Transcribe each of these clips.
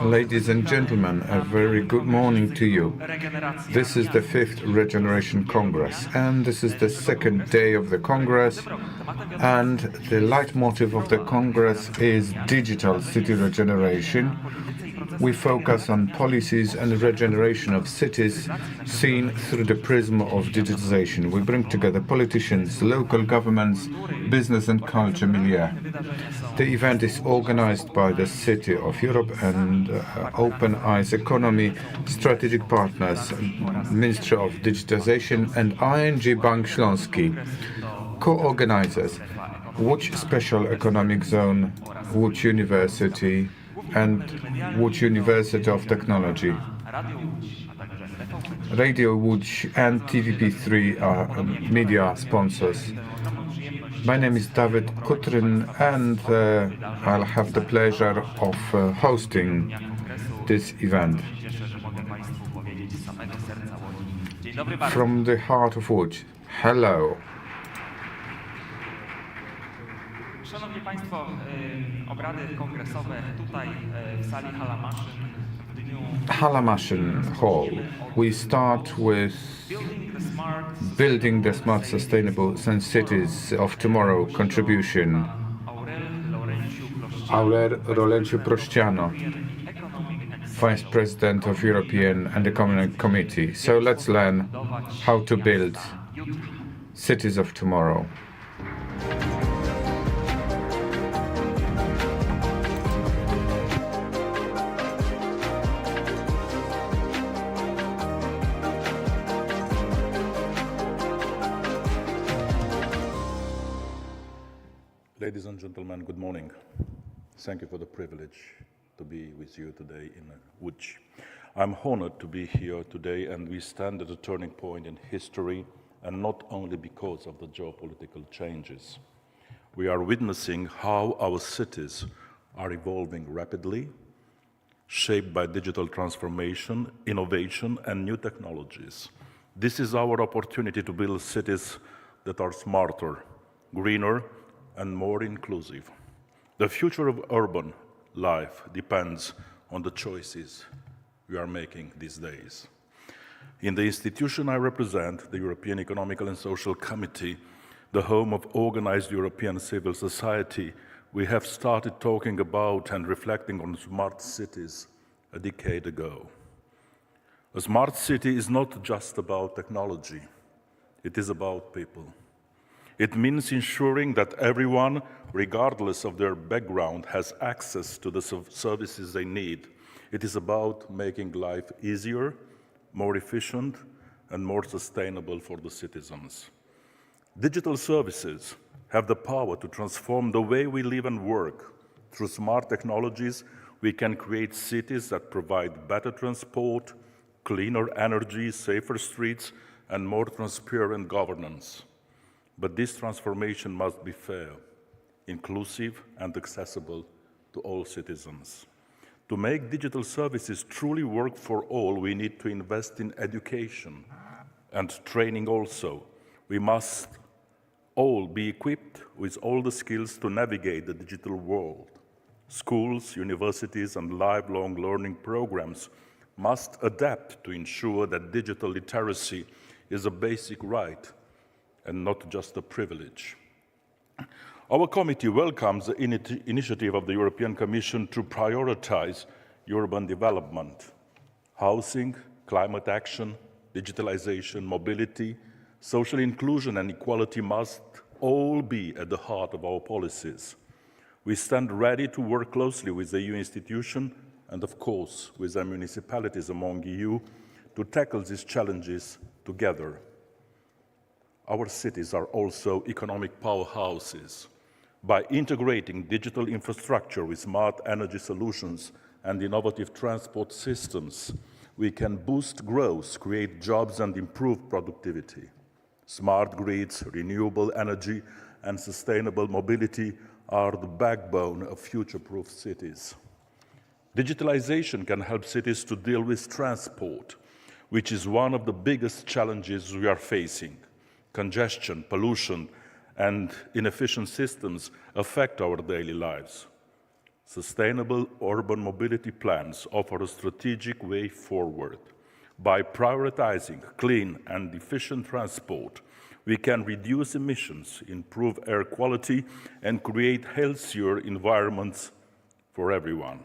Ladies and gentlemen, a very good morning to you. This is the 5th Regeneration Congress, and this is the second day of the Congress, and the leitmotif of the Congress is digital city regeneration. We focus on policies and regeneration of cities seen through the prism of digitization. We bring together politicians, local governments, business and culture milieu. The event is organized by the City of Europe and Open Eyes Economy, strategic partners, Ministry of Digitization and ING Bank Śląski. Co-organizers, Łódź Special Economic Zone, Łódź University and Łódź University of Technology. Radio Łódź and TVP3 are media sponsors. My name is David Kutryn, and I'll have the pleasure of hosting this event. From the heart of Łódź, hello. Szanowni Państwo, obrady kongresowe tutaj w sali Hala Maszyn w dniu Hala Maszyn Hall. We start with building the smart, sustainable cities of tomorrow contribution. Aurel Rolenciu Prościano, Vice President of European and Economic Committee. So let's learn how to build cities of tomorrow. Ladies and gentlemen, good morning. Thank you for the privilege to be with you today in Łódź. I'm honored to be here today, and we stand at a turning point in history, and not only because of the geopolitical changes. We are witnessing how our cities are evolving rapidly, shaped by digital transformation, innovation, and new technologies. This is our opportunity to build cities that are smarter, greener, and more inclusive. The future of urban life depends on the choices we are making these days. In the institution I represent, the European Economical and Social Committee, the home of organized European civil society, we have started talking about and reflecting on smart cities a decade ago. A smart city is not just about technology, it is about people. It means ensuring that everyone, regardless of their background, has access to the services they need. It is about making life easier, more efficient, and more sustainable for the citizens. Digital services have the power to transform the way we live and work. Through smart technologies, we can create cities that provide better transport, cleaner energy, safer streets, and more transparent governance. But this transformation must be fair, inclusive, and accessible to all citizens. To make digital services truly work for all, we need to invest in education and training also. We must all be equipped with all the skills to navigate the digital world. Schools, universities, and lifelong learning programs must adapt to ensure that digital literacy is a basic right and not just a privilege. Our committee welcomes the initiative of the European Commission to prioritize urban development. Housing, climate action, digitalization, mobility, social inclusion and equality must all be at the heart of our policies. We stand ready to work closely with the EU institution and, of course, with the municipalities among EU to tackle these challenges together. Our cities are also economic powerhouses. By integrating digital infrastructure with smart energy solutions and innovative transport systems, we can boost growth, create jobs, and improve productivity. Smart grids, renewable energy, and sustainable mobility are the backbone of future-proof cities. Digitalization can help cities to deal with transport, which is one of the biggest challenges we are facing. Congestion, pollution, and inefficient systems affect our daily lives. Sustainable urban mobility plans offer a strategic way forward. By prioritizing clean and efficient transport, we can reduce emissions, improve air quality, and create healthier environments for everyone.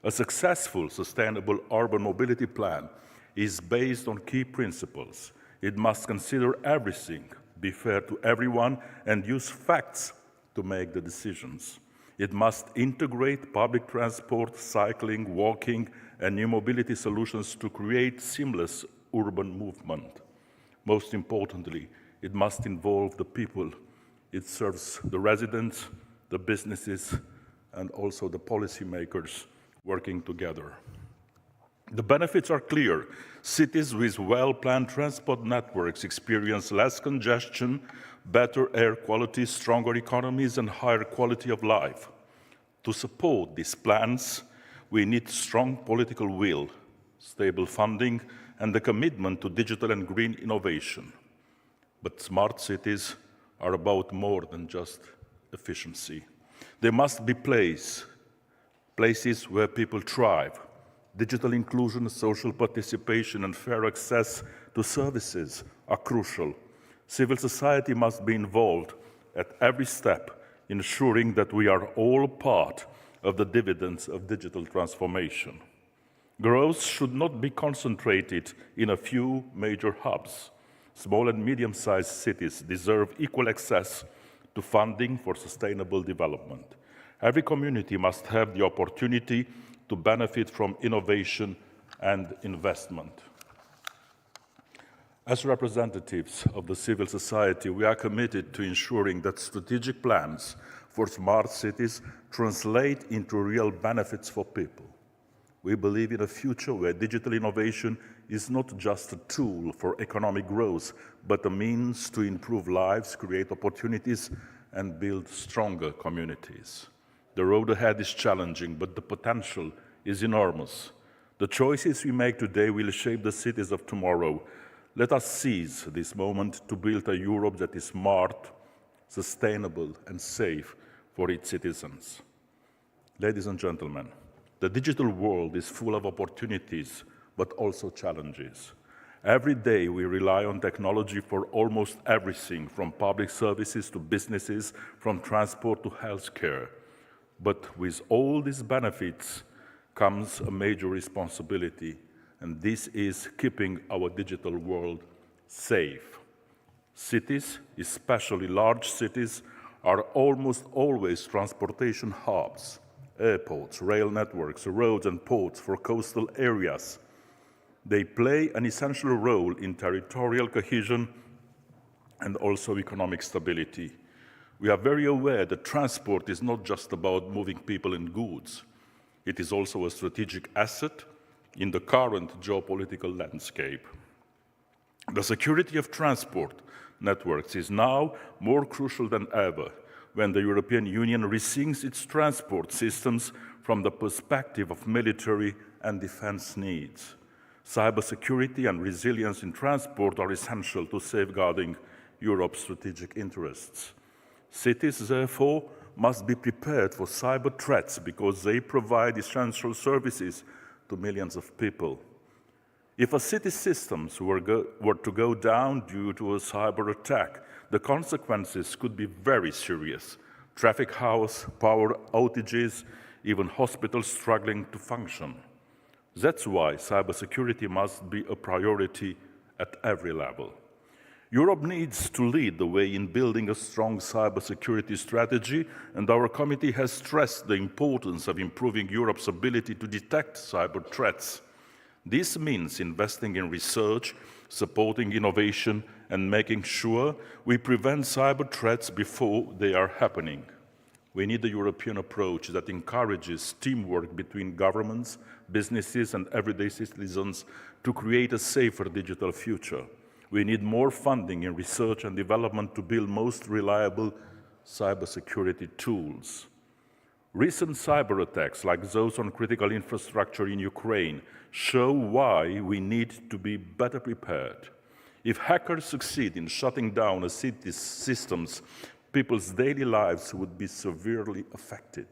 A successful, sustainable urban mobility plan is based on key principles. It must consider everything, be fair to everyone, and use facts to make the decisions. It must integrate public transport, cycling, walking, and new mobility solutions to create seamless urban movement. Most importantly, it must involve the people. It serves the residents, the businesses, and also the policymakers working together. The benefits are clear. Cities with well-planned transport networks experience less congestion, better air quality, stronger economies, and higher quality of life. To support these plans, we need strong political will, stable funding, and the commitment to digital and green innovation. But smart cities are about more than just efficiency. They must be places where people thrive. Digital inclusion, social participation, and fair access to services are crucial. Civil society must be involved at every step, ensuring that we are all part of the dividends of digital transformation. Growth should not be concentrated in a few major hubs. Small and medium-sized cities deserve equal access to funding for sustainable development. Every community must have the opportunity to benefit from innovation and investment. As representatives of the civil society, we are committed to ensuring that strategic plans for smart cities translate into real benefits for people. We believe in a future where digital innovation is not just a tool for economic growth, but a means to improve lives, create opportunities, and build stronger communities. The road ahead is challenging, but the potential is enormous. The choices we make today will shape the cities of tomorrow. Let us seize this moment to build a Europe that is smart, sustainable, and safe for its citizens. Ladies and gentlemen, the digital world is full of opportunities, but also challenges. Every day we rely on technology for almost everything, from public services to businesses, from transport to healthcare. But with all these benefits comes a major responsibility, and this is keeping our digital world safe. Cities, especially large cities, are almost always transportation hubs. Airports, rail networks, roads and ports for coastal areas. They play an essential role in territorial cohesion and also economic stability. We are very aware that transport is not just about moving people and goods. It is also a strategic asset in the current geopolitical landscape. The security of transport networks is now more crucial than ever when the European Union rethinks its transport systems from the perspective of military and defense needs. Cybersecurity and resilience in transport are essential to safeguarding Europe's strategic interests. Cities, therefore, must be prepared for cyber threats because they provide essential services to millions of people. If a city's systems were to go down due to a cyber attack, the consequences could be very serious. Traffic chaos, power outages, even hospitals struggling to function. That's why cybersecurity must be a priority at every level. Europe needs to lead the way in building a strong cybersecurity strategy, and our committee has stressed the importance of improving Europe's ability to detect cyber threats. This means investing in research, supporting innovation, and making sure we prevent cyber threats before they are happening. We need a European approach that encourages teamwork between governments, businesses, and everyday citizens to create a safer digital future. We need more funding in research and development to build most reliable cybersecurity tools. Recent cyber attacks, like those on critical infrastructure in Ukraine, show why we need to be better prepared. If hackers succeed in shutting down a city's systems, people's daily lives would be severely affected.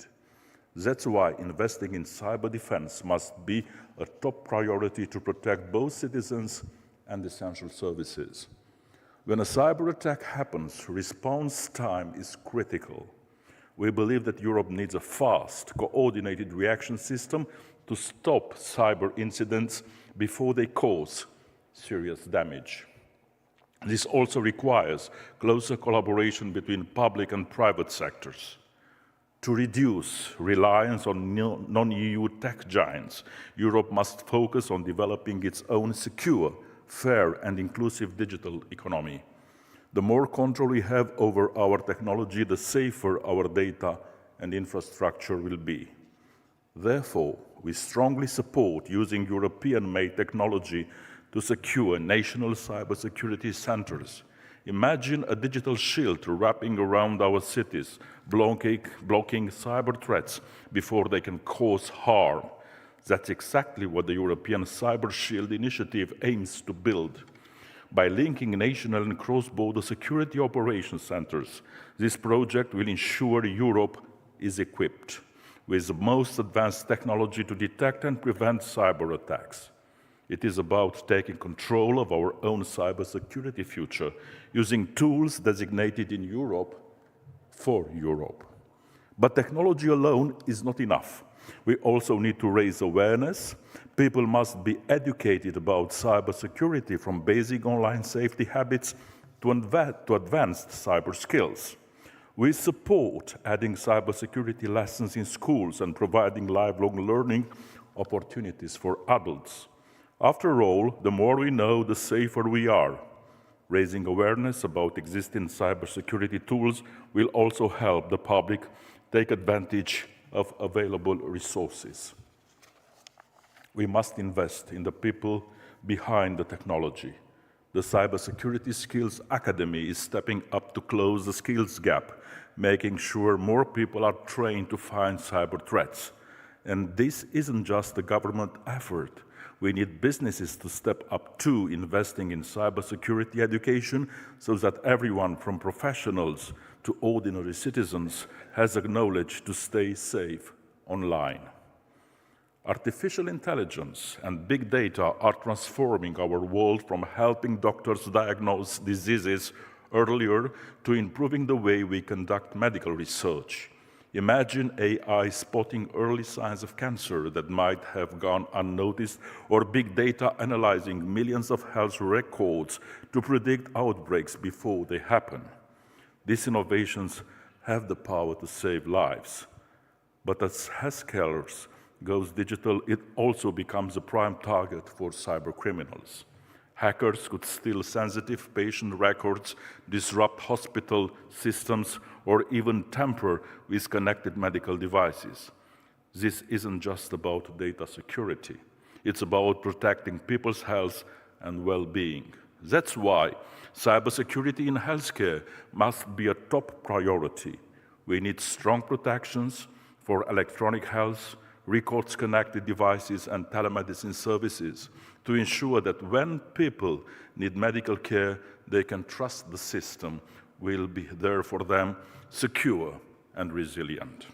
That's why investing in cyber defense must be a top priority to protect both citizens and essential services. When a cyber attack happens, response time is critical. We believe that Europe needs a fast, coordinated reaction system to stop cyber incidents before they cause serious damage. This also requires closer collaboration between public and private sectors. To reduce reliance on non-EU tech giants, Europe must focus on developing its own secure, fair and inclusive digital economy. The more control we have over our technology, the safer our data and infrastructure will be. Therefore, we strongly support using European-made technology to secure national cybersecurity centers. Imagine a digital shield wrapping around our cities, blocking cyber threats before they can cause harm. That's exactly what the European Cyber Shield initiative aims to build. By linking national and cross-border security operations centers, this project will ensure Europe is equipped with the most advanced technology to detect and prevent cyber attacks. It is about taking control of our own cybersecurity future, using tools designated in Europe for Europe. But technology alone is not enough. We also need to raise awareness. People must be educated about cybersecurity, from basic online safety habits to advanced cyber skills. We support adding cybersecurity lessons in schools and providing lifelong learning opportunities for adults. After all, the more we know, the safer we are. Raising awareness about existing cybersecurity tools will also help the public take advantage of available resources. We must invest in the people behind the technology. The Cybersecurity Skills Academy is stepping up to close the skills gap, making sure more people are trained to find cyber threats. And this isn't just a government effort. We need businesses to step up too, investing in cybersecurity education so that everyone from professionals to ordinary citizens has the knowledge to stay safe online. Artificial intelligence and big data are transforming our world, from helping doctors diagnose diseases earlier to improving the way we conduct medical research. Imagine AI spotting early signs of cancer that might have gone unnoticed, or big data analyzing millions of health records to predict outbreaks before they happen. These innovations have the power to save lives. But as healthcare goes digital, it also becomes a prime target for cybercriminals. Hackers could steal sensitive patient records, disrupt hospital systems, or even tamper with connected medical devices. This isn't just about data security. It's about protecting people's health and well-being. That's why cybersecurity in healthcare must be a top priority. We need strong protections for electronic health, records-connected devices, and telemedicine services to ensure that when people need medical care, they can trust the system will be there for them, secure and resilient.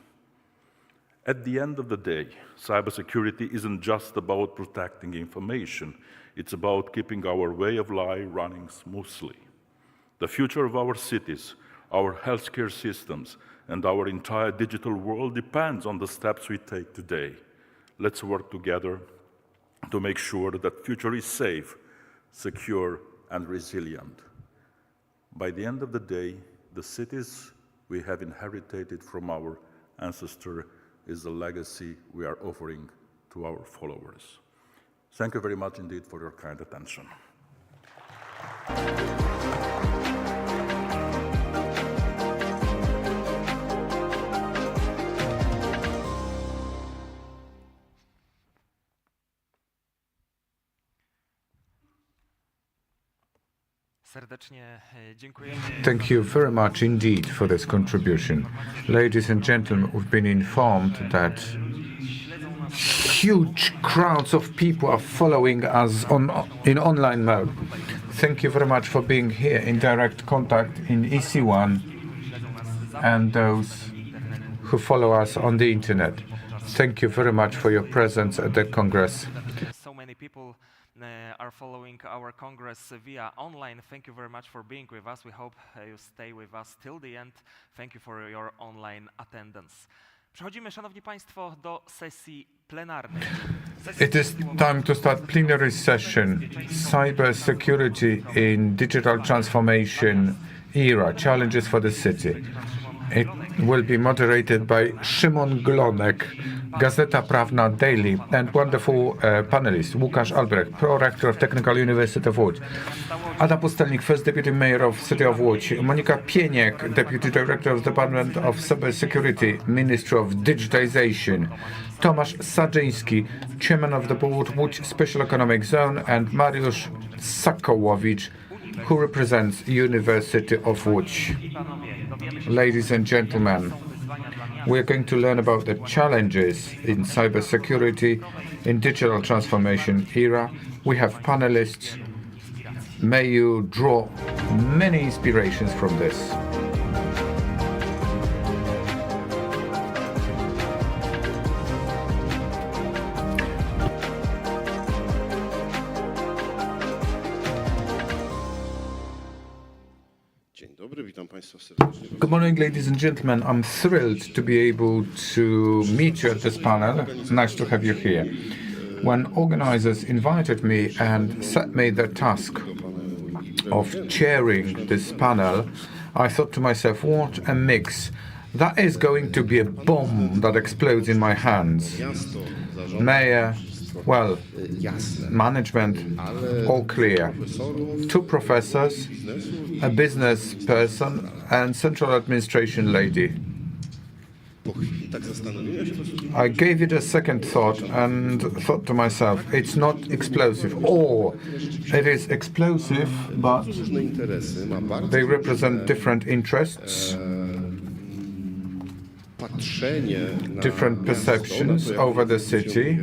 At the end of the day, cybersecurity isn't just about protecting information. It's about keeping our way of life running smoothly. The future of our cities, our healthcare systems, and our entire digital world depends on the steps we take today. Let's work together to make sure that the future is safe, secure, and resilient. By the end of the day, the cities we have inherited from our ancestors is the legacy we are offering to our followers. Thank you very much indeed for your kind attention. Serdecznie dziękujemy. Thank you very much indeed for this contribution. Ladies and gentlemen, we've been informed that huge crowds of people are following us in online mode. Thank you very much for being here in direct contact in EC1 and those who follow us on the internet. Thank you very much for your presence at the Congress. So many people are following our Congress via online. Thank you very much for being with us. We hope you stay with us till the end. Thank you for your online attendance. Przechodzimy, szanowni państwo, do sesji plenarnej. It is time to start plenary session, cyber security in digital transformation era, challenges for the city. It will be moderated by Szymon Glonek, Gazeta Prawna Daily, and wonderful panelists, Łukasz Albrecht, Pro-Rector of Technical University of Łódź, Adam Pustelnik, First Deputy Mayor of City of Łódź, Monika Pieniek, Deputy Director of the Department of Cybersecurity, Ministry of Digitization, Tomasz Sadzyński, Chairman of the Board, Łódź Special Economic Zone, and Mariusz Sakołowicz, who represents University of Łódź. Ladies and gentlemen, we are going to learn about the challenges in cybersecurity in digital transformation era. We have panelists. May you draw many inspirations from this. Good morning, ladies and gentlemen. I'm thrilled to be able to meet you at this panel. Nice to have you here. When organizers invited me and set me the task of chairing this panel, I thought to myself, what a mix. That is going to be a bomb that explodes in my hands. Mayor, well, management, all clear. 2 professors, a business person, and central administration lady. I gave it a second thought and thought to myself, it's not explosive. Or it is explosive, but they represent different interests, different perceptions over the city.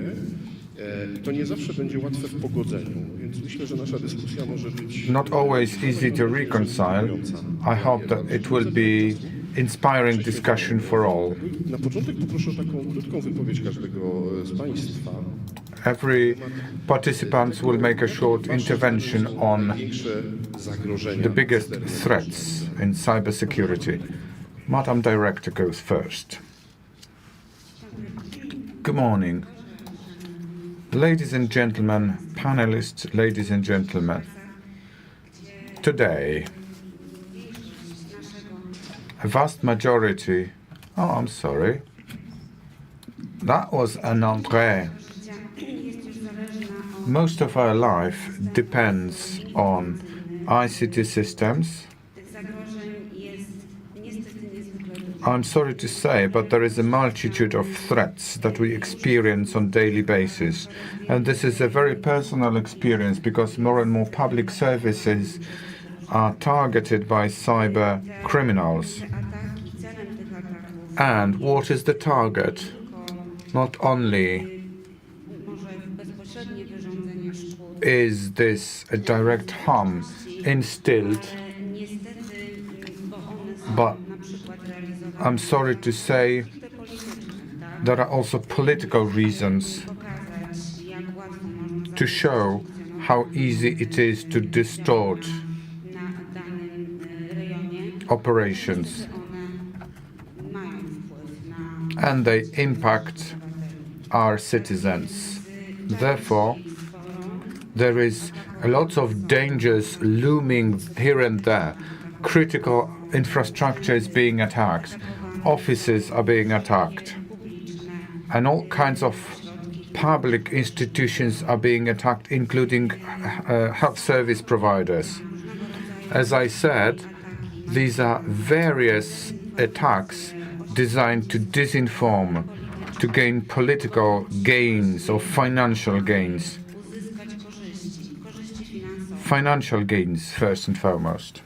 Not always easy to reconcile. I hope that it will be inspiring discussion for all. Every participant will make a short intervention on the biggest threats in cybersecurity. Madam Director goes first. Good morning. Ladies and gentlemen, panelists, ladies and gentlemen, today, a vast majority, I'm sorry, that was an entrée. Most of our life depends on ICT systems. I'm sorry to say, but there is a multitude of threats that we experience on a daily basis. And this is a very personal experience because more and more public services are targeted by cyber criminals. And what is the target? Not only is this a direct harm instilled, but I'm sorry to say there are also political reasons to show how easy it is to distort operations, and they impact our citizens. Therefore, there is a lot of dangers looming here and there. Critical infrastructure is being attacked, offices are being attacked, and all kinds of public institutions are being attacked, including health service providers. As I said, these are various attacks designed to disinform, to gain political gains or financial gains. Financial gains, first and foremost.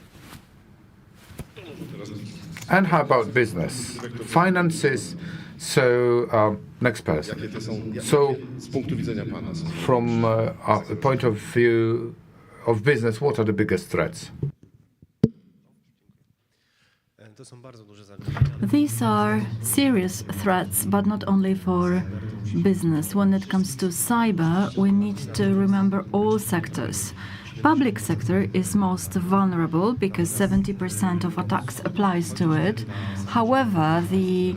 And how about business? Finances. So, next person. So, from the point of view of business, what are the biggest threats? These are serious threats, but not only for business. When it comes to cyber, we need to remember all sectors. Public sector is most vulnerable because 70% of attacks applies to it. However, the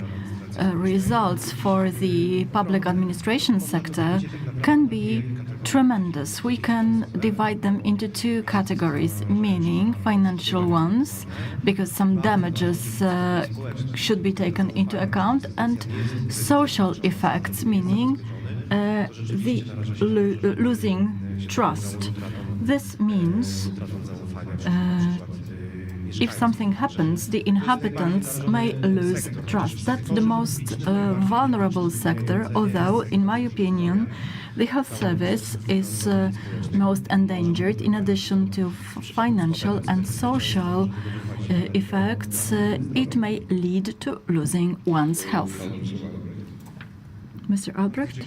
results for the public administration sector can be tremendous. We can divide them into two categories, meaning financial ones, because some damages should be taken into account, and social effects, meaning the losing trust. This means if something happens, the inhabitants may lose trust. That's the most vulnerable sector, although, in my opinion, the health service is most endangered. In addition to financial and social effects, it may lead to losing one's health. Mr. Albrecht?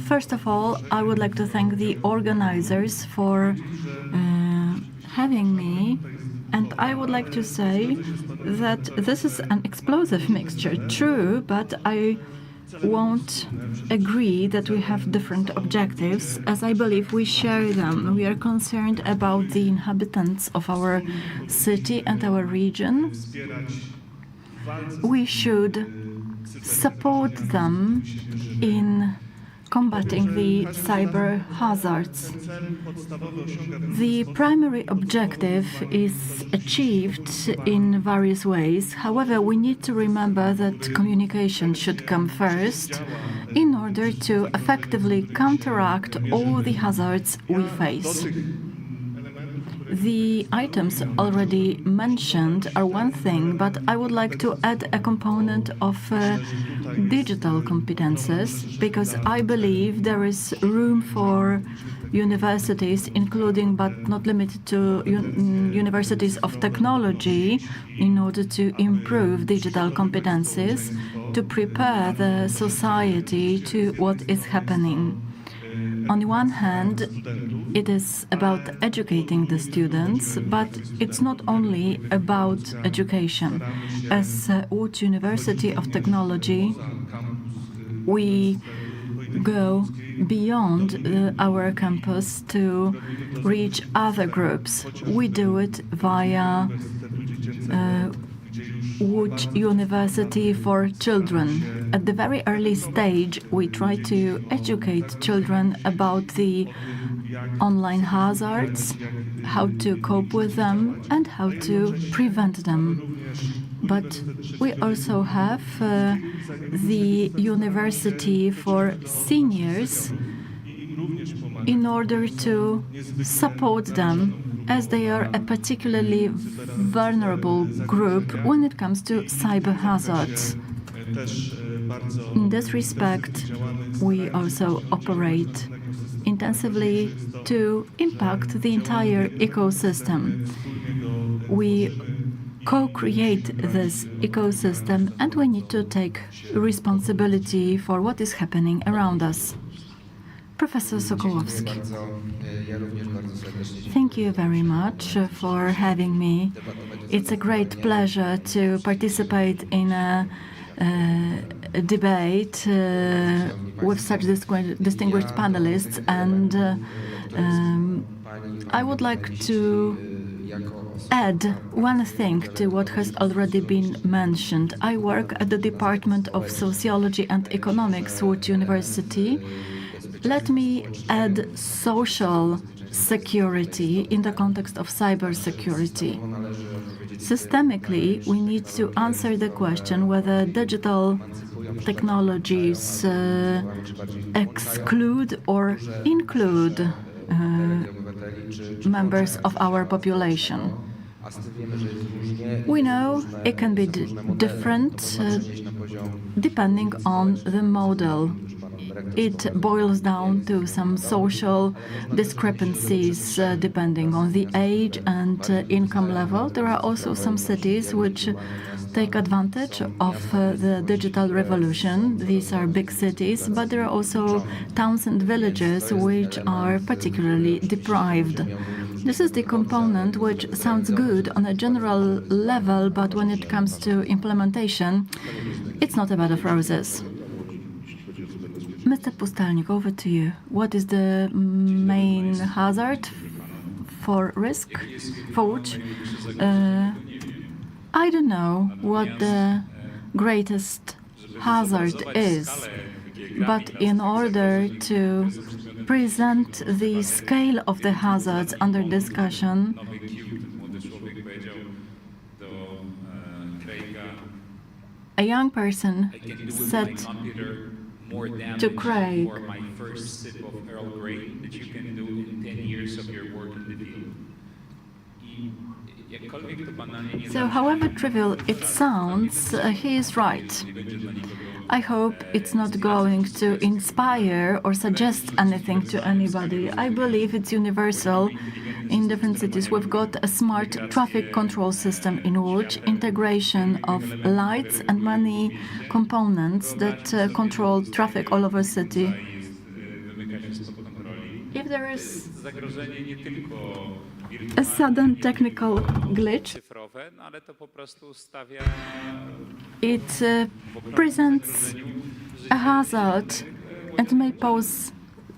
First of all, I would like to thank the organizers for having me, and I would like to say that this is an explosive mixture, true, but I won't agree that we have different objectives, as I believe we share them. We are concerned about the inhabitants of our city and our region. We should support them in combating the cyber hazards. The primary objective is achieved in various ways. However, we need to remember that communication should come first in order to effectively counteract all the hazards we face. The items already mentioned are one thing, but I would like to add a component of digital competences, because I believe there is room for universities, including but not limited to universities of technology, in order to improve digital competences, to prepare the society to what is happening. On the one hand, it is about educating the students, but it's not only about education. As Łódź University of Technology, we go beyond our campus to reach other groups. We do it via Łódź University for Children. At the very early stage, we try to educate children about the online hazards, how to cope with them, and how to prevent them. But we also have the University for Seniors in order to support them, as they are a particularly vulnerable group when it comes to cyber hazards. In this respect, we also operate intensively to impact the entire ecosystem. We co-create this ecosystem, and we need to take responsibility for what is happening around us. Professor Sokołowski. Thank you very much for having me. It's a great pleasure to participate in a debate with such distinguished panelists, and I would like to add one thing to what has already been mentioned. I work at the Department of Sociology and Economics, Łódź University. Let me add social security in the context of cybersecurity. Systemically, we need to answer the question whether digital technologies exclude or include members of our population. We know it can be different depending on the model. it boils down to some social discrepancies depending on the age and income level. There are also some cities which take advantage of the digital revolution. These are big cities, but there are also towns and villages which are particularly deprived. This is the component which sounds good on a general level, but when it comes to implementation, it's not a bed of roses. Mr. Pustelnik, over to you. What is the main hazard for risk for Łódź? I don't know what the greatest hazard is, but in order to present the scale of the hazards under discussion, a young person said to Craig, my first sip of Earl Grey that you can do in 10 years of your work in the field. So, however trivial it sounds, he is right. I hope it's not going to inspire or suggest anything to anybody. I believe it's universal in different cities. We've got a smart traffic control system in Łódź, integration of lights and many components that control traffic all over the city. If there is a sudden technical glitch, it presents a hazard and may pose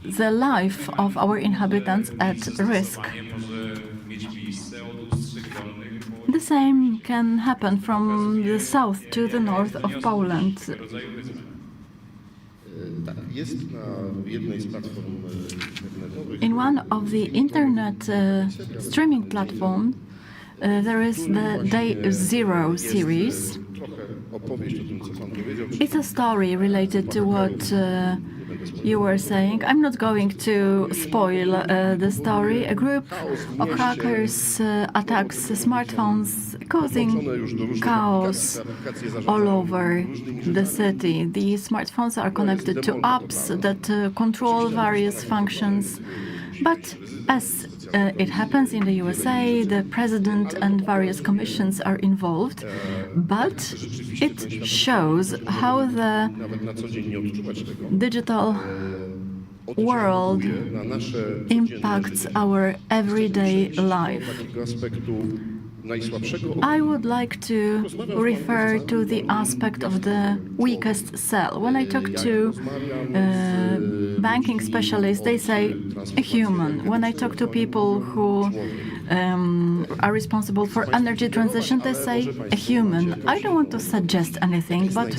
the life of our inhabitants at risk. The same can happen from the south to the north of Poland. In one of the internet streaming platforms, there is the Day Zero series. It's a story related to what you were saying. I'm not going to spoil the story. A group of hackers attacks smartphones, causing chaos all over the city. The smartphones are connected to apps that control various functions. But as it happens in the USA, the president and various commissions are involved, but it shows how the digital world impacts our everyday life. I would like to refer to the aspect of the weakest cell. When I talk to banking specialists, they say a human. When I talk to people who are responsible for energy transition, they say a human. I don't want to suggest anything, but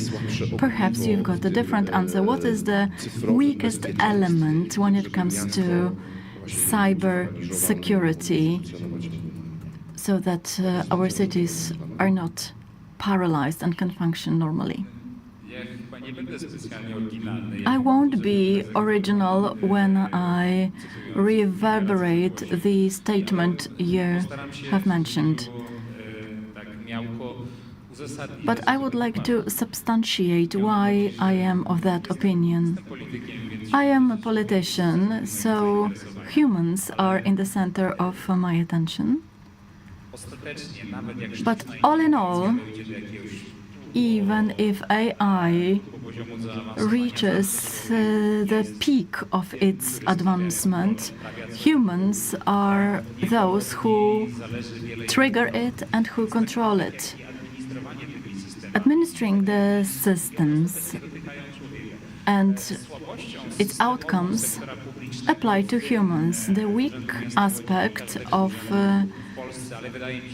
perhaps you've got a different answer. What is the weakest element when it comes to cyber security, so that our cities are not paralyzed and can function normally? I won't be original when I reverberate the statement you have mentioned. But I would like to substantiate why I am of that opinion. I am a politician, so humans are in the center of my attention. But all in all, even if AI reaches the peak of its advancement, humans are those who trigger it and who control it. Administering the systems and its outcomes apply to humans. The weak aspect of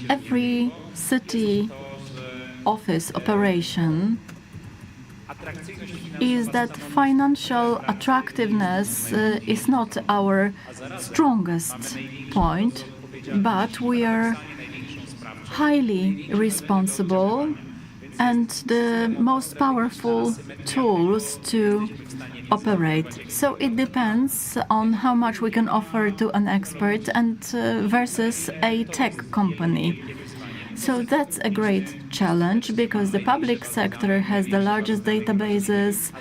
every city office operation is that financial attractiveness is not our strongest point, but we are highly responsible and the most powerful tools to operate. So it depends on how much we can offer to an expert and versus a tech company. So that's a great challenge, because the public sector has the largest databases,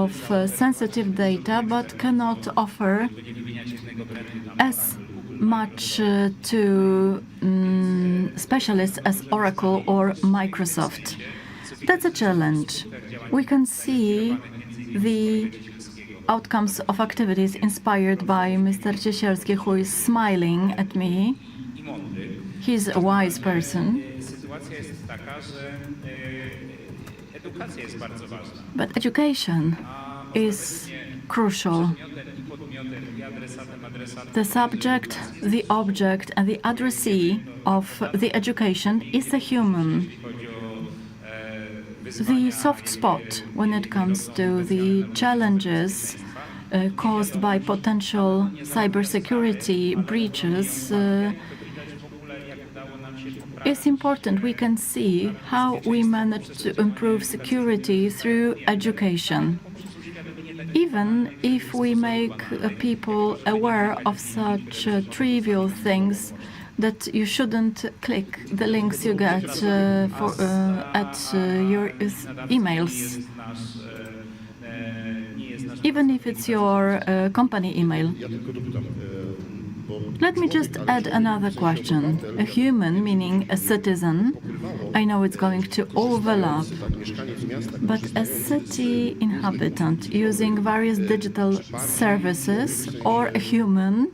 of sensitive data, but cannot offer as much to specialists as Oracle or Microsoft. That's a challenge. We can see the outcomes of activities inspired by Mr. Ciesielski, who is smiling at me. He's a wise person. But education is crucial. The subject, the object, and the addressee of the education is a human. The soft spot when it comes to the challenges caused by potential cybersecurity breaches is important. We can see how we manage to improve security through education. Even if we make people aware of such trivial things, that you shouldn't click the links you get at your emails, even if it's your company email. Let me just add another question. A human, meaning a citizen, I know it's going to overlap, but a city inhabitant using various digital services, or a human,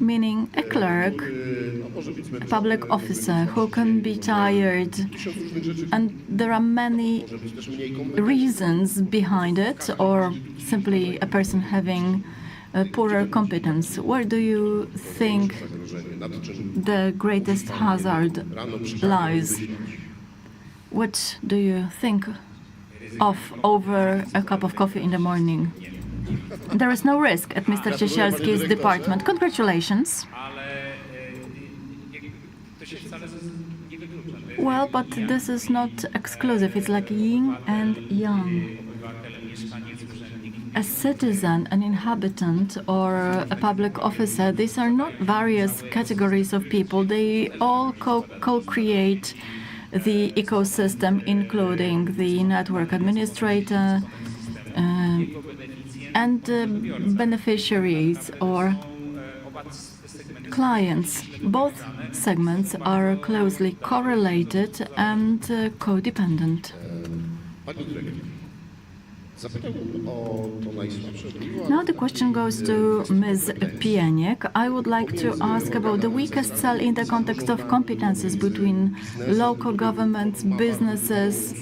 meaning a clerk, a public officer who can be tired, and there are many reasons behind it, or simply a person having poorer competence. Where do you think the greatest hazard lies? What do you think of over a cup of coffee in the morning? There is no risk at Mr. Ciesielski's department. Congratulations. Well, but this is not exclusive. It's like yin and yang. A citizen, an inhabitant, or a public officer, these are not various categories of people. They all co-create the ecosystem, including the network administrator and beneficiaries or clients. Both segments are closely correlated and codependent. Now the question goes to Ms. Pieniek. I would like to ask about the weakest cell in the context of competences between local governments, businesses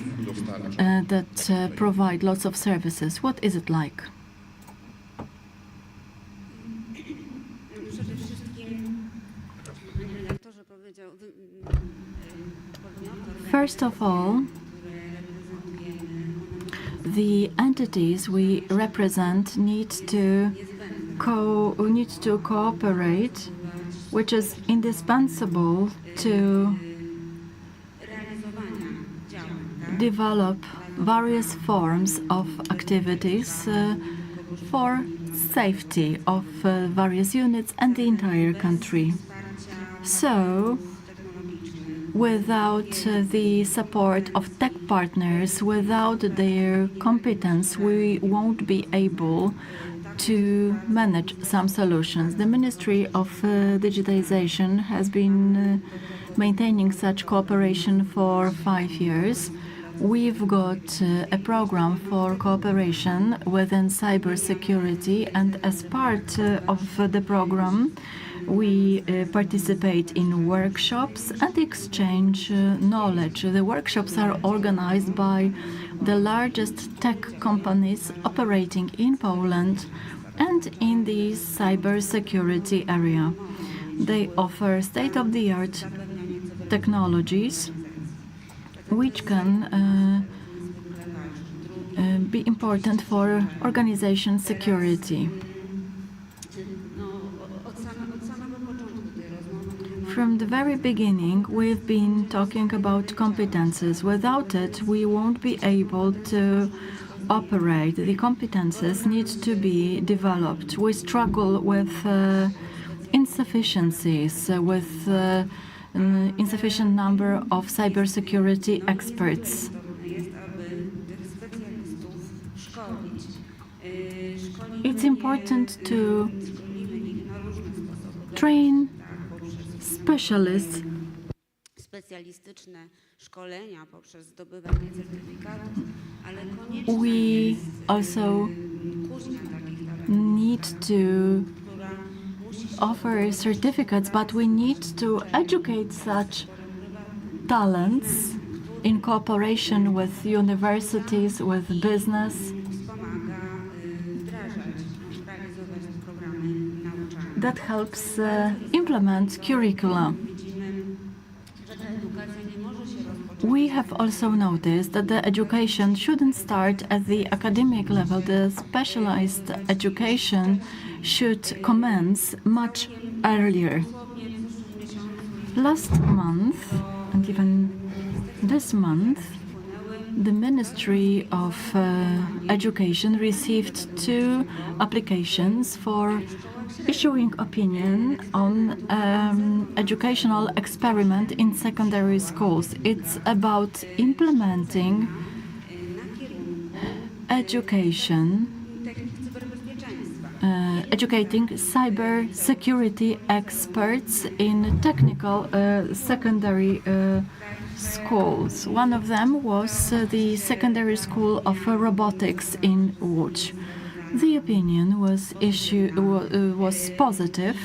that provide lots of services. What is it like? First of all, the entities we represent need to cooperate, which is indispensable to develop various forms of activities for safety of various units and the entire country. So, without the support of tech partners, without their competence, we won't be able to manage some solutions. The Ministry of Digitization has been maintaining such cooperation for 5 years. We've got a program for cooperation within cybersecurity, and as part of the program, we participate in workshops and exchange knowledge. The workshops are organized by the largest tech companies operating in Poland and in the cybersecurity area. They offer state-of-the-art technologies which can be important for organization security. From the very beginning, we've been talking about competences. Without it, we won't be able to operate. The competences need to be developed. We struggle with insufficiencies, with insufficient number of cybersecurity experts. It's important to train specialists. We also need to offer certificates, but we need to educate such talents in cooperation with universities, with business. That helps implement curricula. We have also noticed that the education shouldn't start at the academic level. The specialized education should commence much earlier. Last month, and even this month, the Ministry of Education received 2 applications for issuing opinion on educational experiment in secondary schools. It's about implementing educating cyber security experts in technical secondary schools. One of them was the secondary school of robotics in Łódź. The opinion was positive,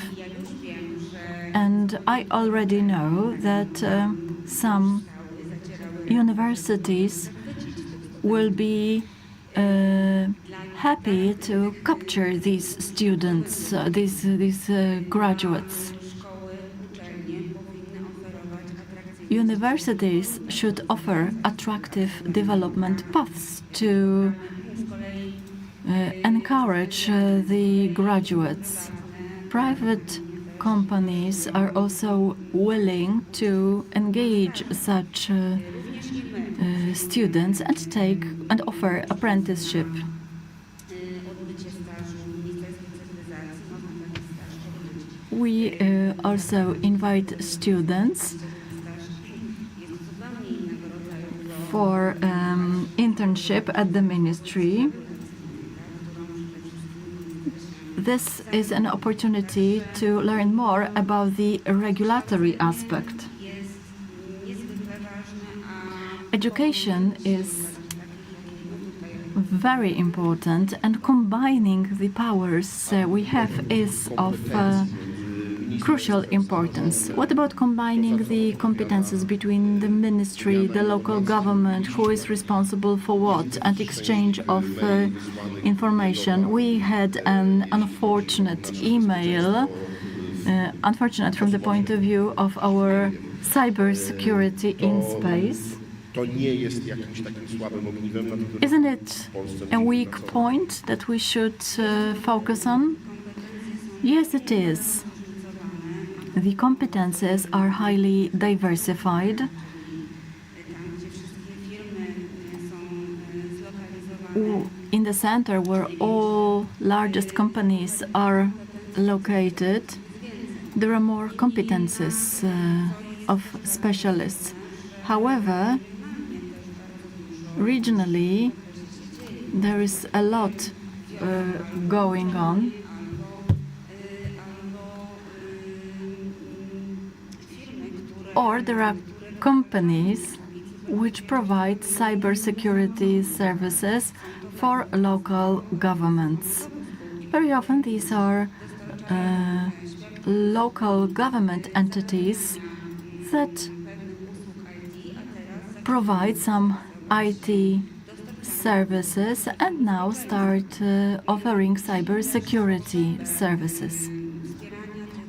and I already know that some universities will be happy to capture these students, these graduates. Universities should offer attractive development paths to encourage the graduates. Private companies are also willing to engage such students and offer apprenticeship. We also invite students for internship at the ministry. This is an opportunity to learn more about the regulatory aspect. Education is very important, and combining the powers we have is of crucial importance. What about combining the competences between the ministry, the local government, who is responsible for what, and exchange of information? We had an unfortunate email, unfortunate from the point of view of our cybersecurity in space. Isn't it a weak point that we should focus on? Yes, it is. The competences are highly diversified. In the center, where all largest companies are located, there are more competences of specialists. However, regionally, there is a lot going on. Or there are companies which provide cybersecurity services for local governments. Very often these are local government entities that provide some IT services and now start offering cybersecurity services.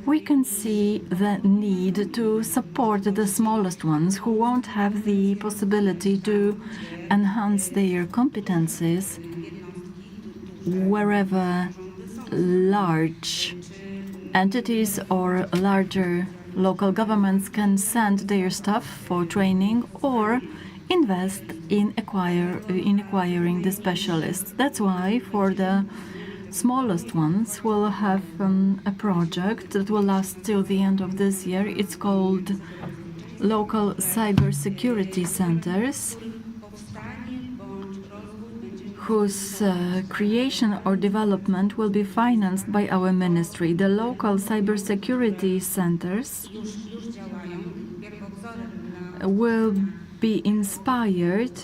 We can see the need to support the smallest ones who won't have the possibility to enhance their competences wherever large entities or larger local governments can send their staff for training or invest in acquiring the specialists. That's why for the smallest ones will have a project that will last till the end of this year. It's called Local Cybersecurity Centers, whose creation or development will be financed by our ministry. The local cybersecurity centers will be inspired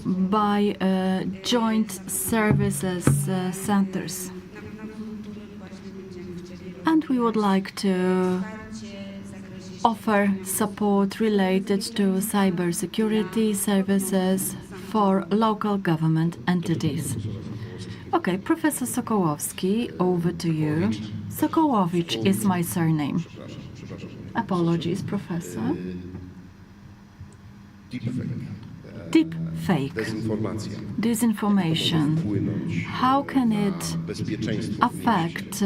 by joint services centers. And we would like to offer support related to cybersecurity services for local government entities. Okay, Professor Sokołowski, over to you. Sokołowicz is my surname. Apologies, Professor. Deepfake, disinformation, how can it affect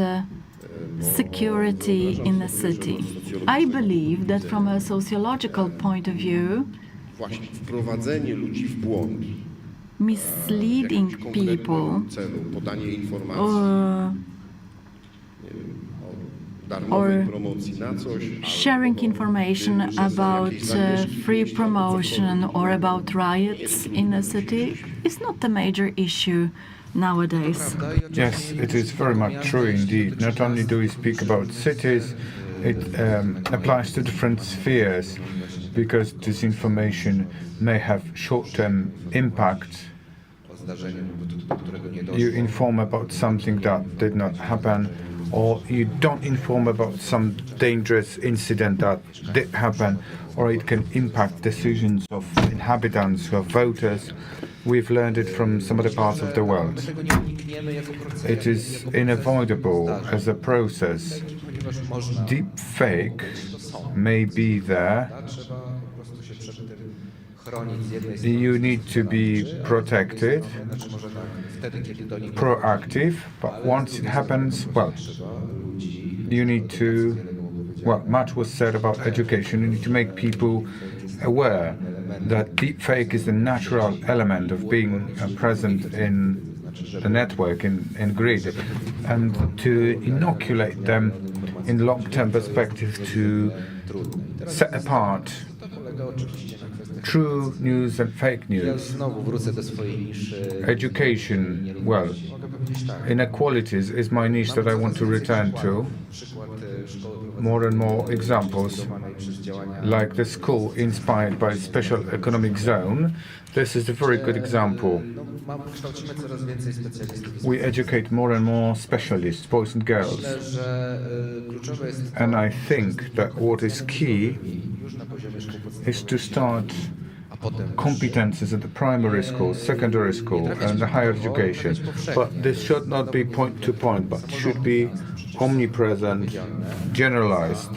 security in the city? I believe that from a sociological point of view, misleading people or sharing information about free promotion or about riots in a city is not a major issue nowadays. Yes, it is very much true indeed. Not only do we speak about cities, it applies to different spheres, because disinformation may have short-term impact. You inform about something that did not happen, or you don't inform about some dangerous incident that did happen, or it can impact decisions of inhabitants or voters. We've learned it from some other parts of the world. It is unavoidable as a process. Deep fake may be there. You need to be protected, proactive, but once it happens, well, you need to, well, much was said about education. You need to make people aware that deepfake is the natural element of being present in the network, in grid, and to inoculate them in long-term perspective, to set apart true news and fake news. Education, well, inequalities is my niche that I want to return to. More and more examples, like the school inspired by special economic zone. This is a very good example. We educate more and more specialists, boys and girls. And I think that what is key is to start competences at the primary school, secondary school, and the higher education. But this should not be point to point, but should be omnipresent, generalized.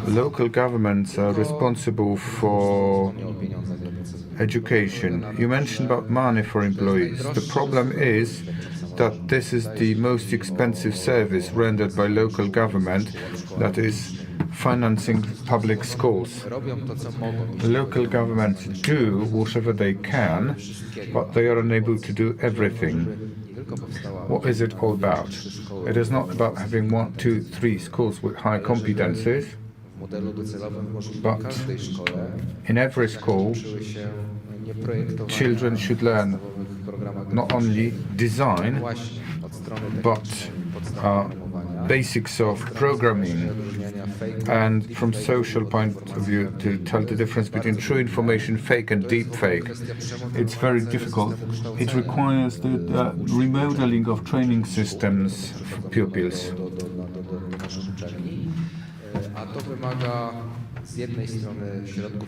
Local governments are responsible for education. You mentioned about money for employees. The problem is that this is the most expensive service rendered by local government, that is financing public schools. The local governments do whatever they can, but they are unable to do everything. What is it all about? It is not about having 1, 2, 3 schools with high competencies, but in every school, children should learn not only design, but basics of programming, and from social point of view to tell the difference between true information, fake and deep fake. It's very difficult. It requires the remodeling of training systems for pupils.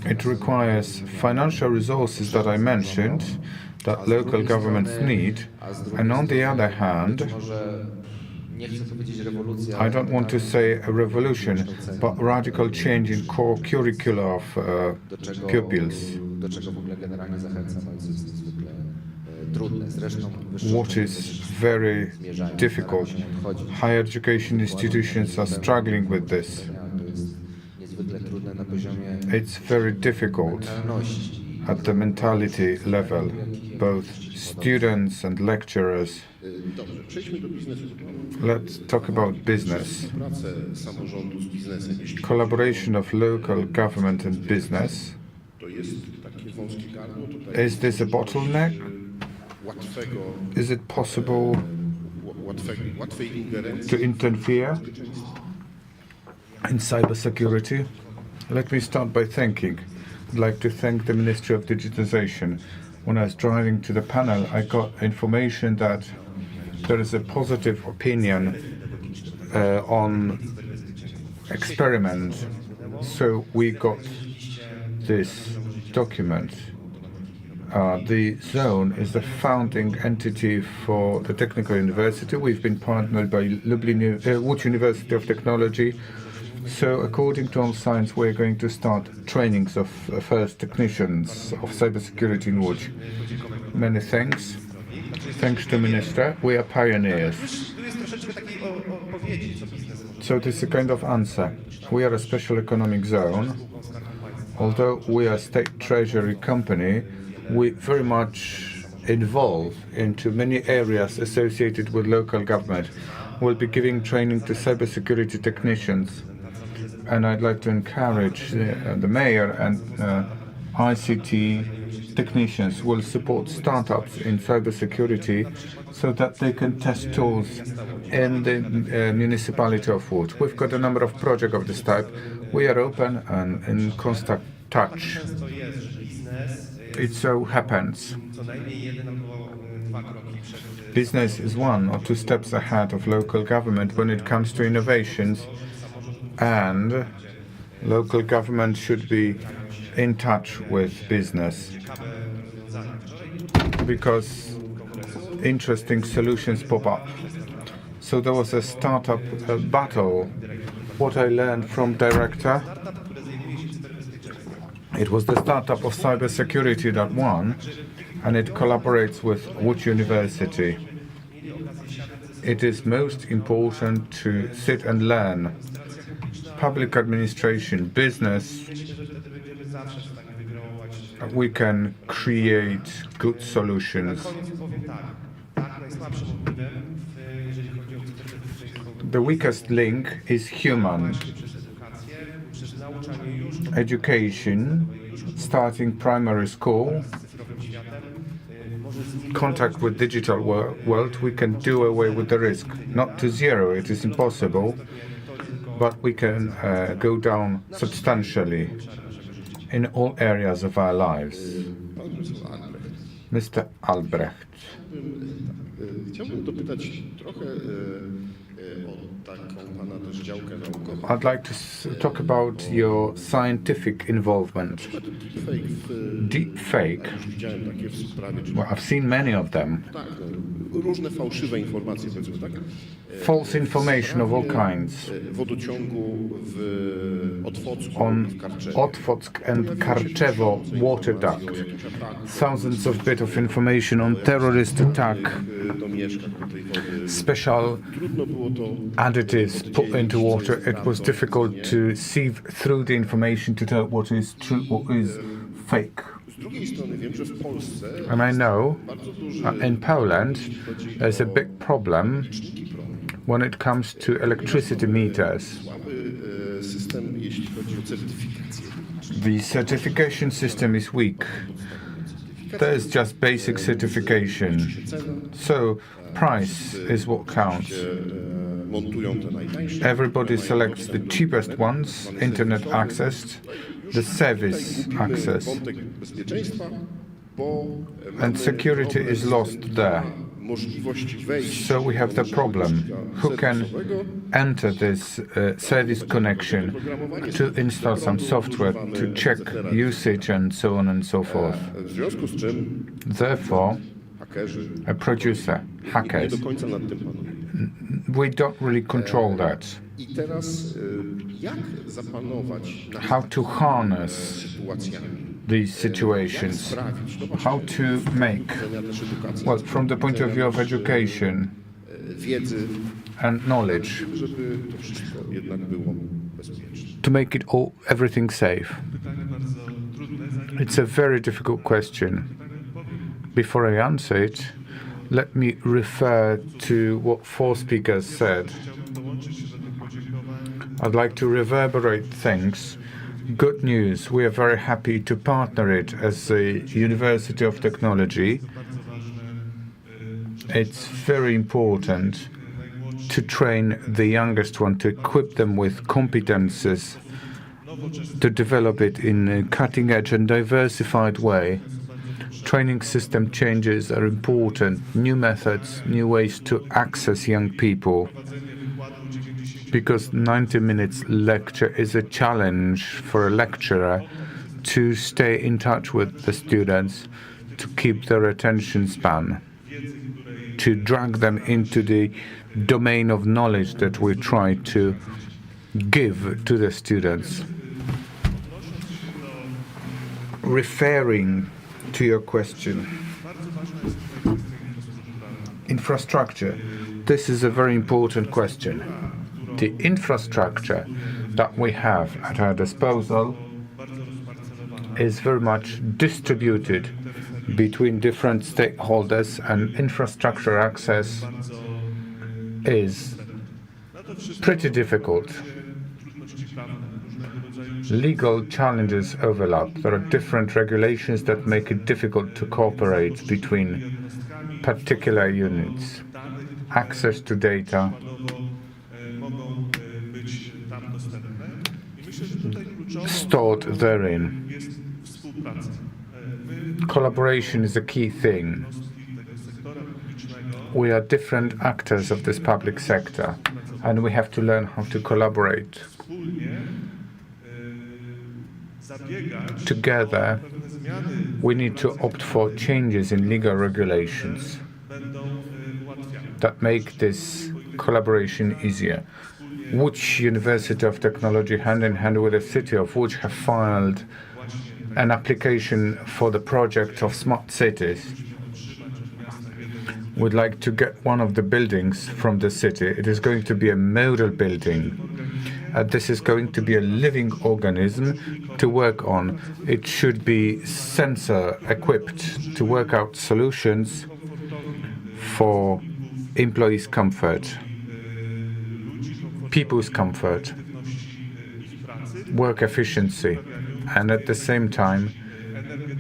It requires financial resources that I mentioned, that local governments need, and on the other hand, I don't want to say a revolution, but radical change in core curricula of pupils. What is very difficult. Higher education institutions are struggling with this. It's very difficult at the mentality level. both students and lecturers. Let's talk about business. Collaboration of local government and business. Is this a bottleneck? Is it possible to interfere in cybersecurity? Let me start by thanking. I'd like to thank the Ministry of Digitization. When I was driving to the panel, I got information that there is a positive opinion on experiment. So we got this document. The zone is the founding entity for the Technical University. We've been partnered by Łódź University of Technology. So according to all signs, we're going to start trainings of first technicians of cybersecurity in Łódź. Many thanks. Thanks to Minister. We are pioneers. So this is a kind of answer. We are a special economic zone. Although we are a state treasury company, we very much involve into many areas associated with local government. We'll be giving training to cybersecurity technicians. And I'd like to encourage the mayor and ICT technicians will support startups in cybersecurity so that they can test tools in the municipality of Łódź. We've got a number of projects of this type. We are open and in constant touch. It so happens business is 1 or 2 steps ahead of local government when it comes to innovations, and local government should be in touch with business because interesting solutions pop up. So there was a startup battle. What I learned from director, it was the startup of cybersecurity that won, and it collaborates with Łódź University. It is most important to sit and learn. Public administration, business, we can create good solutions. The weakest link is human. Education, starting primary school, contact with digital world, we can do away with the risk. Not to zero, it is impossible, but we can go down substantially in all areas of our lives. Mr. Albrecht. I'd like to talk about your scientific involvement. Deep fake. Well, I've seen many of them. False information of all kinds on Otwock and Karczewo water duct. Thousands of bits of information on terrorist attack. Special additives put into water. It was difficult to sieve through the information to tell what is true, what is fake. And I know in Poland there's a big problem when it comes to electricity meters. The certification system is weak. There's just basic certification. So price is what counts. Everybody selects the cheapest ones, internet access, the service access. And security is lost there. So we have the problem. Who can enter this service connection to install some software, to check usage and so on and so forth. Therefore, a producer, hackers, we don't really control that. How to harness these situations, how to make, well, from the point of view of education and knowledge, to make it all, everything safe. It's a very difficult question. Before I answer it, let me refer to what 4 speakers said. I'd like to reverberate things. Good news, we are very happy to partner it as a University of Technology. It's very important to train the youngest one, to equip them with competences, to develop it in a cutting-edge and diversified way. Training system changes are important, new methods, new ways to access young people. Because 90 minutes lecture is a challenge for a lecturer to stay in touch with the students, to keep their attention span, to drag them into the domain of knowledge that we try to give to the students. Referring to your question, infrastructure. This is a very important question. The infrastructure that we have at our disposal is very much distributed between different stakeholders, and infrastructure access is pretty difficult. Legal challenges overlap. There are different regulations that make it difficult to cooperate between particular units. Access to data stored therein. Collaboration is a key thing. We are different actors of this public sector, and we have to learn how to collaborate. Together, we need to opt for changes in legal regulations that make this collaboration easier. Łódź University of Technology, hand in hand with the city of Łódź, have filed an application for the project of smart cities. We'd like to get one of the buildings from the city. It is going to be a model building. This is going to be a living organism to work on. It should be sensor-equipped to work out solutions for employees' comfort, people's comfort, work efficiency, and at the same time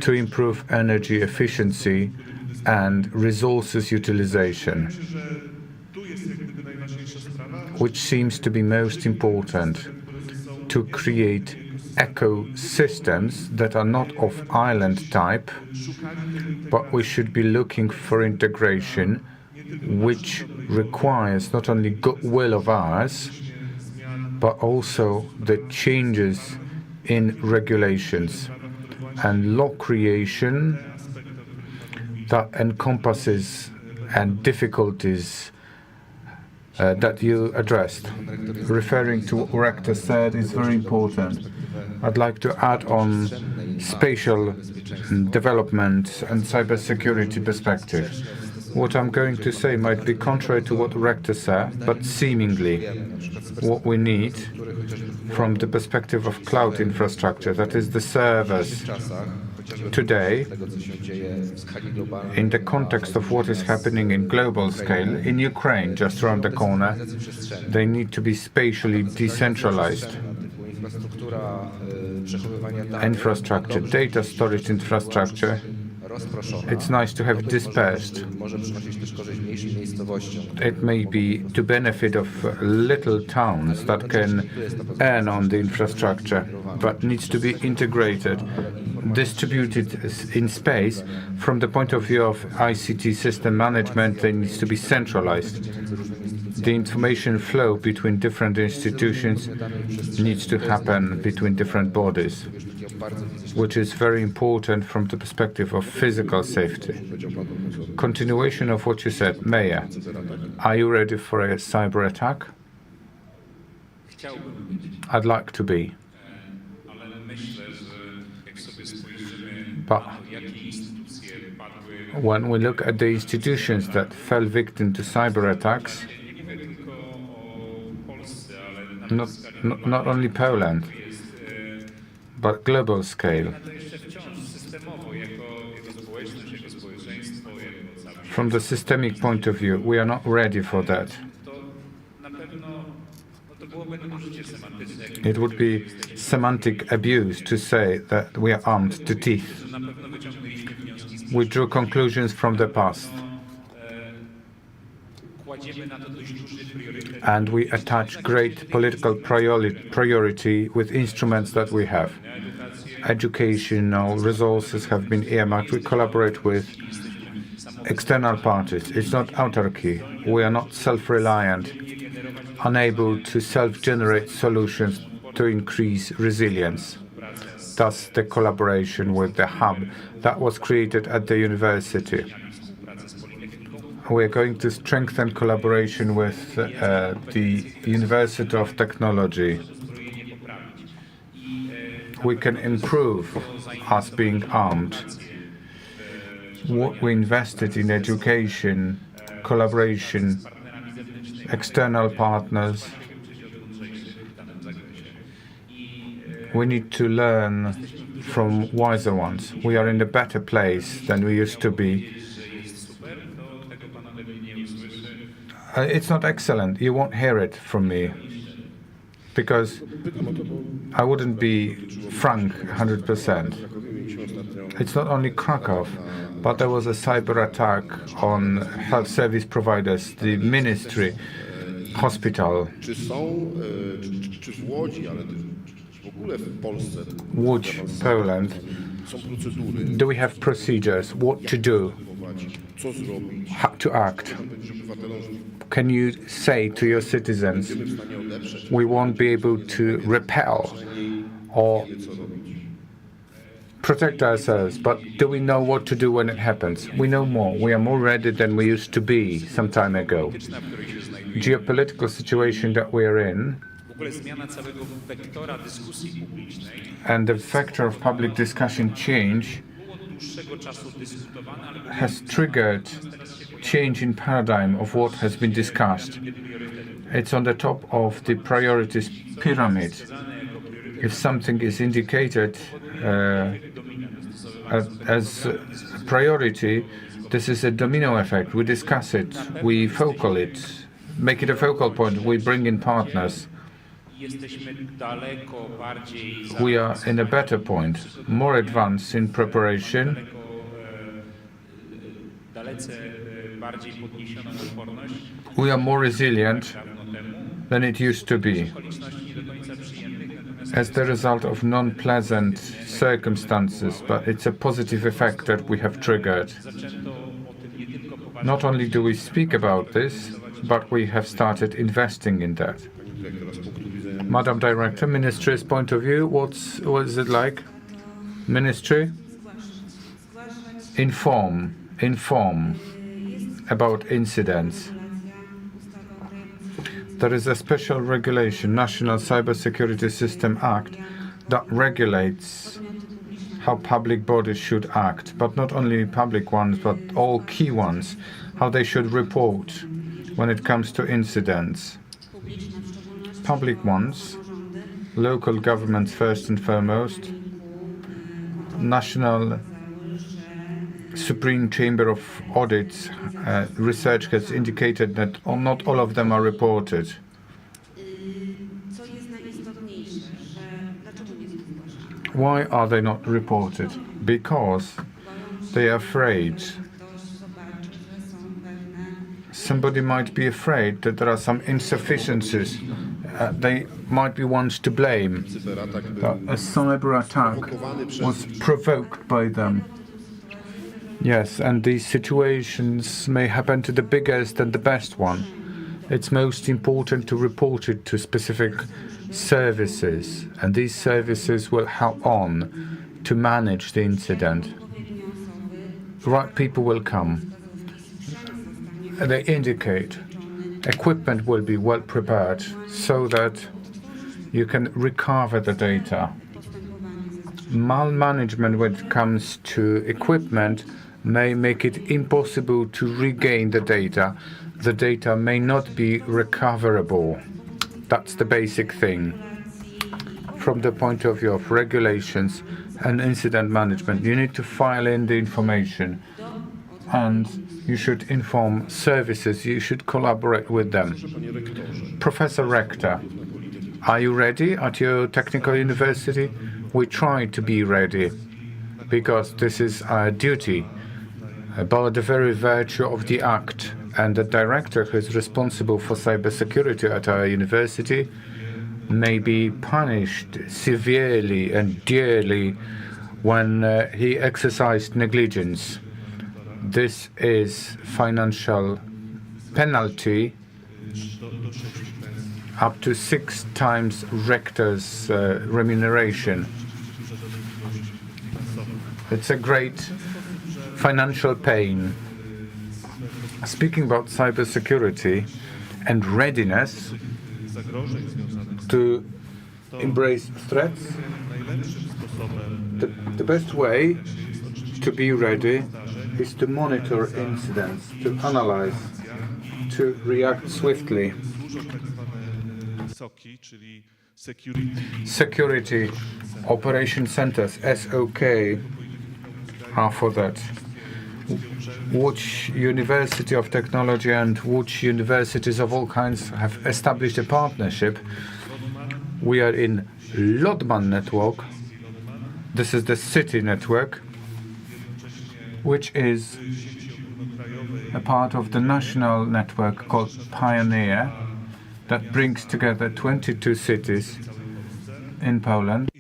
to improve energy efficiency and resources utilization, which seems to be most important, to create ecosystems that are not of island type, but we should be looking for integration, which requires not only goodwill of ours, but also the changes in regulations and law creation that encompasses and difficulties that you addressed. Referring to what Rector said is very important. I'd like to add on spatial development and cybersecurity perspective. What I'm going to say might be contrary to what Rector said, but seemingly what we need from the perspective of cloud infrastructure, that is the servers. Today, in the context of what is happening in global scale, in Ukraine, just around the corner, they need to be spatially decentralized. Infrastructure, data storage infrastructure, it's nice to have it dispersed. It may be to benefit of little towns that can earn on the infrastructure, but needs to be integrated, distributed in space. From the point of view of ICT system management, it needs to be centralized. The information flow between different institutions needs to happen between different bodies, which is very important from the perspective of physical safety. Continuation of what you said, Mayor, are you ready for a cyber attack? I'd like to be. But when we look at the institutions that fell victim to cyber attacks, not only Poland, but global scale. From the systemic point of view, we are not ready for that. to na pewno to byłoby nadużycie semantyczne. It would be semantic abuse to say that we are armed to teeth. Na pewno wyciągnęliśmy wnioski z We drew conclusions from the past, kładziemy na to dość duży priorytet. and we attach great political priority with instruments that we have. Educational resources have been earmarked. We collaborate with external parties. It's not autarky. We are not self-reliant, unable to self-generate solutions to increase resilience. Thus, the collaboration with the hub that was created at the university. We're going to strengthen collaboration with the University of Technology. We can improve us being armed. What we invested in education, collaboration, external partners. We need to learn from wiser ones. We are in a better place than we used to be. It's not excellent. You won't hear it from me, because I wouldn't be frank 100%. It's not only Krakow, but there was a cyber attack on health service providers, the ministry, hospital. Czy są, czy w Łodzi, ale też w ogóle w Polsce, Łódź, Poland. są procedury, Do we have procedures? What to do? co zrobić, How to act? powiedzieć obywatelom, że Can you say to your citizens, w stanie odeprzeć, we won't be able to repel or co robić. protect ourselves, but do we know what to do when it happens? We know more. We are more ready than we used to be some time ago. Geopolitical situation that we are in W ogóle zmiana całego wektora dyskusji publicznej and the factor of public discussion change było od dłuższego czasu dyskutowane, ale has triggered change in paradigm of what has been discussed. It's on the top of the priorities pyramid. If something is indicated as a priority, this is a domino effect. We discuss it, we focal it, make it a focal point, we bring in partners. jesteśmy daleko bardziej We are in a better point, more advanced in preparation, dalece bardziej podniesioną odporność we are more resilient dawno temu. than it used to be, Okoliczności nie do końca przyjemnych, natomiast as the result of non-pleasant circumstances, but it's a positive effect that we have triggered. zaczęto o tym nie tylko poważnie Not only do we speak about this, but we have started investing in that. Dyrektora z punktu widzenia Madam Director, Ministry's point of view, what is it like? Ministry? Inform about incidents. There is a special regulation, National Cybersecurity System Act, that regulates how public bodies should act, but not only public ones, but all key ones, how they should report when it comes to incidents. Public ones, local governments first and foremost, National Supreme Chamber of Audits research has indicated that not all of them are reported. Co jest najistotniejsze, że dlaczego nie są zgłaszane? Why are they not reported? Because they are afraid. Ktoś zobaczy, że są pewne Somebody might be afraid that there are some insufficiencies. They might be ones to blame. cyberatak był That a cyber attack was provoked by them. Yes, and these situations may happen to the biggest and the best one. It's most important to report it to specific services, and these services will help on to manage the incident. Right people will come. They indicate equipment will be well prepared so that you can recover the data. Malmanagement when it comes to equipment may make it impossible to regain the data. The data may not be recoverable. That's the basic thing. From the point of view of regulations and incident management, you need to file in the information and You should inform services. You should collaborate with them. Panie rektorze, Professor Rector, are you ready at your technical university? We try to be ready because this is our duty about the very virtue of the act. And the director who is responsible for cybersecurity at our university may be punished severely and dearly when he exercised negligence. This is financial penalty up to 6 times rector's remuneration. It's a great financial pain. Speaking about cybersecurity and readiness to embrace threats, the best way to be ready is to monitor incidents, to analyze, to react swiftly. Security operation centers, SOK, are for that. Łódź University of Technology and Łódź universities of all kinds have established a partnership. We are in Lodman network. This is the city network, which is a part of the national network called Pioneer that brings together 22 cities in Poland.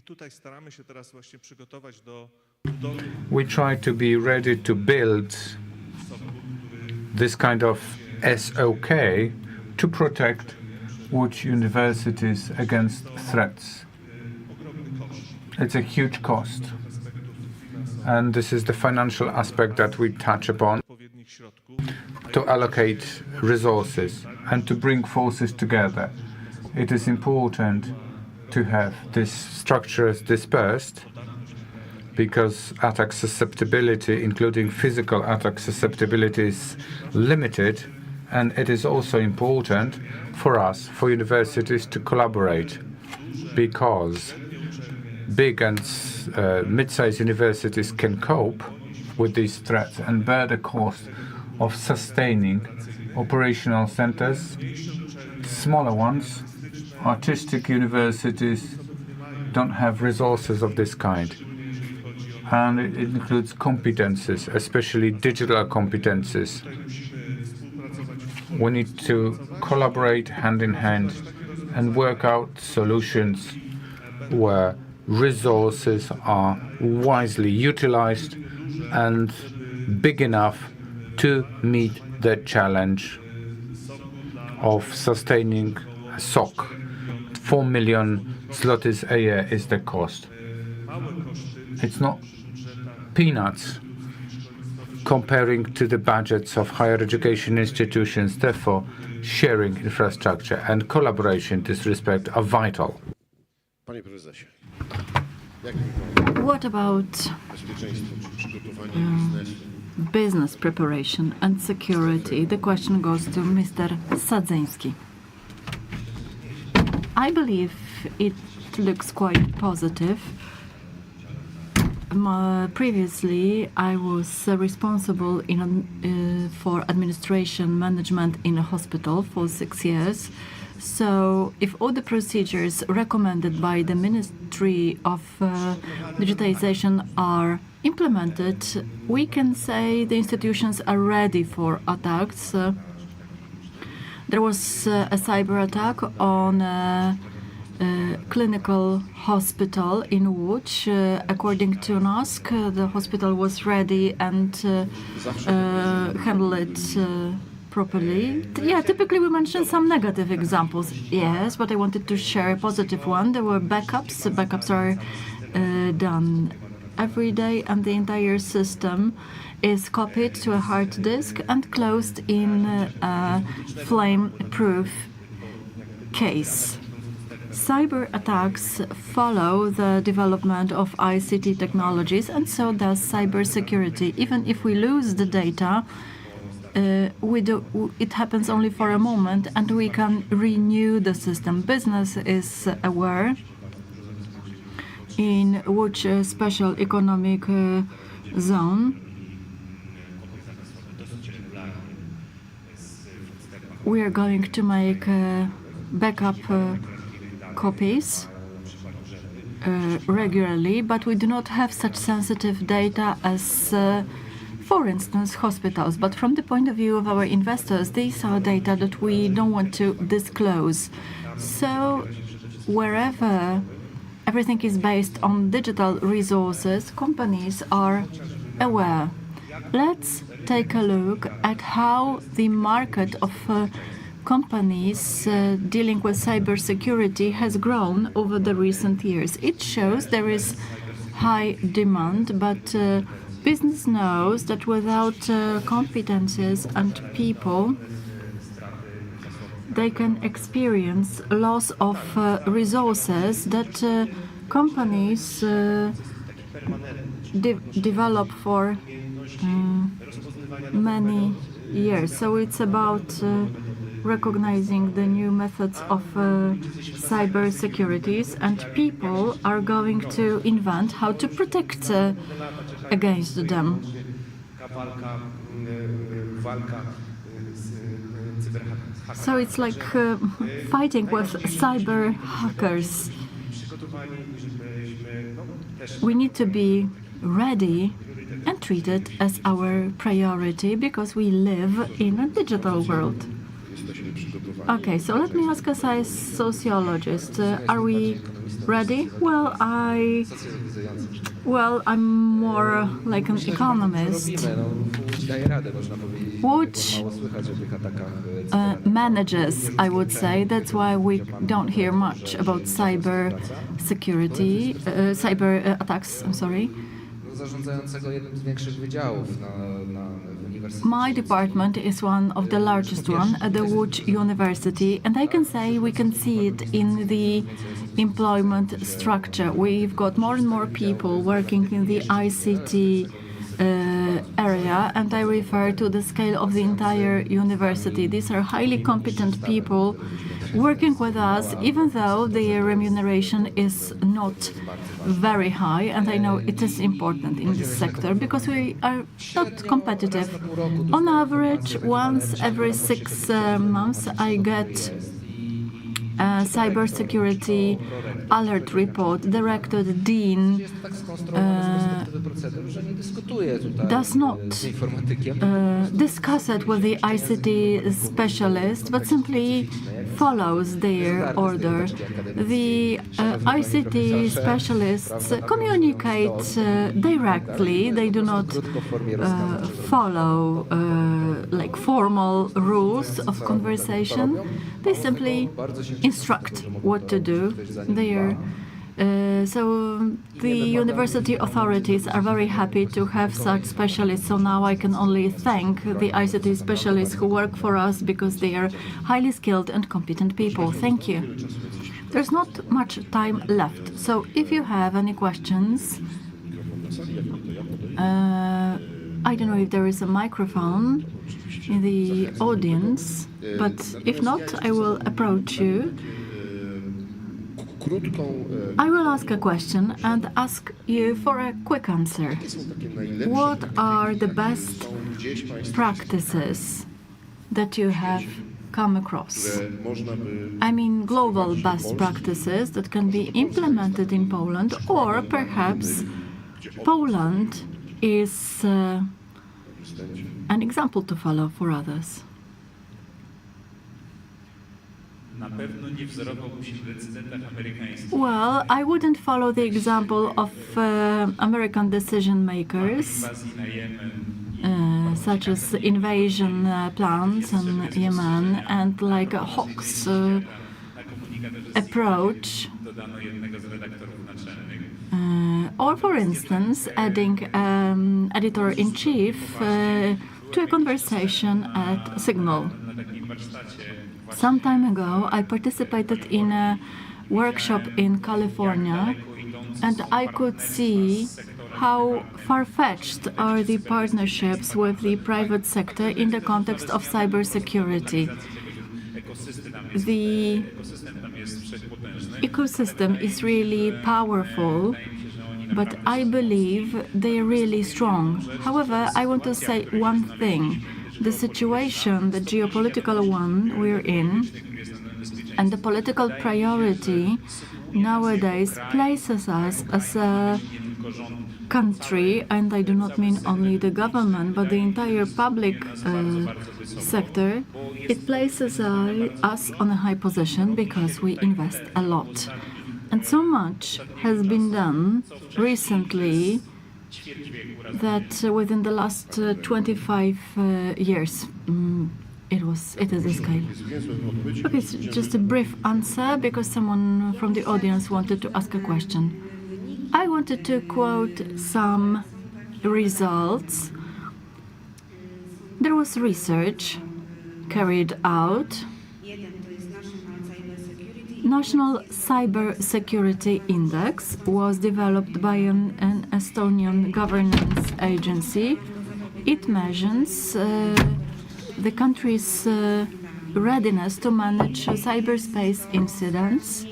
We try to be ready to build this kind of SOK to protect Łódź universities against threats. It's a huge cost. And this is the financial aspect that we touch upon, to allocate resources and to bring forces together. It is important to have these structures dispersed because attack susceptibility, including physical attack susceptibility, is limited, and it is also important for us, for universities, to collaborate because big and mid-sized universities can cope with these threats and bear the cost of sustaining operational centers. Smaller ones, artistic universities, don't have resources of this kind. And it includes competences, especially digital competences. We need to collaborate hand in hand and work out solutions where resources are wisely utilized and big enough to meet the challenge of sustaining a SOC. 4 million zlotys a year is the cost. It's not peanuts comparing to the budgets of higher education institutions. Therefore, sharing infrastructure and collaboration in this respect are vital. Panie prezesie, What about bezpieczeństwo czy przygotowanie biznesu? business preparation and security? The question goes to Mr. Sadzyński. I believe it looks quite positive. Previously, I was responsible for administration management in a hospital for 6 years. So if all the procedures recommended by the Ministry of Digitization are implemented, we can say the institutions are ready for attacks. There was a cyber attack on a clinical hospital in Łódź. According to NASK, the hospital was ready and handled it properly. Yeah, typically we mention some negative examples. Yes, but I wanted to share a positive one. There were backups. Backups are done every day, and the entire system is copied to a hard disk and closed in a flame-proof case. Cyber attacks follow the development of ICT technologies, and so does cybersecurity. Even if we lose the data, it happens only for a moment, and we can renew the system. Business is aware. In Łódź Special Economic Zone, we are going to make backup copies regularly, but we do not have such sensitive data as, for instance, hospitals. But from the point of view of our investors, these are data that we don't want to disclose. So wherever everything is based on digital resources, companies are aware. Let's take a look at how the market of companies dealing with cybersecurity has grown over the recent years. It shows there is high demand, but business knows that without competences and people, they can experience loss of resources that companies develop for many years. So it's about recognizing the new methods of cyber securities, and people are going to invent how to protect against them. So it's like fighting with cyber hackers. We need to be ready and treat it as our priority because we live in a digital world. Okay, so let me ask as a sociologist, are we ready? Well, I'm more like an economist. Łódź manages, I would say. That's why we don't hear much about cyber security, cyber attacks, I'm sorry. My department is one of the largest one at the Łódź University, and I can say we can see it in the employment structure. We've got more and more people working in the ICT area, and I refer to the scale of the entire university. These are highly competent people working with us, even though their remuneration is not very high, and I know it is important in this sector because we are not competitive. On average, once every 6 months, I get a cybersecurity alert report. Director, the dean does not discuss it with the ICT specialist, but simply follows their order. The ICT specialists communicate directly. They do not follow like formal rules of conversation. They simply instruct what to do. So the university authorities are very happy to have such specialists. So now I can only thank the ICT specialists who work for us because they are highly skilled and competent people. Thank you. There's not much time left. So if you have any questions, I don't know if there is a microphone in the audience, but if not, I will approach you. I will ask a question and ask you for a quick answer. What are the best practices that you have come across? I mean, global best practices that can be implemented in Poland, or perhaps Poland is an example to follow for others. Well, I wouldn't follow the example of American decision makers, such as invasion plans in Yemen, and like a hawk's approach. Or, for instance, adding editor-in-chief to a conversation at Signal. Some time ago, I participated in a workshop in California, and I could see how far-fetched are the partnerships with the private sector in the context of cybersecurity. The ecosystem is really powerful, but I believe they're really strong. However, I want to say one thing. the situation, the geopolitical one we're in, and the political priority nowadays places us as a country, and I do not mean only the government, but the entire public sector, it places us on a high position because we invest a lot. And so much has been done recently that within the last 25 years, it is a scale. Okay, it's just a brief answer because someone from the audience wanted to ask a question. I wanted to quote some results. There was research carried out. National Cyber Security Index was developed by an Estonian governance agency. It measures the country's readiness to manage cyberspace incidents.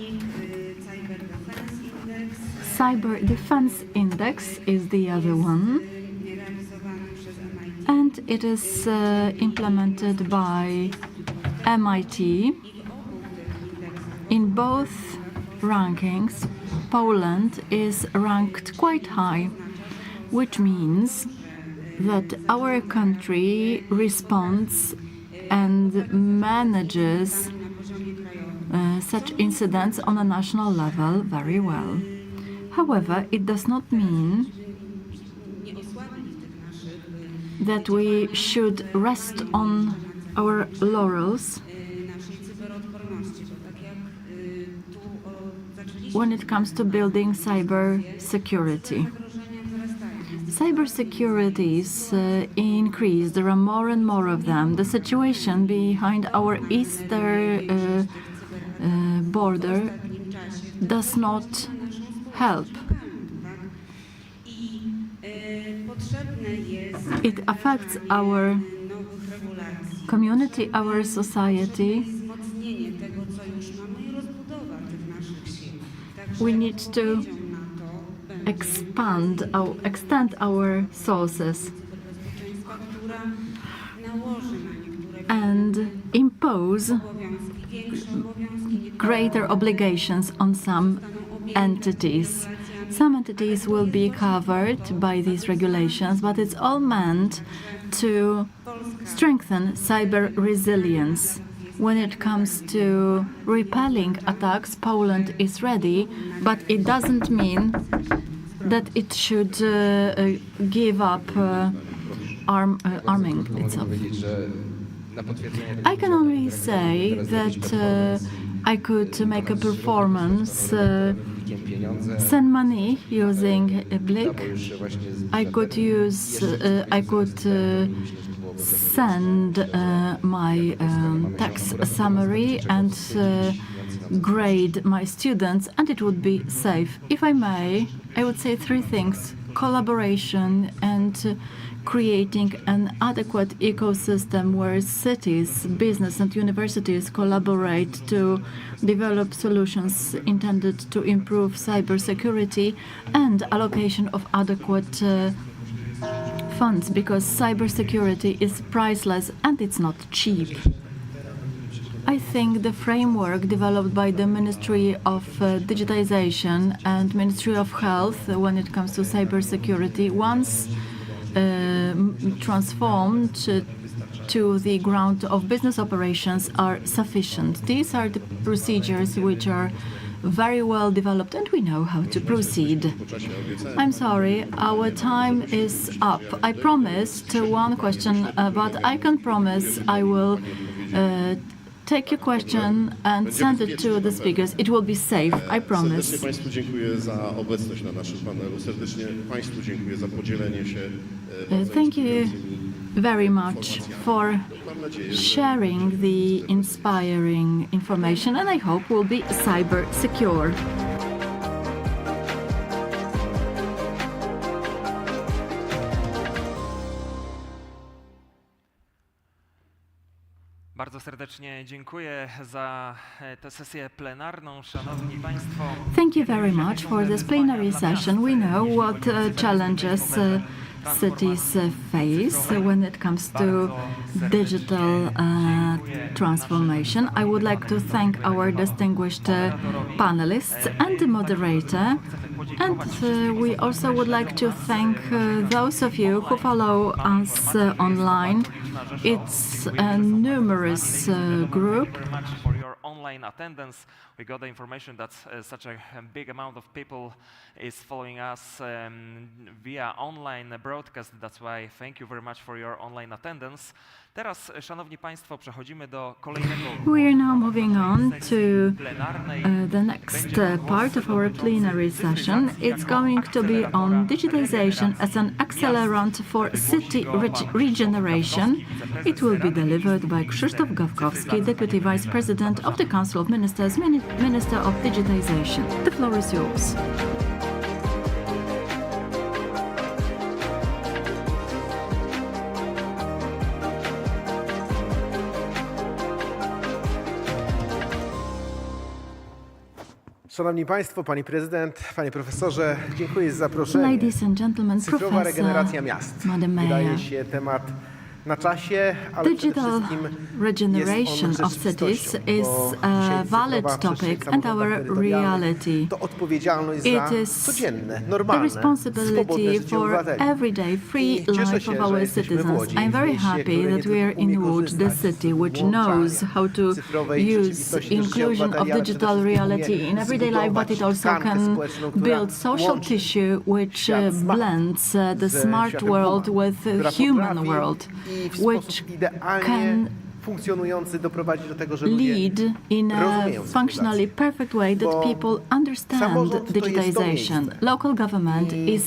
Cyber Defense Index is the other one, and it is implemented by MIT. In both rankings, Poland is ranked quite high, which means that our country responds and manages such incidents on a national level very well. However, it does not mean that we should rest on our laurels when it comes to building cyber security. Cybersecurity is increased. There are more and more of them. The situation behind our eastern border does not help. It affects our community, our society. We need to extend our sources and impose greater obligations on some entities. Some entities will be covered by these regulations, but it's all meant to strengthen cyber resilience. When it comes to repelling attacks, Poland is ready, but it doesn't mean that it should give up arming itself. I can only say that I could make a performance, send money using a Blick. I could send my tax summary and grade my students, and it would be safe. If I may, I would say three things: collaboration and creating an adequate ecosystem where cities, business and universities collaborate to develop solutions intended to improve cybersecurity, and allocation of adequate funds, because cybersecurity is priceless and it's not cheap. I think the framework developed by the Ministry of Digitization and Ministry of Health when it comes to cybersecurity, once transformed to the ground of business operations, are sufficient. These are the procedures which are very well developed, and we know how to proceed. I'm sorry, our time is up. I promised one question, but I can promise I will take your question and send it to the speakers. It will be safe, I promise. Serdecznie Państwu dziękuję za obecność na naszym panelu. Serdecznie Państwu dziękuję za podzielenie się. Thank you very much for sharing the inspiring information, and I hope we'll be cyber secure. Bardzo serdecznie dziękuję za tę sesję plenarną, szanowni państwo. Thank you very much for this plenary session. We know what challenges cities face when it comes to digital transformation. I would like to thank our distinguished panelists and the moderator. And we also would like to thank those of you who follow us online. It's a numerous group. For your online attendance. We got the information that such a big amount of people is following us via online broadcast. That's why thank you very much for your online attendance. Teraz, szanowni państwo, przechodzimy do kolejnego. We are now moving on to the next part of our plenary session. It's going to be on digitization as an accelerant for city regeneration. It will be delivered by Krzysztof Gawkowski, Deputy Vice President of the Council of Ministers, Minister of Digitization. The floor is yours. Szanowni Państwo, Pani Prezydent, Panie Profesorze, dziękuję za zaproszenie. Ladies and gentlemen, Cyfrowa regeneracja miast. Madam Mayor. Wydaje się temat na czasie, ale Digital regeneration of cities is a valid topic and our reality. To odpowiedzialność It za is codzienne, the normalne, swobodne responsibility życie for obywateli. everyday free cieszę life się, of że our jesteśmy w citizens. Łodzi, I'm very w mieście, happy które that nie we are tylko umie in Łódź, the korzystać city which z knows how to cyfrowej use rzeczywistości do życia inclusion of obywateli, ale digital przede wszystkim reality umie in everyday life, but it also zbudować can społeczną, która build social łączy tissue which świat smart blends the ze smart światem world human, with która human potrafi world, i w which sposób idealnie can funkcjonujący doprowadzić do tego, że ludzie lead in a rozumieją functionally cyfryzację. perfect way that Bo people understand samorząd to jest to digitization. miejsce. Local government I is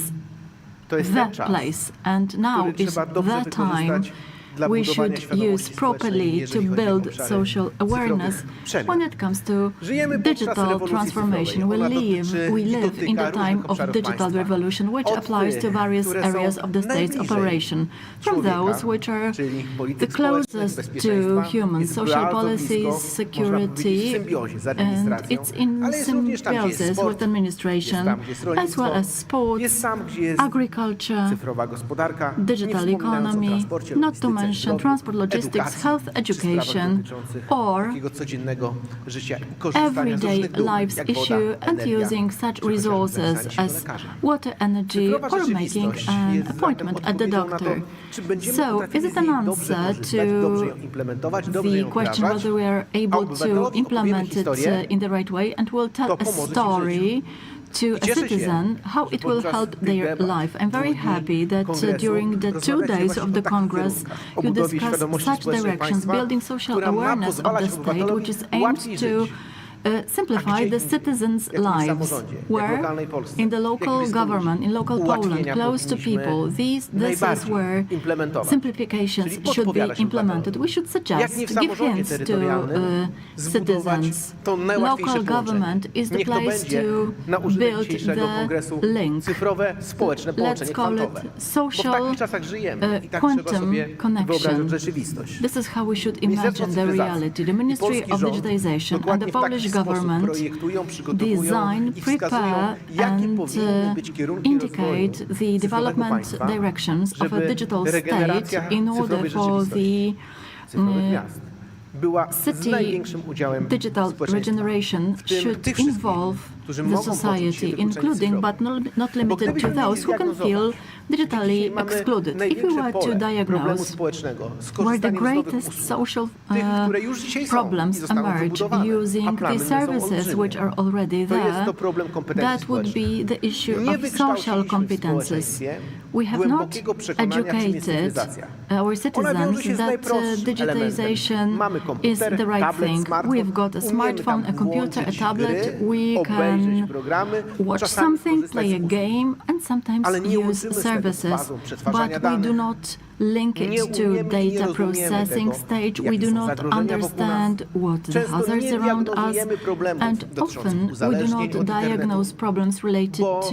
to jest the ten czas, place, and now który is trzeba dobrze the time wykorzystać dla we budowania should świadomości use properly społecznej, to jeżeli chodzi o build obszary social awareness cyfrowych przemian. when it comes to Żyjemy podczas digital rewolucji transformation. cyfrowej. Ona dotyczy We i live in dotyka the time różnych of obszarów digital państwa. revolution, which Od applies tych, to various które są areas of the state's najbliżej operation, from człowieka, those which are czyli the polityk społecznych, closest to bezpieczeństwa, human, jest social bardzo policies, blisko, można security, powiedzieć, w symbiozie z administracją, and it's in ale jest również tam, gdzie jest symbiosis sport, with administration, jest tam, gdzie jest rolnictwo, as well as sports, jest tam, gdzie jest agriculture, cyfrowa gospodarka, digital nie wspominając o economy, transporcie, not to logistyce, mention zdrowiu, transport, logistics, edukacji, health, czy sprawach education, dotyczących or takiego codziennego życia i korzystania z everyday różnych dóbr, life's jak woda, issue and energia, using czy such chociażby resources zapisanie się do as lekarza. water, energy, Cyfrowa or making rzeczywistość an jest appointment zatem at the odpowiedzią na to, doctor. czy będziemy So, potrafili is it z niej an dobrze answer korzystać, to dobrze ją implementować, dobrze the ją question wdrażać, whether we are a able obywatelowi to opowiemy implement it historię, in the right way, and we'll tell to a pomoże ci w story życiu. to a Cieszę się, citizen how że it will podczas help tych their debat, life. I'm very 2 dni happy that kongresu during the 2 rozmawiacie days właśnie of o the takich Congress kierunkach, o you budowie discuss świadomości such społecznej directions, państwa, building social która ma awareness of pozwalać the state, obywatelowi which is aimed łatwiej to żyć. simplify A the gdzie citizens' indziej, jak w lives, samorządzie, jak w where lokalnej Polsce, in the w local jakim government, in local Poland, ułatwienia close to powinniśmy people, this is najbardziej where implementować. simplifications Czyli should be podpowiadać implemented. We obywatelom. should Jak nie w suggest, give samorządzie hints to terytorialnym zbudować citizens. to najłatwiejsze Local połączenie. government is the Niech to place będzie na to użytek build dzisiejszego the kongresu link. cyfrowe, społeczne połączenie Let's call kwantowe. it Bo w social takich czasach żyjemy i tak trzeba quantum sobie connection. wyobrażać rzeczywistość. This is how we should Ministerstwo imagine the Cyfryzacji reality. The i Ministry polski of rząd Digitization and dokładnie the w taki Polish sposób government projektują, przygotowują design, i wskazują, prepare jakie and powinny być kierunki indicate rozwoju the cyfrowego development państwa, directions of a żeby digital state regeneracja in order cyfrowej for rzeczywistości, the cyfrowych miast była z city największym udziałem digital społeczeństwa. regeneration W tym should tych wszystkich, involve którzy the mogą poczuć się society, wykluczeni including cyfrowo. but not Bo limited to gdybyśmy those mieli who can feel zdiagnozować, digitally dzisiaj mamy excluded. If we największe were to pole problemu diagnose społecznego z where the korzystaniem z nowych greatest usług, social tych, które już dzisiaj są i problems zostały emerge wybudowane, a using plany the nie są services olbrzymie. which are already To jest there, to problem kompetencji that would społecznych. be the issue Nie of social wykształciliśmy w competences. społeczeństwie We have not głębokiego przekonania, czym jest educated cyfryzacja. our Ona citizens wiąże się z that najprostszym digitization elementem. Mamy is komputer, the right tablet, thing. smartfon, We've got a umiemy smartphone, tam a computer, a włączyć tablet. gry, We obejrzeć can programy, watch czasami something, skorzystać play a z usług. game, and sometimes Ale nie use łączymy z tego services, fazą przetwarzania but we danych. do not link Nie it to umiemy i nie data rozumiemy processing tego, stage. We jakie do są not zagrożenia wokół nas. understand what the Często hazards nie around us, diagnozujemy problemów and dotyczących often we do uzależnień not od internetu, diagnose problems related bo to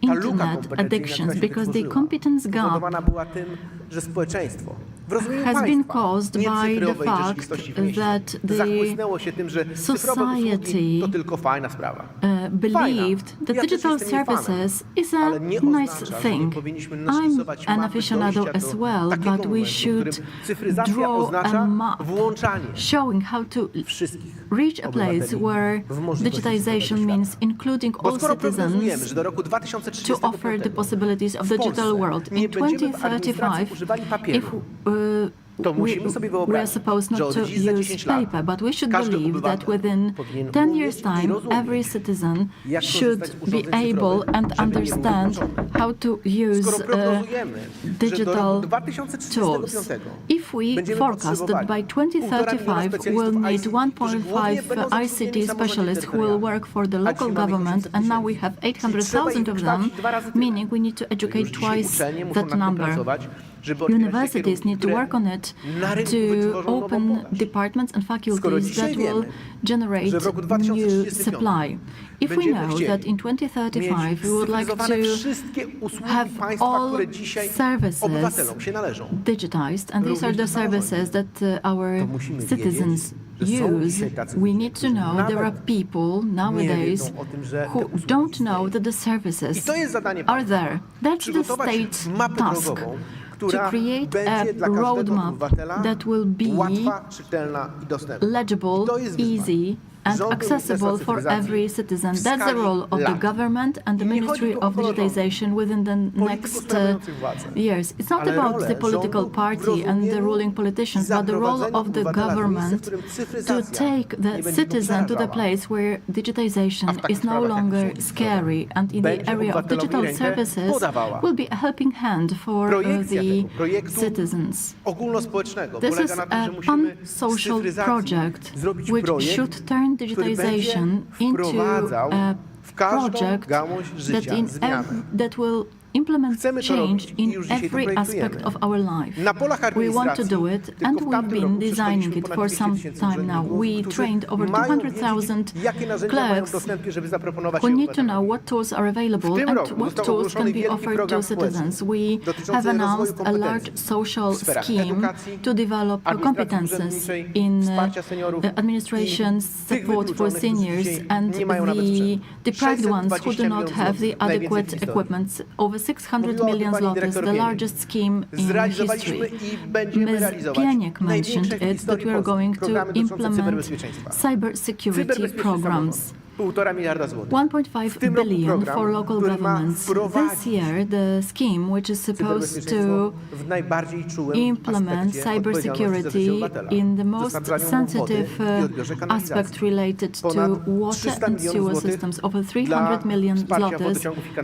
ta luka internet kompetencyjna, addictions, która się because the wytworzyła, competence gap spowodowana była tym, że społeczeństwo w rozumieniu has been państwa, caused nie by the cyfrowej fact rzeczywistości w mieście, that the zachłysnęło się tym, że cyfrowe usługi society to tylko fajna sprawa. believed that Ja też digital jestem jej fanem, services is a ale nie nice oznacza, że thing. nie powinniśmy I'm narysować an mapy aficionado dojścia as do well, takiego but we momentu, w should którym cyfryzacja draw a oznacza map włączanie showing how to wszystkich reach a place obywateli where w możliwości digitization cyfrowego means świata. including Bo all skoro prognozujemy, citizens że do roku to 2035 offer the possibilities of w the Polsce digital world. nie In będziemy w administracji 2035, używali if papieru, to musimy sobie we are wyobrazić, supposed że not od to dziś za use 10 lat paper, but we should każdy believe that obywatel within powinien 10 umieć years' i time, rozumieć, every citizen jak should korzystać z be urządzeń able cyfrowych, and żeby nie był understand wykluczony. how to Skoro use prognozujemy, że do digital roku tools. 2035 If we będziemy forecast that by potrzebowali 2035 we'll need 1.5 ICT specialists who will work for the local government, and now we have 800,000 of them, meaning we need to educate twice that number. Universities need to work on it to open departments and faculties that will generate new supply. If we know that in 2035 we would like to have all services digitized, and these are the services that our citizens use, we need to know there are people nowadays who don't know that the services are there. That's the state's task, to create a roadmap that will be legible, easy, and accessible for every citizen. That's the role of the government and the Ministry of Digitization within the next years. It's not about the political party and the ruling politicians, but the role of the government to take the citizen to the place where digitization is no longer scary, and in the area of digital services will be a helping hand for the citizens. This is a pan-social project which should turn digitization into a project that will implement change in every aspect of our life. We want to do it, and we've been designing it for some time now. We trained over 200,000 clerks who need to know what tools are available and what tools can be offered to citizens. We have announced a large social scheme to develop competences in administration, support for seniors, and the deprived ones who do not have the adequate equipment. Over 600 million zlotys, the largest scheme in history. Ms. Pieniek mentioned it, that we are going to implement cybersecurity programs. 1.5 billion for local governments. This year, the scheme, which is supposed to implement cybersecurity in the most sensitive aspect related to water and sewer systems, over 300 million zlotys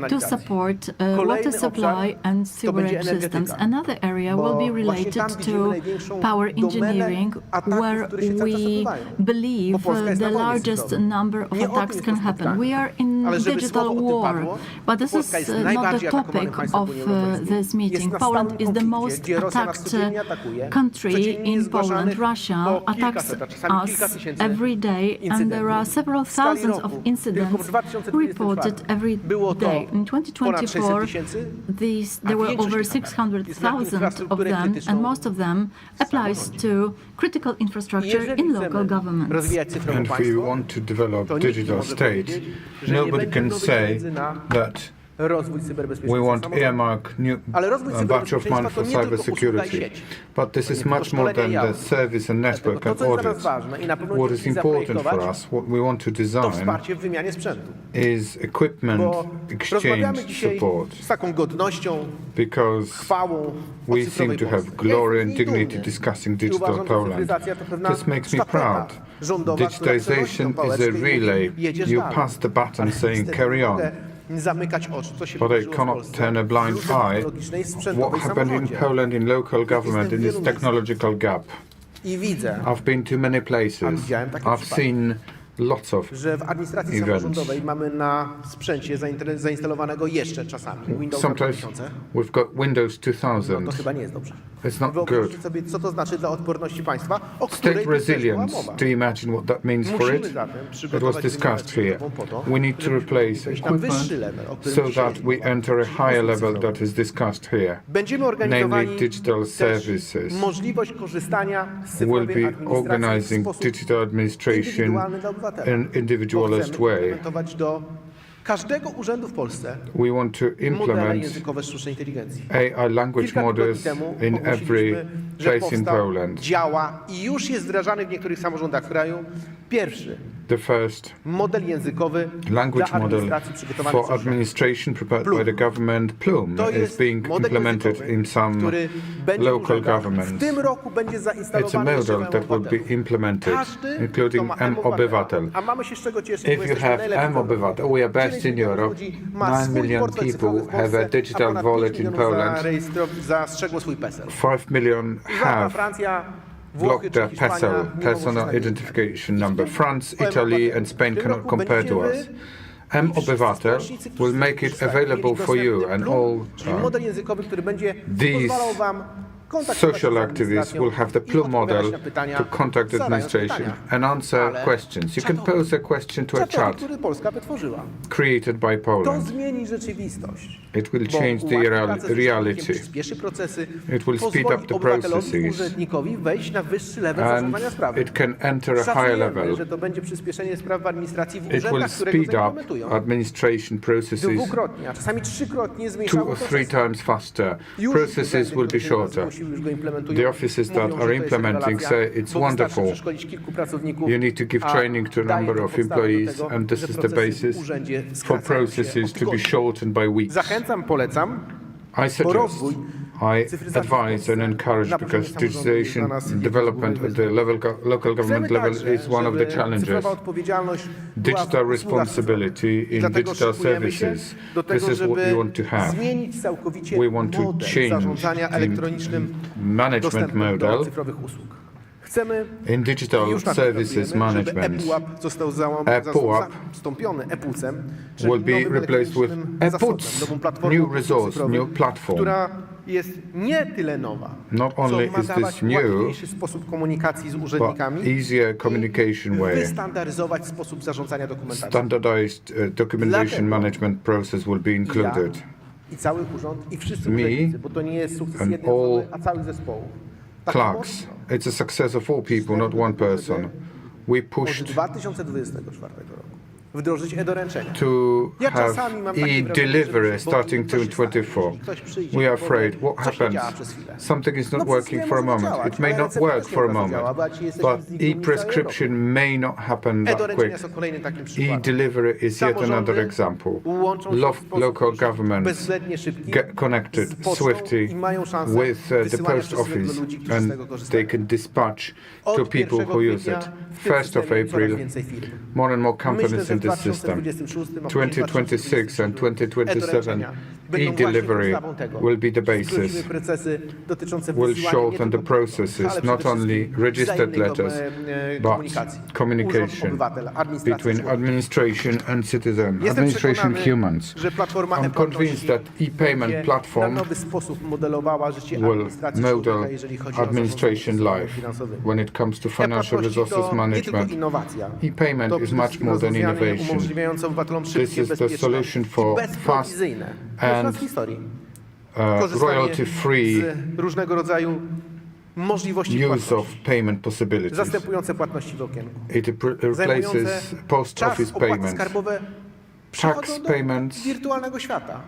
to support water supply and sewerage systems. Another area will be related to power engineering, where we believe the largest number of attacks can happen. We are in digital war, but this is not the topic of this meeting. Poland is the most attacked country in Poland. Russia attacks us every day, and there are several thousands of incidents reported every day. In 2024, there were over 600,000 of them, and most of them applies to critical infrastructure in local governments. And if we want to develop digital state, nobody can say that we want earmark new batch of money for cybersecurity. But this is much more than the service and network and audit. What is important for us, what we want to design, is equipment exchange support. Because we seem to have glory and dignity discussing digital Poland. This makes me proud. Digitization is a relay. You pass the button saying carry on. But I cannot turn a blind eye what happened in Poland in local government in this technological gap. I've been to many places. I've seen lots of events. Sometimes we've got Windows 2000. It's not good. State resilience, do you imagine what that means for it? It was discussed here. We need to replace equipment so that we enter a higher level that is discussed here, namely digital services. We'll be organizing digital administration an individualist way. implementować do każdego urzędu w Polsce We want to modele implement językowe sztucznej inteligencji. AI language Kilka tygodni models temu in every ogłosiliśmy, że place in powstał, Poland. działa i już jest wdrażany w niektórych samorządach w kraju pierwszy The first model językowy language dla model administracji przygotowany for przez rząd. administration prepared Plum. by the government, Plum, To is jest being model implemented językowy, in some który będzie w local urzędach. governments. W tym roku będzie It's a zainstalowany jeszcze model that will be M-Obywatel. implemented, Każdy, kto including ma M-Obywatel. a mamy się z czego cieszyć, If bo you jesteśmy have najlepsi w Europie. M-Obywatel, we are best 9 in milionów Europe. ludzi ma 9 swój million portfel cyfrowy people w have a Polsce, digital a ponad wallet 5 in milionów Poland. zastrzegło swój PESEL. 5 million Żadna have Francja, Włochy blocked czy their Hiszpania PESEL, nie mogą się personal z nami identification I w number. tym France, M-Obywatelu Italy and Spain w tym cannot roku compare to będziecie us. wy M-Obywatel will make it available for you and all czyli model językowy, który będzie these pozwalał wam kontaktować się z social activists administracją will have the i Plum odpowiadać model na pytania, to contact zadając administration pytania. and answer Ale questions. You can czatowy. pose a question to a Czatowy, chat który Polska wytworzyła. created by To Poland. zmieni rzeczywistość. It will Bo change the ułatwi pracę z reality. urzędnikiem, przyspieszy procesy, It will speed pozwoli up the obywatelowi i processes. urzędnikowi wejść na wyższy level And zarządzania sprawy. it can enter a higher Szacujemy, level. że to będzie przyspieszenie spraw w administracji w It will urzędach, które go speed up zaimplementują. administration processes Dwukrotnie, a czasami trzykrotnie 2 zmniejszało or 3 procesy. times faster. Już Processes urzędy, will be które shorter. zgłosiły, już go implementują, The offices that mówią, że are to jest implementing rewelacja, say it's bo wystarczy wonderful. przeszkolić kilku pracowników, You need to give a training to a daje number to of podstawę do employees, tego, and this że is the procesy w basis urzędzie for skracają się processes o to be tygodnie. shortened by weeks. Zachęcam, polecam, I bo suggest, rozwój I cyfryzacji w advise and Polsce encourage na poziomie because samorządu jest dla digitization nas jednym z development głównych at the wyzwań. local government Chcemy level także, is one of the żeby challenges. cyfrowa odpowiedzialność była w Digital usługach responsibility cyfrowych. in Dlatego digital szykujemy się services. do tego, This is what żeby we want to have. zmienić całkowicie We want to model change zarządzania the elektronicznym management dostępem do model cyfrowych usług. Chcemy in digital już nad tym services pracujemy, żeby management. ePUAP został zastąpiony ePUC-em, czyli Will be nowym replaced with elektronicznym ePUC, zasobem, nową platformą new resource, cyfrową, new platform. która jest nie tyle nowa, Not only co ma is dawać this new, łatwiejszy sposób komunikacji z but urzędnikami easier communication i way. wystandaryzować sposób zarządzania dokumentacją. Standardized documentation Dlatego management process will be included. I cały urząd, i wszyscy Me urzędnicy, bo to nie jest sukces and jednej osoby, all a całych zespołów. Tak Clerks, mocno, it's a success of all people, not one person. We od pushed 2024 roku wdrożyć e-doręczenia. to Ja have czasami mam takie wrażenie, e-delivery że starting ktoś się stanie, 2024. jeśli ktoś przyjdzie We i are powie, afraid what coś nie działa happens. przez chwilę. Something is not No, working przez for a chwilę może moment. działać, It may ale not recepta work też for a nie od razu działa, moment, bo ci jesteśmy but z nich dumni e-prescription may not happen that E-doręczenia quick. są kolejnym takim przykładem. E-delivery is yet Samorządy another example. łączą się w sposób Local governments bezwzględnie szybki get connected z pocztą swiftly i mają szansę with the wysyłania post przesyłek do office, ludzi, którzy z tego and korzystają. they can dispatch to Od people 1 who use kwietnia it. w tym 1st of systemie coraz April, więcej firm. more and more Myślę, companies że in w this system. 2026, a później 2026 and 2027, e-doręczenia będą e-delivery właśnie podstawą tego. will be the Skrócimy basis. procesy dotyczące Will wysyłania nie shorten the tylko processes, ale not przede only wszystkim registered wzajemnej letters, but komunikacji. Urząd, communication obywatel, administracja, between człowiek. administration and citizen, Jestem administration przekonany, humans. że platforma I'm e-płatności convinced that e-payment będzie platform na nowy sposób modelowała życie will administracji model człowieka, jeżeli chodzi o administration zarządzanie life finansowym. when it comes to financial E-płatności resources to nie tylko management. innowacja. E-payment To is przede much wszystkim more than rozwiązanie innovation. umożliwiające obywatelom This szybkie, is the bezpieczne solution i for bezprowizyjne. Pierwszy raz w historii. Korzystanie royalty-free z różnego rodzaju możliwości use płatności, of payment possibilities. zastępujące płatności w okienku, It zajmujące replaces post czas, office opłaty payments, skarbowe przechodzą do payments, wirtualnego świata.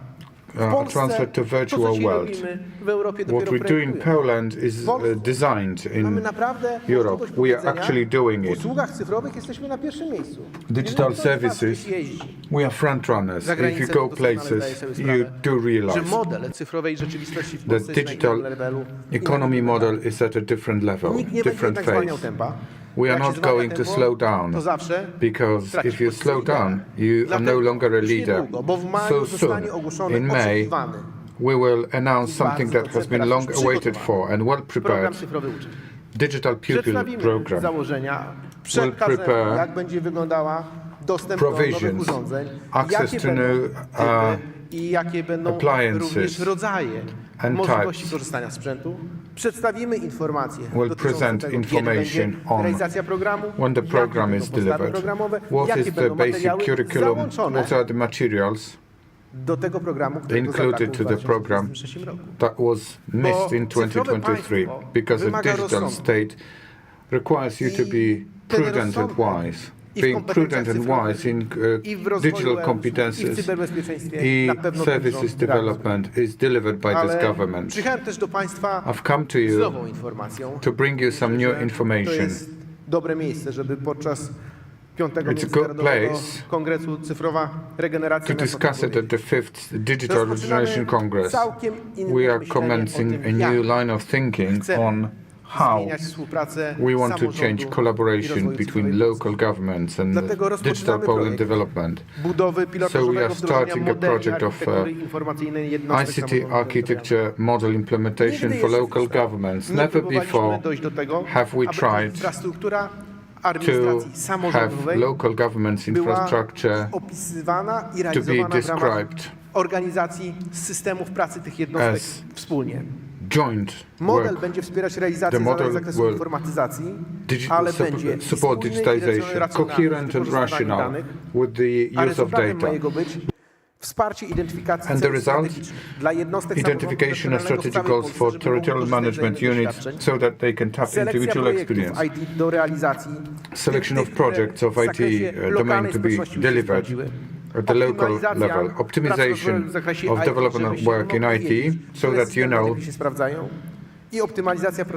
W a Polsce transfer to to, co virtual dzisiaj world. robimy w Europie, What dopiero we do in projektujemy. Poland is designed Mamy in naprawdę Europe. możliwość We are powiedzenia, actually doing w it. usługach cyfrowych jesteśmy na pierwszym miejscu. Digital Jeżeli ktoś z was services, gdzieś jeździ we are front runners. za If you granicę, go to doskonale zdaje places, sobie you sprawę, do że realize model cyfrowej rzeczywistości w the Polsce jest na digital innym levelu. economy model is at a different level, Nikt nie będzie different jednak zwalniał phase. tempa. We are Jak się not zwalnia going to tempo, slow down to zawsze because traci if you pozycję slow lidera. down, you are Dlatego no longer a już leader. niedługo, bo w maju So zostanie soon, ogłoszony in May, oczekiwany we will announce something bardzo that has been teraz long już awaited for and well program prepared. cyfrowy uczeń. Digital Pupil Przedstawimy Program założenia, przekażemy, prepare jak będzie wyglądała dostęp do nowych provisions, urządzeń, access jakie to będą new, typy i jakie będą appliances również rodzaje and możliwości types. korzystania z sprzętu. Przedstawimy informacje Will dotyczące present tego, kiedy information będzie on realizacja programu, when the program jakie is będą podstawy delivered. programowe, What jakie is the będą basic materiały curriculum? załączone What are the materials do tego programu, który included to the program that was missed in 2023? Because a wymaga digital rozsądku. state requires you to be prudent and wise. being prudent and wise in digital competences, e-services development is delivered by this government. Przyjechałem też do Państwa I've come to z you nową informacją. to bring you some new To information. jest dobre miejsce, żeby podczas 5. It's a good Międzynarodowego place Kongresu Cyfrowa Regeneracja to discuss it at the 5th Digital Regeneration Congress. We are commencing a new line of thinking on how we want to change collaboration between local governments and digital Poland development. So we are starting a project of ICT architecture model implementation for local governments. Never before have we tried to have local government's infrastructure to be described organizacji systemów pracy tych jednostek as wspólnie. joint Model work. będzie wspierać realizację zadań z zakresu informatyzacji, ale będzie support digitization, coherent and rational with the use of data. Wsparcie identyfikacji And the result? dla jednostek Identification of strategic goals for territorial management units so that they can tap individual experience. do realizacji, Selection of projects of IT domain to be delivered at the local level. Optimization of development work in IT so that you know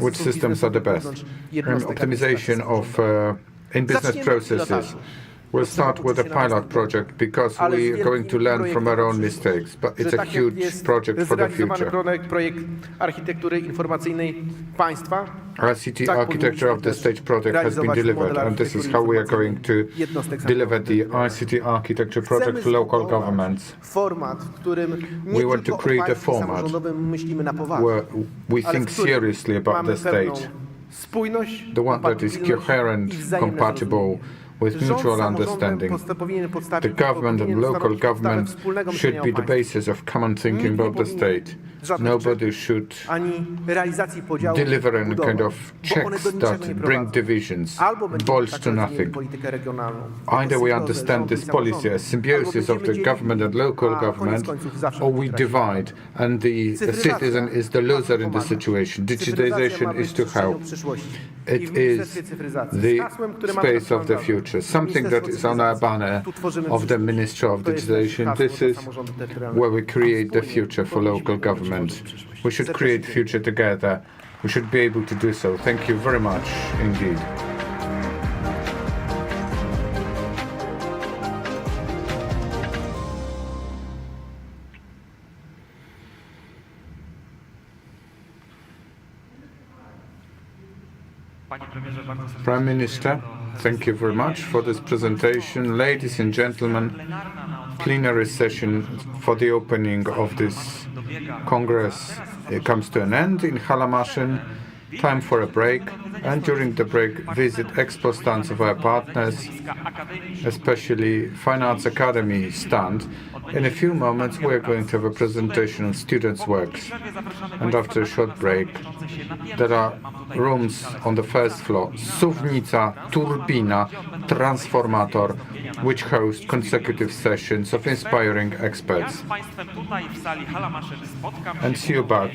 which systems are the best. And optimization of in business processes. We'll start with a pilot project because we are going to learn from our own mistakes, but it's a huge project for the future. Projekt architektury informacyjnej państwa. ICT architecture of the state project has been delivered, and this is how we are going to deliver the ICT architecture project for local governments. We want to create a format where we think seriously about the state, the one that is coherent, compatible with mutual understanding. The government and local government should be the basis of common thinking about the state. Nobody should deliver any kind of checks that bring divisions, boils to nothing. Either we understand this policy as symbiosis of the government and local government, or we divide, and the citizen is the loser in the situation. Digitization is to help. It is the space of the future, something that is on our banner of the Ministry of Digitization. This is where we create the future for local government. We should create future together. We should be able to do so. Thank you very much indeed. Prime Minister, thank you very much for this presentation. Ladies and gentlemen, plenary session for the opening of this Congress comes to an end in Halamaszyn. Time for a break, and during the break visit expo stands of our partners, especially Finance Academy stand. In a few moments we are going to have a presentation on students' works, and after a short break there are rooms on the first floor, Suwnica, Turbina, Transformator, which host consecutive sessions of inspiring experts. And see you back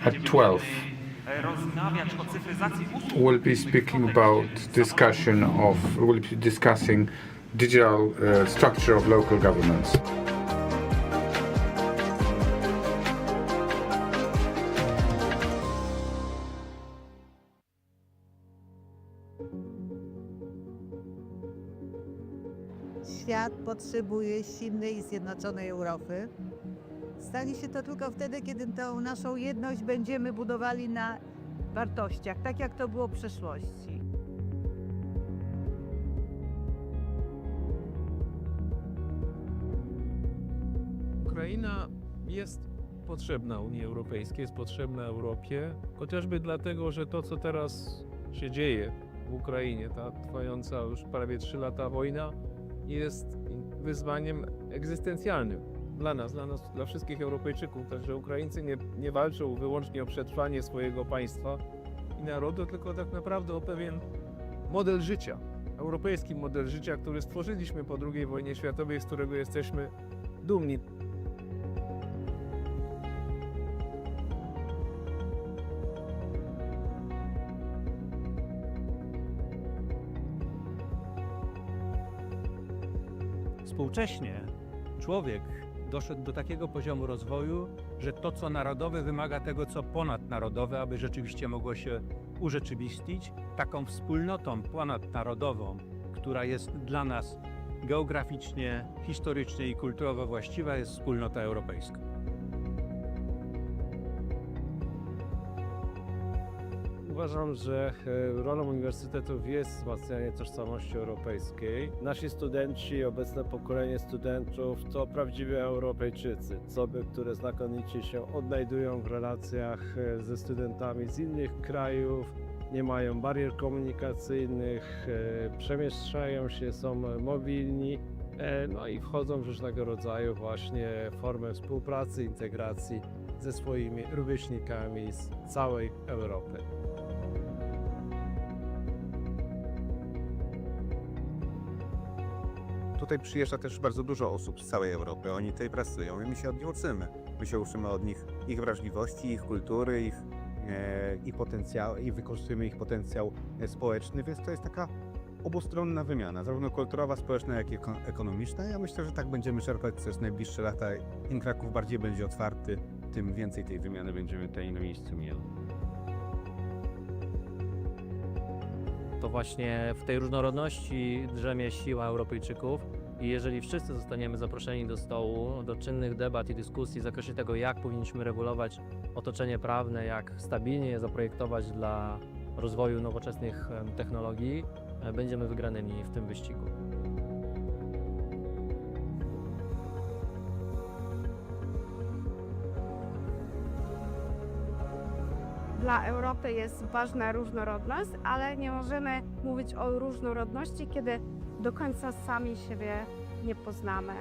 at 12. We'll be speaking about we'll be discussing digital structure of local governments. Świat potrzebuje silnej i zjednoczonej Europy. Stanie się to tylko wtedy, kiedy tą naszą jedność będziemy budowali na wartościach, tak jak to było w przeszłości. Ukraina jest potrzebna Unii Europejskiej, jest potrzebna Europie, chociażby dlatego, że to, co teraz się dzieje w Ukrainie, ta trwająca już prawie 3 lata wojna, jest wyzwaniem egzystencjalnym dla nas, dla wszystkich Europejczyków. Także Ukraińcy nie walczą wyłącznie o przetrwanie swojego państwa i narodu, tylko tak naprawdę o pewien model życia, europejski model życia, który stworzyliśmy po II wojnie światowej, z którego jesteśmy dumni. Współcześnie człowiek doszedł do takiego poziomu rozwoju, że to, co narodowe, wymaga tego, co ponadnarodowe, aby rzeczywiście mogło się urzeczywistnić. Taką wspólnotą ponadnarodową, która jest dla nas geograficznie, historycznie i kulturowo właściwa, jest wspólnota europejska. Uważam, że rolą uniwersytetów jest wzmacnianie tożsamości europejskiej. Nasi studenci, obecne pokolenie studentów to prawdziwi Europejczycy. Osoby, które znakomicie się odnajdują w relacjach ze studentami z innych krajów, nie mają barier komunikacyjnych, przemieszczają się, są mobilni, no i wchodzą w różnego rodzaju właśnie formy współpracy, integracji ze swoimi rówieśnikami z całej Europy. Tutaj przyjeżdża też bardzo dużo osób z całej Europy. Oni tutaj pracują i my się od nich uczymy. My się uczymy od nich ich wrażliwości, ich kultury, ich potencjału i wykorzystujemy ich potencjał społeczny, więc to jest taka obustronna wymiana, zarówno kulturowa, społeczna, jak i ekonomiczna. Ja myślę, że tak będziemy czerpać przez najbliższe lata. Im Kraków bardziej będzie otwarty, tym więcej tej wymiany będziemy tutaj na miejscu mieli. To właśnie w tej różnorodności drzemie siła Europejczyków i jeżeli wszyscy zostaniemy zaproszeni do stołu, do czynnych debat i dyskusji w zakresie tego, jak powinniśmy regulować otoczenie prawne, jak stabilnie je zaprojektować dla rozwoju nowoczesnych technologii, będziemy wygranymi w tym wyścigu. Dla Europy jest ważna różnorodność, ale nie możemy mówić o różnorodności, kiedy do końca sami siebie nie poznamy.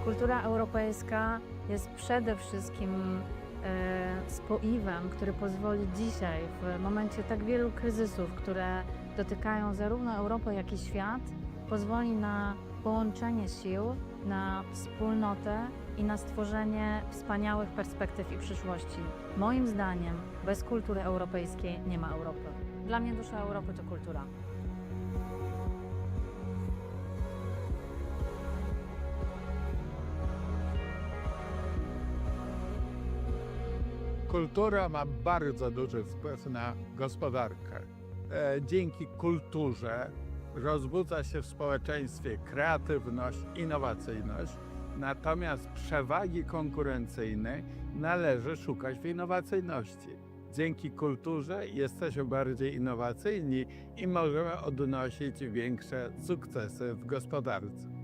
Kultura europejska jest przede wszystkim spoiwem, który pozwoli dzisiaj, w momencie tak wielu kryzysów, które dotykają zarówno Europę, jak i świat, pozwoli na połączenie sił, na wspólnotę i na stworzenie wspaniałych perspektyw i przyszłości. Moim zdaniem bez kultury europejskiej nie ma Europy. Dla mnie dusza Europy to kultura. Kultura ma bardzo duży wpływ na gospodarkę. Dzięki kulturze rozbudza się w społeczeństwie kreatywność, innowacyjność, natomiast przewagi konkurencyjnej należy szukać w innowacyjności. Dzięki kulturze jesteśmy bardziej innowacyjni i możemy odnosić większe sukcesy w gospodarce.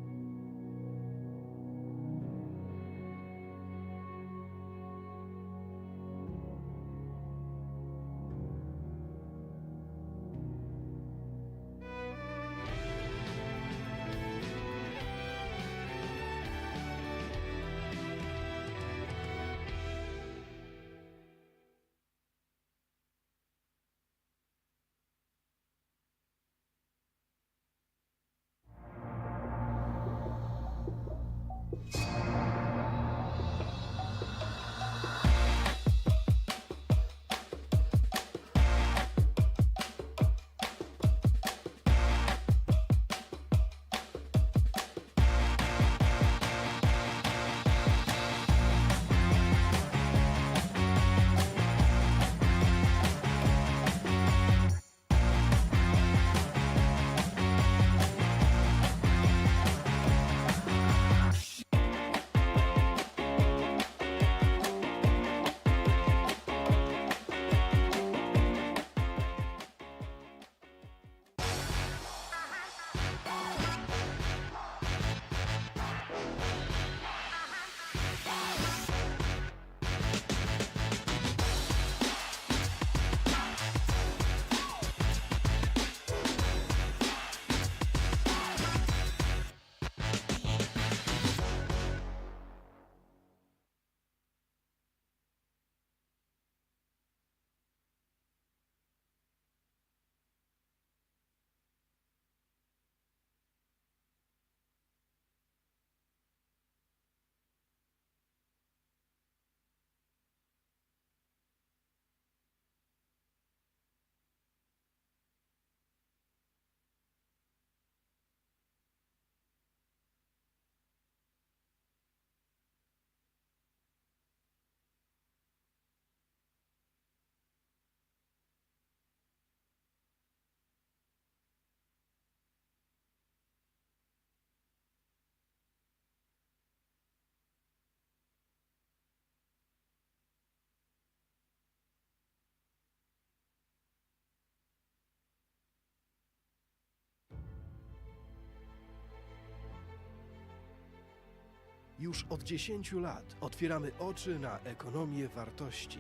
Już od 10 lat otwieramy oczy na ekonomię wartości.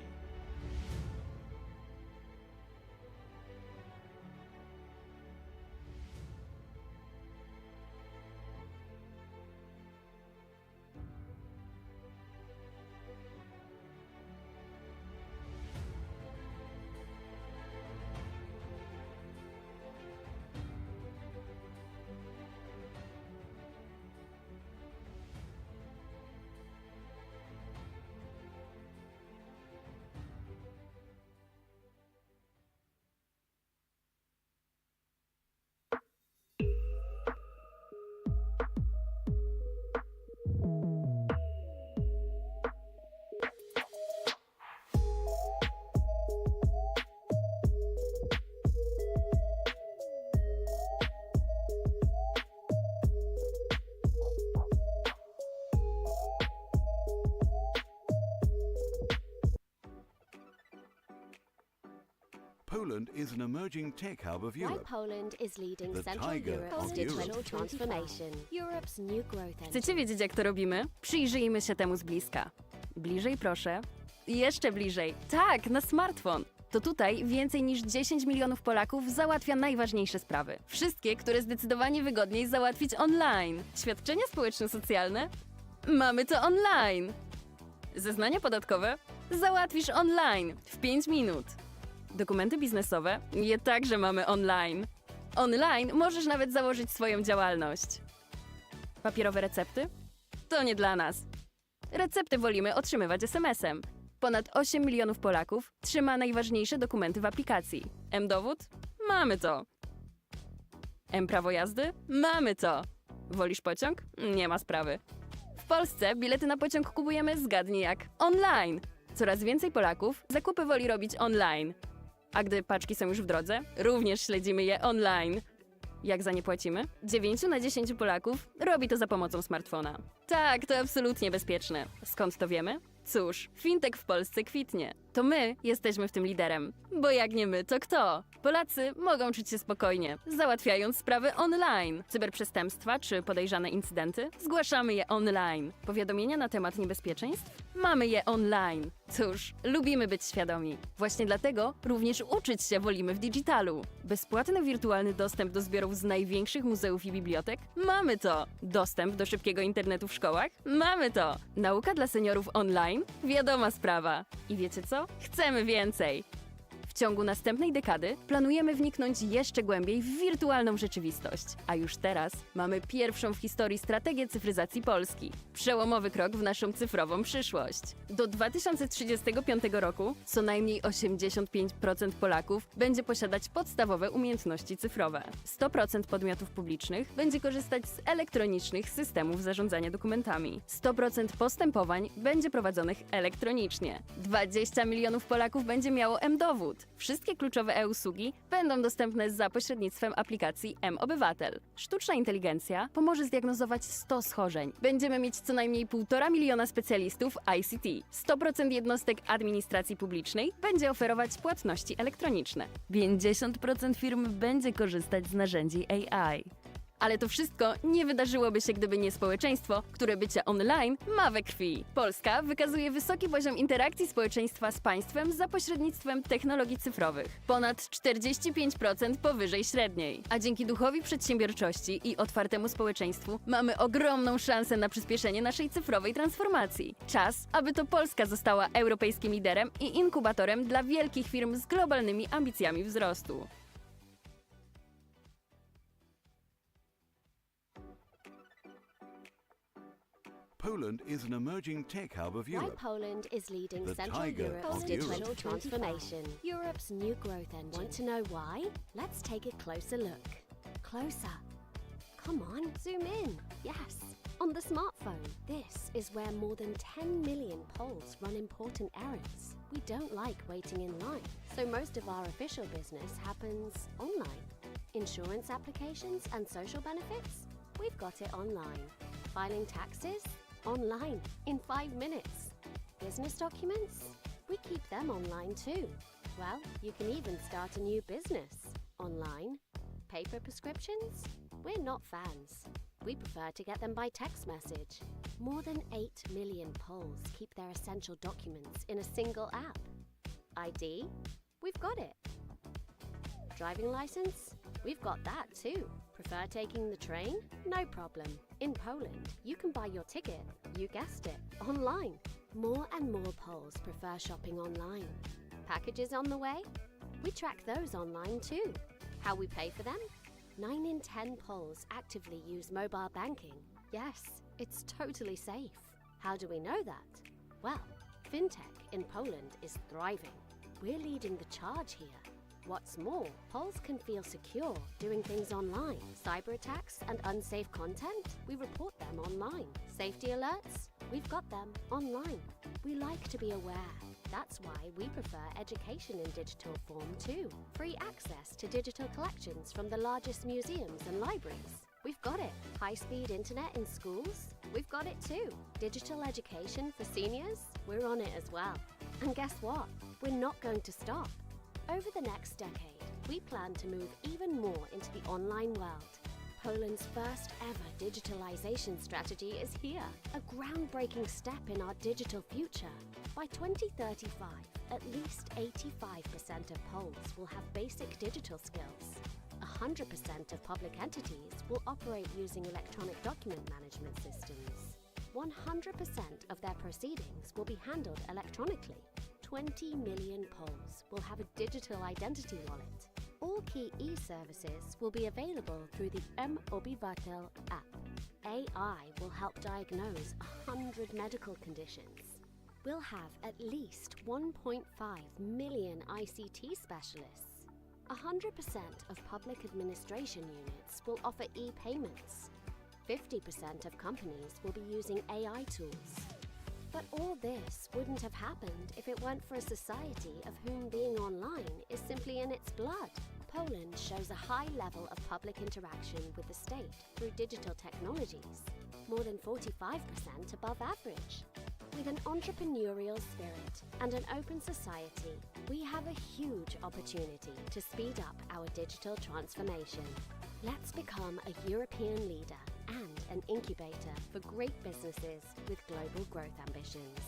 Poland is an emerging tech hub of Why Europe. Poland is leading The Central tiger Europe's of digital Europe. transformation. Europe's new growth engine. Chcecie wiedzieć, jak to robimy? Przyjrzyjmy się temu z bliska. Bliżej, proszę. Jeszcze bliżej. Tak, na smartfon. To tutaj więcej niż 10 milionów Polaków załatwia najważniejsze sprawy. Wszystkie, które zdecydowanie wygodniej załatwić online. Świadczenia społeczno-socjalne? Mamy to online. Zeznania podatkowe? Załatwisz online w 5 minut. Dokumenty biznesowe? Je także mamy online. Online możesz nawet założyć swoją działalność. Papierowe recepty? To nie dla nas. Recepty wolimy otrzymywać SMS-em. Ponad 8 milionów Polaków trzyma najważniejsze dokumenty w aplikacji. M-dowód? Mamy to. M-prawo jazdy? Mamy to. Wolisz pociąg? Nie ma sprawy. W Polsce bilety na pociąg kupujemy zgadnij jak online. Coraz więcej Polaków zakupy woli robić online. A gdy paczki są już w drodze, również śledzimy je online. Jak za nie płacimy? 9 na 10 Polaków robi to za pomocą smartfona. Tak, to absolutnie bezpieczne. Skąd to wiemy? Cóż, fintech w Polsce kwitnie. To my jesteśmy w tym liderem. Bo jak nie my, to kto? Polacy mogą czuć się spokojnie, załatwiając sprawy online. Cyberprzestępstwa czy podejrzane incydenty? Zgłaszamy je online. Powiadomienia na temat niebezpieczeństw? Mamy je online. Cóż, lubimy być świadomi. Właśnie dlatego również uczyć się wolimy w digitalu. Bezpłatny wirtualny dostęp do zbiorów z największych muzeów i bibliotek? Mamy to. Dostęp do szybkiego internetu w szkołach? Mamy to. Nauka dla seniorów online? Wiadoma sprawa. I wiecie co? Chcemy więcej! W ciągu następnej dekady planujemy wniknąć jeszcze głębiej w wirtualną rzeczywistość. A już teraz mamy pierwszą w historii strategię cyfryzacji Polski. Przełomowy krok w naszą cyfrową przyszłość. Do 2035 roku co najmniej 85% Polaków będzie posiadać podstawowe umiejętności cyfrowe. 100% podmiotów publicznych będzie korzystać z elektronicznych systemów zarządzania dokumentami. 100% postępowań będzie prowadzonych elektronicznie. 20 milionów Polaków będzie miało M-dowód. Wszystkie kluczowe e-usługi będą dostępne za pośrednictwem aplikacji M-Obywatel. Sztuczna inteligencja pomoże zdiagnozować 100 schorzeń. Będziemy mieć co najmniej 1,5 miliona specjalistów ICT. 100% jednostek administracji publicznej będzie oferować płatności elektroniczne. 50% firm będzie korzystać z narzędzi AI. Ale to wszystko nie wydarzyłoby się, gdyby nie społeczeństwo, które bycie online ma we krwi. Polska wykazuje wysoki poziom interakcji społeczeństwa z państwem za pośrednictwem technologii cyfrowych. Ponad 45% powyżej średniej. A dzięki duchowi przedsiębiorczości i otwartemu społeczeństwu mamy ogromną szansę na przyspieszenie naszej cyfrowej transformacji. Czas, aby to Polska została europejskim liderem i inkubatorem dla wielkich firm z globalnymi ambicjami wzrostu. Poland is an emerging tech hub of Why Europe. Poland is leading The Central tiger Europe's of digital Europe. transformation. Europe's new growth engine. Want to know why? Let's take a closer look. Closer. Come on, zoom in. Yes, on the smartphone. This is where more than 10 million Poles run important errands. We don't like waiting in line, so most of our official business happens online. Insurance applications and social benefits? We've got it online. Filing taxes? Online, in 5 minutes. Business documents? We keep them online too. Well, you can even start a new business online. Paper prescriptions? We're not fans. We prefer to get them by text message. More than 8 million Poles keep their essential documents in a single app. ID? We've got it. Driving license? We've got that too. Prefer taking the train? No problem. In Poland, you can buy your ticket, you guessed it, online. More and more Poles prefer shopping online. Packages on the way? We track those online too. How we pay for them? 9 in 10 Poles actively use mobile banking. Yes, it's totally safe. How do we know that? Well, fintech in Poland is thriving. We're leading the charge here. What's more, Poles can feel secure doing things online. Cyber attacks and unsafe content? We report them online. Safety alerts? We've got them online. We like to be aware. That's why we prefer education in digital form too. Free access to digital collections from the largest museums and libraries. We've got it. High-speed internet in schools? We've got it too. Digital education for seniors? We're on it as well. And guess what? We're not going to stop. Over the next decade, we plan to move even more into the online world. Poland's first ever digitalization strategy is here, a groundbreaking step in our digital future. By 2035, at least 85% of Poles will have basic digital skills. 100% of public entities will operate using electronic document management systems. 100% of their proceedings will be handled electronically. 20 million Poles will have a digital identity wallet. All key e-services will be available through the mObywatel app. AI will help diagnose 100 medical conditions. We'll have at least 1.5 million ICT specialists. 100% of public administration units will offer e-payments. 50% of companies will be using AI tools. But all this wouldn't have happened if it weren't for a society of whom being online is simply in its blood. Poland shows a high level of public interaction with the state through digital technologies, more than 45% above average. With an entrepreneurial spirit and an open society, we have a huge opportunity to speed up our digital transformation. Let's become a European leader and an incubator for great businesses with global growth ambitions.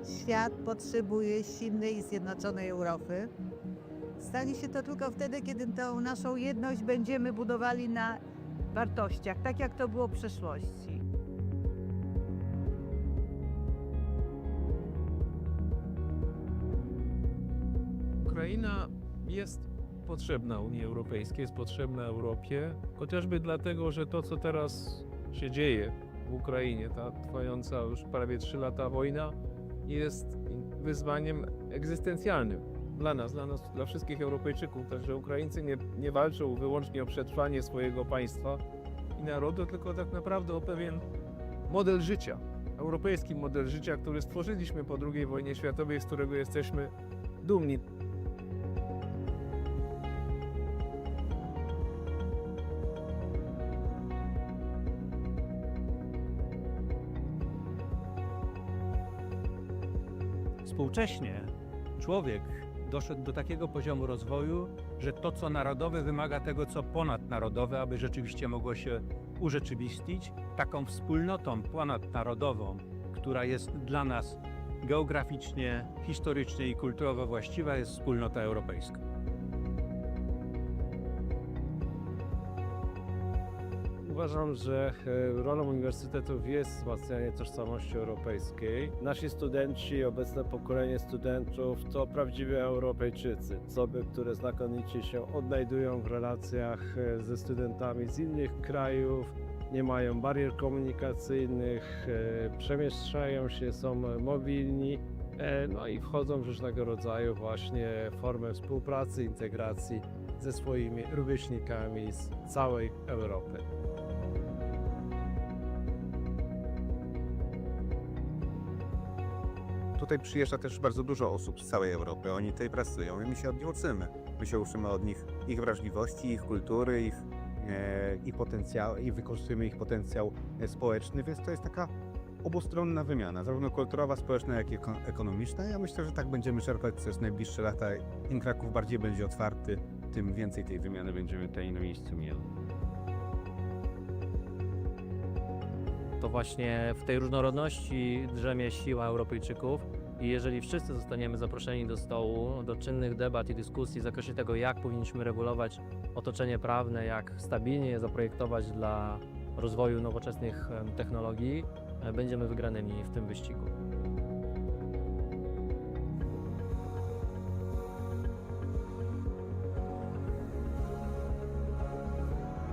Świat potrzebuje silnej i zjednoczonej Europy. Stanie się to tylko wtedy, kiedy tą naszą jedność będziemy budowali na wartościach, tak jak to było w przeszłości. Ukraina jest potrzebna Unii Europejskiej, jest potrzebna Europie, chociażby dlatego, że to, co teraz się dzieje w Ukrainie, ta trwająca już prawie 3 lata wojna, jest wyzwaniem egzystencjalnym dla nas, dla wszystkich Europejczyków. Także Ukraińcy nie walczą wyłącznie o przetrwanie swojego państwa i narodu, tylko tak naprawdę o pewien model życia, europejski model życia, który stworzyliśmy po II wojnie światowej, z którego jesteśmy dumni. Współcześnie człowiek doszedł do takiego poziomu rozwoju, że to, co narodowe, wymaga tego, co ponadnarodowe, aby rzeczywiście mogło się urzeczywistnić. Taką wspólnotą ponadnarodową, która jest dla nas geograficznie, historycznie i kulturowo właściwa, jest wspólnota europejska. Uważam, że rolą uniwersytetów jest wzmacnianie tożsamości europejskiej. Nasi studenci, obecne pokolenie studentów to prawdziwi Europejczycy. Osoby, które znakomicie się odnajdują w relacjach ze studentami z innych krajów, nie mają barier komunikacyjnych, przemieszczają się, są mobilni, no i wchodzą w różnego rodzaju właśnie formy współpracy, integracji ze swoimi rówieśnikami z całej Europy. Tutaj przyjeżdża też bardzo dużo osób z całej Europy. Oni tutaj pracują i my się od nich uczymy. My się uczymy od nich ich wrażliwości, ich kultury, ich potencjału i wykorzystujemy ich potencjał społeczny, więc to jest taka obustronna wymiana, zarówno kulturowa, społeczna, jak i ekonomiczna. Ja myślę, że tak będziemy czerpać przez najbliższe lata. Im Kraków bardziej będzie otwarty, tym więcej tej wymiany będziemy tutaj na miejscu mieli. To właśnie w tej różnorodności drzemie siła Europejczyków i jeżeli wszyscy zostaniemy zaproszeni do stołu, do czynnych debat i dyskusji w zakresie tego, jak powinniśmy regulować otoczenie prawne, jak stabilnie je zaprojektować dla rozwoju nowoczesnych technologii, będziemy wygranymi w tym wyścigu.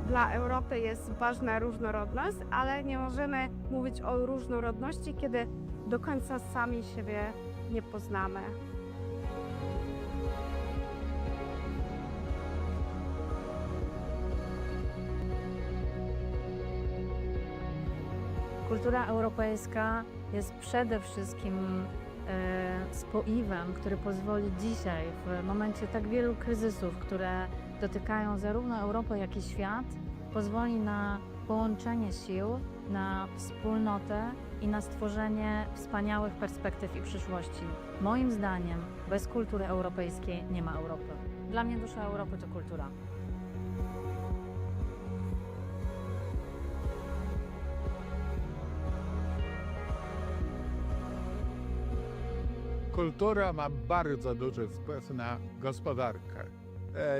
Dla Europy jest ważna różnorodność, ale nie możemy mówić o różnorodności, kiedy do końca sami siebie nie poznamy. Kultura europejska jest przede wszystkim spoiwem, który pozwoli dzisiaj, w momencie tak wielu kryzysów, które dotykają zarówno Europę, jak i świat, pozwoli na połączenie sił, na wspólnotę i na stworzenie wspaniałych perspektyw i przyszłości. Moim zdaniem bez kultury europejskiej nie ma Europy. Dla mnie dusza Europy to kultura. Kultura ma bardzo duży wpływ na gospodarkę.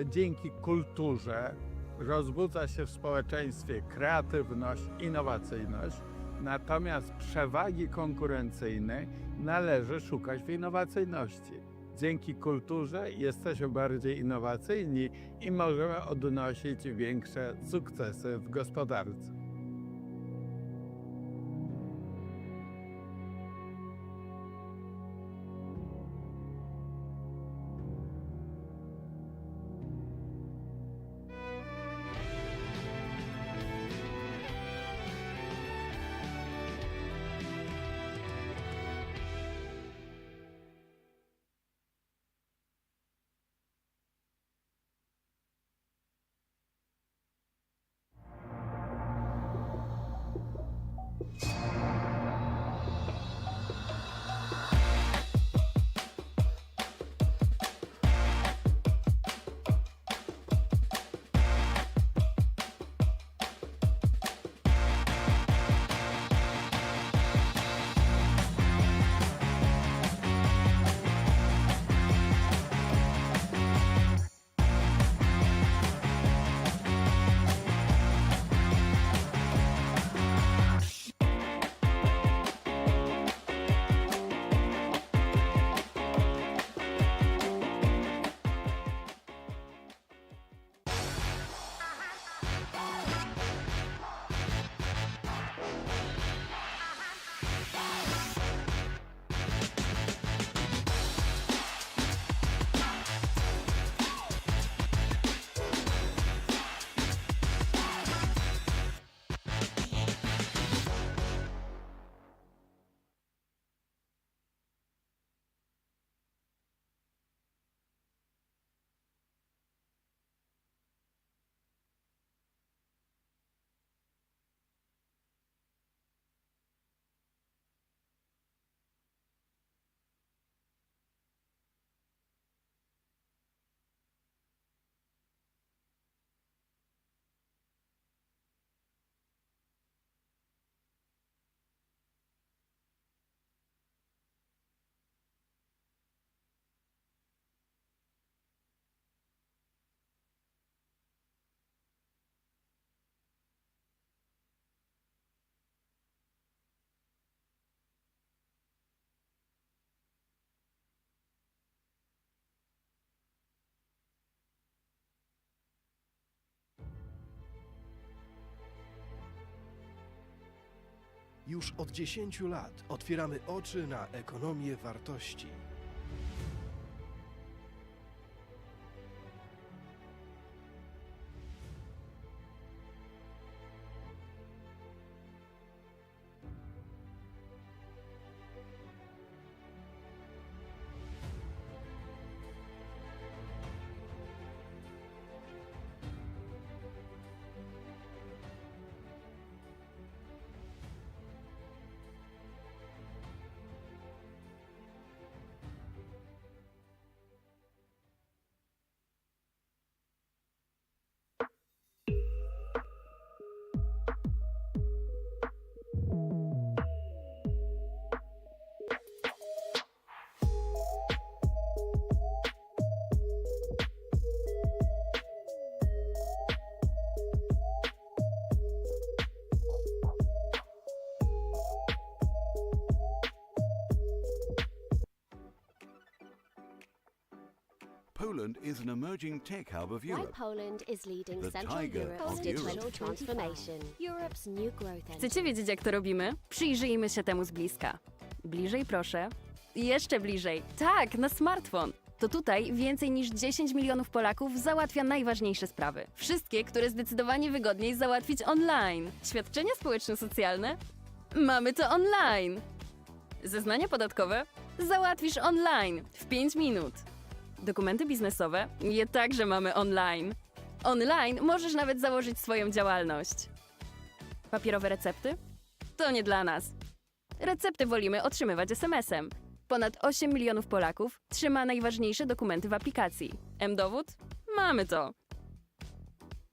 Dzięki kulturze rozbudza się w społeczeństwie kreatywność, innowacyjność, natomiast przewagi konkurencyjnej należy szukać w innowacyjności. Dzięki kulturze jesteśmy bardziej innowacyjni i możemy odnosić większe sukcesy w gospodarce. Już od 10 lat otwieramy oczy na ekonomię wartości. Poland is an emerging tech hub of Why Europe. Poland is leading The Central tiger Europe's of digital Europe. transformation. Europe's new growth engine. Chcecie wiedzieć, jak to robimy? Przyjrzyjmy się temu z bliska. Bliżej proszę. Jeszcze bliżej. Tak, na smartfon. To tutaj więcej niż 10 milionów Polaków załatwia najważniejsze sprawy. Wszystkie, które zdecydowanie wygodniej załatwić online. Świadczenia społeczno-socjalne? Mamy to online. Zeznania podatkowe? Załatwisz online w 5 minut. Dokumenty biznesowe? Je także mamy online. Online możesz nawet założyć swoją działalność. Papierowe recepty? To nie dla nas. Recepty wolimy otrzymywać SMS-em. Ponad 8 milionów Polaków trzyma najważniejsze dokumenty w aplikacji. M-dowód? Mamy to.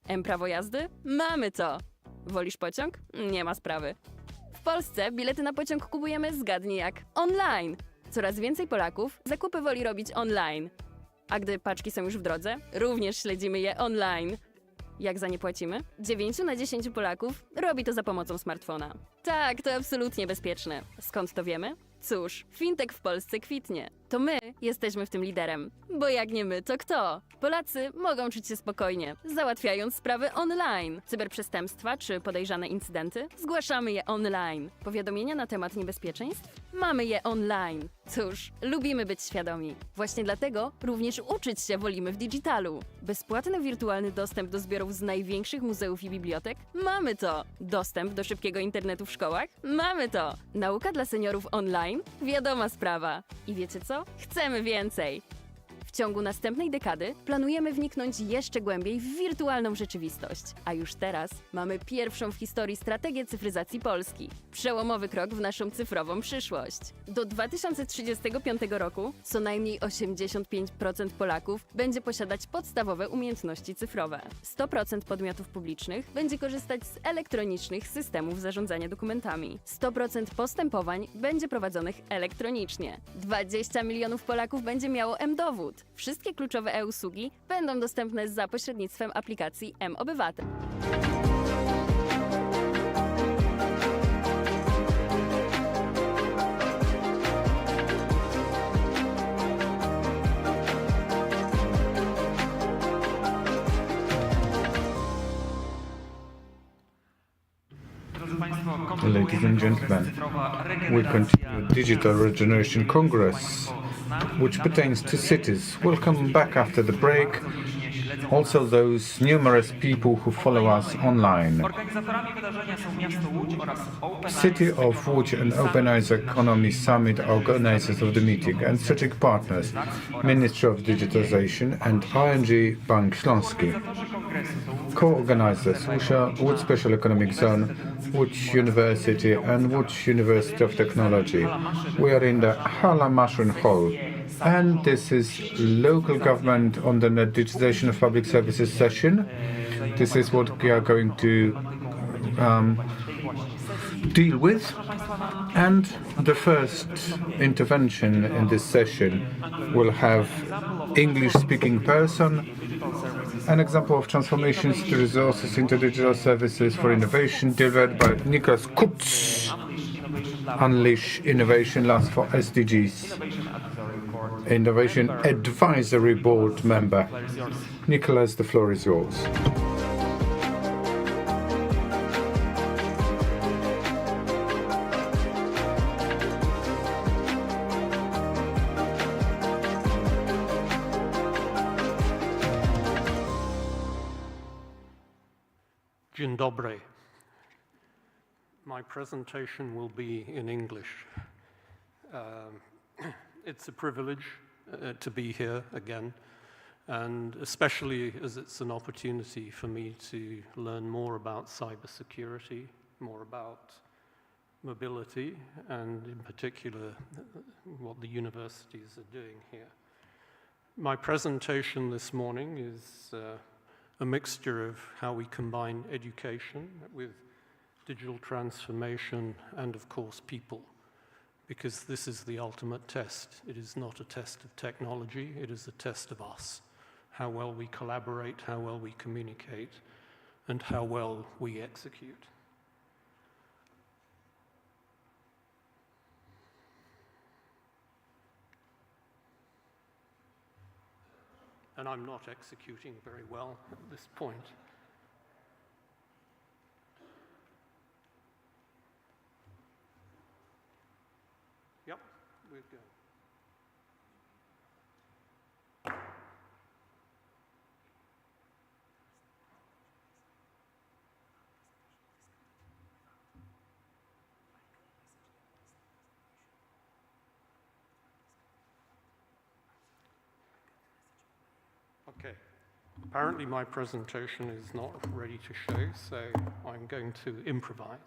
M-prawo jazdy? Mamy to. Wolisz pociąg? Nie ma sprawy. W Polsce bilety na pociąg kupujemy zgadnij jak online. Coraz więcej Polaków zakupy woli robić online. A gdy paczki są już w drodze, również śledzimy je online. Jak za nie płacimy? 9 na 10 Polaków robi to za pomocą smartfona. Tak, to absolutnie bezpieczne. Skąd to wiemy? Cóż, fintech w Polsce kwitnie. To my jesteśmy w tym liderem. Bo jak nie my, to kto? Polacy mogą czuć się spokojnie, załatwiając sprawy online. Cyberprzestępstwa czy podejrzane incydenty? Zgłaszamy je online. Powiadomienia na temat niebezpieczeństw? Mamy je online. Cóż, lubimy być świadomi. Właśnie dlatego również uczyć się wolimy w digitalu. Bezpłatny wirtualny dostęp do zbiorów z największych muzeów i bibliotek? Mamy to. Dostęp do szybkiego internetu w szkołach? Mamy to. Nauka dla seniorów online? Wiadoma sprawa. I wiecie co? Chcemy więcej! W ciągu następnej dekady planujemy wniknąć jeszcze głębiej w wirtualną rzeczywistość. A już teraz mamy pierwszą w historii strategię cyfryzacji Polski. Przełomowy krok w naszą cyfrową przyszłość. Do 2035 roku co najmniej 85% Polaków będzie posiadać podstawowe umiejętności cyfrowe. 100% podmiotów publicznych będzie korzystać z elektronicznych systemów zarządzania dokumentami. 100% postępowań będzie prowadzonych elektronicznie. 20 milionów Polaków będzie miało M-dowód. Wszystkie kluczowe e-usługi będą dostępne za pośrednictwem aplikacji M-Obywatel. Ladies and gentlemen, we continue Digital Regeneration Congress, which pertains to cities. We'll come back after the break. Also those numerous people who follow us online. City of Łódź and OpenEyes Economy Summit are organizers of the meeting and strategic partners, Ministry of Digitization and ING Bank Śląski. Co-organizers Łódź Special Economic Zone, Łódź University and Łódź University of Technology. We are in the Hala Mushroom Hall. And this is local government on the digitization of public services session. This is what we are going to deal with. And the first intervention in this session will have English-speaking person, an example of transformations to resources into digital services for innovation delivered by Niklas Kutz. Unleash Innovation lasts for SDGs. Innovation Advisory Board member. Nicholas, the floor is yours. Dzień dobry. My presentation will be in English. It's a privilege to be here again, and especially as it's an opportunity for me to learn more about cybersecurity, more about mobility, and in particular what the universities are doing here. My presentation this morning is a mixture of how we combine education with digital transformation and, of course, people, because this is the ultimate test. It is not a test of technology, it is a test of us, how well we collaborate, how well we communicate, and how well we execute. And I'm not executing very well at this point. Yep, we're good. Okay, apparently my presentation is not ready to show, so I'm going to improvise.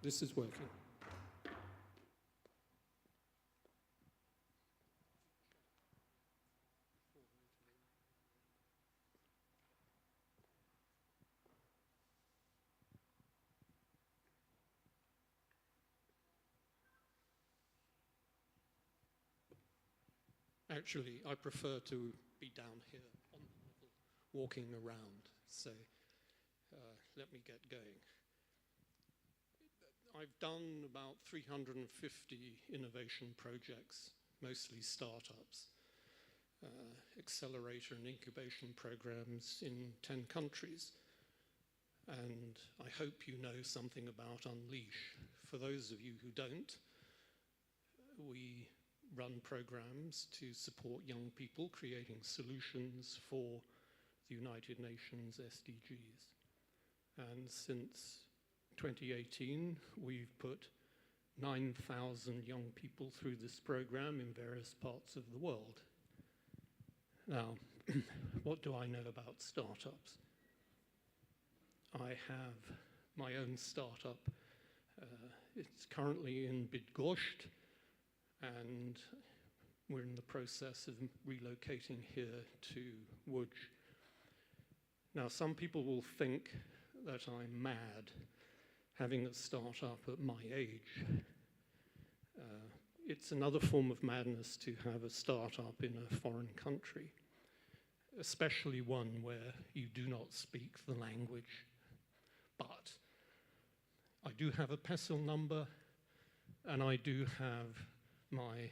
This is working. Actually, I prefer to be down here on the level, walking around. So let me get going. I've done about 350 innovation projects, mostly startups, accelerator and incubation programs in 10 countries. And I hope you know something about Unleash. For those of you who don't, we run programs to support young people creating solutions for the United Nations SDGs. And since 2018, we've put 9,000 young people through this program in various parts of the world. Now, what do I know about startups? I have my own startup. It's currently in Bydgoszcz, and we're in the process of relocating here to Łódź. Now, some people will think that I'm mad having a startup at my age. It's another form of madness to have a startup in a foreign country, especially one where you do not speak the language. But I do have a PESEL number, and I do have my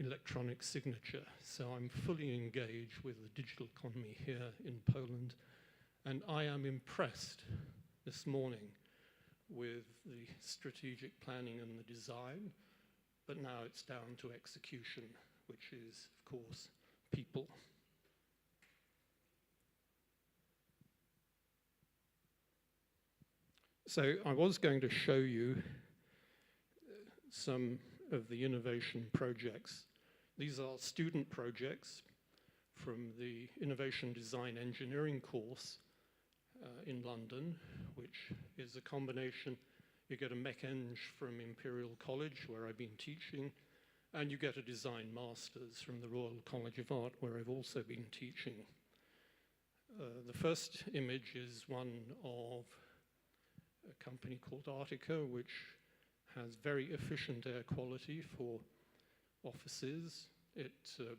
electronic signature. So I'm fully engaged with the digital economy here in Poland, and I am impressed this morning with the strategic planning and the design, but now it's down to execution, which is, of course, people. So I was going to show you some of the innovation projects. These are student projects from the Innovation Design Engineering course in London, which is a combination. You get a Mech-Eng from Imperial College, where I've been teaching, and you get a Design Masters from the Royal College of Art, where I've also been teaching. The first image is one of a company called Archival, which has very efficient air quality for offices. It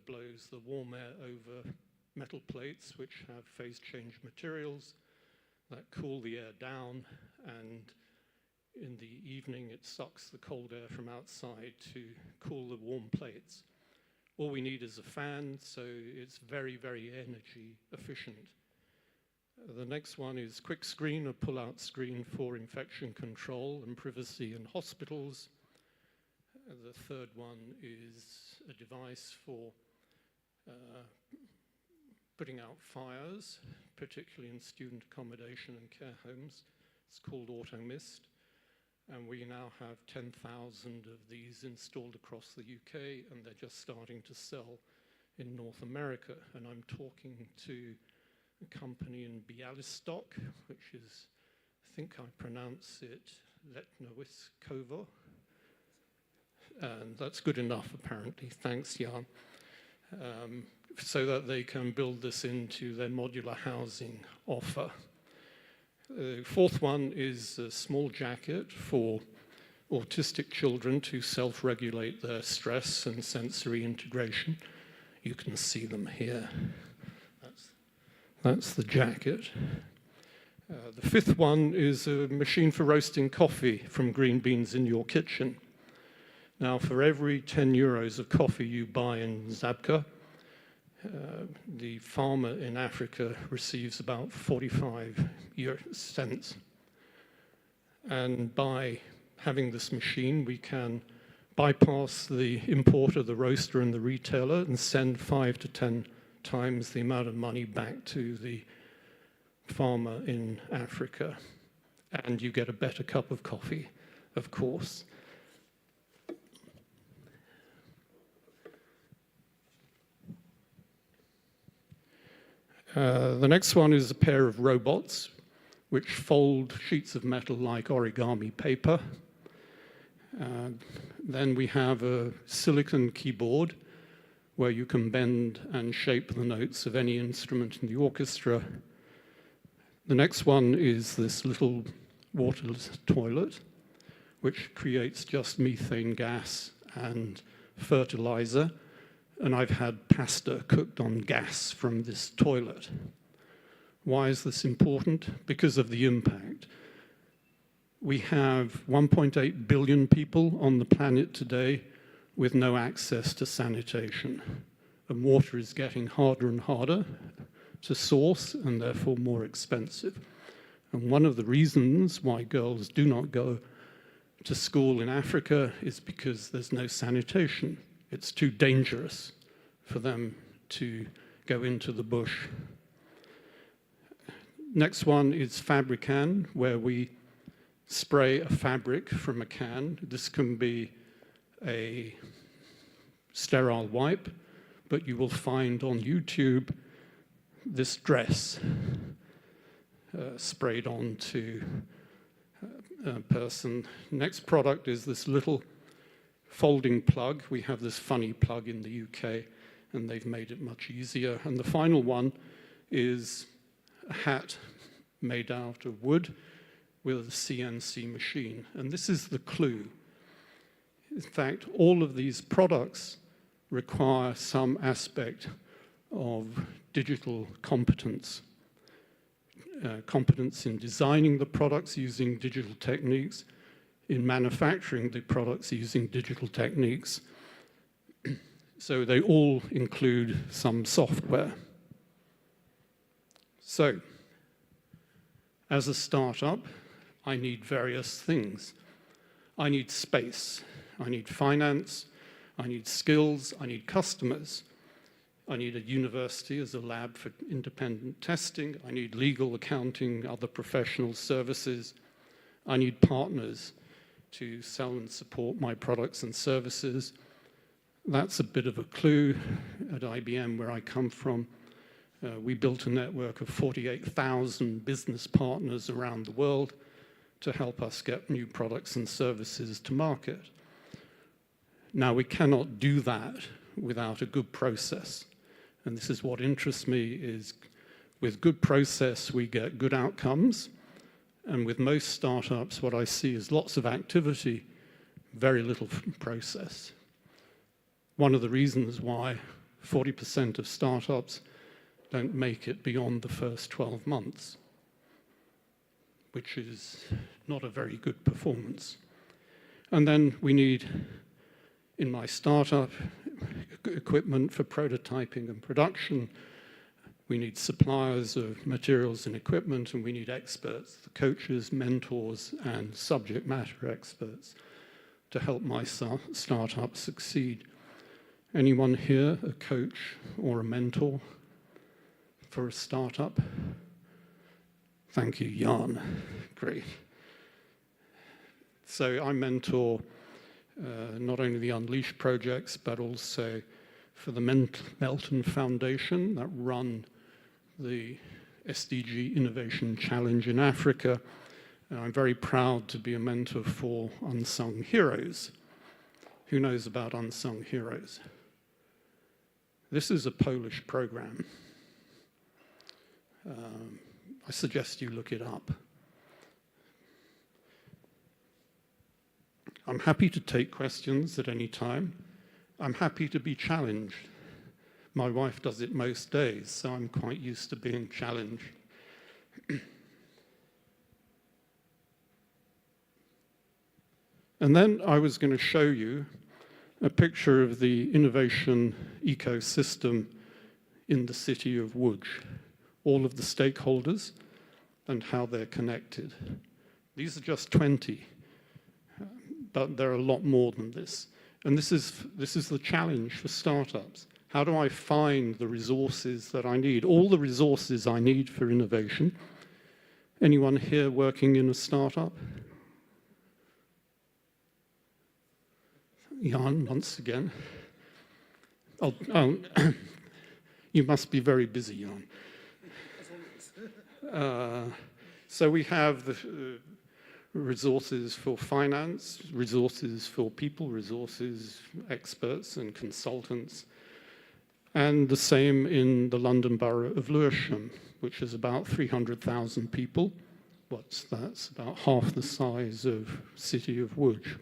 blows the warm air over metal plates, which have phase change materials that cool the air down, and in the evening it sucks the cold air from outside to cool the warm plates. All we need is a fan, so it's very, very energy efficient. The next one is quick screen, a pull-out screen for infection control and privacy in hospitals. The third one is a device for putting out fires, particularly in student accommodation and care homes. It's called AutoMist. And we now have 10,000 of these installed across the UK, and they're just starting to sell in North America. And I'm talking to a company in Białystok, which is, I think I pronounce it Letnowiskowo. And that's good enough, apparently. Thanks, Jan. So that they can build this into their modular housing offer. The fourth one is a small jacket for autistic children to self-regulate their stress and sensory integration. You can see them here. That's the jacket. The fifth one is a machine for roasting coffee from green beans in your kitchen. Now, for every 10 euros of coffee you buy in Zabka, the farmer in Africa receives about 45 cents. And by having this machine, we can bypass the importer, the roaster, and the retailer and send 5 to 10 times the amount of money back to the farmer in Africa. And you get a better cup of coffee, of course. The next one is a pair of robots which fold sheets of metal like origami paper. Then we have a silicon keyboard where you can bend and shape the notes of any instrument in the orchestra. The next one is this little waterless toilet which creates just methane gas and fertilizer. And I've had pasta cooked on gas from this toilet. Why is this important? Because of the impact. We have 1.8 billion people on the planet today with no access to sanitation. And water is getting harder and harder to source and therefore more expensive. And one of the reasons why girls do not go to school in Africa is because there's no sanitation. It's too dangerous for them to go into the bush. Next one is Fabrican, where we spray a fabric from a can. This can be a sterile wipe, but you will find on YouTube this dress sprayed onto a person. Next product is this little folding plug. We have this funny plug in the UK, and they've made it much easier. And the final one is a hat made out of wood with a CNC machine. And this is the clue. In fact, all of these products require some aspect of digital competence. Competence in designing the products using digital techniques, in manufacturing the products using digital techniques. So they all include some software. So, as a startup, I need various things. I need space, I need finance, I need skills, I need customers. I need a university as a lab for independent testing. I need legal, accounting, other professional services. I need partners to sell and support my products and services. That's a bit of a clue. At IBM, where I come from, we built a network of 48,000 business partners around the world to help us get new products and services to market. Now, we cannot do that without a good process. And this is what interests me, is with good process, we get good outcomes. And with most startups, what I see is lots of activity, very little process. One of the reasons why 40% of startups don't make it beyond the first 12 months, which is not a very good performance. And then we need, in my startup, equipment for prototyping and production. We need suppliers of materials and equipment, and we need experts, coaches, mentors, and subject matter experts to help my startup succeed. Anyone here a coach or a mentor for a startup? Thank you, Jan. Great. So I mentor not only the Unleash projects, but also for the Melton Foundation that run the SDG Innovation Challenge in Africa. And I'm very proud to be a mentor for Unsung Heroes. Who knows about Unsung Heroes? This is a Polish program. I suggest you look it up. I'm happy to take questions at any time. I'm happy to be challenged. My wife does it most days, so I'm quite used to being challenged. And then I was going to show you a picture of the innovation ecosystem in the city of Łódź, all of the stakeholders and how they're connected. These are just 20, but there are a lot more than this. And this is the challenge for startups. How do I find the resources that I need? All the resources I need for innovation. Anyone here working in a startup? Jan, once again. Oh, you must be very busy, Jan. So we have the resources for finance, resources for people, resources, experts and consultants, and the same in the London Borough of Lewisham, which is about 300,000 people. What's that? It's about half the size of city of Łódź,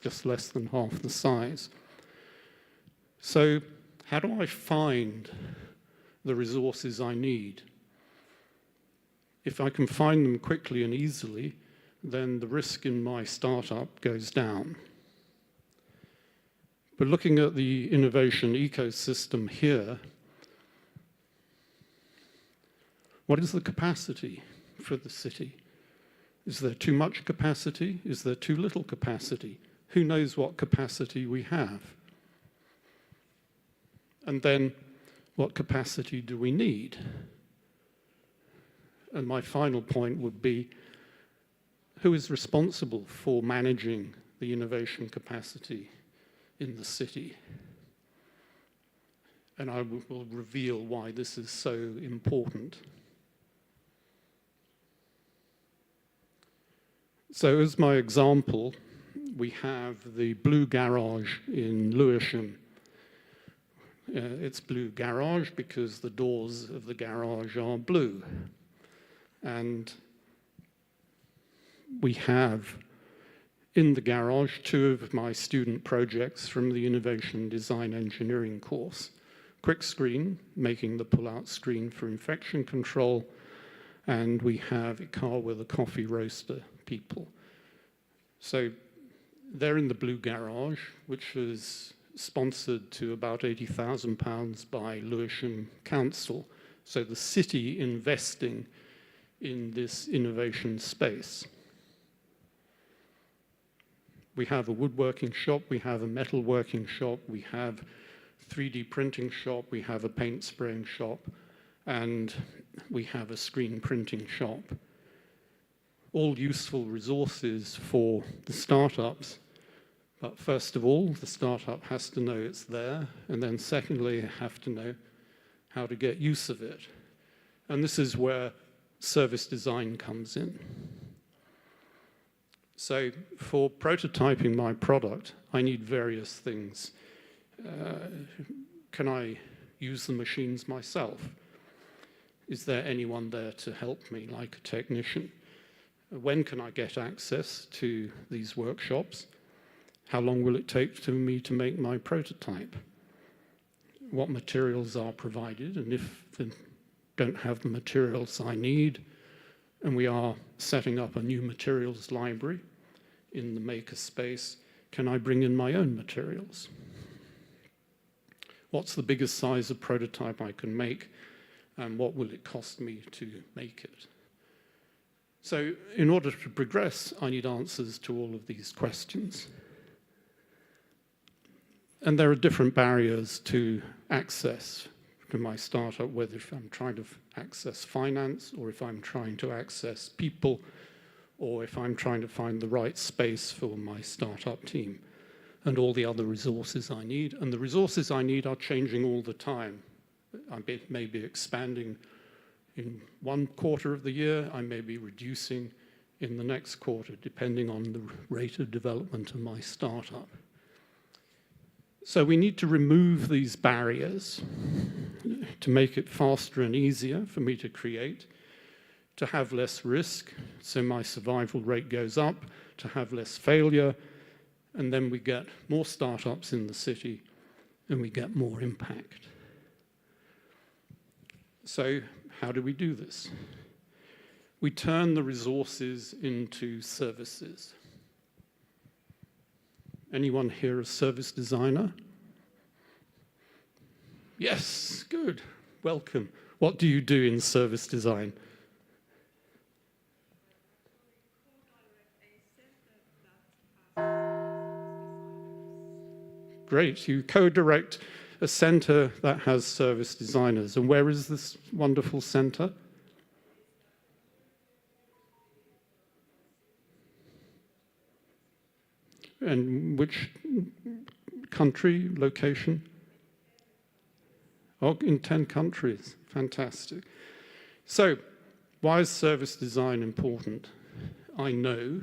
just less than half the size. So how do I find the resources I need? If I can find them quickly and easily, then the risk in my startup goes down. But looking at the innovation ecosystem here, what is the capacity for the city? Is there too much capacity? Is there too little capacity? Who knows what capacity we have? And then, what capacity do we need? And my final point would be, who is responsible for managing the innovation capacity in the city? And I will reveal why this is so important. So as my example, we have the blue garage in Lewisham. It's blue garage because the doors of the garage are blue. And we have in the garage 2 of my student projects from the Innovation Design Engineering course. Quick screen, making the pull-out screen for infection control, and we have a car with a coffee roaster people. So they're in the blue garage, which was sponsored to about £80,000 by Lewisham Council. So the city investing in this innovation space. We have a woodworking shop, we have a metalworking shop, we have 3D printing shop, we have a paint spraying shop, and we have a screen printing shop. All useful resources for the startups. But first of all, the startup has to know it's there, and then secondly, have to know how to get use of it. And this is where service design comes in. So for prototyping my product, I need various things. Can I use the machines myself? Is there anyone there to help me, like a technician? When can I get access to these workshops? How long will it take for me to make my prototype? What materials are provided, and if they don't have the materials I need, and we are setting up a new materials library in the makerspace, can I bring in my own materials? What's the biggest size of prototype I can make, and what will it cost me to make it? So in order to progress, I need answers to all of these questions. And there are different barriers to access to my startup, whether if I'm trying to access finance, or if I'm trying to access people, or if I'm trying to find the right space for my startup team, and all the other resources I need. And the resources I need are changing all the time. I may be expanding in one quarter of the year, I may be reducing in the next quarter, depending on the rate of development of my startup. So we need to remove these barriers to make it faster and easier for me to create, to have less risk, so my survival rate goes up, to have less failure, and then we get more startups in the city and we get more impact. So how do we do this? We turn the resources into services. Anyone here a service designer? Yes, good, welcome. What do you do in service design? Great, you co-direct a center that has service designers. And where is this wonderful center? And which country, location? Oh, in 10 countries, fantastic. So, why is service design important? I know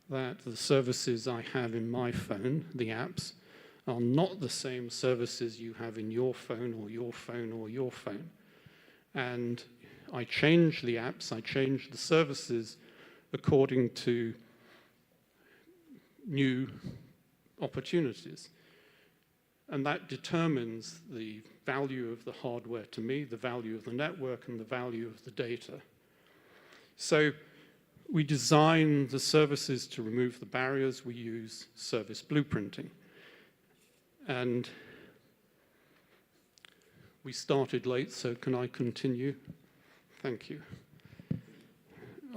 that the services I have in my phone, the apps, are not the same services you have in your phone or your phone or your phone. And I change the apps, I change the services according to new opportunities. And that determines the value of the hardware to me, the value of the network, and the value of the data. So we design the services to remove the barriers. We use service blueprinting. And we started late, so can I continue? Thank you.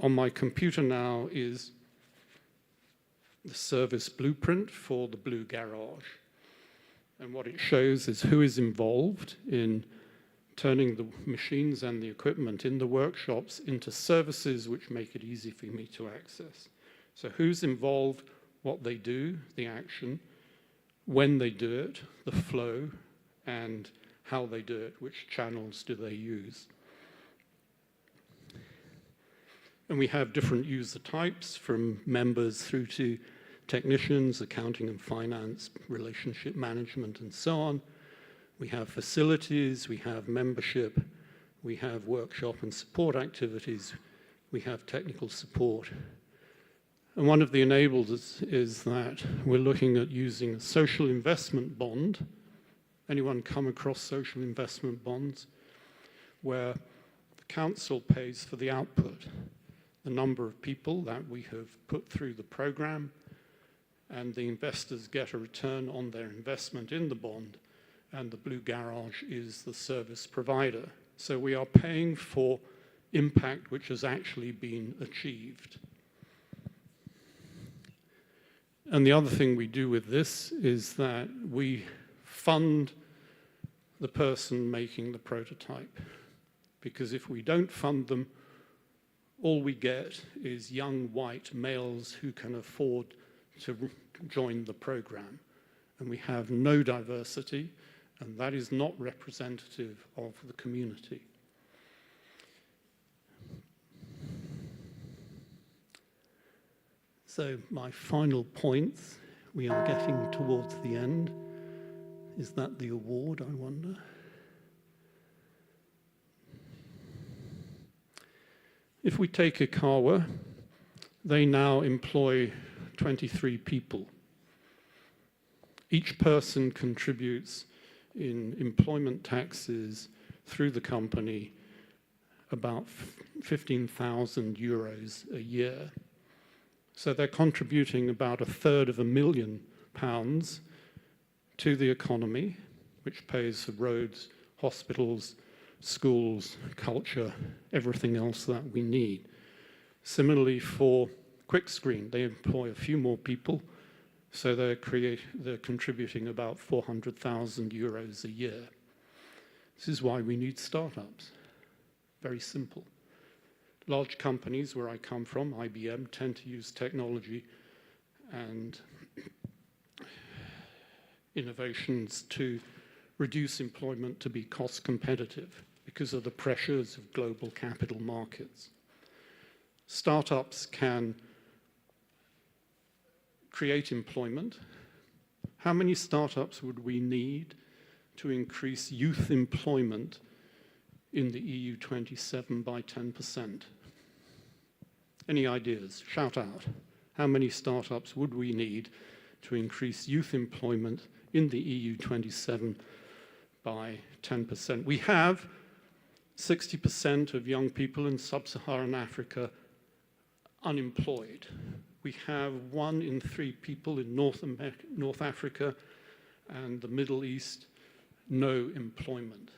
On my computer now is the service blueprint for the Blue Garage. And what it shows is who is involved in turning the machines and the equipment in the workshops into services which make it easy for me to access. So who's involved, what they do, the action, when they do it, the flow, and how they do it, which channels do they use. And we have different user types, from members through to technicians, accounting and finance, relationship management, and so on. We have facilities, we have membership, we have workshop and support activities, we have technical support. And one of the enablers is that we're looking at using a social investment bond. Anyone come across social investment bonds? Where the council pays for the output, the number of people that we have put through the program, and the investors get a return on their investment in the bond, and the Blue Garage is the service provider. So we are paying for impact which has actually been achieved. And the other thing we do with this is that we fund the person making the prototype. Because if we don't fund them, all we get is young white males who can afford to join the program. And we have no diversity, and that is not representative of the community. So my final points, we are getting towards the end. Is that the award, I wonder? If we take Ikawa, They now employ 23 people. Each person contributes in employment taxes through the company about 15,000 euros a year. So they're contributing about £250,000 to the economy, which pays for roads, hospitals, schools, culture, everything else that we need. Similarly, for QuickScreen, they employ a few more people, so they're contributing about 400,000 euros a year. This is why we need startups. Very simple. Large companies, where I come from, IBM, tend to use technology and innovations to reduce employment to be cost competitive because of the pressures of global capital markets. Startups can create employment. How many startups would we need to increase youth employment in the EU 27 by 10%? Any ideas? Shout out. How many startups would we need to increase youth employment in the EU 27 by 10%? We have 60% of young people in sub-Saharan Africa unemployed. We have 1 in 3 people in North Africa and the Middle East, no employment.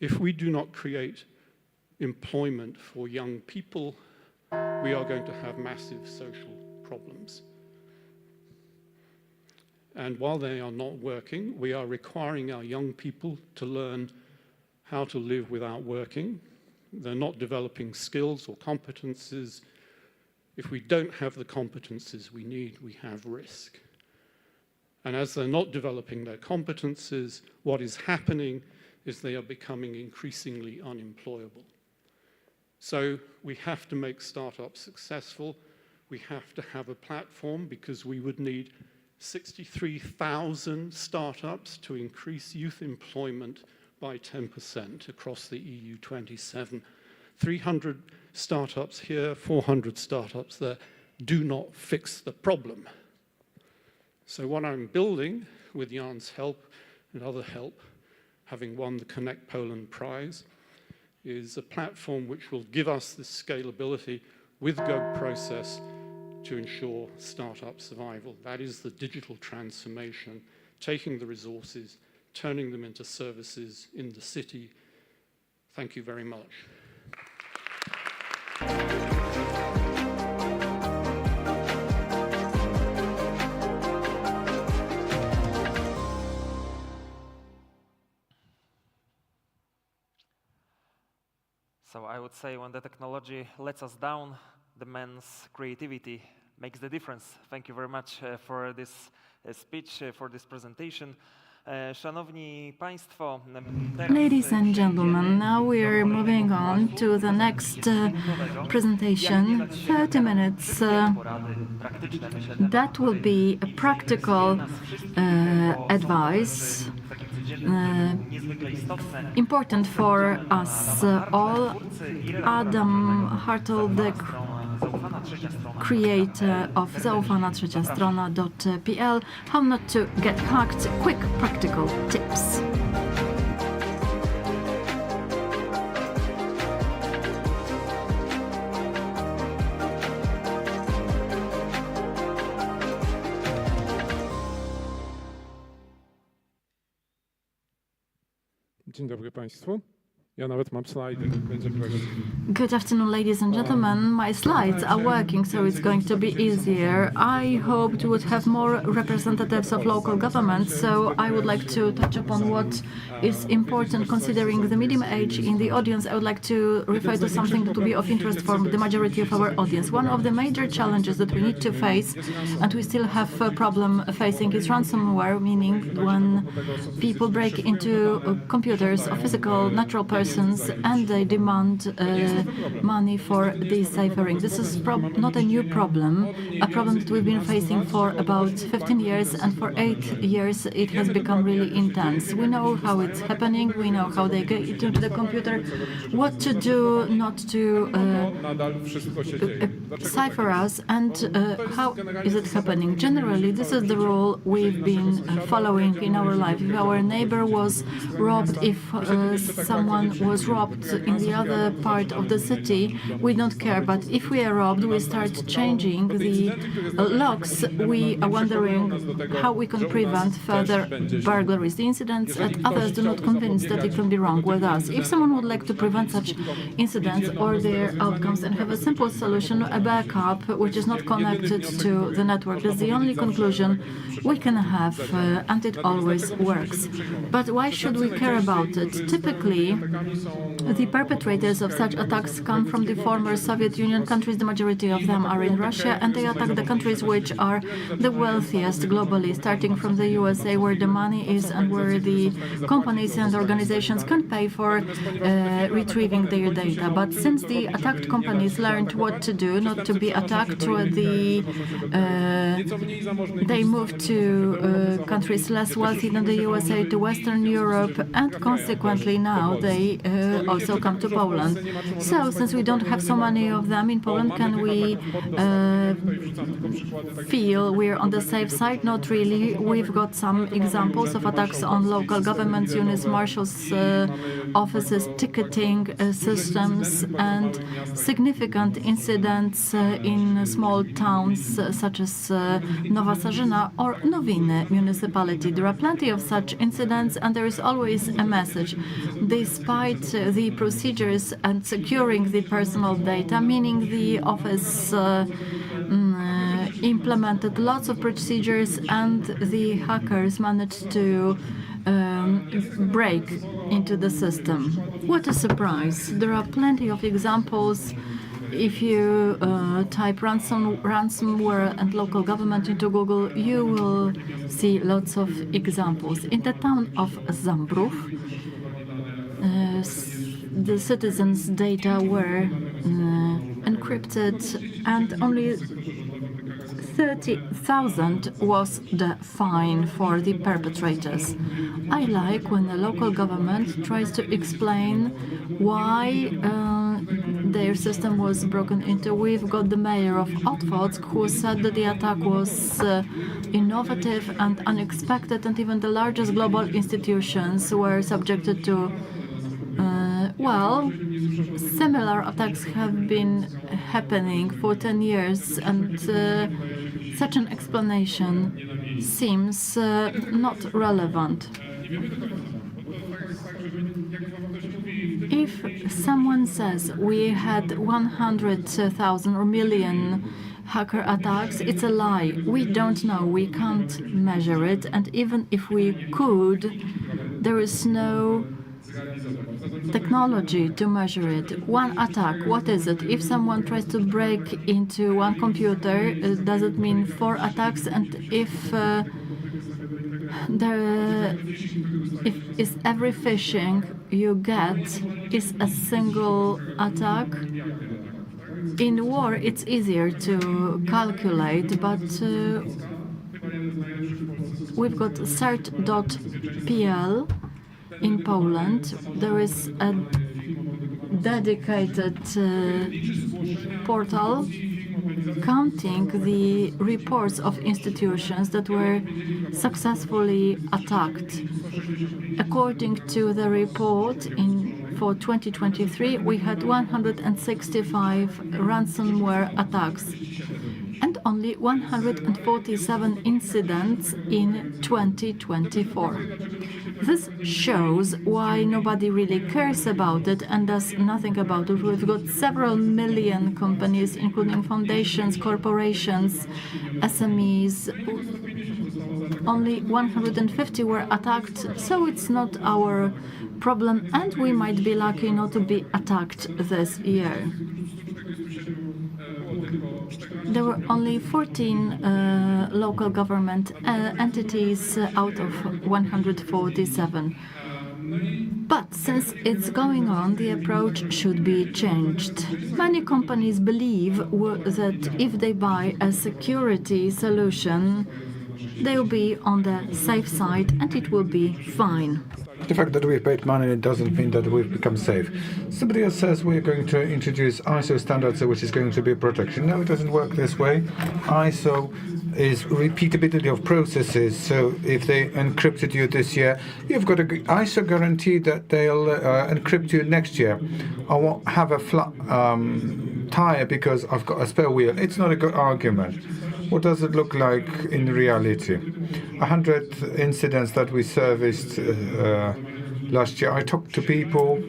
If we do not create employment for young people, we are going to have massive social problems. And while they are not working, we are requiring our young people to learn how to live without working. They're not developing skills or competences. If we don't have the competences we need, we have risk. And as they're not developing their competences, what is happening is they are becoming increasingly unemployable. So we have to make startups successful. We have to have a platform, because we would need 63,000 startups to increase youth employment by 10% across the EU 27. 300 startups here, 400 startups there, do not fix the problem. So what I'm building, with Jan's help and other help, having won the Connect Poland Prize, is a platform which will give us the scalability with Go process to ensure startup survival. That is the digital transformation, taking the resources, turning them into services in the city. Thank you very much. So I would say when the technology lets us down, the man's creativity makes the difference. Thank you very much for this speech, for this presentation. Szanowni Państwo, Ladies and gentlemen, now we're moving on to the next presentation, 30 minutes. That will be a practical advice, important for us all. Adam Hartl, the creator of zaufana3strona.pl, how not to get hacked, quick practical tips. Dzień dobry Państwu. Ja nawet mam slajdy, będzie prościej. Good afternoon, ladies and gentlemen. My slides are working, so it's going to be easier. I hoped we would have more representatives of local governments, so I would like to touch upon what is important considering the medium age in the audience. I would like to refer to something that will be of interest for the majority of our audience. One of the major challenges that we need to face, and we still have a problem facing, is ransomware, meaning when people break into computers of physical, natural persons persons, and they demand money for deciphering. This is not a new problem, a problem that we've been facing for about 15 years, and for 8 years it has become really intense. We know how it's happening, we know how they get into the computer, what to do not to cipher us, and how is it happening. Generally, this is the rule we've been following in our life. If our neighbor was robbed, if someone was robbed in the other part of the city, we don't care. But if we are robbed, we start changing the locks. We are wondering how we can prevent further burglaries. The incidents at others do not convince that it can be wrong with us. If someone would like to prevent such incidents or their outcomes and have a simple solution, a backup which is not connected to the network, is the only conclusion we can have, and it always works. But why should we care about it? Typically, the perpetrators of such attacks come from the former Soviet Union countries. The majority of them are in Russia, and they attack the countries which are the wealthiest globally, starting from the USA, where the money is and where the companies and organizations can pay for retrieving their data. But since the attacked companies learned what to do not to be attacked, they moved to countries less wealthy than the USA, to Western Europe, and consequently now they also come to Poland. So since we don't have so many of them in Poland, can we feel we're on the safe side? Not really. We've got some examples of attacks on local governments, units, marshals' offices, ticketing systems, and significant incidents in small towns such as Nowa Sarzyna or Nowiny municipality. There are plenty of such incidents, and there is always a message. Despite the procedures and securing the personal data, meaning the office implemented lots of procedures, and the hackers managed to break into the system. What a surprise! There are plenty of examples. If you type ransomware and local government into Google, you will see lots of examples. In the town of Zambrów, the citizens' data were encrypted, and only 30,000 was the fine for the perpetrators. I like when the local government tries to explain why their system was broken into. We've got the mayor of Otwock who said that the attack was innovative and unexpected, and even the largest global institutions were subjected to similar attacks have been happening for 10 years, and such an explanation seems not relevant. If someone says we had 100,000 or million hacker attacks, it's a lie. We don't know, we can't measure it, and even if we could, there is no technology to measure it. One attack, what is it? If someone tries to break into one computer, does it mean 4 attacks? And if every phishing you get is a single attack? In war, it's easier to calculate, but we've got cert.pl in Poland. There is a dedicated portal counting the reports of institutions that were successfully attacked. According to the report for 2023, we had 165 ransomware attacks and only 147 incidents in 2024. This shows why nobody really cares about it and does nothing about it. We've got several million companies, including foundations, corporations, SMEs. Only 150 were attacked, so it's not our problem, and we might be lucky not to be attacked this year. There were only 14 local government entities out of 147. But since it's going on, the approach should be changed. Many companies believe that if they buy a security solution, they will be on the safe side and it will be fine. The fact that we've paid money doesn't mean that we've become safe. Somebody else says we're going to introduce ISO standards, which is going to be protection. No, it doesn't work this way. ISO is repeatability of processes. So if they encrypted you this year, you've got an ISO guarantee that they'll encrypt you next year. I won't have a flat tire because I've got a spare wheel. It's not a good argument. What does it look like in reality? 100 incidents that we serviced last year. I talked to people.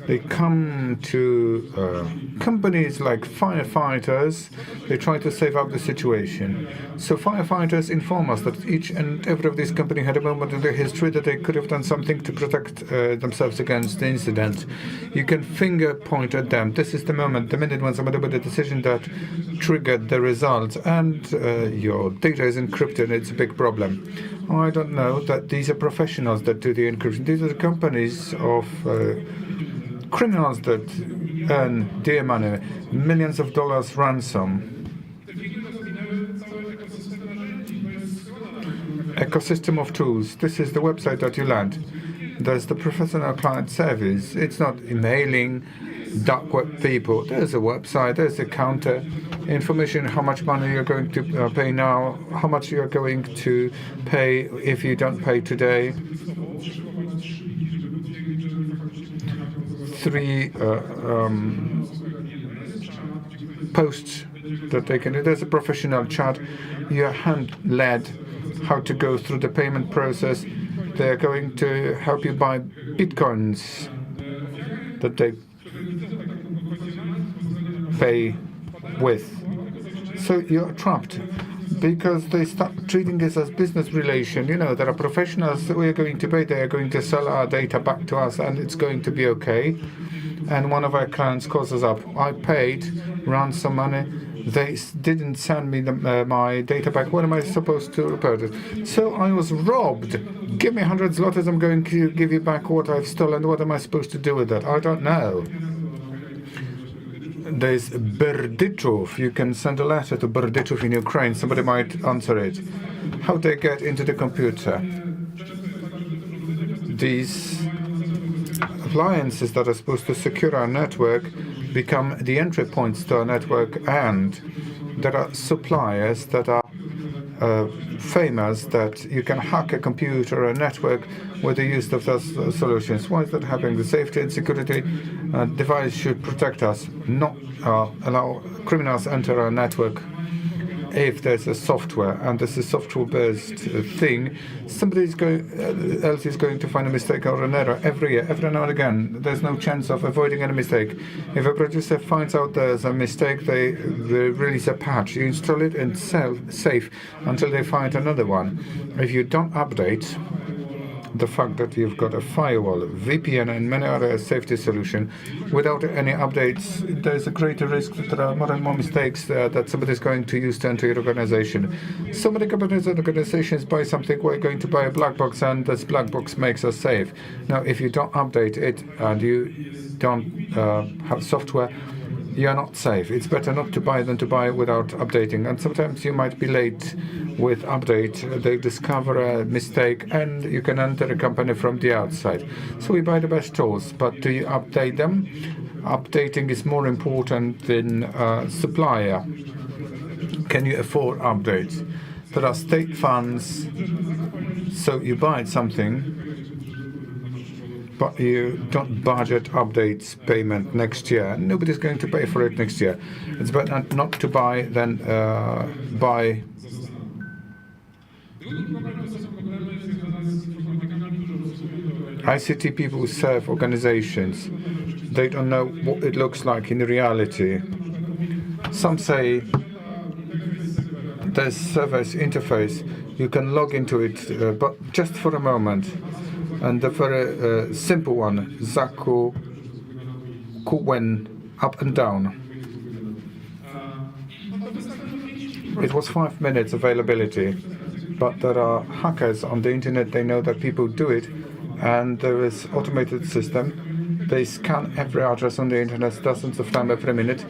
They come to companies like firefighters. They try to save up the situation. So firefighters inform us that each and every of these companies had a moment in their history that they could have done something to protect themselves against the incident. You can finger point at them. This is the moment, the minute when somebody made a decision that triggered the results, and your data is encrypted. It's a big problem. I don't know that these are professionals that do the encryption. These are the companies of criminals that earn dear money, millions of dollars ransom. Ecosystem of tools. This is the website that you land. There's the professional client service. It's not emailing dark web people. There's a website, there's a counter, information, how much money you're going to pay now, how much you're going to pay if you don't pay today. 3 posts that they can do. There's a professional chat. You're hand-led how to go through the payment process. They're going to help you buy bitcoins that they pay with. So you're trapped because they start treating this as business relation. You know, there are professionals that we are going to pay. They are going to sell our data back to us and it's going to be okay. And one of our clients calls us up. I paid ransom money. They didn't send me my data back. What am I supposed to report it? So I was robbed. Give me 100 zlotys. I'm going to give you back what I've stolen. What am I supposed to do with that? I don't know. There's Berdychów. You can send a letter to Berdychów in Ukraine. Somebody might answer it. How they get into the computer? These appliances that are supposed to secure our network become the entry points to our network, and there are suppliers that are famous that you can hack a computer or a network with the use of those solutions. Why is that happening? The safety and security device should protect us, not allow criminals enter our network. If there's a software and this is software-based thing, somebody else is going to find a mistake or an error every year, every now and again. There's no chance of avoiding any mistake. If a producer finds out there's a mistake, they release a patch. You install it and save until they find another one. If you don't update, the fact that you've got a firewall, VPN, and many other safety solutions, without any updates, there's a greater risk that there are more and more mistakes that somebody's going to use to enter your organization. So many companies and organizations buy something, we're going to buy a black box, and this black box makes us safe. Now, if you don't update it and you don't have software, you're not safe. It's better not to buy than to buy without updating. And sometimes you might be late with update. They discover a mistake and you can enter a company from the outside. So we buy the best tools, but do you update them? Updating is more important than supplier. Can you afford updates? There are state funds, so you buy something, but you don't budget updates payment next year. Nobody's going to pay for it next year. It's better not to buy than buy. ICT people serve organizations. They don't know what it looks like in reality. Some say there's service interface. You can log into it, but just for a moment. And the very simple one, Zaku, Kuwen, up and down. It was 5 minutes availability, but there are hackers on the internet. They know that people do it, and there is automated system. They scan every address on the internet dozens of times every minute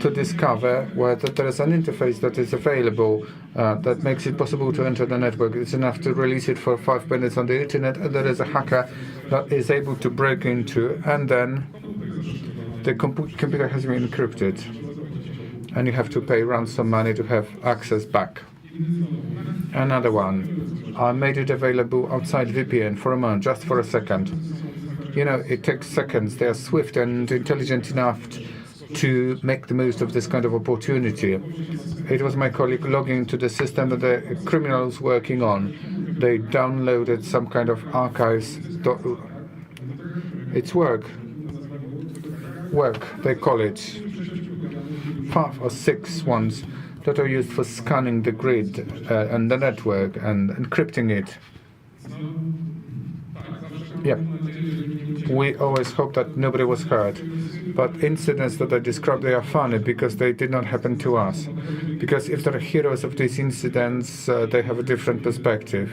to discover whether there is an interface that is available that makes it possible to enter the network. It's enough to release it for 5 minutes on the internet, and there is a hacker that is able to break into, and then the computer has been encrypted, and you have to pay ransom money to have access back. Another one, I made it available outside VPN for a month, just for a second. You know, it takes seconds. They are swift and intelligent enough to make the most of this kind of opportunity. It was my colleague logging into the system that the criminals working on. They downloaded some kind of archives. It's work, they call it. 5 or 6 ones that are used for scanning the grid and the network and encrypting it. Yeah. We always hope that nobody was hurt. But incidents that I described, they are funny because they did not happen to us. Because if they're heroes of these incidents, they have a different perspective.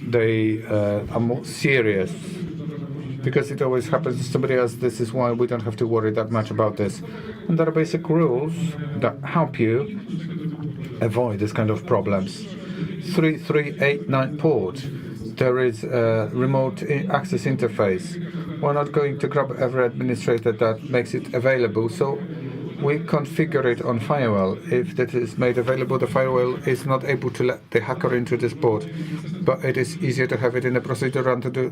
They are more serious. Because it always happens to somebody else, this is why we don't have to worry that much about this. And there are basic rules that help you avoid this kind of problems. 3389 port. There is a remote access interface. We're not going to grab every administrator that makes it available, so we configure it on firewall. If that is made available, the firewall is not able to let the hacker into this port. But it is easier to have it in a procedure than to do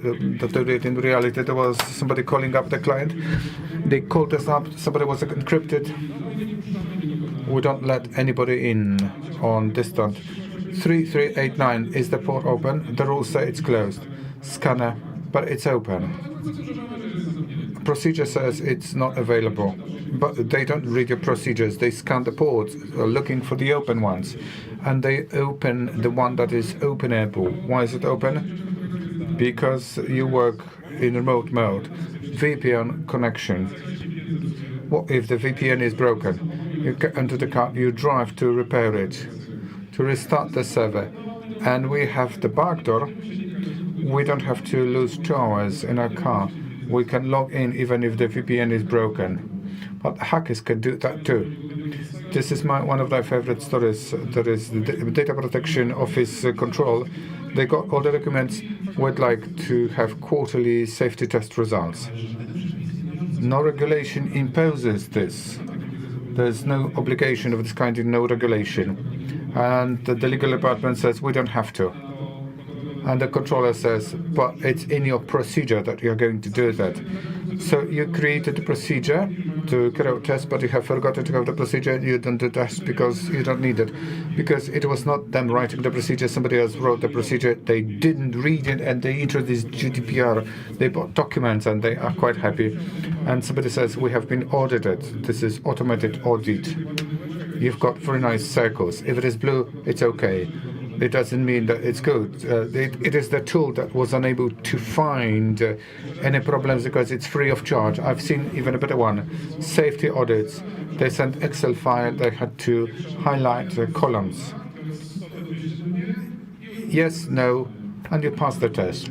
it in reality. There was somebody calling up the client. They called us up. Somebody was encrypted. We don't let anybody in on distant. 3389, is the port open? The rules say it's closed. Scanner, but it's open. Procedure says it's not available. But they don't read your procedures. They scan the ports, looking for the open ones. And they open the one that is openable. Why is it open? Because you work in remote mode. VPN connection. What if the VPN is broken? You get into the car, you drive to repair it, to restart the server. And we have the backdoor. We don't have to lose 2 hours in our car. We can log in even if the VPN is broken. But hackers can do that too. This is one of my favorite stories. There is the Data Protection Office control. They got all the documents. We'd like to have quarterly safety test results. No regulation imposes this. There's no obligation of this kind in no regulation. And the legal department says we don't have to. And the controller says, but it's in your procedure that you're going to do that. So you created the procedure to carry out tests, but you have forgotten to have the procedure. You don't do tests because you don't need it. Because it was not them writing the procedure, somebody else wrote the procedure. They didn't read it and they introduced GDPR. They bought documents and they are quite happy. And somebody says, we have been audited. This is automated audit. You've got very nice circles. If it is blue, it's okay. It doesn't mean that it's good. It is the tool that was unable to find any problems because it's free of charge. I've seen even a better one. Safety audits. They sent Excel file. They had to highlight the columns. Yes, no, and you pass the test.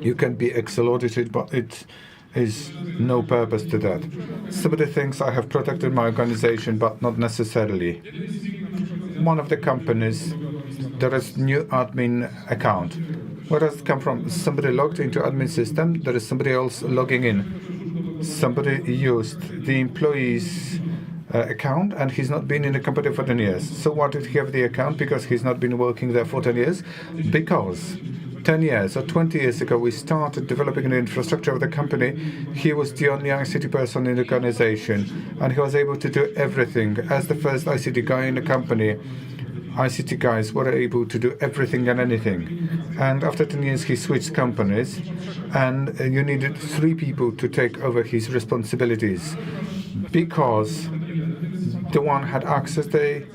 You can be Excel audited, but it is no purpose to that. Somebody thinks I have protected my organization, but not necessarily. One of the companies, there is new admin account. Where does it come from? Somebody logged into admin system. There is somebody else logging in. Somebody used the employee's account and he's not been in the company for 10 years. So why did he have the account? Because he's not been working there for 10 years? Because 10 years or 20 years ago, we started developing the infrastructure of the company. He was the only ICT person in the organization, and he was able to do everything. As the first ICT guy in the company, ICT guys were able to do everything and anything. And after 10 years, he switched companies, and you needed 3 people to take over his responsibilities. Because the one had access, they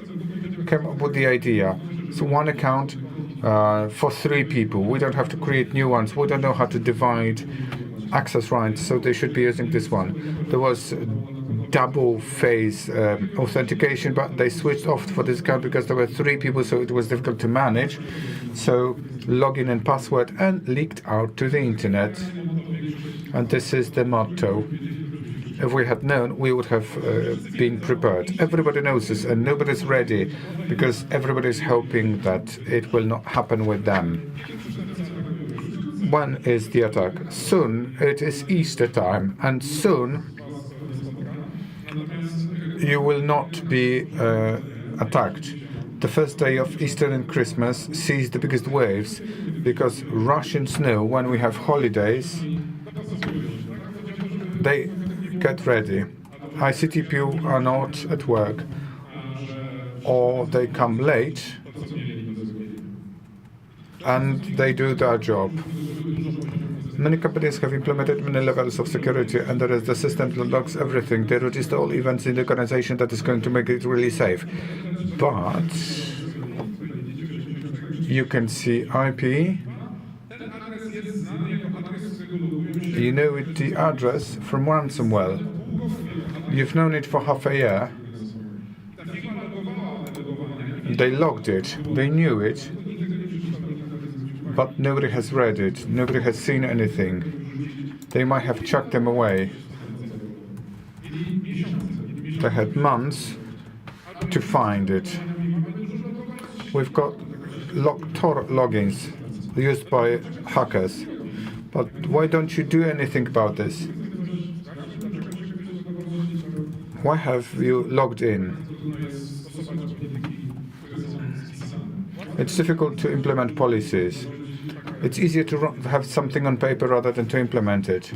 came up with the idea. So one account for 3 people. We don't have to create new ones. We don't know how to divide access rights, so they should be using this one. There was double phase authentication, but they switched off for this account because there were 3 people, so it was difficult to manage. So login and password, and leaked out to the internet. And this is the motto. If we had known, we would have been prepared. Everybody knows this, and nobody's ready, because everybody's hoping that it will not happen with them. When is the attack? Soon. It is Easter time, and soon you will not be attacked. The first day of Easter and Christmas sees the biggest waves, because Russians know when we have holidays, they get ready. ICT people are not at work, or they come late, and they do their job. Many companies have implemented many levels of security, and there is the system that logs everything. They register all events in the organization that is going to make it really safe. But you can see IP. You know the address from ransomware. You've known it for half a year. They logged it. They knew it. But nobody has read it. Nobody has seen anything. They might have chucked them away. They had months to find it. We've got Tor logins used by hackers. But why don't you do anything about this? Why have you logged in? It's difficult to implement policies. It's easier to have something on paper rather than to implement it.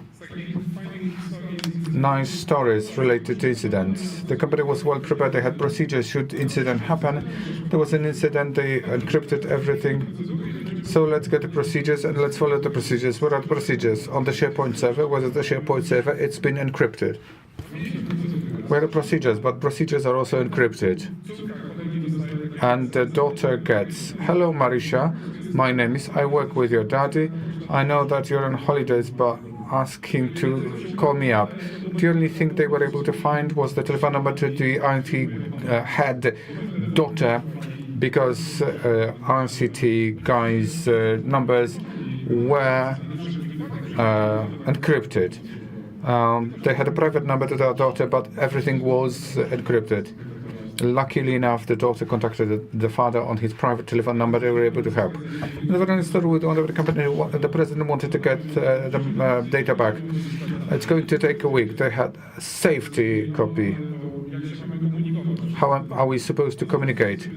Nice stories related to incidents. The company was well prepared. They had procedures should incident happen. There was an incident. They encrypted everything. So let's get the procedures and let's follow the procedures. What are the procedures? On the SharePoint server, was it the SharePoint server? It's been encrypted. Where are the procedures? But procedures are also encrypted. And the daughter gets, hello Marisha, my name is, I work with your daddy. I know that you're on holidays, but ask him to call me up. The only thing they were able to find was the telephone number to the IT head daughter, because RCT guys' numbers were encrypted. They had a private number to their daughter, but everything was encrypted. Luckily enough, the daughter contacted the father on his private telephone number. They were able to help. There was a story with one of the company. The president wanted to get the data back. It's going to take a week. They had a safety copy. How are we supposed to communicate?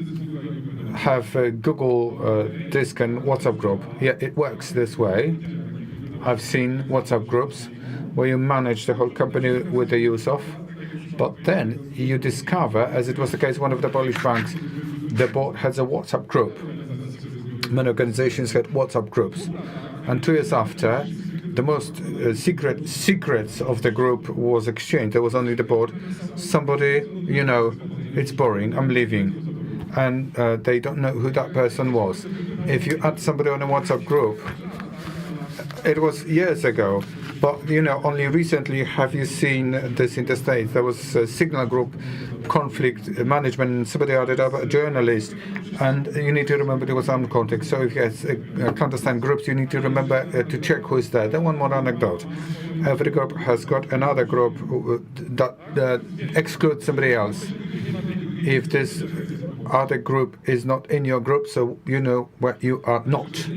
Have a Google disk and WhatsApp group. Yeah, it works this way. I've seen WhatsApp groups where you manage the whole company with the use of. But then you discover, as it was the case with one of the Polish banks, the board has a WhatsApp group. Many organizations had WhatsApp groups. And 2 years after, the most secrets of the group was exchanged. There was only the board. Somebody, it's boring, I'm leaving. And they don't know who that person was. If you add somebody on a WhatsApp group, it was years ago. But, only recently have you seen this in the States. There was a signal group, conflict management, and somebody added up a journalist. And you need to remember there was some context. So if you have clandestine groups, you need to remember to check who is there. Then one more anecdote. Every group has got another group that excludes somebody else. If this other group is not in your group, so you know where you are not.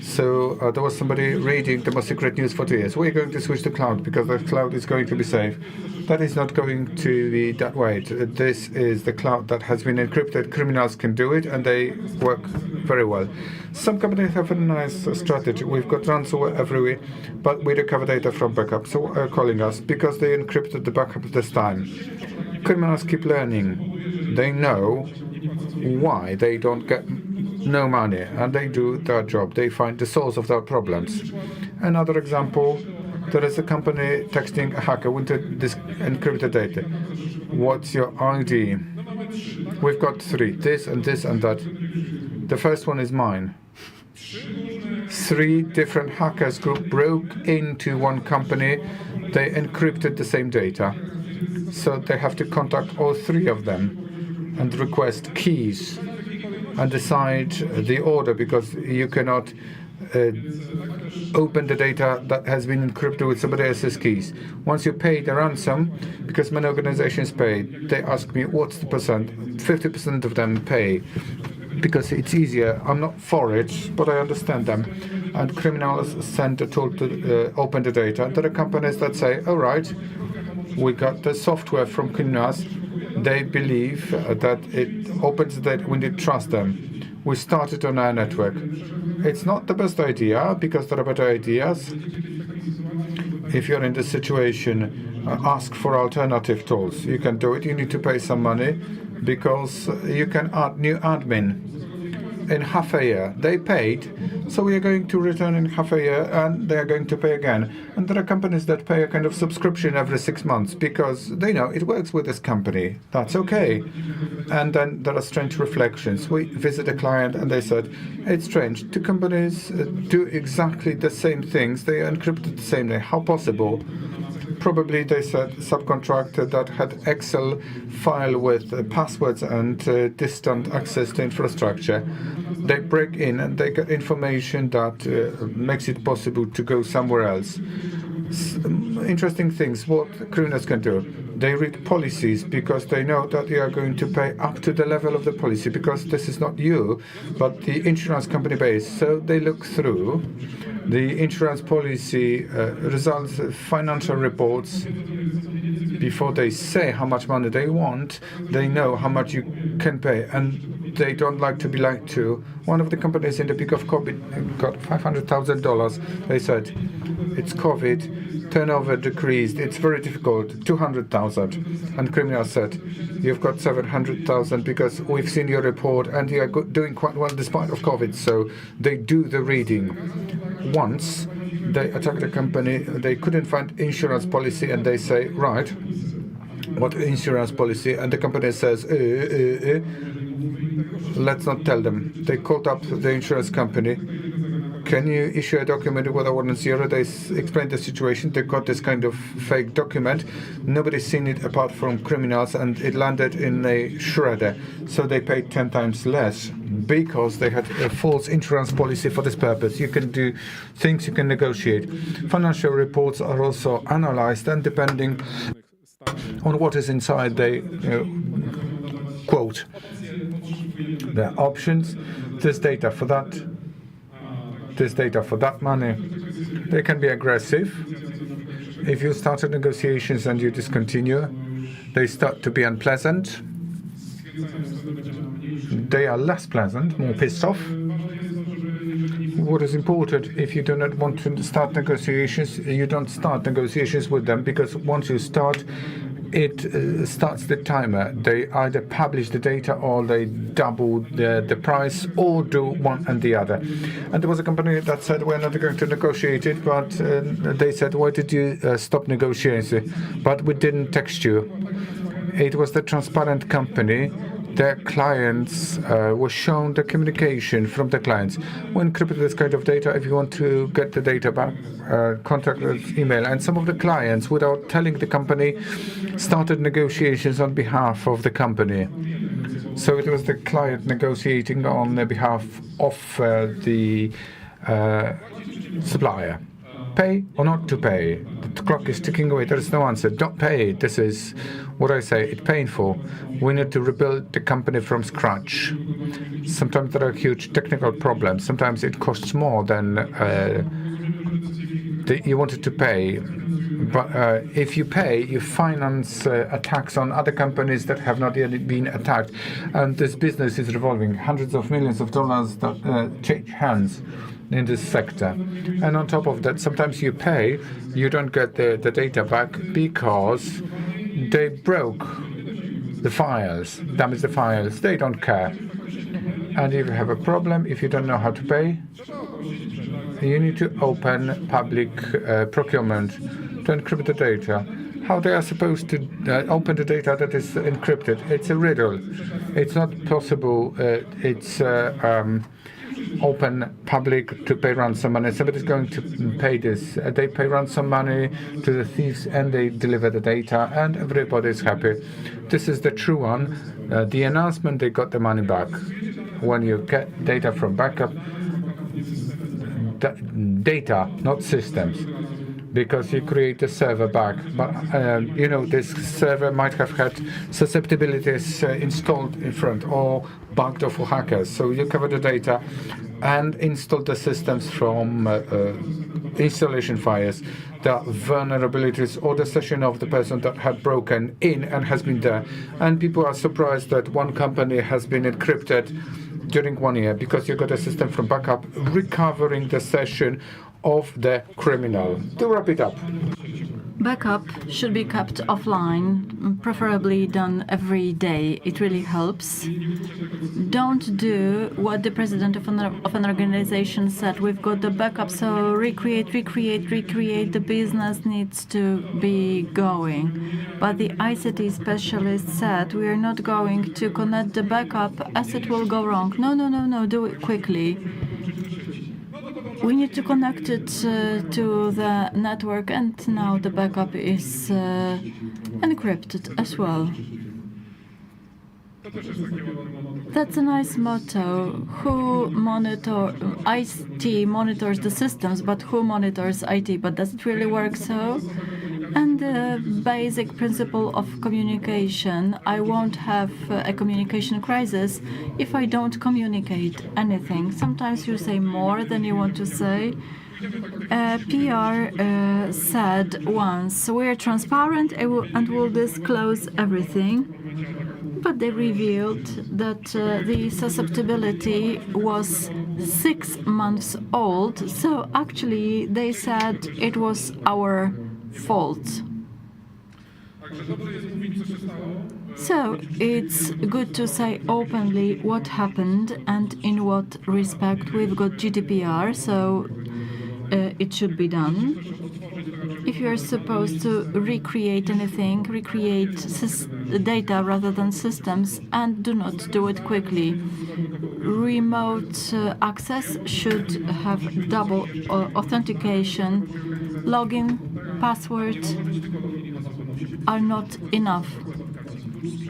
So there was somebody reading the most secret news for 2 years. We're going to switch to cloud because the cloud is going to be safe. That is not going to be that way. This is the cloud that has been encrypted. Criminals can do it, and they work very well. Some companies have a nice strategy. We've got ransomware everywhere, but we recover data from backup. So calling us because they encrypted the backup this time. Criminals keep learning. They know why they don't get no money, and they do their job. They find the source of their problems. Another example, there is a company texting a hacker with this encrypted data. What's your ID? We've got 3, this and this and that. The first one is mine. 3 different hackers group broke into one company. They encrypted the same data. So they have to contact all 3 of them and request keys and decide the order, because you cannot open the data that has been encrypted with somebody else's keys. Once you pay the ransom, because many organizations pay, they ask me, what's the percent? 50% of them pay, because it's easier. I'm not for it, but I understand them. And criminals send a tool to open the data. There are companies that say, all right, we got the software from criminals. They believe that it opens the data. We need to trust them. We started on our network. It's not the best idea, because there are better ideas. If you're in this situation, ask for alternative tools. You can do it. You need to pay some money, because you can add new admin. In half a year, they paid, so we are going to return in half a year, and they are going to pay again. And there are companies that pay a kind of subscription every 6 months, because they know it works with this company. That's okay. And then there are strange reflections. We visit a client, and they said, it's strange. 2 companies do exactly the same things. They are encrypted the same day. How possible? Probably they said subcontractor that had Excel file with passwords and distant access to infrastructure. They break in and they get information that makes it possible to go somewhere else. Interesting things what criminals can do. They read policies, because they know that you are going to pay up to the level of the policy, because this is not you, but the insurance company pays. So they look through the insurance policy results, financial reports. Before they say how much money they want, they know how much you can pay, and they don't like to be lied to. One of the companies in the peak of COVID got $500,000. They said, it's COVID, turnover decreased, it's very difficult, 200,000. And criminals said, you've got 700,000 because we've seen your report and you are doing quite well despite of COVID. So they do the reading. Once they attack the company, they couldn't find insurance policy, and they say, right, what insurance policy? And the company says, let's not tell them. They called up the insurance company. Can you issue a document with a 1 and 0? They explained the situation. They got this kind of fake document. Nobody's seen it apart from criminals, and it landed in a shredder. So they paid 10 times less, because they had a false insurance policy for this purpose. You can do things, you can negotiate. Financial reports are also analyzed, and depending on what is inside, they quote the options, this data for that, this data for that money. They can be aggressive. If you started negotiations and you discontinue, they start to be unpleasant. They are less pleasant, more pissed off. What is important, if you do not want to start negotiations, you don't start negotiations with them, because once you start, it starts the timer. They either publish the data, or they double the price, or do one and the other. And there was a company that said, we're not going to negotiate it, but they said, why did you stop negotiating? But we didn't text you. It was the transparent company. Their clients were shown the communication from the clients. When encrypted this kind of data, if you want to get the data back, contact with email. And some of the clients, without telling the company, started negotiations on behalf of the company. So it was the client negotiating on the behalf of the supplier. Pay or not to pay? The clock is ticking away. There is no answer. Don't pay. This is what I say. It's painful. We need to rebuild the company from scratch. Sometimes there are huge technical problems. Sometimes it costs more than you wanted to pay. But if you pay, you finance attacks on other companies that have not yet been attacked. And this business is revolving. Hundreds of millions of dollars that change hands in this sector. And on top of that, sometimes you pay, you don't get the data back, because they broke the files, damaged the files. They don't care. And if you have a problem, if you don't know how to pay, you need to open public procurement to encrypt the data. how they are supposed to open the data that is encrypted. It's a riddle. It's not possible. It's open public to pay ransom money. Somebody's going to pay this. They pay ransom money to the thieves and they deliver the data and everybody's happy. This is the true one. The announcement, they got the money back. When you get data from backup, data, not systems, because you create the server back. But this server might have had susceptibilities installed in front or bugged off for hackers. So you cover the data and install the systems from installation files, the vulnerabilities or the session of the person that had broken in and has been there. And people are surprised that one company has been encrypted during 1 year because you got a system from backup recovering the session of the criminal. To wrap it up. Backup should be kept offline, preferably done every day. It really helps. Don't do what the president of an organization said. We've got the backup, so recreate. The business needs to be going. But the ICT specialist said we are not going to connect the backup as it will go wrong. No, do it quickly. We need to connect it to the network, and now the backup is encrypted as well. That's a nice motto. IT monitors the systems, but who monitors IT? But does it really work so? And the basic principle of communication. I won't have a communication crisis if I don't communicate anything. Sometimes you say more than you want to say. PR said once, we're transparent and will disclose everything. But they revealed that the susceptibility was 6 months old. So actually they said it was our fault. So it's good to say openly what happened and in what respect. We've got GDPR, so it should be done. If you're supposed to recreate anything, recreate data rather than systems, and do not do it quickly. Remote access should have double authentication. Login, password are not enough.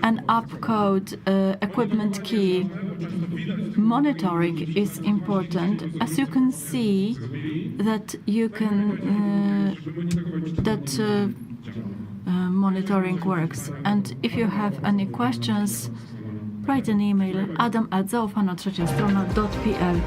An app code, equipment key. Monitoring is important. As you can see, that you can monitoring works. And if you have any questions, write an email adam@zaufanotrzecia-strona.pl.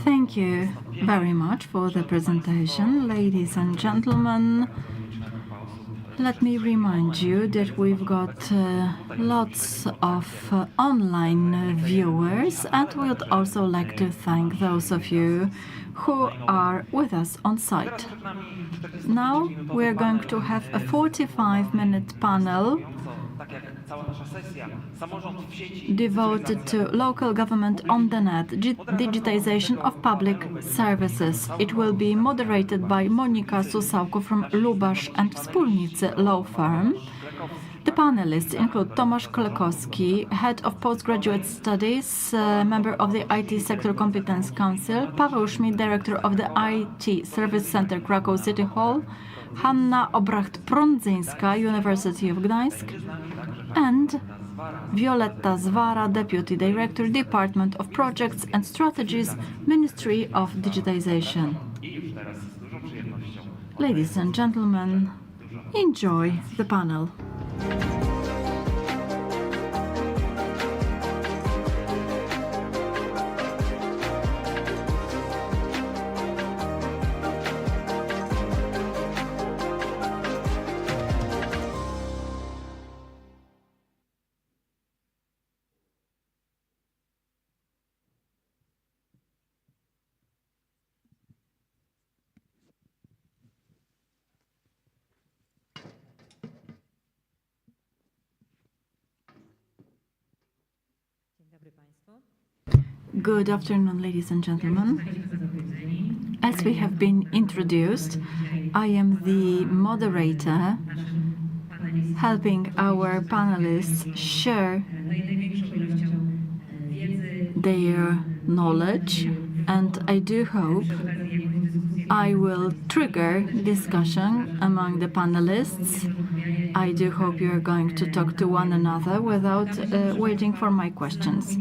Thank you very much for the presentation, ladies and gentlemen. Let me remind you that we've got lots of online viewers, and we'd also like to thank those of you who are with us on site. Now we're going to have a 45-minute panel devoted to local government on the net, digitization of public services. It will be moderated by Monika Susałko from Lubasz and Wspólnicy law firm. The panelists include Tomasz Kolakowski, Head of Postgraduate Studies, member of the IT Sector Competence Council, Paweł Schmidt, Director of the IT Service Center Krakow City Hall, Hanna Obracht-Prądzyńska, University of Gdańsk, and Violetta Zwara, Deputy Director, Department of Projects and Strategies, Ministry of Digitization. Ladies and gentlemen, enjoy the panel. Good afternoon, ladies and gentlemen. As we have been introduced, I am the moderator helping our panelists share their knowledge, and I do hope I will trigger discussion among the panelists. I do hope you are going to talk to one another without waiting for my questions.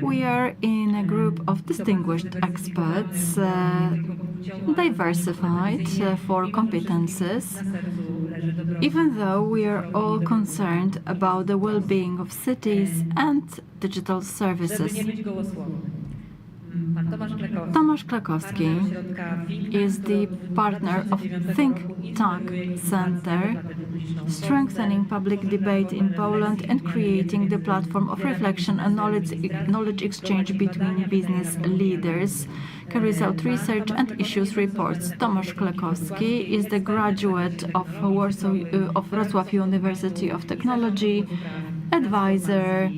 We are in a group of distinguished experts, diversified for competences, even though we are all concerned about the well-being of cities and digital services. Tomasz Krakowski is the partner of Think Tank Center, strengthening public debate in Poland and creating the platform of reflection and knowledge exchange between business leaders, carries out research and issues reports. Tomasz Krakowski is the graduate of Wrocław University of Technology, advisor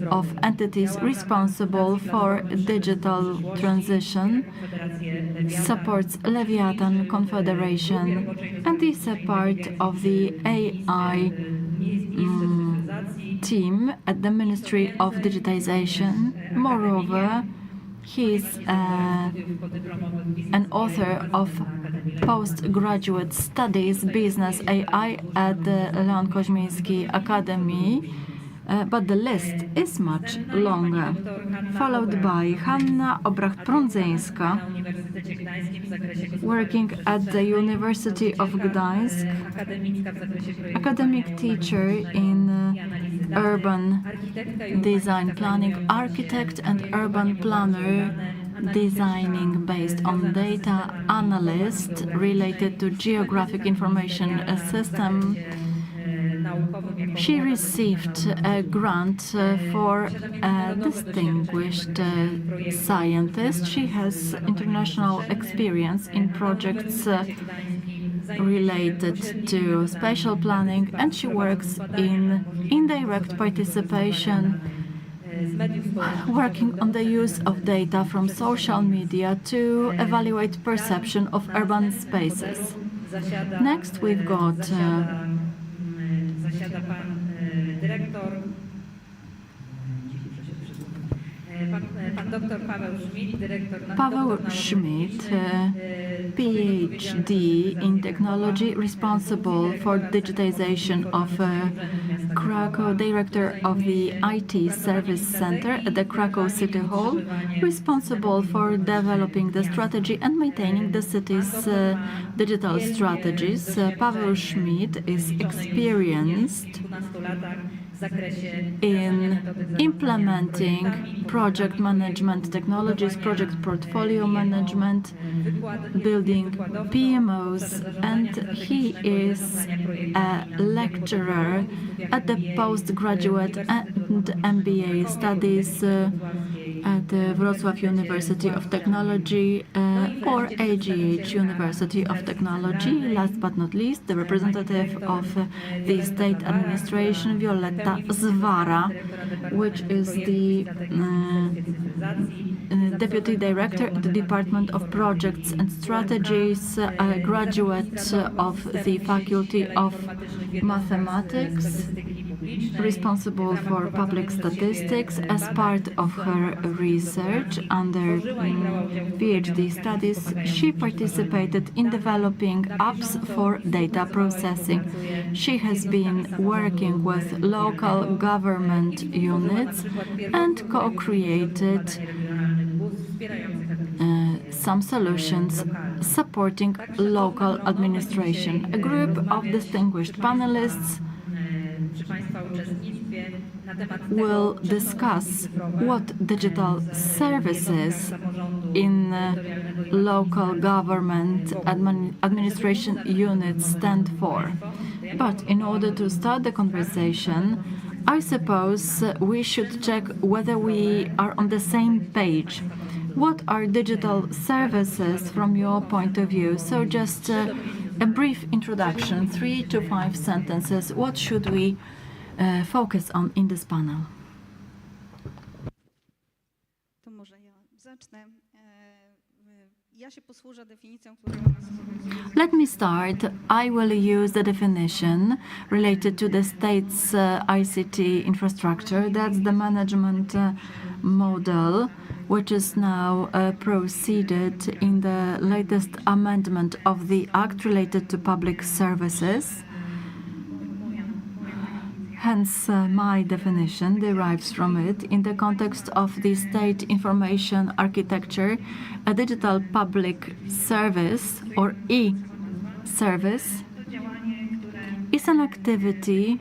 of entities responsible for digital transition, supports Leviathan Confederation, and is a part of the AI team at the Ministry of Digitization. Moreover, he is an author of postgraduate studies Business AI at the Leon Koźmiński Academy. But the list is much longer. Followed by Hanna Obracht-Prądzyńska, working at the University of Gdańsk, academic teacher in urban design planning, architect and urban planner, designing based on data analyst related to geographic information system. She received a grant for a distinguished scientist. She has international experience in projects related to spatial planning, and she works in indirect participation, working on the use of data from social media to evaluate perception of urban spaces. Next, we've got Paweł Schmidt, PhD in technology, responsible for digitization of Krakow, director of the IT Service Center at the Krakow City Hall, responsible for developing the strategy and maintaining the city's digital strategies. Paweł Schmidt is experienced in implementing project management technologies, project portfolio management, building PMOs, and he is a lecturer at the postgraduate and MBA studies at the Wrocław University of Technology or AGH University of Technology. Last but not least, the representative of the state administration, Violetta Zwara, which is the Deputy Director at the Department of Projects and Strategies, a graduate of the Faculty of Mathematics, responsible for public statistics. As part of her research under PhD studies, she participated in developing apps for data processing. She has been working with local government units and co-created some solutions supporting local administration. A group of distinguished panelists will discuss what digital services in local government administration units stand for. But in order to start the conversation, I suppose we should check whether we are on the same page. What are digital services from your point of view? So just a brief introduction, 3 to 5 sentences. What should we focus on in this panel? Let me start. I will use the definition related to the state's ICT infrastructure. That's the management model, which is now proceeded in the latest amendment of the Act related to public services. Hence, my definition derives from it. In the context of the state information architecture, a digital public service, or e-service, is an activity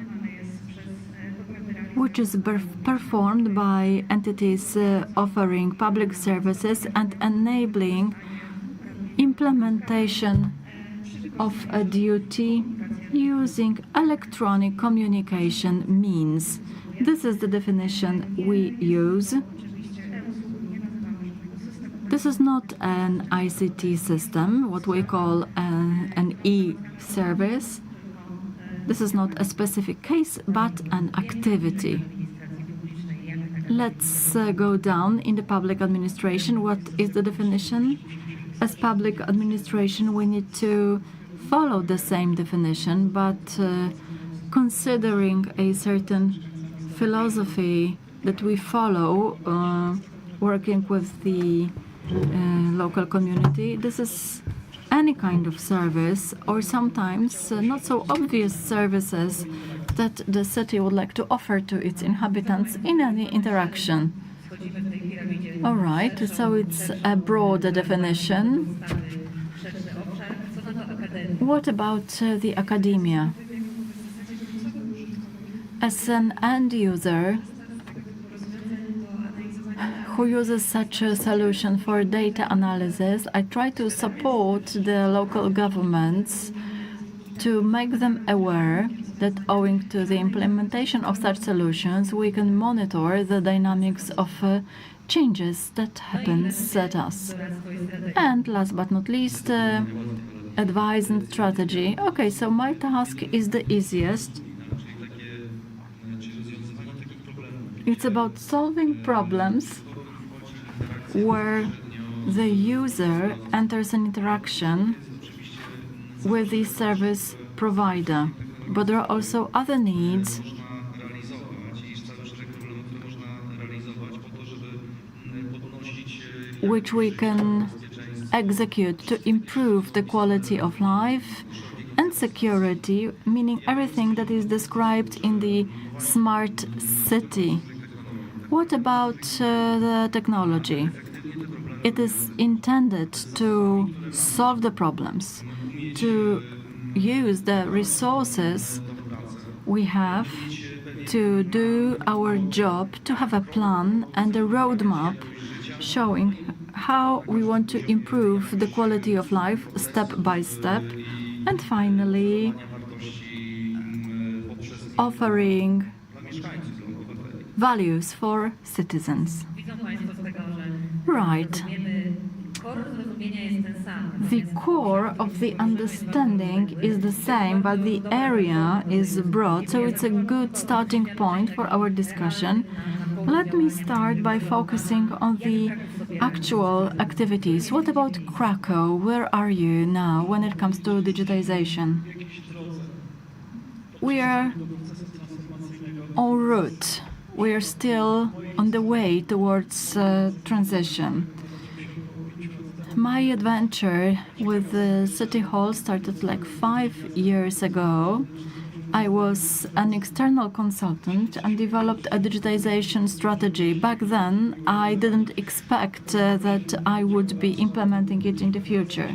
which is performed by entities offering public services and enabling implementation of a duty using electronic communication means. This is the definition we use. This is not an ICT system, what we call an e-service. This is not a specific case, but an activity. Let's go down in the public administration. What is the definition? As public administration, we need to follow the same definition, but considering a certain philosophy that we follow, working with the local community. This is any kind of service, or sometimes not so obvious services that the city would like to offer to its inhabitants in any interaction. All right, so it's a broader definition. What about the academia? As an end user who uses such a solution for data analysis, I try to support the local governments to make them aware that owing to the implementation of such solutions, we can monitor the dynamics of changes that happens at us. And last but not least, advice and strategy. Okay, so my task is the easiest. It's about solving problems where the user enters an interaction with the service provider. But there are also other needs which we can execute to improve the quality of life and security, meaning everything that is described in the smart city. What about the technology? It is intended to solve the problems, to use the resources we have to do our job, to have a plan and a roadmap showing how we want to improve the quality of life step by step, and finally offering values for citizens. Right. The core of the understanding is the same, but the area is broad, so it's a good starting point for our discussion. Let me start by focusing on the actual activities. What about Krakow? Where are you now when it comes to digitization? We are en route. We are still on the way towards transition. My adventure with the City Hall started like 5 years ago. I was an external consultant and developed a digitization strategy. Back then, I didn't expect that I would be implementing it in the future.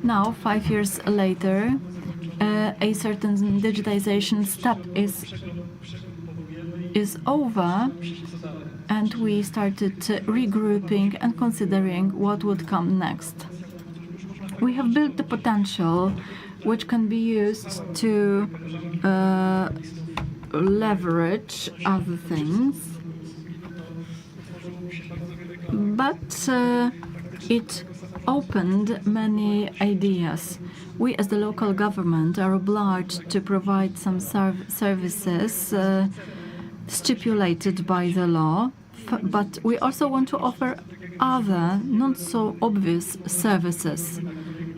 Now, 5 years later, a certain digitization step is over, and we started regrouping and considering what would come next. We have built the potential which can be used to leverage other things, but it opened many ideas. We as the local government are obliged to provide some services stipulated by the law. but we also want to offer other, not so obvious services.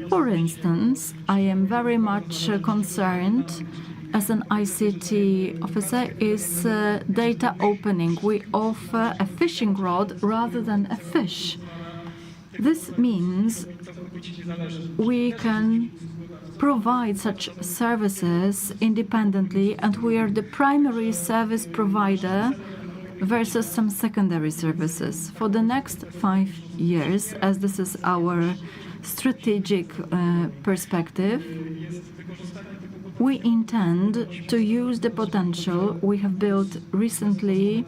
For instance, I am very much concerned as an ICT officer is data opening. We offer a fishing rod rather than a fish. This means we can provide such services independently, and we are the primary service provider versus some secondary services. For the next 5 years, as this is our strategic perspective, we intend to use the potential we have built recently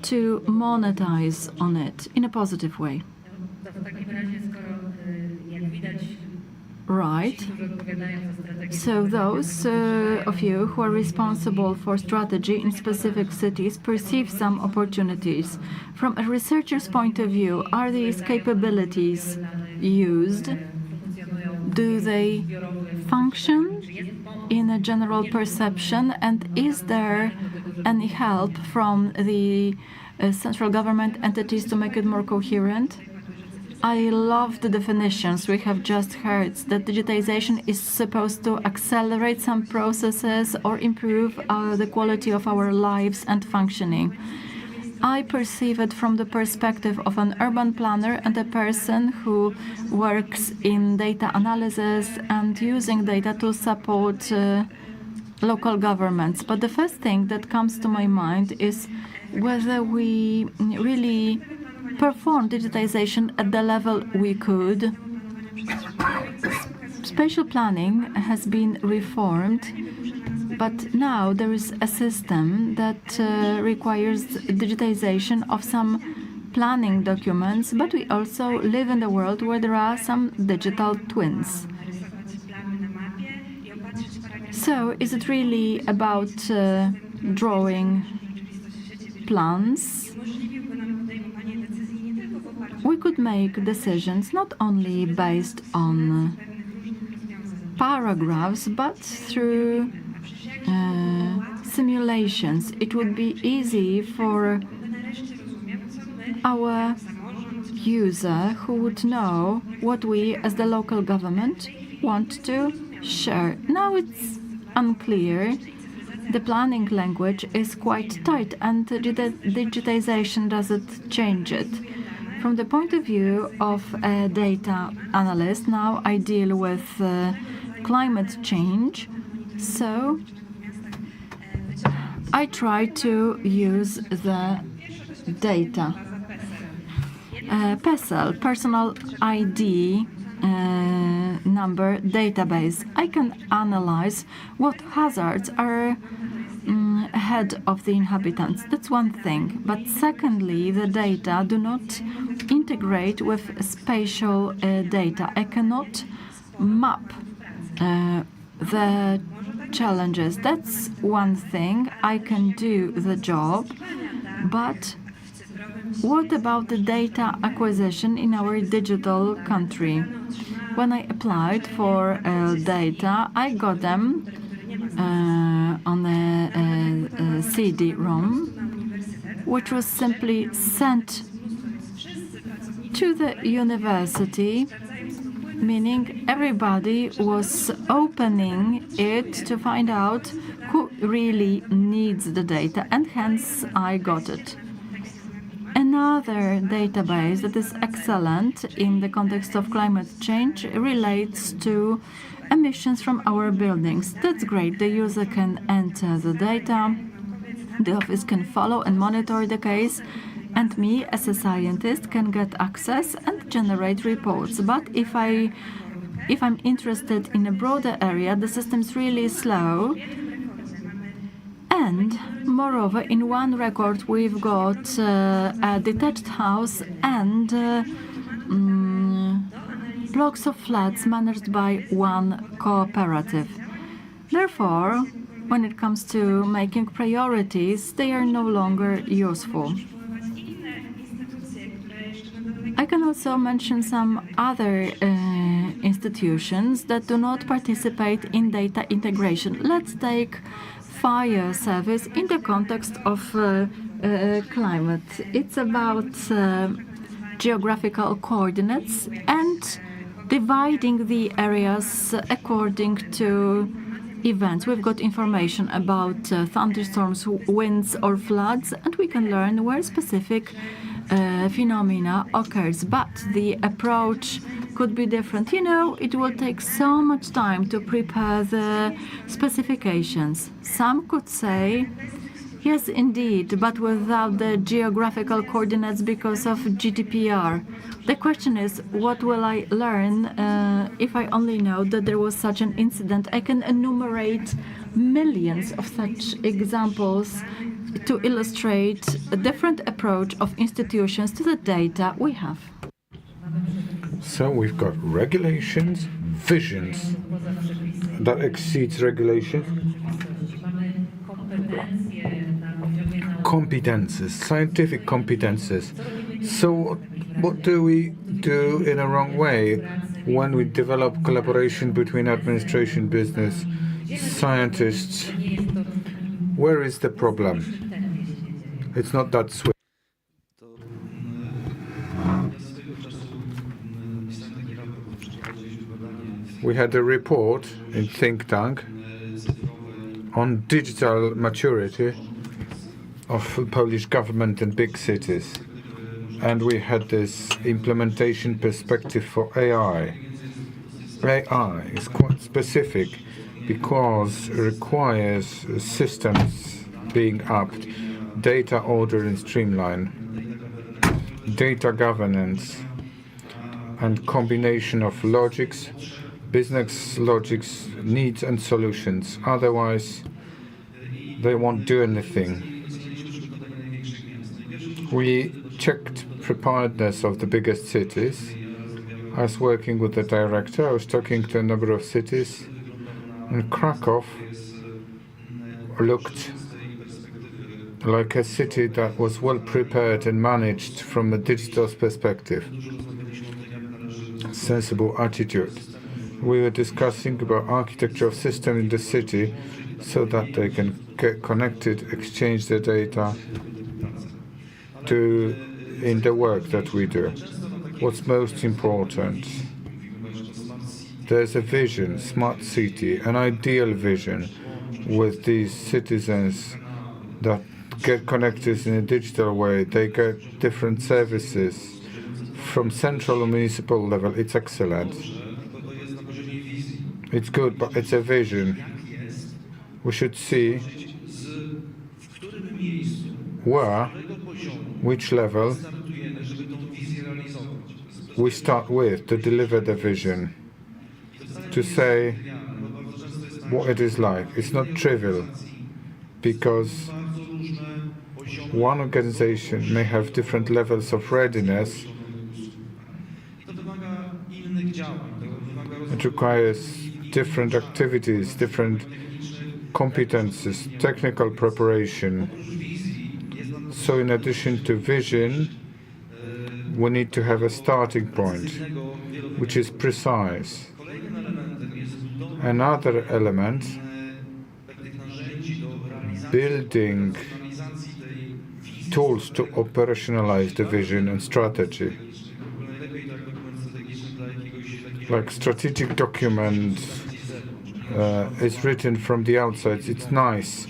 to monetize on it in a positive way. Right. So those of you who are responsible for strategy in specific cities perceive some opportunities. From a researcher's point of view, are these capabilities used? Do they function in a general perception? And is there any help from the central government entities to make it more coherent? I love the definitions we have just heard, that digitization is supposed to accelerate some processes or improve the quality of our lives and functioning. I perceive it from the perspective of an urban planner and a person who works in data analysis and using data to support local governments. But the first thing that comes to my mind is whether we really perform digitization at the level we could. Spatial planning has been reformed, but now there is a system that requires digitization of some planning documents, but we also live in a world where there are some digital twins. So is it really about drawing plans? We could make decisions not only based on paragraphs, but through simulations. It would be easy for our user who would know what we as the local government want to share. Now it's unclear. The planning language is quite tight, and digitization doesn't change it. From the point of view of a data analyst, now I deal with climate change, so I try to use the data. PESEL, Personal ID Number Database. I can analyze what hazards are ahead of the inhabitants. That's one thing. But secondly, the data do not integrate with spatial data. I cannot map the challenges. That's one thing. I can do the job, but what about the data acquisition in our digital country? When I applied for data, I got them on a CD-ROM, which was simply sent to the university, meaning everybody was opening it to find out who really needs the data, and hence I got it. Another database that is excellent in the context of climate change relates to emissions from our buildings. That's great. The user can enter the data, the office can follow and monitor the case, and me as a scientist can get access and generate reports. But if I'm interested in a broader area, the system's really slow. And moreover, in one record we've got a detached house and blocks of flats managed by one cooperative. Therefore, when it comes to making priorities, they are no longer useful. I can also mention some other institutions that do not participate in data integration. Let's take fire service in the context of climate. It's about geographical coordinates and dividing the areas according to events. We've got information about thunderstorms, winds, or floods, and we can learn where specific phenomena occurs. But the approach could be different. You know, it will take so much time to prepare the specifications. Some could say, yes, indeed, but without the geographical coordinates because of GDPR. The question is, what will I learn if I only know that there was such an incident? I can enumerate millions of such examples to illustrate a different approach of institutions to the data we have. So we've got regulations, visions that exceeds regulations, competences, scientific competences. So what do we do in a wrong way when we develop collaboration between administration, business, scientists? Where is the problem? It's not that swift. We had a report in think tank on digital maturity of Polish government in big cities. And we had this implementation perspective for AI. AI is quite specific because it requires systems being upped, data order and streamline, data governance, and combination of logics, business logics, needs and solutions. Otherwise, they won't do anything. We checked preparedness of the biggest cities. I was working with the director. I was talking to a number of cities. And Krakow looked like a city that was well prepared and managed from a digital perspective. Sensible attitude. We were discussing about architecture of system in the city so that they can get connected, exchange the data in the work that we do. What's most important? There's a vision, smart city, an ideal vision with these citizens that get connected in a digital way. They get different services from central or municipal level. It's excellent. It's good, but it's a vision. We should see which level we start with to deliver the vision, to say what it is like. It's not trivial, because one organization may have different levels of readiness. It requires different activities, different competences, technical preparation. So in addition to vision, we need to have a starting point, which is precise. Another element, building tools to operationalize the vision and strategy. Like strategic document is written from the outside. It's nice,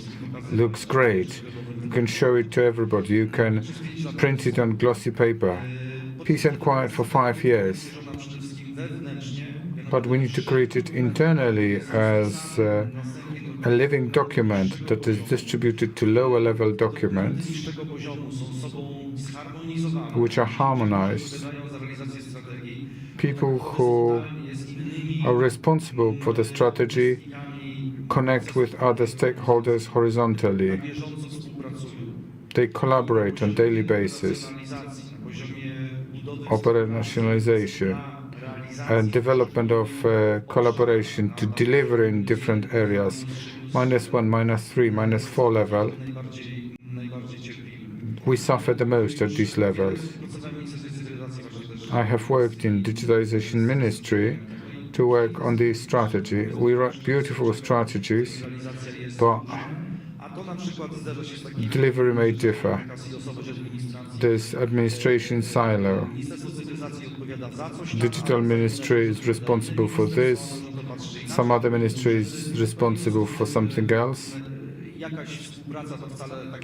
looks great. You can show it to everybody. You can print it on glossy paper. Peace and quiet for 5 years. But we need to create it internally as a living document that is distributed to lower level documents, which are harmonized. People who are responsible for the strategy connect with other stakeholders horizontally. They collaborate on a daily basis. Operationalization and development of collaboration to deliver in different areas, -1, -3, -4 level. We suffer the most at these levels. I have worked in Digitization Ministry to work on this strategy. We write beautiful strategies, but Delivery may differ. There's administration silo. Digital ministry is responsible for this. Some other ministry is responsible for something else.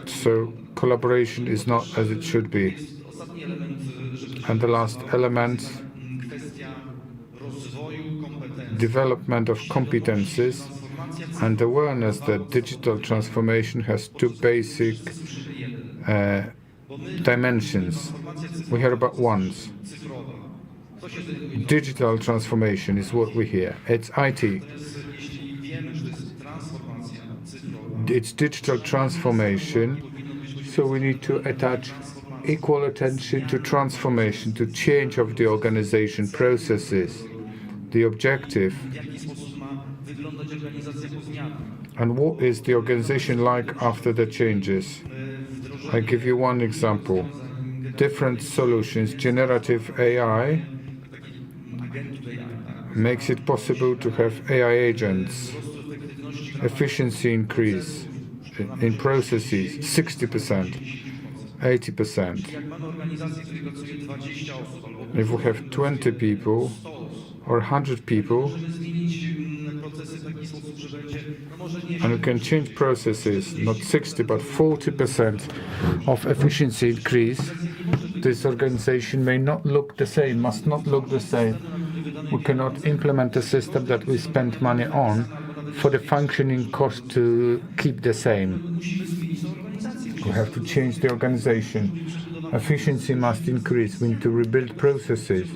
So collaboration is not as it should be. And the last element, development of competences and awareness that digital transformation has two basic dimensions. We hear about ones. Digital transformation is what we hear. It's IT. It's digital transformation, so we need to attach equal attention to transformation, to change of the organization processes, the objective, and what is the organization like after the changes. I give you one example. Different solutions, generative AI makes it possible to have AI agents, efficiency increase in processes, 60%, 80%. If we have 20 people or 100 people, and we can change processes, not 60 but 40% of efficiency increase, this organization may not look the same, must not look the same. We cannot implement a system that we spend money on for the functioning cost to keep the same. We have to change the organization. Efficiency must increase. We need to rebuild processes.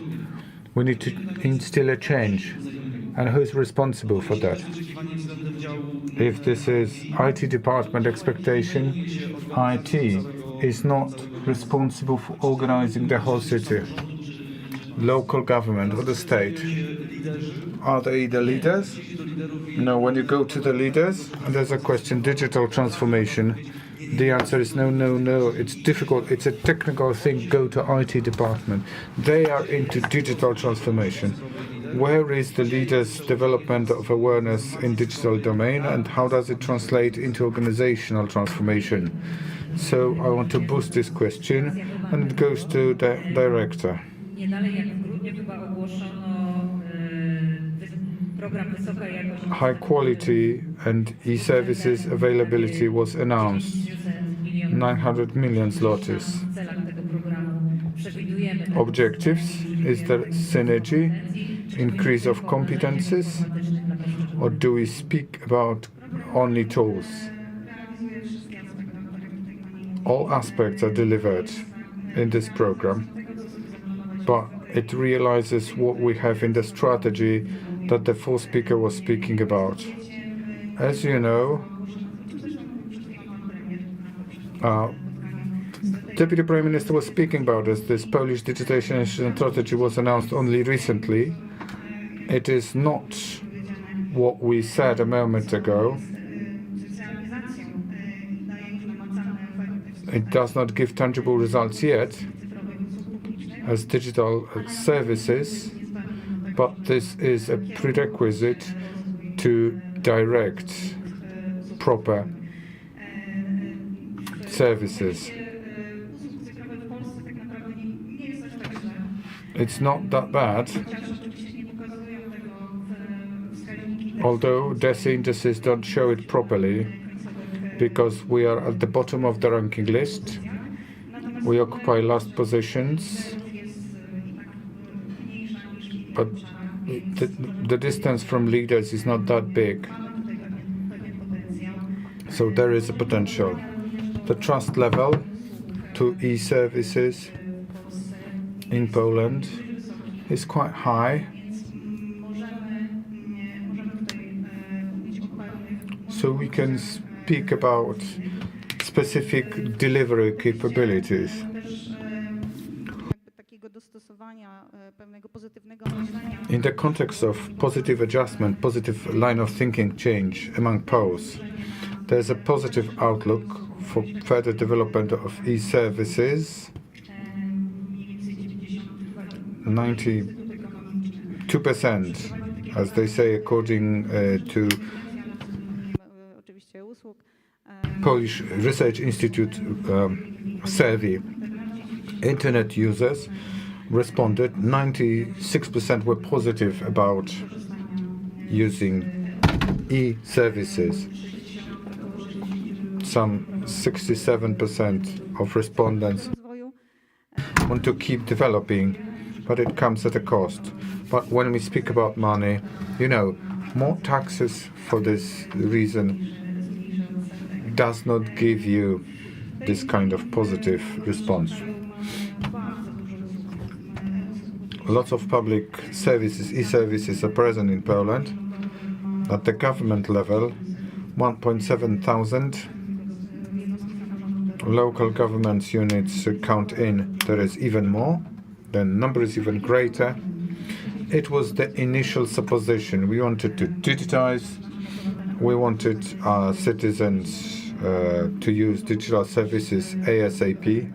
We need to instill a change. And who is responsible for that? If this is IT department expectation, IT is not responsible for organizing the whole city. Local government or the state. Are they the leaders? No, when you go to the leaders, and there's a question, digital transformation, the answer is no, no, no. It's difficult. It's a technical thing. Go to IT department. They are into digital transformation. Where is the leaders' development of awareness in digital domain, and how does it translate into organizational transformation? So I want to boost this question, and it goes to the director. High quality and e-services availability was announced. 900 million zlotys. Objectives is there synergy, increase of competences, or do we speak about only tools? All aspects are delivered in this program, but it realizes what we have in the strategy that the fourth speaker was speaking about. As you know, Deputy Prime Minister was speaking about this. This Polish digitization strategy was announced only recently. It is not what we said a moment ago. It does not give tangible results yet as digital services, but this is a prerequisite to direct proper services. It's not that bad, although DESI indices don't show it properly, because we are at the bottom of the ranking list. We occupy last positions, but the distance from leaders is not that big. So there is a potential. The trust level to e-services in Poland is quite high. So we can speak about specific delivery capabilities. In the context of positive adjustment, positive line of thinking change among Poles, there's a positive outlook for further development of e-services. 92%, as they say, according to Polish Research Institute survey. Internet users responded, 96% were positive about using e-services. Some 67% of respondents want to keep developing, but it comes at a cost. But when we speak about money, more taxes for this reason does not give you this kind of positive response. Lots of public services, e-services are present in Poland. At the government level, 1.7 thousand. Local government units count in, there is even more. The number is even greater. It was the initial supposition. We wanted to digitize. We wanted our citizens to use digital services ASAP.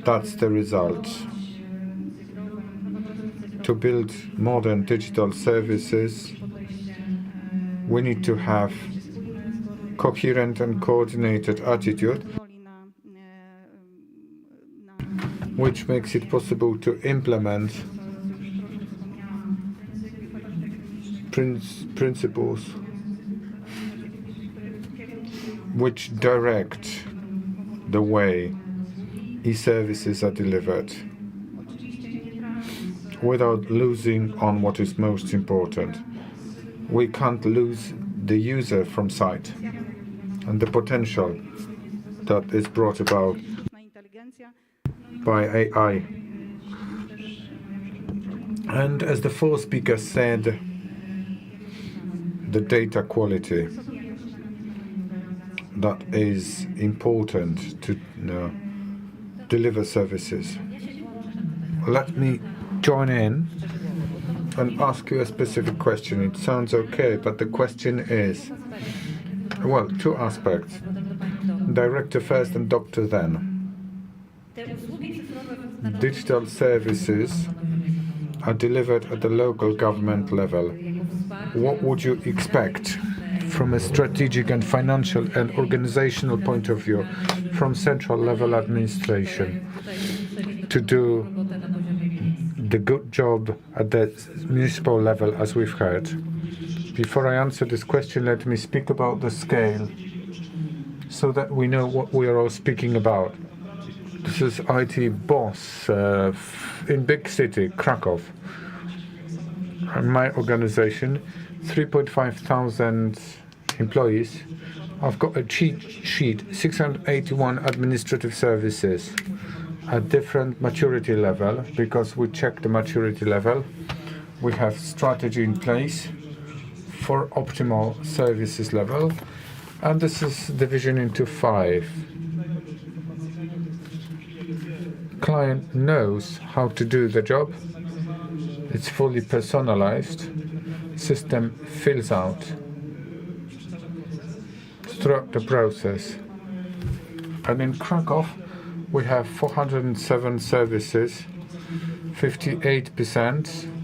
That's the result. To build modern digital services, we need to have coherent and coordinated attitude, which makes it possible to implement principles which direct the way e-services are delivered without losing on what is most important. We can't lose the user from sight and the potential that is brought about by AI. And as the fourth speaker said, the data quality that is important to deliver services. Let me join in and ask you a specific question. It sounds okay, but the question is, well, two aspects. Director first and doctor then. Digital services are delivered at the local government level. What would you expect from a strategic and financial and organizational point of view from central level administration to do the good job at the municipal level, as we've heard? Before I answer this question, let me speak about the scale so that we know what we are all speaking about. This is IT boss in big city, Krakow. And my organization, 3.5 thousand employees. I've got a cheat sheet, 681 administrative services at different maturity level, because we check the maturity level. We have strategy in place for optimal services level, and this is division into 5. Client knows how to do the job. It's fully personalized. System fills out throughout the process. And in Krakow, we have 407 services, 58%.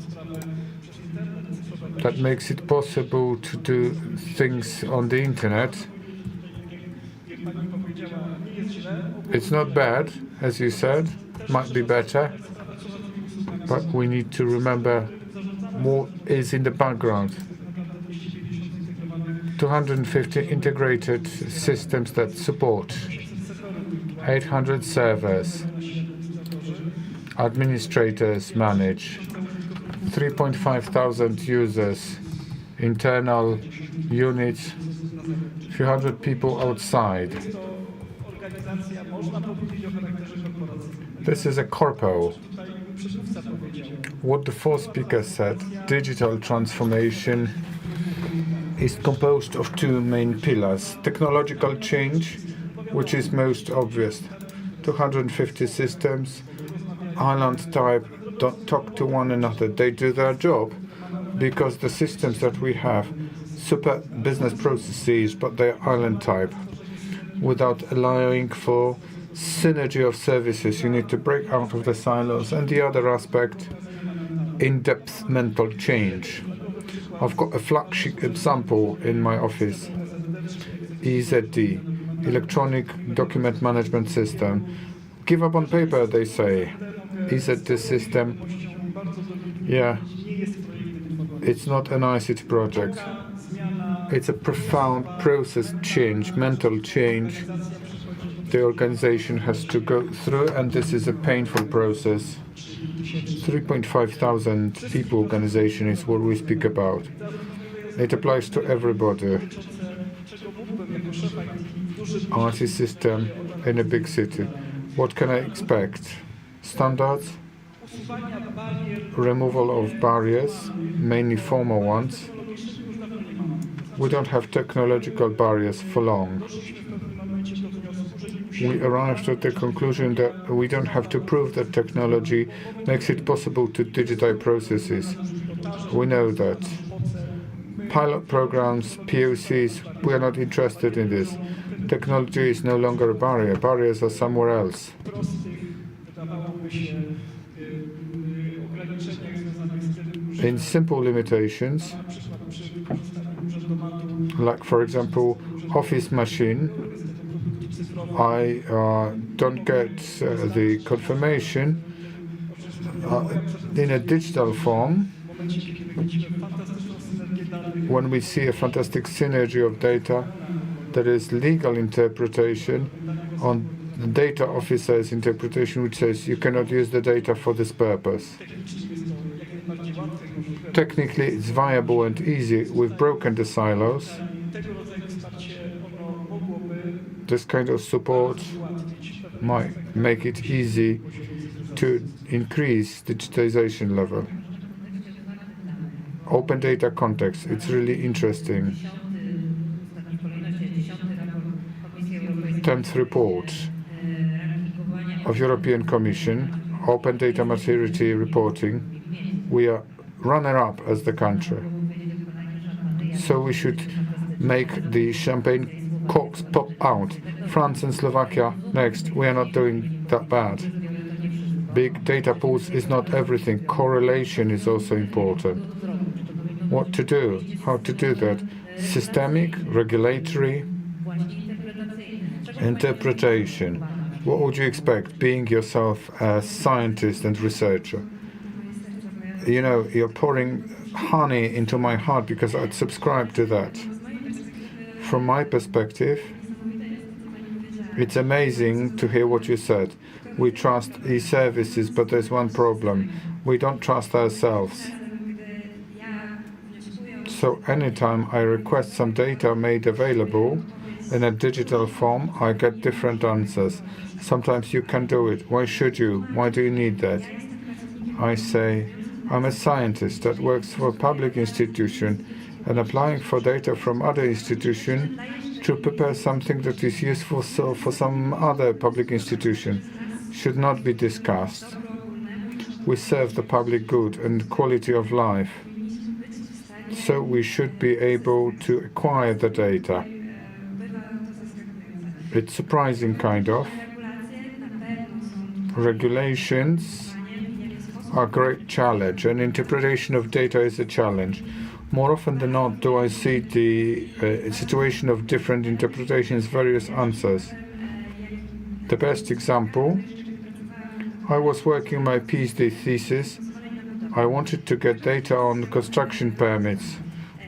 That makes it possible to do things on the internet. It's not bad, as you said, might be better, but we need to remember what is in the background. 250 integrated systems that support 800 servers. Administrators manage 3.5 thousand users, internal units, few hundred people outside. This is a corpo. What the fourth speaker said, digital transformation is composed of two main pillars. Technological change, which is most obvious. 250 systems, island type, don't talk to one another. They do their job because the systems that we have, super business processes, but they're island type. Without allowing for synergy of services, you need to break out of the silos. And the other aspect, in-depth mental change. I've got a flagship example in my office. EZD, Electronic Document Management System. Give up on paper, they say. EZD system, yeah, it's not an ICT project. It's a profound process change, mental change the organization has to go through, and this is a painful process. 3,500 people organization is what we speak about. It applies to everybody. IT system in a big city. What can I expect? Standards, removal of barriers, mainly formal ones. We don't have technological barriers for long. We arrived at the conclusion that we don't have to prove that technology makes it possible to digitize processes. We know that. Pilot programs, POCs, we are not interested in this. Technology is no longer a barrier. Barriers are somewhere else. In simple limitations, like for example, office machine, I don't get the confirmation in a digital form. When we see a fantastic synergy of data, there is legal interpretation on the data officer's interpretation, which says you cannot use the data for this purpose. Technically, it's viable and easy. We've broken the silos. This kind of support might make it easy to increase digitization level. Open data context, it's really interesting. 10th report of European Commission, open data maturity reporting. We are runner-up as the country. So we should make the champagne corks pop out. France and Slovakia next. We are not doing that bad. Big data pools is not everything. Correlation is also important. What to do? How to do that? Systemic, regulatory, interpretation. What would you expect, being yourself a scientist and researcher? You know, you're pouring honey into my heart because I'd subscribe to that. From my perspective, it's amazing to hear what you said. We trust e-services, but there's one problem. We don't trust ourselves. So anytime I request some data made available in a digital form, I get different answers. Sometimes you can do it. Why should you? Why do you need that? I say, I'm a scientist that works for a public institution and applying for data from other institution to prepare something that is useful for some other public institution should not be discussed. We serve the public good and quality of life. So we should be able to acquire the data. It's surprising, kind of. Regulations are a great challenge, and interpretation of data is a challenge. More often than not, do I see the situation of different interpretations, various answers. The best example, I was working my PhD thesis. I wanted to get data on construction permits.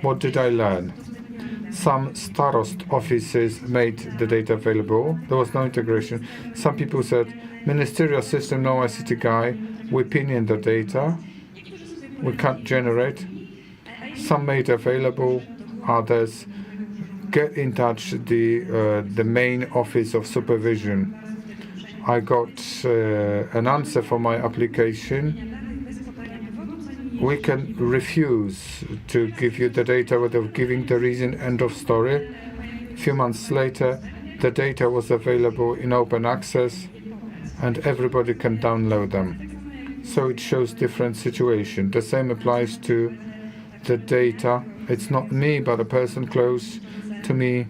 What did I learn? Some starost offices made the data available. There was no integration. Some people said, ministerial system, no ICT guy. We pin in the data. We can't generate. Some made available. Others get in touch the main office of supervision. I got an answer for my application. We can refuse to give you the data without giving the reason, end of story. A few months later, the data was available in open access and everybody can download them. So it shows different situation. The same applies to the data. It's not me, but a person close to me.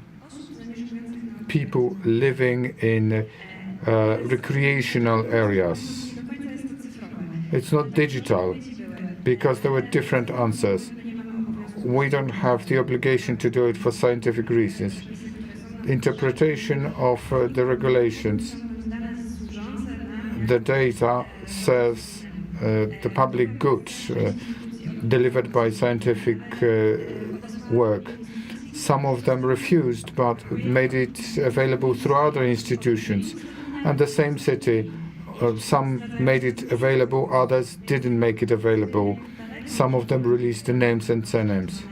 People living in recreational areas. It's not digital, because there were different answers. We don't have the obligation to do it for scientific reasons. interpretation of the regulations. The data serves the public good delivered by scientific work. Some of them refused, but made it available through other institutions. And the same city, some made it available, others didn't make it available. Some of them released the names and surnames.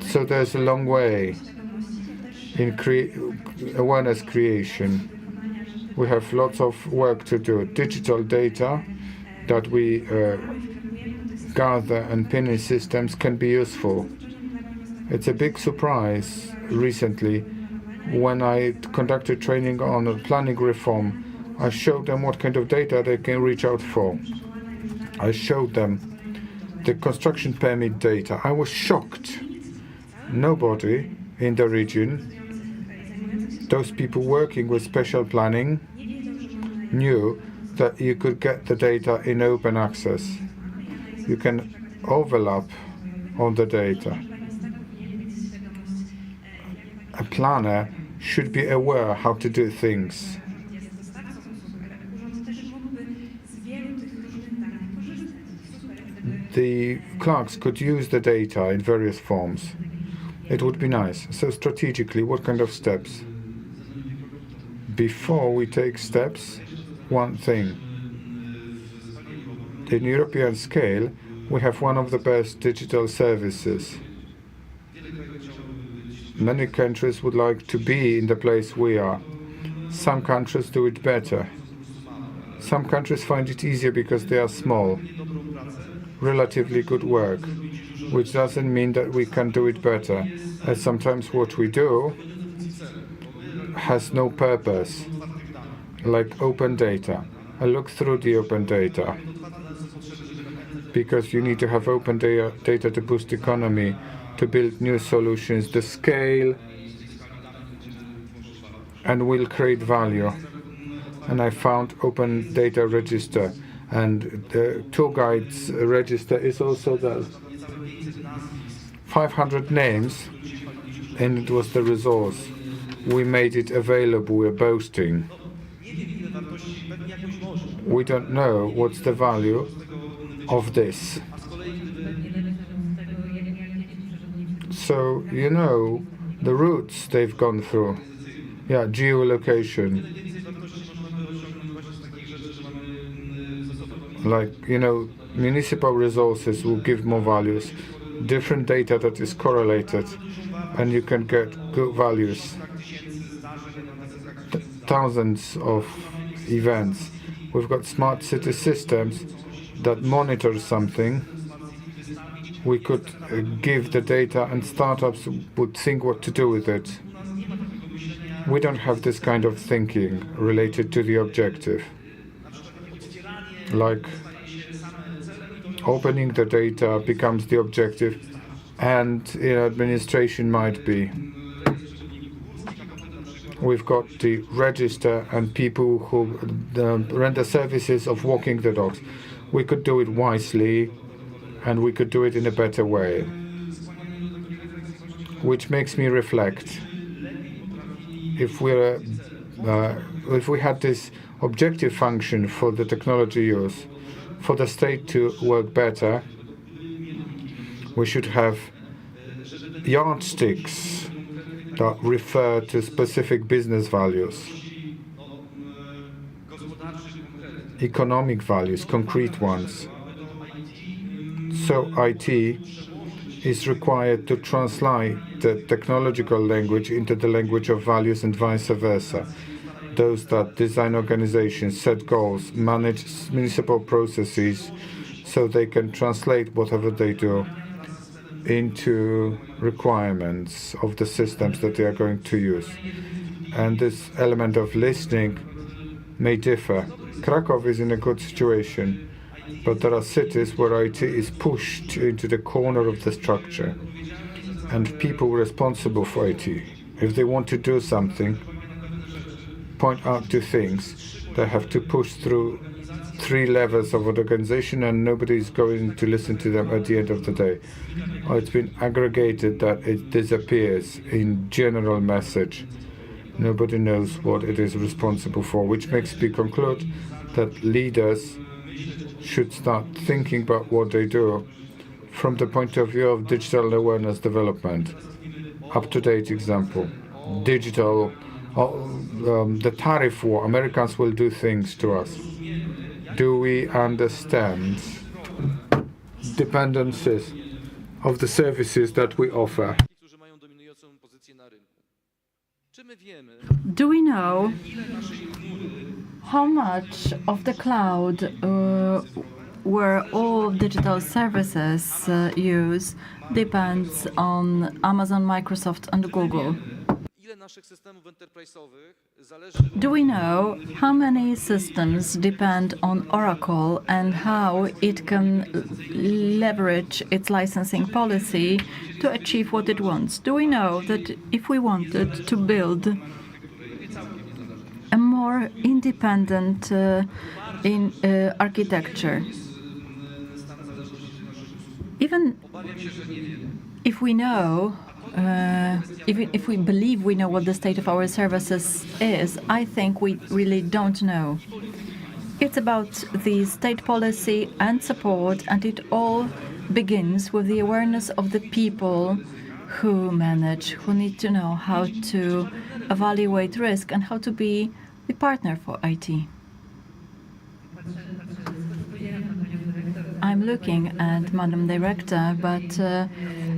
So there's a long way in awareness creation. We have lots of work to do. Digital data that we gather and pin in systems can be useful. It's a big surprise recently when I conducted training on planning reform. I showed them what kind of data they can reach out for. I showed them the construction permit data. I was shocked. Nobody in the region, those people working with special planning, knew that you could get the data in open access. You can overlap on the data. A planner should be aware how to do things. The clerks could use the data in various forms. It would be nice. So strategically, what kind of steps? Before we take steps, one thing. In European scale, we have one of the best digital services. Many countries would like to be in the place we are. Some countries do it better. Some countries find it easier because they are small. Relatively good work, which doesn't mean that we can do it better, as sometimes what we do has no purpose, like open data. I look through the open data because you need to have open data to boost economy, to build new solutions, the scale, and will create value. And I found open data register, and the tour guides register is also there. 500 names, and it was the resource. We made it available, we're boasting. We don't know what's the value of this. So, you know, the routes they've gone through. Yeah, geolocation. Like, you know, municipal resources will give more values. Different data that is correlated, and you can get good values. Thousands of events. We've got smart city systems that monitor something. We could give the data, and startups would think what to do with it. We don't have this kind of thinking related to the objective. Like, opening the data becomes the objective, and administration might be. We've got the register and people who render services of walking the dogs. We could do it wisely, and we could do it in a better way. Which makes me reflect. If we had this objective function for the technology use, for the state to work better, we should have yardsticks that refer to specific business values, economic values, concrete ones. So IT is required to translate the technological language into the language of values and vice versa. Those that design organizations, set goals, manage municipal processes, so they can translate whatever they do into requirements of the systems that they are going to use. And this element of listening may differ. Krakow is in a good situation, but there are cities where IT is pushed into the corner of the structure, and people responsible for IT, if they want to do something, point out to things, they have to push through 3 levels of organization and nobody's going to listen to them at the end of the day. It's been aggregated that it disappears in general message. Nobody knows what it is responsible for, which makes me conclude that leaders should start thinking about what they do from the point of view of digital awareness development. Up-to-date example, digital, the tariff war, Americans will do things to us. Do we understand dependencies of the services that we offer? Do we know how much of the cloud where all digital services use depends on Amazon, Microsoft, and Google? Do we know how many systems depend on Oracle and how it can leverage its licensing policy to achieve what it wants? Do we know that if we wanted to build a more independent architecture, even if we know, even if we believe we know what the state of our services is, I think we really don't know. It's about the state policy and support, and it all begins with the awareness of the people who manage, who need to know how to evaluate risk and how to be the partner for IT. I'm looking at Madam Director, but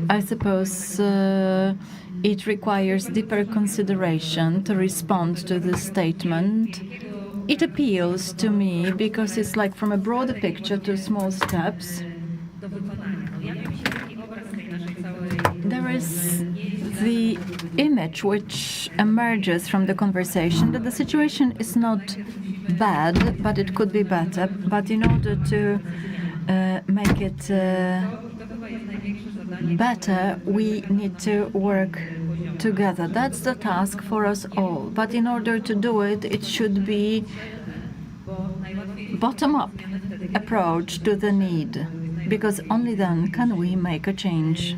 I suppose it requires deeper consideration to respond to this statement. It appeals to me because it's like from a broader picture to small steps. There is the image which emerges from the conversation that the situation is not bad, but it could be better. But in order to make it better, we need to work together. That's the task for us all. But in order to do it, it should be bottom-up approach to the need, because only then can we make a change.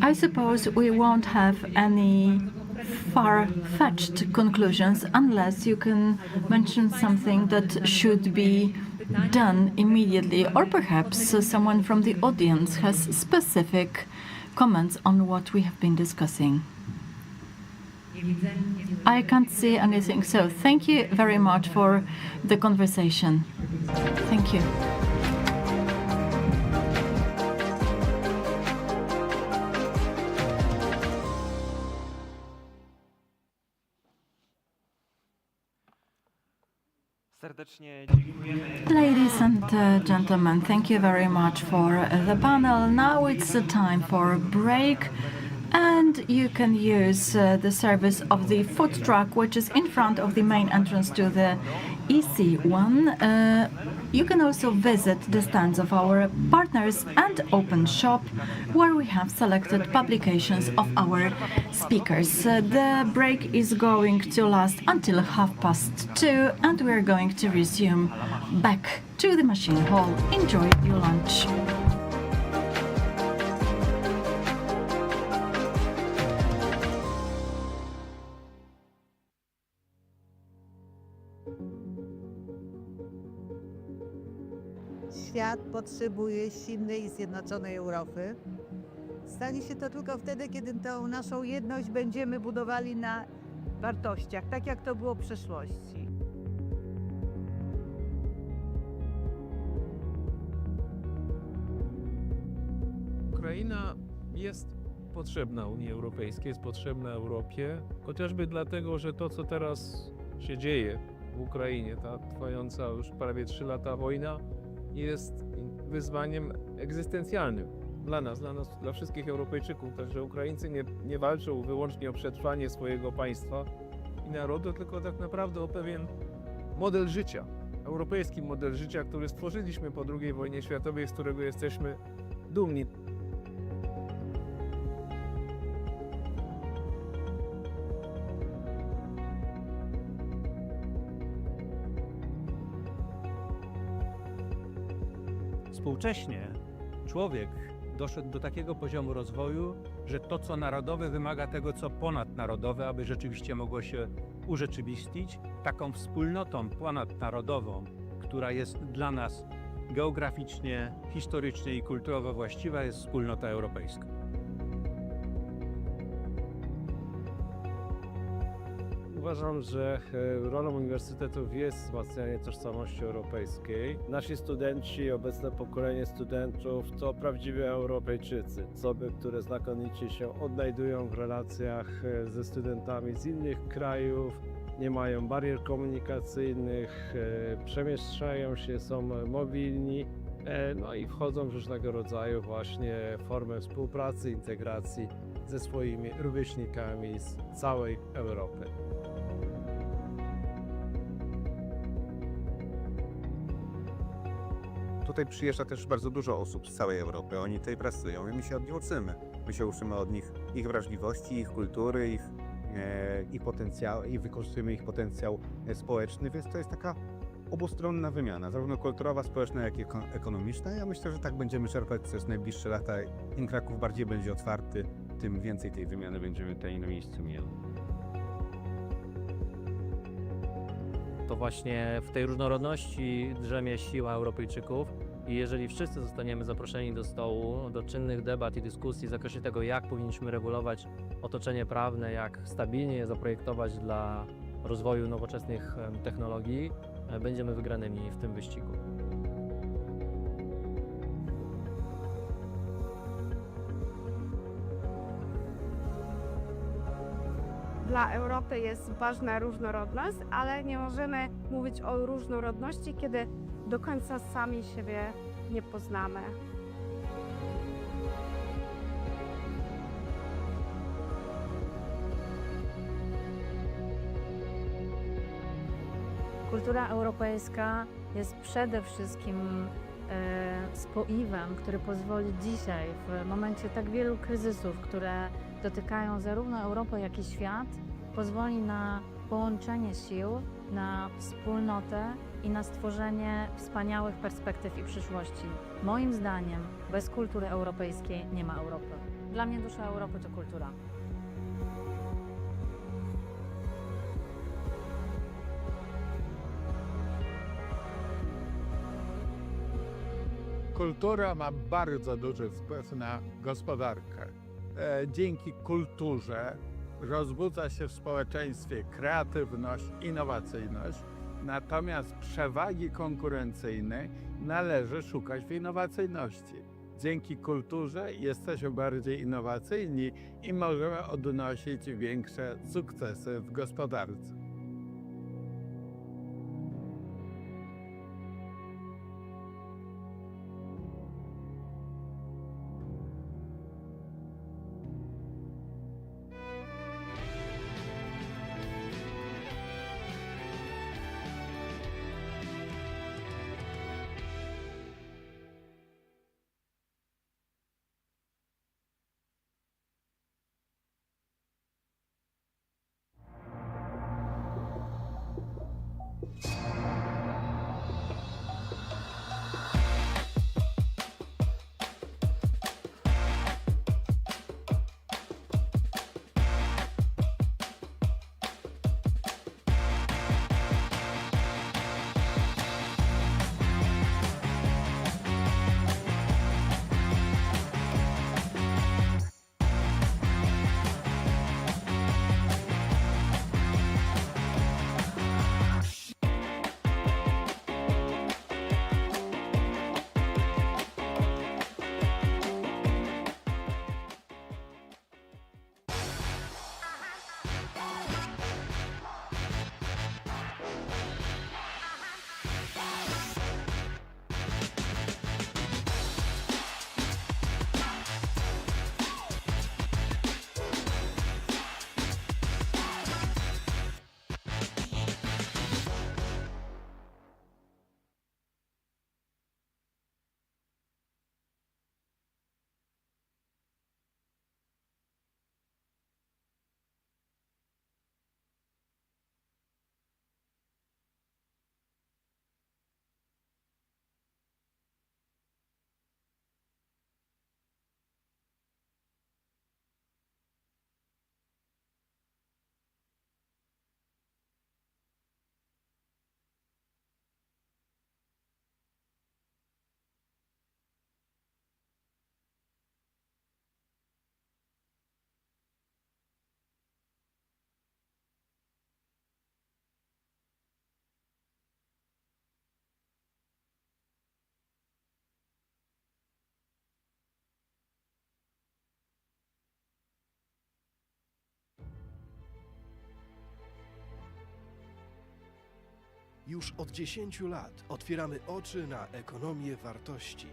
I suppose we won't have any far-fetched conclusions unless you can mention something that should be done immediately, or perhaps someone from the audience has specific comments on what we have been discussing. I can't see anything, so thank you very much for the conversation. Thank you. Ladies and gentlemen, thank you very much for the panel. Now it's the time for a break, and you can use the service of the food truck, which is in front of the main entrance to the EC1. You can also visit the stands of our partners and open shop, where we have selected publications of our speakers. The break is going to last until 2:30, and we're going to resume back to the machine hall. Enjoy your lunch. Świat potrzebuje silnej i zjednoczonej Europy. Stanie się to tylko wtedy, kiedy tą naszą jedność będziemy budowali na wartościach, tak jak to było w przeszłości. Ukraina jest potrzebna Unii Europejskiej, jest potrzebna Europie, chociażby dlatego, że to, co teraz się dzieje w Ukrainie, ta trwająca już prawie 3 lata wojna, jest wyzwaniem egzystencjalnym dla nas, dla wszystkich Europejczyków. Także Ukraińcy nie walczą wyłącznie o przetrwanie swojego państwa i narodu, tylko tak naprawdę o pewien model życia, europejski model życia, który stworzyliśmy po II wojnie światowej, z którego jesteśmy dumni. Współcześnie człowiek doszedł do takiego poziomu rozwoju, że to, co narodowe, wymaga tego, co ponadnarodowe, aby rzeczywiście mogło się urzeczywistnić. Taką wspólnotą ponadnarodową, która jest dla nas geograficznie, historycznie i kulturowo właściwa, jest wspólnota europejska. Uważam, że rolą uniwersytetów jest wzmacnianie tożsamości europejskiej. Nasi studenci, obecne pokolenie studentów to prawdziwi Europejczycy. Osoby, które znakomicie się odnajdują w relacjach ze studentami z innych krajów, nie mają barier komunikacyjnych, przemieszczają się, są mobilni, no i wchodzą w różnego rodzaju właśnie formy współpracy, integracji ze swoimi rówieśnikami z całej Europy. Tutaj przyjeżdża też bardzo dużo osób z całej Europy. Oni tutaj pracują i my się od nich uczymy. My się uczymy od nich ich wrażliwości, ich kultury, ich potencjału i wykorzystujemy ich potencjał społeczny, więc to jest taka obustronna wymiana, zarówno kulturowa, społeczna, jak i ekonomiczna. Ja myślę, że tak będziemy czerpać przez najbliższe lata. Im Kraków bardziej będzie otwarty, tym więcej tej wymiany będziemy tutaj na miejscu mieli. To właśnie w tej różnorodności drzemie siła Europejczyków i jeżeli wszyscy zostaniemy zaproszeni do stołu, do czynnych debat i dyskusji w zakresie tego, jak powinniśmy regulować otoczenie prawne, jak stabilnie je zaprojektować dla rozwoju nowoczesnych technologii, będziemy wygranymi w tym wyścigu. Dla Europy jest ważna różnorodność, ale nie możemy mówić o różnorodności, kiedy do końca sami siebie nie poznamy. Kultura europejska jest przede wszystkim spoiwem, który pozwoli dzisiaj, w momencie tak wielu kryzysów, które dotykają zarówno Europę, jak i świat, pozwoli na połączenie sił, na wspólnotę i na stworzenie wspaniałych perspektyw i przyszłości. Moim zdaniem bez kultury europejskiej nie ma Europy. Dla mnie dusza Europy to kultura. Kultura ma bardzo duży wpływ na gospodarkę. Dzięki kulturze rozbudza się w społeczeństwie kreatywność, innowacyjność, natomiast przewagi konkurencyjnej należy szukać w innowacyjności. Dzięki kulturze jesteśmy bardziej innowacyjni i możemy odnosić większe sukcesy w gospodarce. Już od 10 lat otwieramy oczy na ekonomię wartości.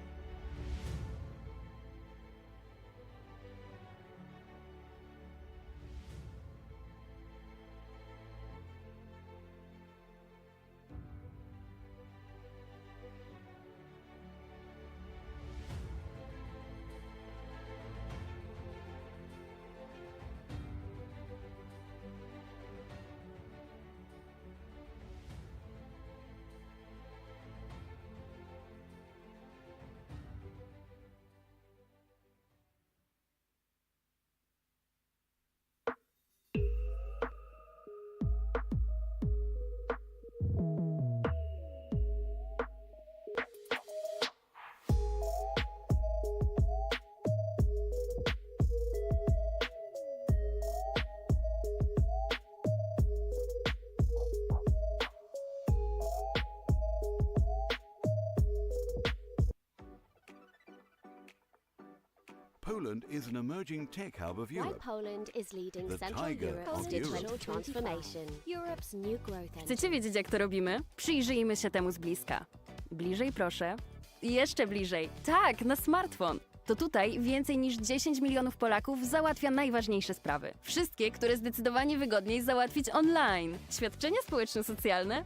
Poland is an emerging tech hub of Why Europe. Poland is leading The Central tiger Europe's of digital Europe. transformation. Europe's new growth engine. Chcecie wiedzieć, jak to robimy? Przyjrzyjmy się temu z bliska. Bliżej proszę. Jeszcze bliżej. Tak, na smartfon. To tutaj więcej niż 10 milionów Polaków załatwia najważniejsze sprawy. Wszystkie, które zdecydowanie wygodniej załatwić online. Świadczenia społeczno-socjalne?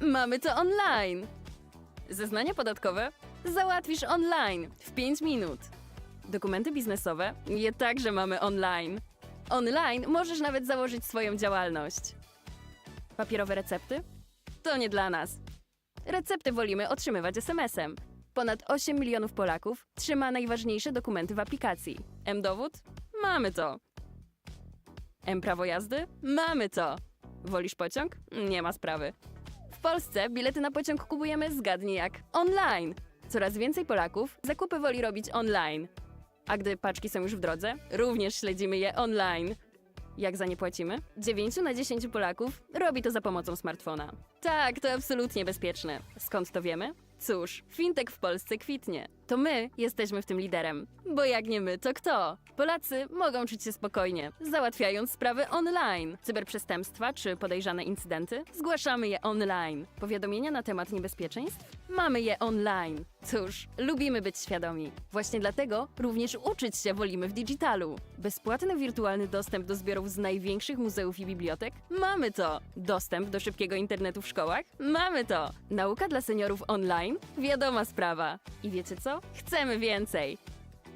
Mamy to online. Zeznania podatkowe? Załatwisz online w 5 minut. Dokumenty biznesowe? Je także mamy online. Online możesz nawet założyć swoją działalność. Papierowe recepty? To nie dla nas. Recepty wolimy otrzymywać SMS-em. Ponad 8 milionów Polaków trzyma najważniejsze dokumenty w aplikacji. M-dowód? Mamy to. M-prawo jazdy? Mamy to. Wolisz pociąg? Nie ma sprawy. W Polsce bilety na pociąg kupujemy, zgadnij jak, online. Coraz więcej Polaków zakupy woli robić online. A gdy paczki są już w drodze, również śledzimy je online. Jak za nie płacimy? 9 na 10 Polaków robi to za pomocą smartfona. Tak, to absolutnie bezpieczne. Skąd to wiemy? Cóż, fintech w Polsce kwitnie. To my jesteśmy w tym liderem. Bo jak nie my, to kto? Polacy mogą czuć się spokojnie, załatwiając sprawy online. Cyberprzestępstwa czy podejrzane incydenty? Zgłaszamy je online. Powiadomienia na temat niebezpieczeństw? Mamy je online. Cóż, lubimy być świadomi. Właśnie dlatego również uczyć się wolimy w digitalu. Bezpłatny wirtualny dostęp do zbiorów z największych muzeów i bibliotek? Mamy to. Dostęp do szybkiego internetu w szkołach? Mamy to. Nauka dla seniorów online? Wiadoma sprawa. I wiecie co? Chcemy więcej.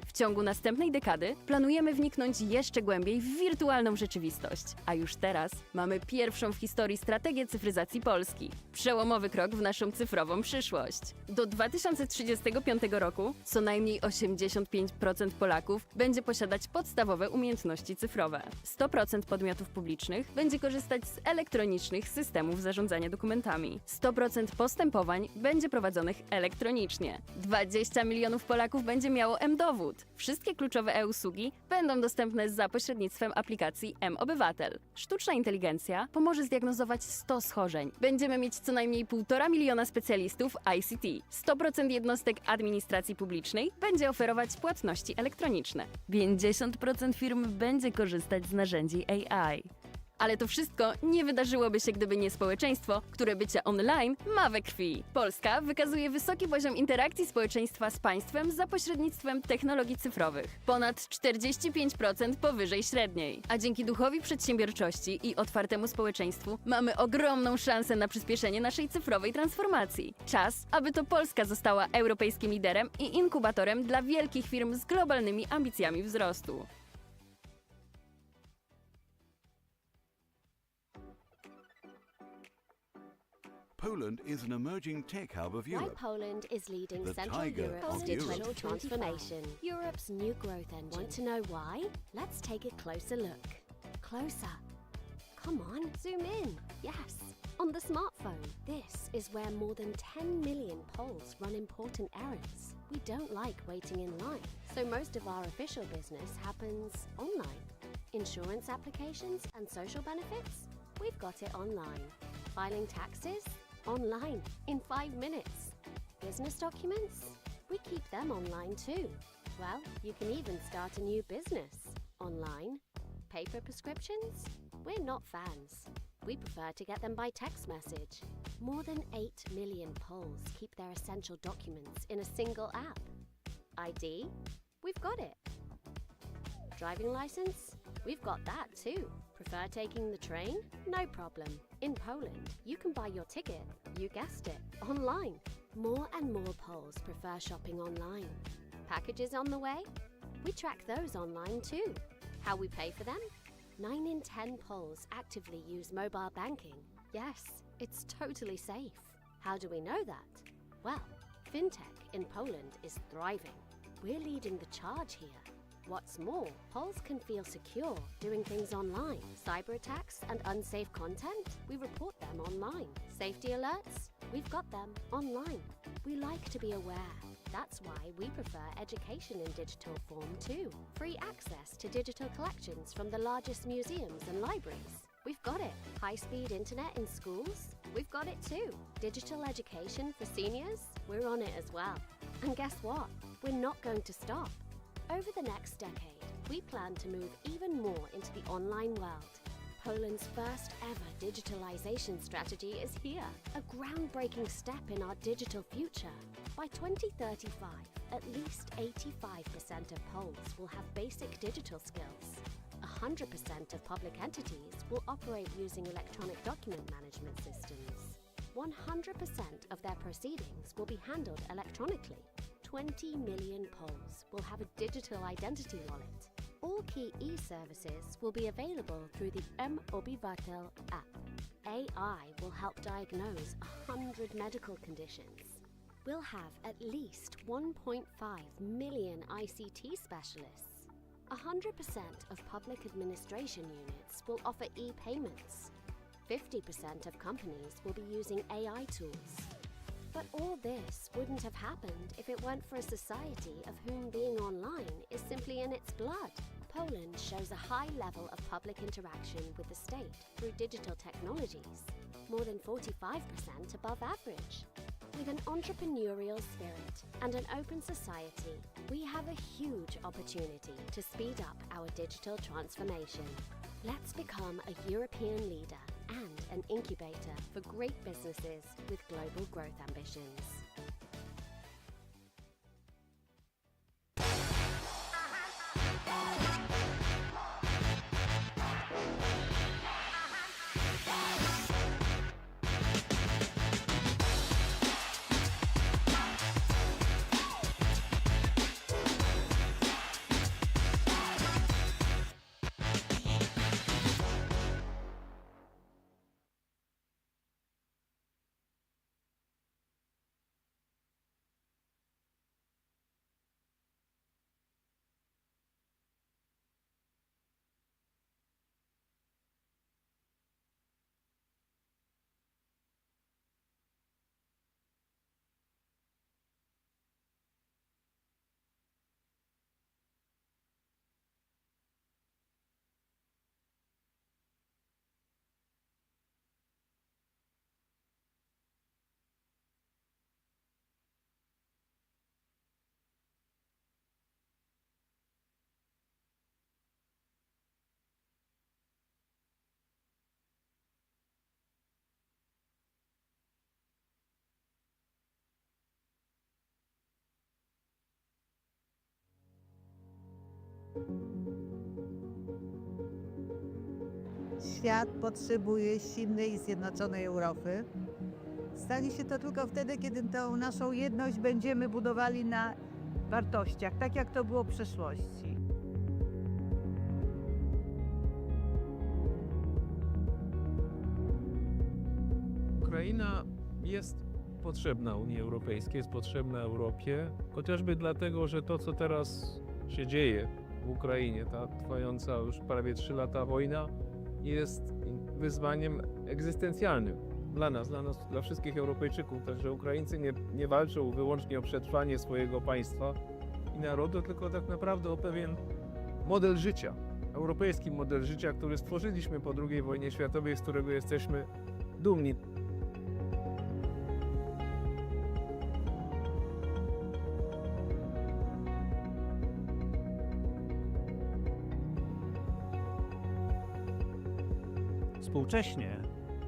W ciągu następnej dekady planujemy wniknąć jeszcze głębiej w wirtualną rzeczywistość. A już teraz mamy pierwszą w historii strategię cyfryzacji Polski. Przełomowy krok w naszą cyfrową przyszłość. Do 2035 roku co najmniej 85% Polaków będzie posiadać podstawowe umiejętności cyfrowe. 100% podmiotów publicznych będzie korzystać z elektronicznych systemów zarządzania dokumentami. 100% postępowań będzie prowadzonych elektronicznie. 20 milionów Polaków będzie miało M-dowód. Wszystkie kluczowe e-usługi będą dostępne za pośrednictwem aplikacji M-Obywatel. Sztuczna inteligencja pomoże zdiagnozować 100 schorzeń. Będziemy mieć co najmniej 1,5 miliona specjalistów ICT. 100% jednostek administracji publicznej będzie oferować płatności elektroniczne. 50% firm będzie korzystać z narzędzi AI. Ale to wszystko nie wydarzyłoby się, gdyby nie społeczeństwo, które bycie online ma we krwi. Polska wykazuje wysoki poziom interakcji społeczeństwa z państwem za pośrednictwem technologii cyfrowych. Ponad 45% powyżej średniej. A dzięki duchowi przedsiębiorczości i otwartemu społeczeństwu mamy ogromną szansę na przyspieszenie naszej cyfrowej transformacji. Czas, aby to Polska została europejskim liderem i inkubatorem dla wielkich firm z globalnymi ambicjami wzrostu. Poland is an emerging tech hub of Why Europe. Poland is leading The Central tiger Europe's of digital Europe. transformation. Europe's new growth engine. Want to know why? Let's take a closer look. Closer. Come on, zoom in. Yes, on the smartphone. This is where more than 10 million Poles run important errands. We don't like waiting in line, so most of our official business happens online. Insurance applications and social benefits? We've got it online. Filing taxes? Online, in 5 minutes. Business documents? We keep them online too. Well, you can even start a new business online. Paper prescriptions? We're not fans. We prefer to get them by text message. More than 8 million Poles keep their essential documents in a single app. ID? We've got it. Driving license? We've got that too. Prefer taking the train? No problem. In Poland, you can buy your ticket, you guessed it, online. More and more Poles prefer shopping online. Packages on the way? We track those online too. How we pay for them? 9 in 10 Poles actively use mobile banking. Yes, it's totally safe. How do we know that? Well, fintech in Poland is thriving. We're leading the charge here. What's more, Poles can feel secure doing things online. Cyber attacks and unsafe content? We report them online. Safety alerts? We've got them online. We like to be aware. That's why we prefer education in digital form too. Free access to digital collections from the largest museums and libraries. We've got it. High-speed internet in schools? We've got it too. Digital education for seniors? We're on it as well. And guess what? We're not going to stop. Over the next decade, we plan to move even more into the online world. Poland's first ever digitalization strategy is here, a groundbreaking step in our digital future. By 2035, at least 85% of Poles will have basic digital skills. 100% of public entities will operate using electronic document management systems. 100% of their proceedings will be handled electronically. 20 million Poles will have a digital identity wallet. All key e-services will be available through the mObywatel app. AI will help diagnose 100 medical conditions. We'll have at least 1.5 million ICT specialists. 100% of public administration units will offer e-payments. 50% of companies will be using AI tools. But all this wouldn't have happened if it weren't for a society of whom being online is simply in its blood. Poland shows a high level of public interaction with the state through digital technologies, more than 45% above average. With an entrepreneurial spirit and an open society, we have a huge opportunity to speed up our digital transformation. Let's become a European leader and an incubator for great businesses with global growth ambitions. Świat potrzebuje silnej i zjednoczonej Europy. Stanie się to tylko wtedy, kiedy tą naszą jedność będziemy budowali na wartościach, tak jak to było w przeszłości. Ukraina jest potrzebna Unii Europejskiej, jest potrzebna Europie, chociażby dlatego, że to, co teraz się dzieje w Ukrainie, ta trwająca już prawie 3 lata wojna, jest wyzwaniem egzystencjalnym dla nas, dla wszystkich Europejczyków. Także Ukraińcy nie walczą wyłącznie o przetrwanie swojego państwa i narodu, tylko tak naprawdę o pewien model życia, europejski model życia, który stworzyliśmy po II wojnie światowej, z którego jesteśmy dumni. Współcześnie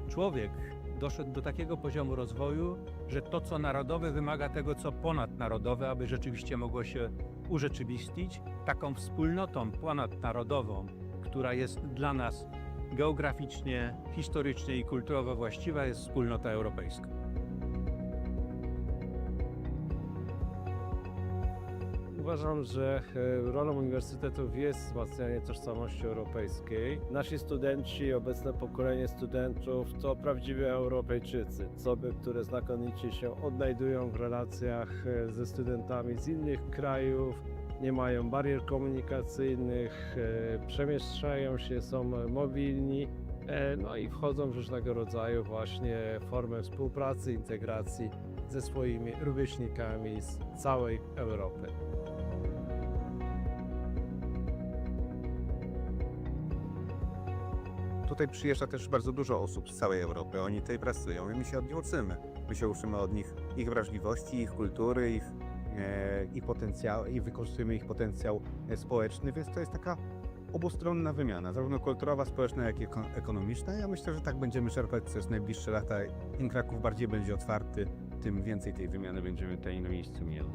człowiek doszedł do takiego poziomu rozwoju, że to, co narodowe, wymaga tego, co ponadnarodowe, aby rzeczywiście mogło się urzeczywistnić. Taką wspólnotą ponadnarodową, która jest dla nas geograficznie, historycznie i kulturowo właściwa, jest wspólnota europejska. Uważam, że rolą uniwersytetów jest wzmacnianie tożsamości europejskiej. Nasi studenci, obecne pokolenie studentów to prawdziwi Europejczycy. Osoby, które znakomicie się odnajdują w relacjach ze studentami z innych krajów, nie mają barier komunikacyjnych, przemieszczają się, są mobilni, no i wchodzą w różnego rodzaju właśnie formy współpracy, integracji ze swoimi rówieśnikami z całej Europy. Tutaj przyjeżdża też bardzo dużo osób z całej Europy. Oni tutaj pracują i my się od nich uczymy. My się uczymy od nich ich wrażliwości, ich kultury, ich potencjału i wykorzystujemy ich potencjał społeczny, więc to jest taka obustronna wymiana, zarówno kulturowa, społeczna, jak i ekonomiczna. Ja myślę, że tak będziemy czerpać przez najbliższe lata. Im Kraków bardziej będzie otwarty, tym więcej tej wymiany będziemy tutaj na miejscu mieli.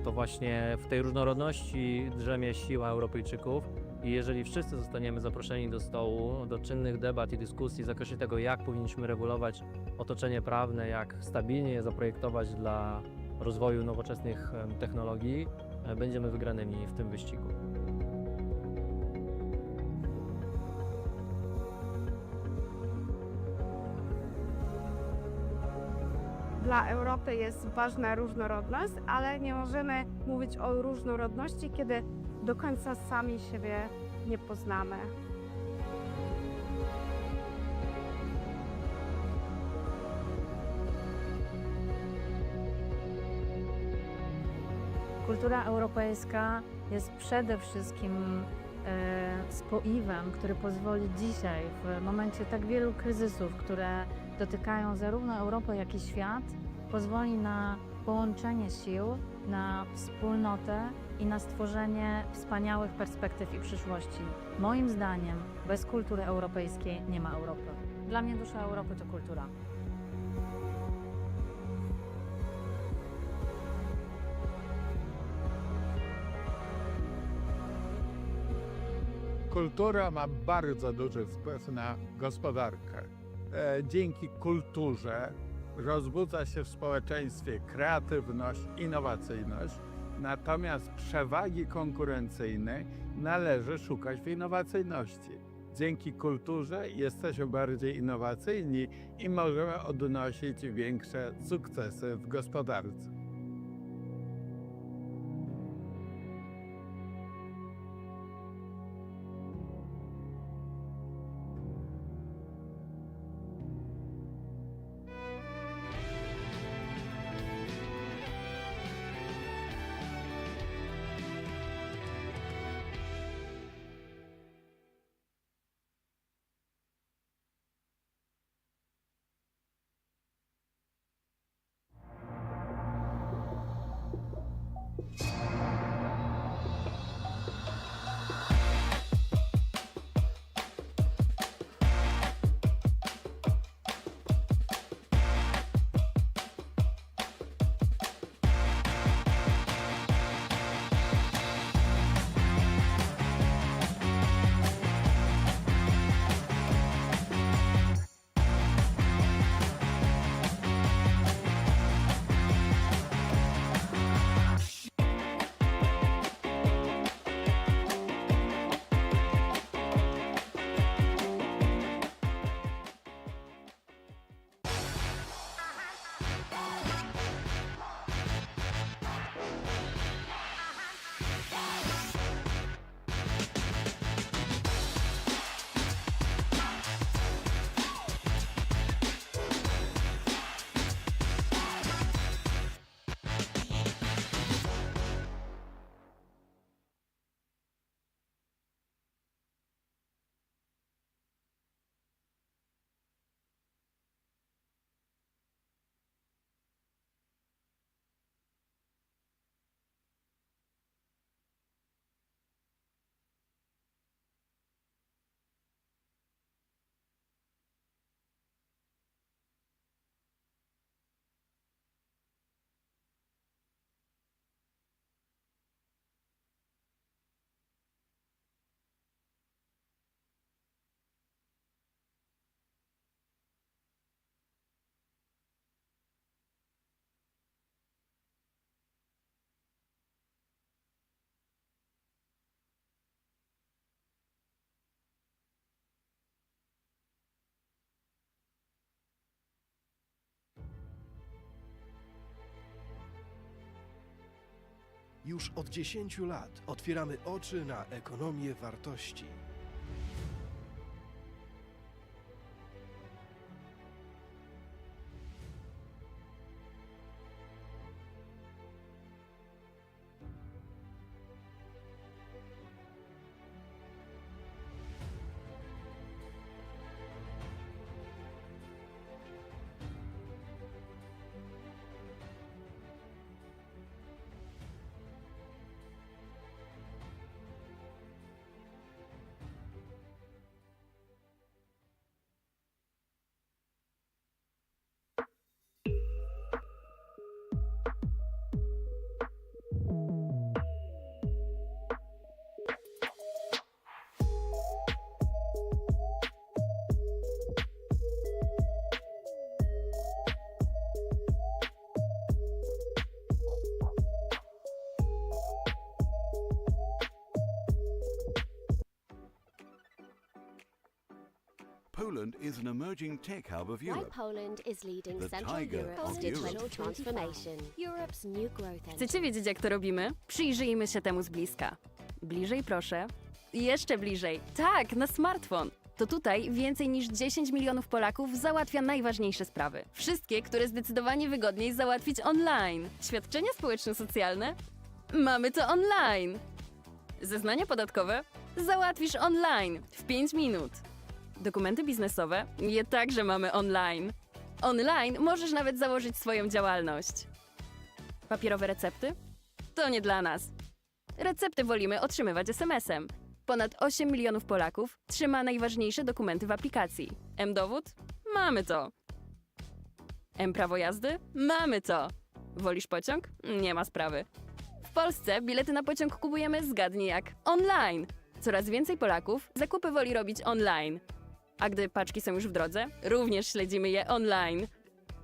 To właśnie w tej różnorodności drzemie siła Europejczyków i jeżeli wszyscy zostaniemy zaproszeni do stołu, do czynnych debat i dyskusji w zakresie tego, jak powinniśmy regulować otoczenie prawne, jak stabilnie je zaprojektować dla rozwoju nowoczesnych technologii, będziemy wygranymi w tym wyścigu. Dla Europy jest ważna różnorodność, ale nie możemy mówić o różnorodności, kiedy do końca sami siebie nie poznamy. Kultura europejska jest przede wszystkim spoiwem, który pozwoli dzisiaj, w momencie tak wielu kryzysów, które dotykają zarówno Europę, jak i świat, pozwoli na połączenie sił, na wspólnotę i na stworzenie wspaniałych perspektyw i przyszłości. Moim zdaniem bez kultury europejskiej nie ma Europy. Dla mnie dusza Europy to kultura. Kultura ma bardzo duży wpływ na gospodarkę. Dzięki kulturze rozbudza się w społeczeństwie kreatywność, innowacyjność, natomiast przewagi konkurencyjnej należy szukać w innowacyjności. Dzięki kulturze jesteśmy bardziej innowacyjni i możemy odnosić większe sukcesy w gospodarce. Już od 10 lat otwieramy oczy na ekonomię wartości. Poland is an emerging tech hub of Why Europe. Poland is leading The Central tiger Europe's of digital Europe. transformation. Europe's new growth engine. Chcecie wiedzieć, jak to robimy? Przyjrzyjmy się temu z bliska. Bliżej proszę. Jeszcze bliżej. Tak, na smartfon. To tutaj więcej niż 10 milionów Polaków załatwia najważniejsze sprawy. Wszystkie, które zdecydowanie wygodniej załatwić online. Świadczenia społeczno-socjalne? Mamy to online. Zeznania podatkowe? Załatwisz online w 5 minut. Dokumenty biznesowe? Je także mamy online. Online możesz nawet założyć swoją działalność. Papierowe recepty? To nie dla nas. Recepty wolimy otrzymywać SMS-em. Ponad 8 milionów Polaków trzyma najważniejsze dokumenty w aplikacji. M-dowód? Mamy to. M-prawo jazdy? Mamy to. Wolisz pociąg? Nie ma sprawy. W Polsce bilety na pociąg kupujemy, zgadnij jak, online. Coraz więcej Polaków zakupy woli robić online. A gdy paczki są już w drodze, również śledzimy je online.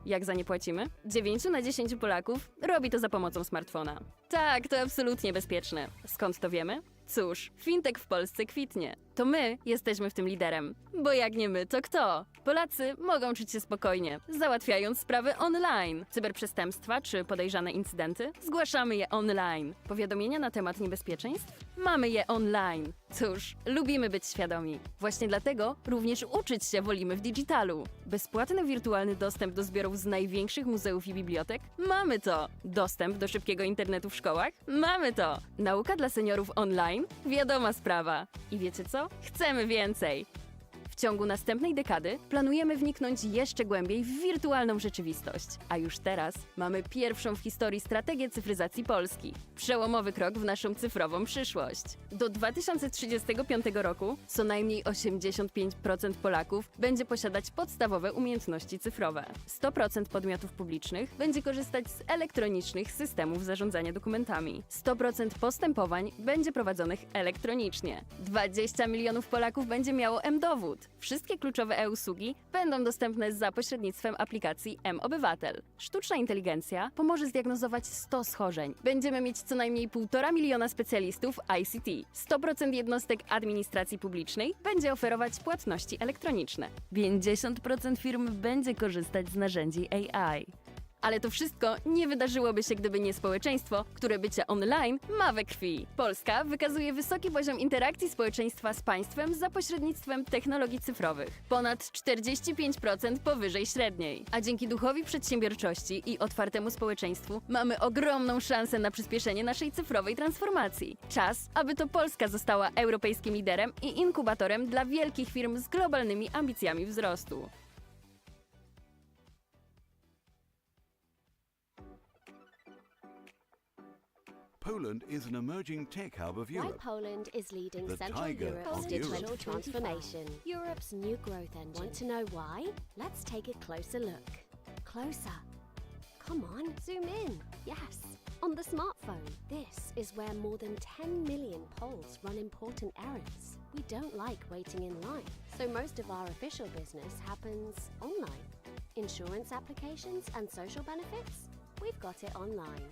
Jak za nie płacimy? 9 na 10 Polaków robi to za pomocą smartfona. Tak, to absolutnie bezpieczne. Skąd to wiemy? Cóż, fintech w Polsce kwitnie. To my jesteśmy w tym liderem. Bo jak nie my, to kto? Polacy mogą czuć się spokojnie, załatwiając sprawy online. Cyberprzestępstwa czy podejrzane incydenty? Zgłaszamy je online. Powiadomienia na temat niebezpieczeństw? Mamy je online. Cóż, lubimy być świadomi. Właśnie dlatego również uczyć się wolimy w digitalu. Bezpłatny wirtualny dostęp do zbiorów z największych muzeów i bibliotek? Mamy to. Dostęp do szybkiego internetu w szkołach? Mamy to. Nauka dla seniorów online? Wiadoma sprawa. I wiecie co? Chcemy więcej. W ciągu następnej dekady planujemy wniknąć jeszcze głębiej w wirtualną rzeczywistość. A już teraz mamy pierwszą w historii strategię cyfryzacji Polski. Przełomowy krok w naszą cyfrową przyszłość. Do 2035 roku co najmniej 85% Polaków będzie posiadać podstawowe umiejętności cyfrowe. 100% podmiotów publicznych będzie korzystać z elektronicznych systemów zarządzania dokumentami. 100% postępowań będzie prowadzonych elektronicznie. 20 milionów Polaków będzie miało M-dowód. Wszystkie kluczowe e-usługi będą dostępne za pośrednictwem aplikacji M-Obywatel. Sztuczna inteligencja pomoże zdiagnozować 100 schorzeń. Będziemy mieć co najmniej 1,5 miliona specjalistów ICT. 100% jednostek administracji publicznej będzie oferować płatności elektroniczne. 50% firm będzie korzystać z narzędzi AI. Ale to wszystko nie wydarzyłoby się, gdyby nie społeczeństwo, które bycie online ma we krwi. Polska wykazuje wysoki poziom interakcji społeczeństwa z państwem za pośrednictwem technologii cyfrowych. Ponad 45% powyżej średniej. A dzięki duchowi przedsiębiorczości i otwartemu społeczeństwu mamy ogromną szansę na przyspieszenie naszej cyfrowej transformacji. Czas, aby to Polska została europejskim liderem i inkubatorem dla wielkich firm z globalnymi ambicjami wzrostu. Poland is an emerging tech hub of Why Europe. Poland is leading The Central tiger Europe's of digital Europe. transformation. Europe's new growth engine. Want to know why? Let's take a closer look. Closer. Come on, zoom in. Yes, on the smartphone. This is where more than 10 million Poles run important errands. We don't like waiting in line, so most of our official business happens online. Insurance applications and social benefits? We've got it online.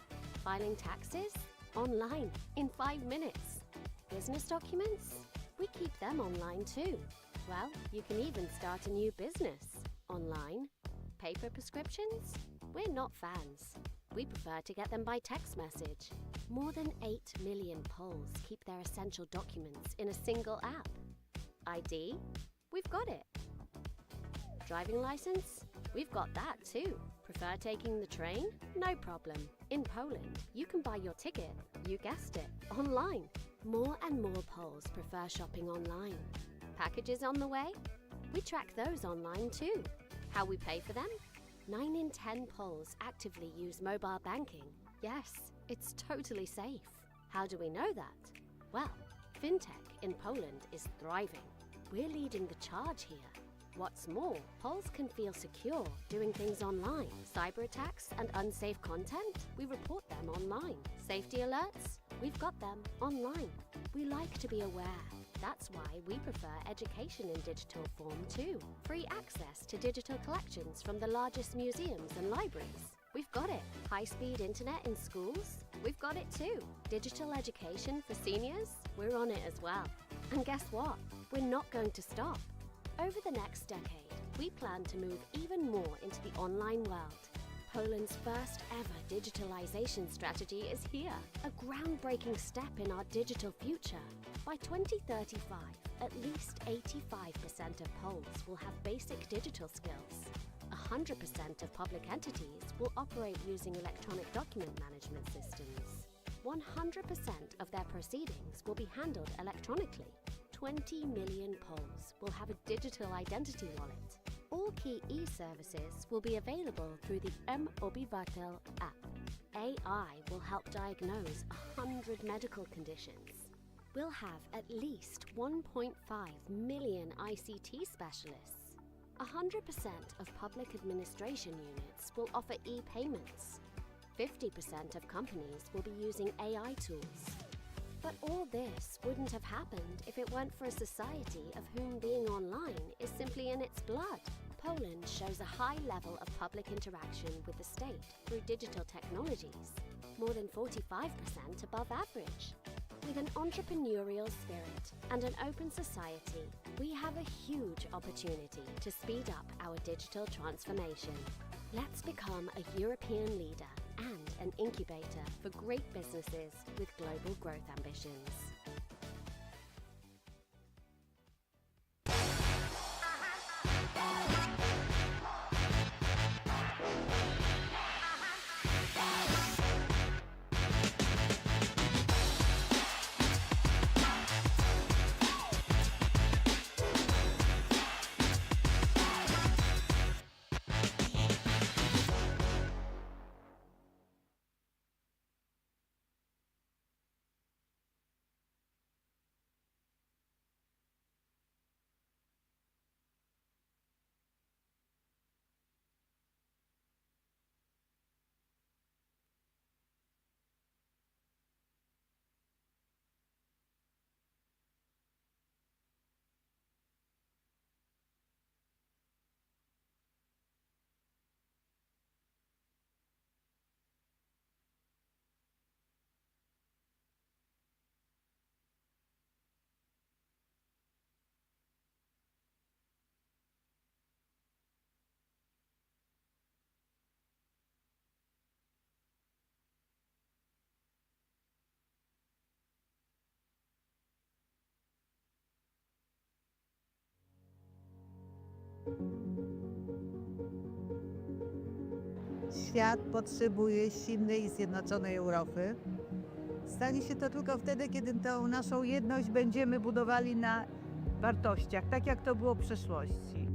Filing taxes? Online, in 5 minutes. Business documents? We keep them online too. Well, you can even start a new business online. Paper prescriptions? We're not fans. We prefer to get them by text message. More than 8 million Poles keep their essential documents in a single app. ID? We've got it. Driving license? We've got that too. Prefer taking the train? No problem. In Poland, you can buy your ticket, you guessed it, online. More and more Poles prefer shopping online. Packages on the way? We track those online too. How we pay for them? 9 in 10 Poles actively use mobile banking. Yes, it's totally safe. How do we know that? Well, fintech in Poland is thriving. We're leading the charge here. What's more, Poles can feel secure doing things online. Cyber attacks and unsafe content? We report them online. Safety alerts? We've got them online. We like to be aware. That's why we prefer education in digital form too. Free access to digital collections from the largest museums and libraries. We've got it. High-speed internet in schools? We've got it too. Digital education for seniors? We're on it as well. And guess what? We're not going to stop. Over the next decade, we plan to move even more into the online world. Poland's first ever digitalization strategy is here, a groundbreaking step in our digital future. By 2035, at least 85% of Poles will have basic digital skills. 100% of public entities will operate using electronic document management systems. 100% of their proceedings will be handled electronically. 20 million Poles will have a digital identity wallet. All key e-services will be available through the mObywatel app. AI will help diagnose 100 medical conditions. We'll have at least 1.5 million ICT specialists. 100% of public administration units will offer e-payments. 50% of companies will be using AI tools. But all this wouldn't have happened if it weren't for a society of whom being online is simply in its blood. Poland shows a high level of public interaction with the state through digital technologies, more than 45% above average. With an entrepreneurial spirit and an open society, we have a huge opportunity to speed up our digital transformation. Let's become a European leader and an incubator for great businesses with global growth ambitions. Świat potrzebuje silnej i zjednoczonej Europy. Stanie się to tylko wtedy, kiedy tą naszą jedność będziemy budowali na wartościach, tak jak to było w przeszłości.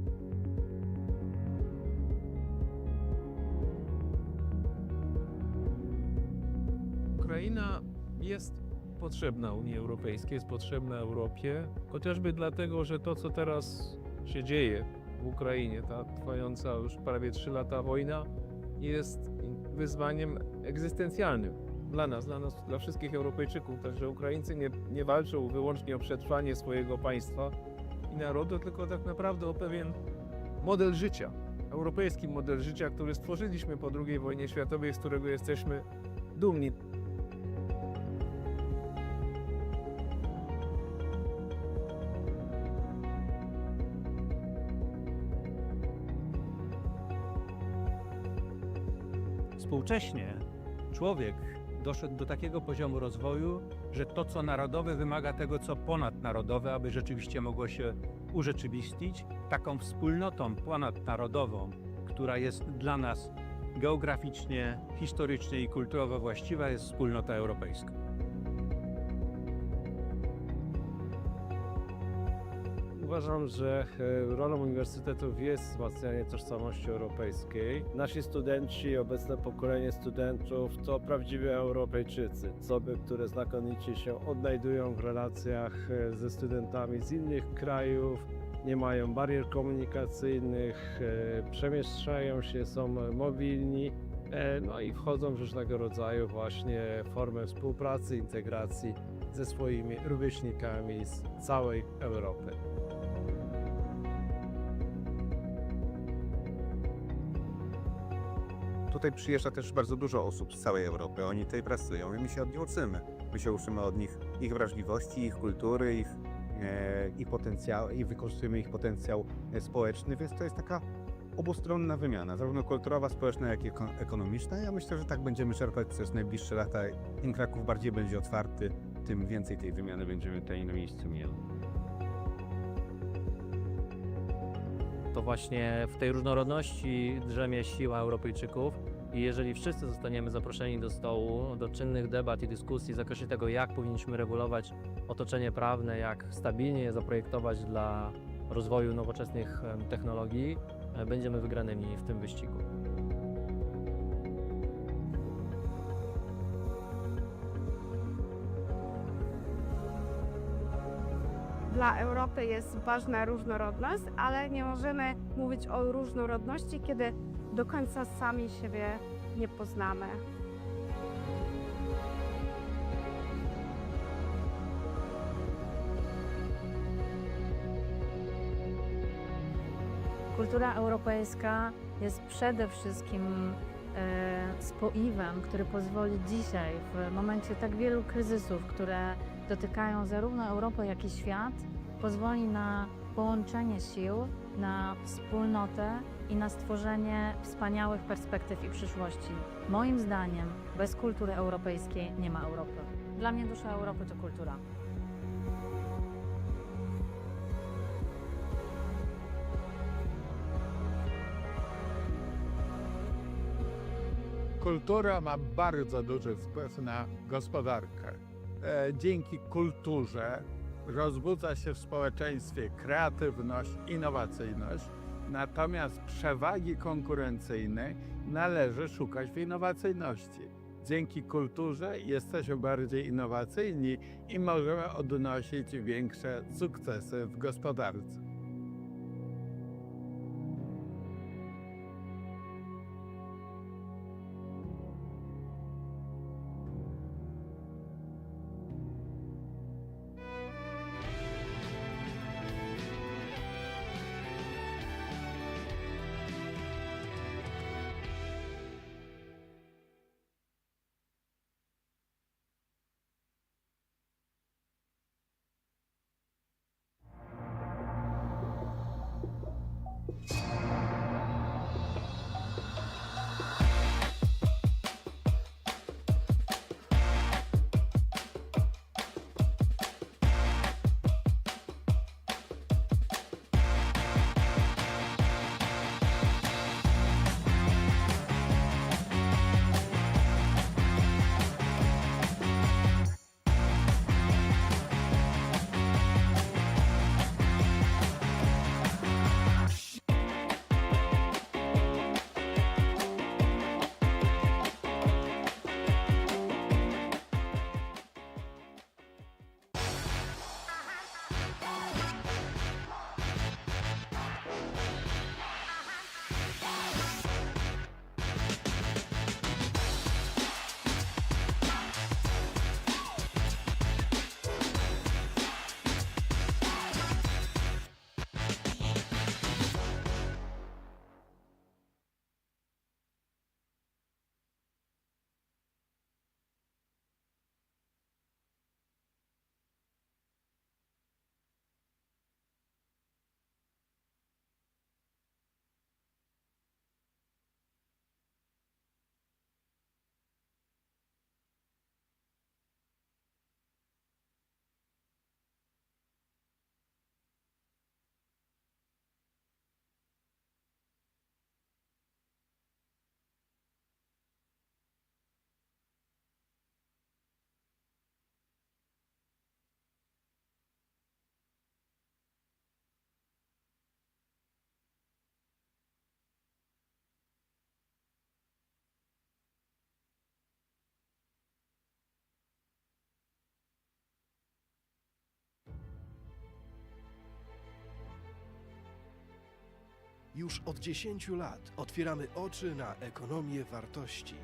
Ukraina jest potrzebna Unii Europejskiej, jest potrzebna Europie, chociażby dlatego, że to, co teraz się dzieje w Ukrainie, ta trwająca już prawie 3 lata wojna, jest wyzwaniem egzystencjalnym dla nas, dla wszystkich Europejczyków. Także Ukraińcy nie walczą wyłącznie o przetrwanie swojego państwa i narodu, tylko tak naprawdę o pewien model życia, europejski model życia, który stworzyliśmy po II wojnie światowej, z którego jesteśmy dumni. Współcześnie człowiek doszedł do takiego poziomu rozwoju, że to, co narodowe, wymaga tego, co ponadnarodowe, aby rzeczywiście mogło się urzeczywistnić. Taką wspólnotą ponadnarodową, która jest dla nas geograficznie, historycznie i kulturowo właściwa, jest wspólnota europejska. Uważam, że rolą uniwersytetów jest wzmacnianie tożsamości europejskiej. Nasi studenci, obecne pokolenie studentów to prawdziwi Europejczycy. Osoby, które znakomicie się odnajdują w relacjach ze studentami z innych krajów, nie mają barier komunikacyjnych, przemieszczają się, są mobilni, no i wchodzą w różnego rodzaju właśnie formy współpracy, integracji ze swoimi rówieśnikami z całej Europy. Tutaj przyjeżdża też bardzo dużo osób z całej Europy. Oni tutaj pracują i my się od nich uczymy. My się uczymy od nich ich wrażliwości, ich kultury, ich potencjału i wykorzystujemy ich potencjał społeczny, więc to jest taka obustronna wymiana, zarówno kulturowa, społeczna, jak i ekonomiczna. Ja myślę, że tak będziemy czerpać przez najbliższe lata. Im Kraków bardziej będzie otwarty, tym więcej tej wymiany będziemy tutaj na miejscu mieli. To właśnie w tej różnorodności drzemie siła Europejczyków i jeżeli wszyscy zostaniemy zaproszeni do stołu, do czynnych debat i dyskusji w zakresie tego, jak powinniśmy regulować otoczenie prawne, jak stabilnie je zaprojektować dla rozwoju nowoczesnych technologii, będziemy wygranymi w tym wyścigu. Dla Europy jest ważna różnorodność, ale nie możemy mówić o różnorodności, kiedy do końca sami siebie nie poznamy. Kultura europejska jest przede wszystkim spoiwem, który pozwoli dzisiaj, w momencie tak wielu kryzysów, które dotykają zarówno Europę, jak i świat, pozwoli na połączenie sił, na wspólnotę i na stworzenie wspaniałych perspektyw i przyszłości. Moim zdaniem bez kultury europejskiej nie ma Europy. Dla mnie dusza Europy to kultura. Kultura ma bardzo duży wpływ na gospodarkę. Dzięki kulturze rozbudza się w społeczeństwie kreatywność, innowacyjność, natomiast przewagi konkurencyjnej należy szukać w innowacyjności. Dzięki kulturze jesteśmy bardziej innowacyjni i możemy odnosić większe sukcesy w gospodarce. Już od 10 lat otwieramy oczy na ekonomię wartości.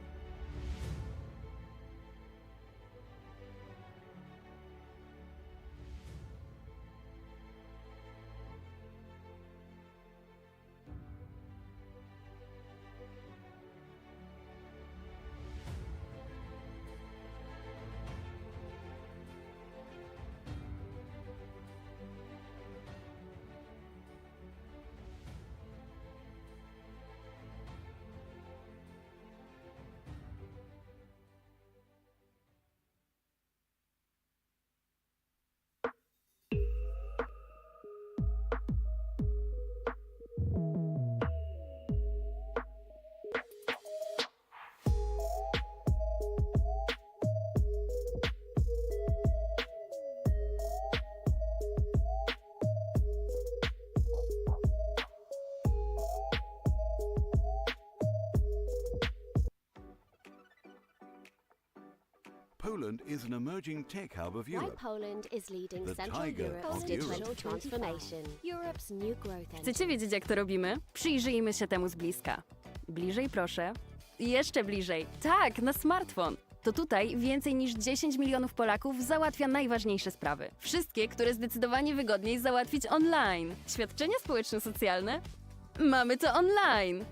Poland is an emerging tech hub of Why Europe. Poland is leading The Central tiger Europe's of digital Europe. transformation. Europe's new growth engine. Chcecie wiedzieć, jak to robimy? Przyjrzyjmy się temu z bliska. Bliżej proszę. Jeszcze bliżej. Tak, na smartfon. To tutaj więcej niż 10 milionów Polaków załatwia najważniejsze sprawy. Wszystkie, które zdecydowanie wygodniej załatwić online. Świadczenia społeczno-socjalne? Mamy to online.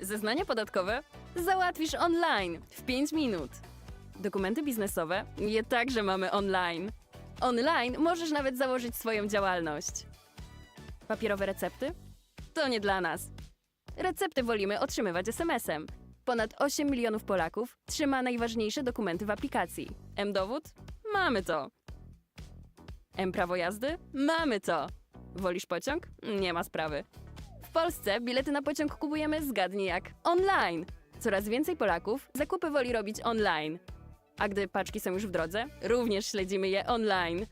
Zeznania podatkowe? Załatwisz online w 5 minut. Dokumenty biznesowe? Je także mamy online. Online możesz nawet założyć swoją działalność. Papierowe recepty? To nie dla nas. Recepty wolimy otrzymywać SMS-em. Ponad 8 milionów Polaków trzyma najważniejsze dokumenty w aplikacji. M-dowód? Mamy to. M-prawo jazdy? Mamy to. Wolisz pociąg? Nie ma sprawy. W Polsce bilety na pociąg kupujemy zgadnij jak online. Coraz więcej Polaków zakupy woli robić online. A gdy paczki są już w drodze, również śledzimy je online.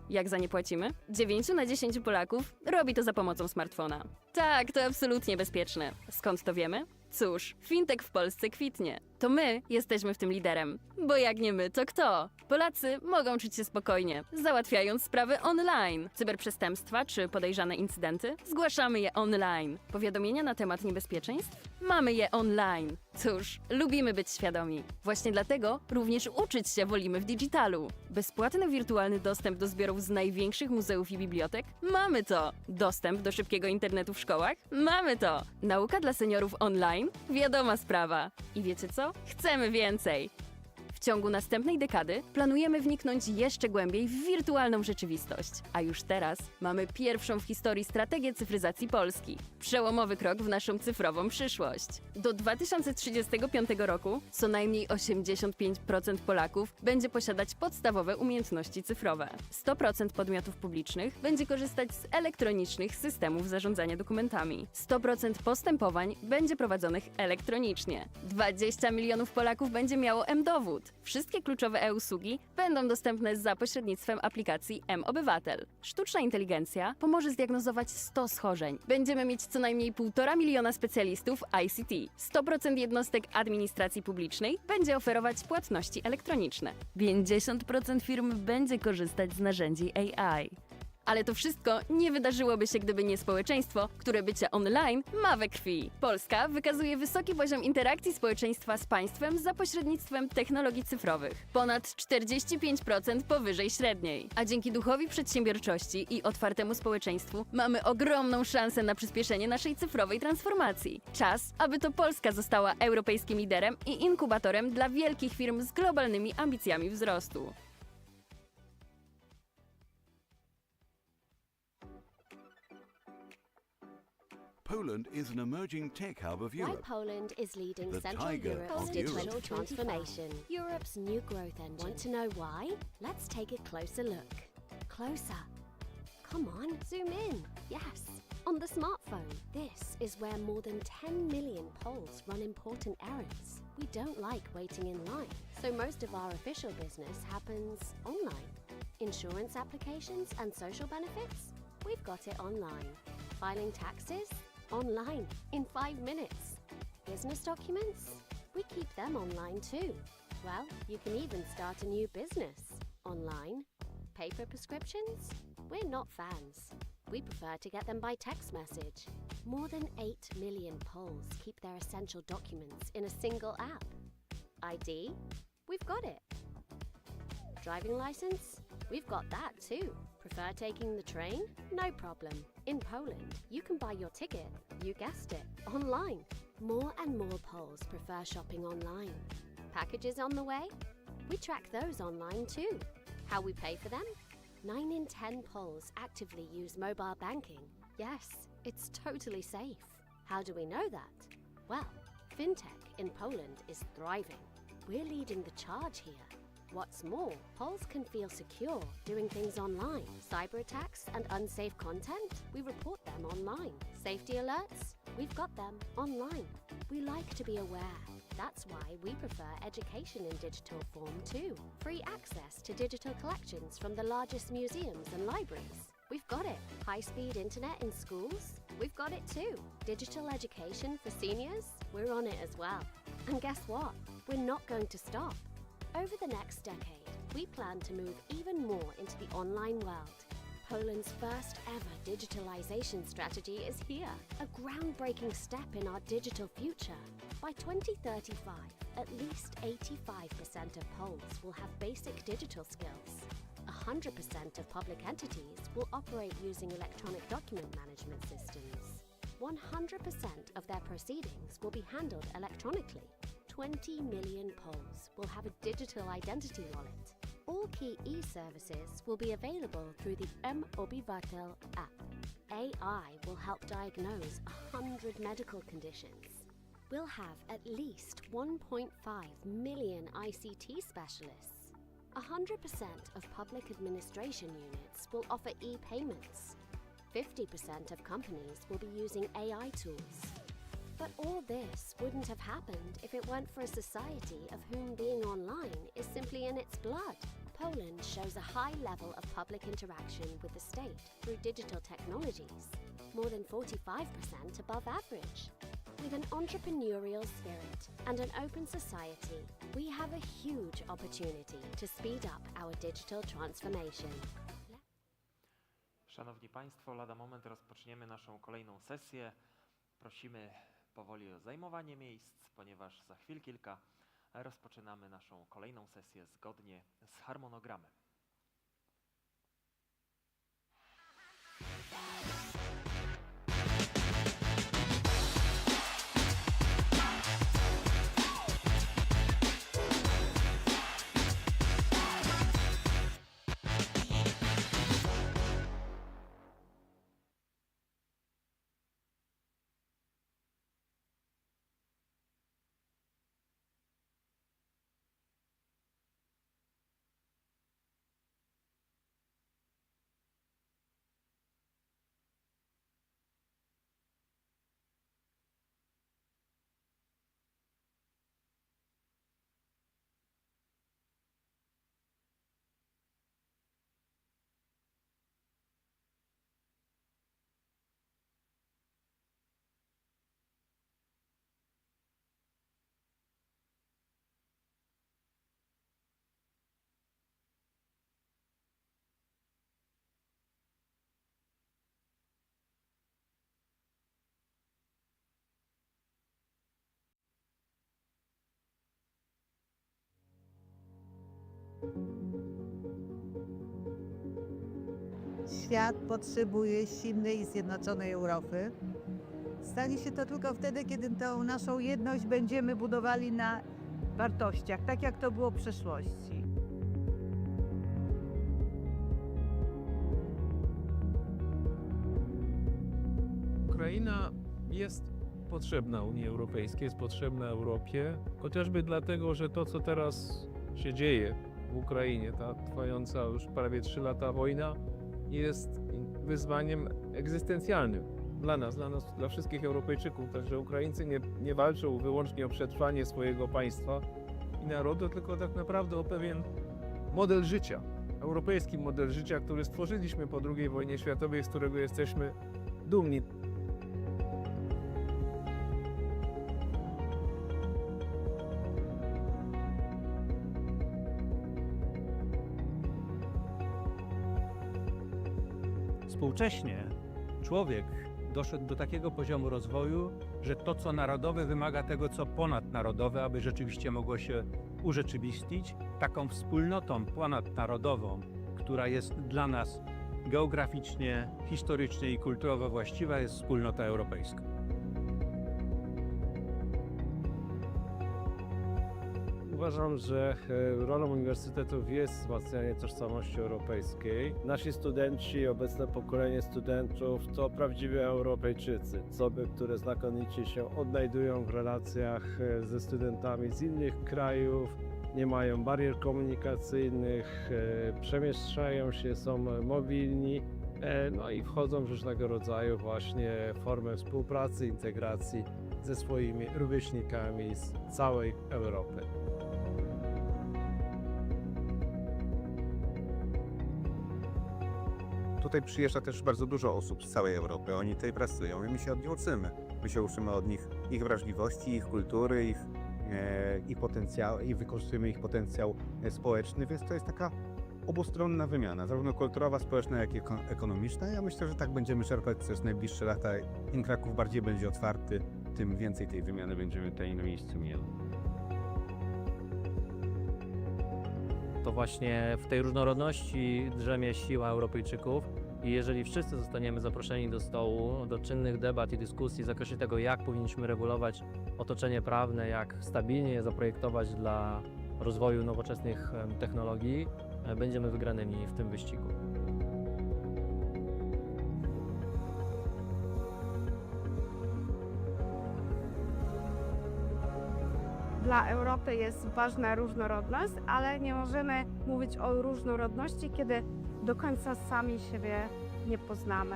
Jak za nie płacimy? 9 na 10 Polaków robi to za pomocą smartfona. Tak, to absolutnie bezpieczne. Skąd to wiemy? Cóż, fintech w Polsce kwitnie. To my jesteśmy w tym liderem. Bo jak nie my, to kto? Polacy mogą czuć się spokojnie, załatwiając sprawy online. Cyberprzestępstwa czy podejrzane incydenty? Zgłaszamy je online. Powiadomienia na temat niebezpieczeństw? Mamy je online. Cóż, lubimy być świadomi. Właśnie dlatego również uczyć się wolimy w digitalu. Bezpłatny wirtualny dostęp do zbiorów z największych muzeów i bibliotek? Mamy to. Dostęp do szybkiego internetu w szkołach? Mamy to. Nauka dla seniorów online? Wiadoma sprawa. I wiecie co? Chcemy więcej. W ciągu następnej dekady planujemy wniknąć jeszcze głębiej w wirtualną rzeczywistość. A już teraz mamy pierwszą w historii strategię cyfryzacji Polski. Przełomowy krok w naszą cyfrową przyszłość. Do 2035 roku co najmniej 85% Polaków będzie posiadać podstawowe umiejętności cyfrowe. 100% podmiotów publicznych będzie korzystać z elektronicznych systemów zarządzania dokumentami. 100% postępowań będzie prowadzonych elektronicznie. 20 milionów Polaków będzie miało M-dowód. Wszystkie kluczowe e-usługi będą dostępne za pośrednictwem aplikacji M-Obywatel. Sztuczna inteligencja pomoże zdiagnozować 100 schorzeń. Będziemy mieć co najmniej 1,5 miliona specjalistów ICT. 100% jednostek administracji publicznej będzie oferować płatności elektroniczne. 50% firm będzie korzystać z narzędzi AI. Ale to wszystko nie wydarzyłoby się, gdyby nie społeczeństwo, które bycie online ma we krwi. Polska wykazuje wysoki poziom interakcji społeczeństwa z państwem za pośrednictwem technologii cyfrowych. Ponad 45% powyżej średniej. A dzięki duchowi przedsiębiorczości i otwartemu społeczeństwu mamy ogromną szansę na przyspieszenie naszej cyfrowej transformacji. Czas, aby to Polska została europejskim liderem i inkubatorem dla wielkich firm z globalnymi ambicjami wzrostu. Poland is an emerging tech hub of Why Europe. Poland is leading The Central tiger Europe's of digital Europe. transformation. Europe's new growth engine. Want to know why? Let's take a closer look. Closer. Come on, zoom in. Yes, on the smartphone. This is where more than 10 million Poles run important errands. We don't like waiting in line, so most of our official business happens online. Insurance applications and social benefits? We've got it online. Filing taxes? Online, in 5 minutes. Business documents? We keep them online too. Well, you can even start a new business online. Paper prescriptions? We're not fans. We prefer to get them by text message. More than 8 million Poles keep their essential documents in a single app. ID? We've got it. Driving license? We've got that too. Prefer taking the train? No problem. In Poland, you can buy your ticket, you guessed it, online. More and more Poles prefer shopping online. Packages on the way? We track those online too. How we pay for them? 9 in 10 Poles actively use mobile banking. Yes, it's totally safe. How do we know that? Well, fintech in Poland is thriving. We're leading the charge here. What's more, Poles can feel secure doing things online. Cyber attacks and unsafe content? We report them online. Safety alerts? We've got them online. We like to be aware. That's why we prefer education in digital form too. Free access to digital collections from the largest museums and libraries. We've got it. High-speed internet in schools? We've got it too. Digital education for seniors? We're on it as well. And guess what? We're not going to stop. Over the next decade, we plan to move even more into the online world. Poland's first ever digitalization strategy is here, a groundbreaking step in our digital future. By 2035, at least 85% of Poles will have basic digital skills. 100% of public entities will operate using electronic document management systems. 100% of their proceedings will be handled electronically. 20 million Poles will have a digital identity wallet. All key e-services will be available through the mObywatel app. AI will help diagnose 100 medical conditions. We'll have at least 1.5 million ICT specialists. 100% of public administration units will offer e-payments. 50% of companies will be using AI tools. But all this wouldn't have happened if it weren't for a society of whom being online is simply in its blood. Poland shows a high level of public interaction with the state through digital technologies, more than 45% above average. With an entrepreneurial spirit and an open society, we have a huge opportunity to speed up our digital transformation. Szanowni Państwo, lada moment rozpoczniemy naszą kolejną sesję. Prosimy powoli o zajmowanie miejsc, ponieważ za chwil kilka rozpoczynamy naszą kolejną sesję zgodnie z harmonogramem. Świat potrzebuje silnej i zjednoczonej Europy. Stanie się to tylko wtedy, kiedy tą naszą jedność będziemy budowali na wartościach, tak jak to było w przeszłości. Ukraina jest potrzebna Unii Europejskiej, jest potrzebna Europie, chociażby dlatego, że to, co teraz się dzieje w Ukrainie, ta trwająca już prawie 3 lata wojna, jest wyzwaniem egzystencjalnym dla nas, dla wszystkich Europejczyków. Także Ukraińcy nie walczą wyłącznie o przetrwanie swojego państwa i narodu, tylko tak naprawdę o pewien model życia, europejski model życia, który stworzyliśmy po II wojnie światowej, z którego jesteśmy dumni. Współcześnie człowiek doszedł do takiego poziomu rozwoju, że to, co narodowe, wymaga tego, co ponadnarodowe, aby rzeczywiście mogło się urzeczywistnić. Taką wspólnotą ponadnarodową, która jest dla nas geograficznie, historycznie i kulturowo właściwa, jest wspólnota europejska. Uważam, że rolą uniwersytetów jest wzmacnianie tożsamości europejskiej. Nasi studenci, obecne pokolenie studentów to prawdziwi Europejczycy. Osoby, które znakomicie się odnajdują w relacjach ze studentami z innych krajów, nie mają barier komunikacyjnych, przemieszczają się, są mobilni, no i wchodzą w różnego rodzaju właśnie formy współpracy, integracji ze swoimi rówieśnikami z całej Europy. Tutaj przyjeżdża też bardzo dużo osób z całej Europy. Oni tutaj pracują i my się od nich uczymy. My się uczymy od nich ich wrażliwości, ich kultury, ich potencjału i wykorzystujemy ich potencjał społeczny, więc to jest taka obustronna wymiana, zarówno kulturowa, społeczna, jak i ekonomiczna. Ja myślę, że tak będziemy czerpać przez najbliższe lata. Im Kraków bardziej będzie otwarty, tym więcej tej wymiany będziemy tutaj na miejscu mieli. To właśnie w tej różnorodności drzemie siła Europejczyków i jeżeli wszyscy zostaniemy zaproszeni do stołu, do czynnych debat i dyskusji w zakresie tego, jak powinniśmy regulować otoczenie prawne, jak stabilnie je zaprojektować dla rozwoju nowoczesnych technologii, będziemy wygranymi w tym wyścigu. Dla Europy jest ważna różnorodność, ale nie możemy mówić o różnorodności, kiedy do końca sami siebie nie poznamy.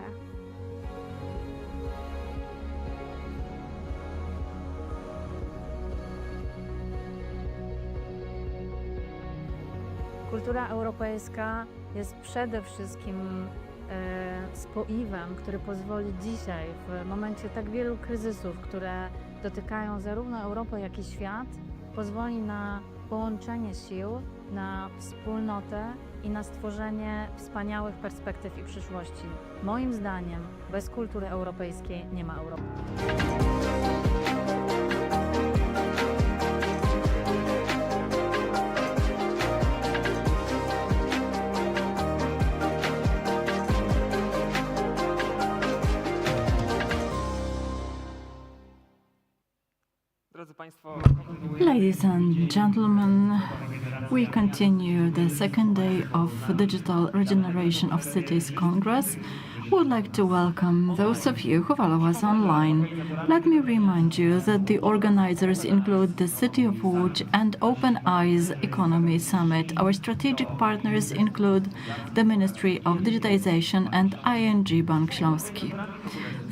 Kultura europejska jest przede wszystkim spoiwem, który pozwoli dzisiaj, w momencie tak wielu kryzysów, które dotykają zarówno Europę, jak i świat, pozwoli na połączenie sił, na wspólnotę i na stworzenie wspaniałych perspektyw i przyszłości. Moim zdaniem bez kultury europejskiej nie ma Europy. Ladies and gentlemen, we continue the second day of Digital Regeneration of Cities Congress. Would like to welcome those of you who follow us online. Let me remind you that the organizers include the City of Łódź and Open Eyes Economy Summit. Our strategic partners include the Ministry of Digitization and ING Bank Śląski.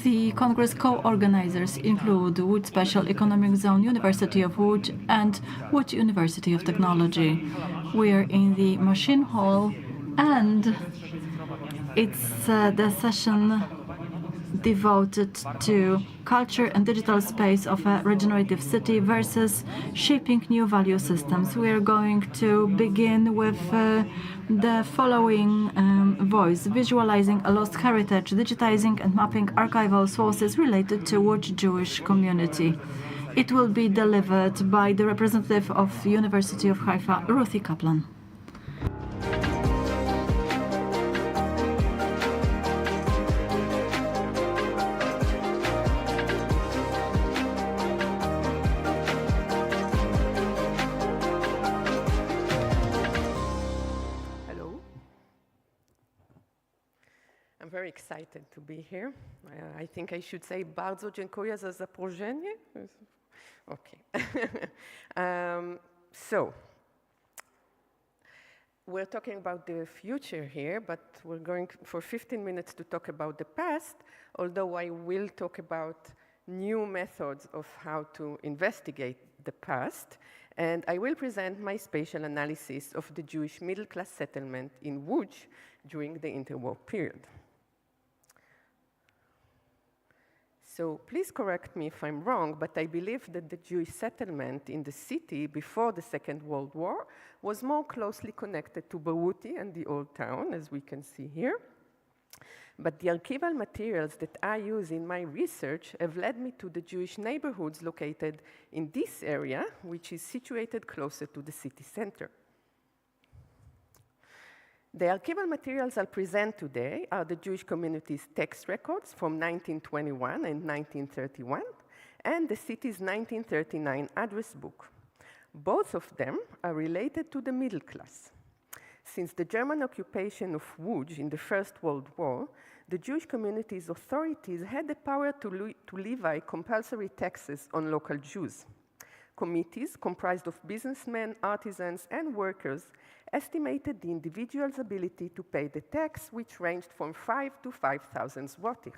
The Congress co-organizers include Łódź Special Economic Zone, University of Łódź and Łódź University of Technology. We are in the machine hall and it's the session devoted to culture and digital space of a regenerative city versus shaping new value systems. We are going to begin with the following voice: visualizing a lost heritage, digitizing and mapping archival sources related to Łódź Jewish community. It will be delivered by the representative of the University of Haifa, Ruthie Kaplan. I'm very excited to be here. I think I should say bardzo dziękuję za zaproszenie. Okay. So, we're talking about the future here, but we're going for 15 minutes to talk about the past, although I will talk about new methods of how to investigate the past. And I will present my spatial analysis of the Jewish middle-class settlement in Łódź during the interwar period. So please correct me if I'm wrong, but I believe that the Jewish settlement in the city before the Second World War was more closely connected to Bałuty and the Old Town, as we can see here. But the archival materials that I use in my research have led me to the Jewish neighborhoods located in this area, which is situated closer to the city center. The archival materials I'll present today are the Jewish community's text records from 1921 and 1931, and the city's 1939 address book. Both of them are related to the middle class. Since the German occupation of Łódź in the First World War, the Jewish community's authorities had the power to levy compulsory taxes on local Jews. Committees comprised of businessmen, artisans, and workers estimated the individual's ability to pay the tax, which ranged from 5 to 5,000 złotych.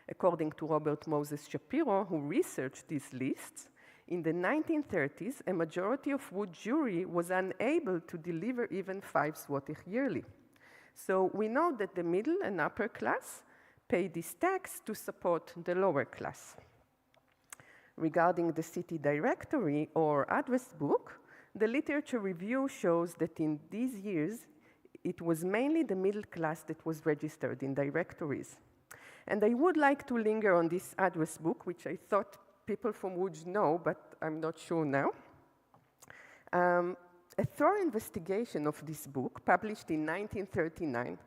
According to Robert Moses Shapiro, who researched these lists, in the 1930s, a majority of Łódź Jewry was unable to deliver even 5 złotych yearly. So we know that the middle and upper class pay this tax to support the lower class. Regarding the city directory or address book, the literature review shows that in these years, it was mainly the middle class that was registered in directories. And I would like to linger on this address book, which I thought people from Łódź know, but I'm not sure now. A thorough investigation of this book, published in 1939,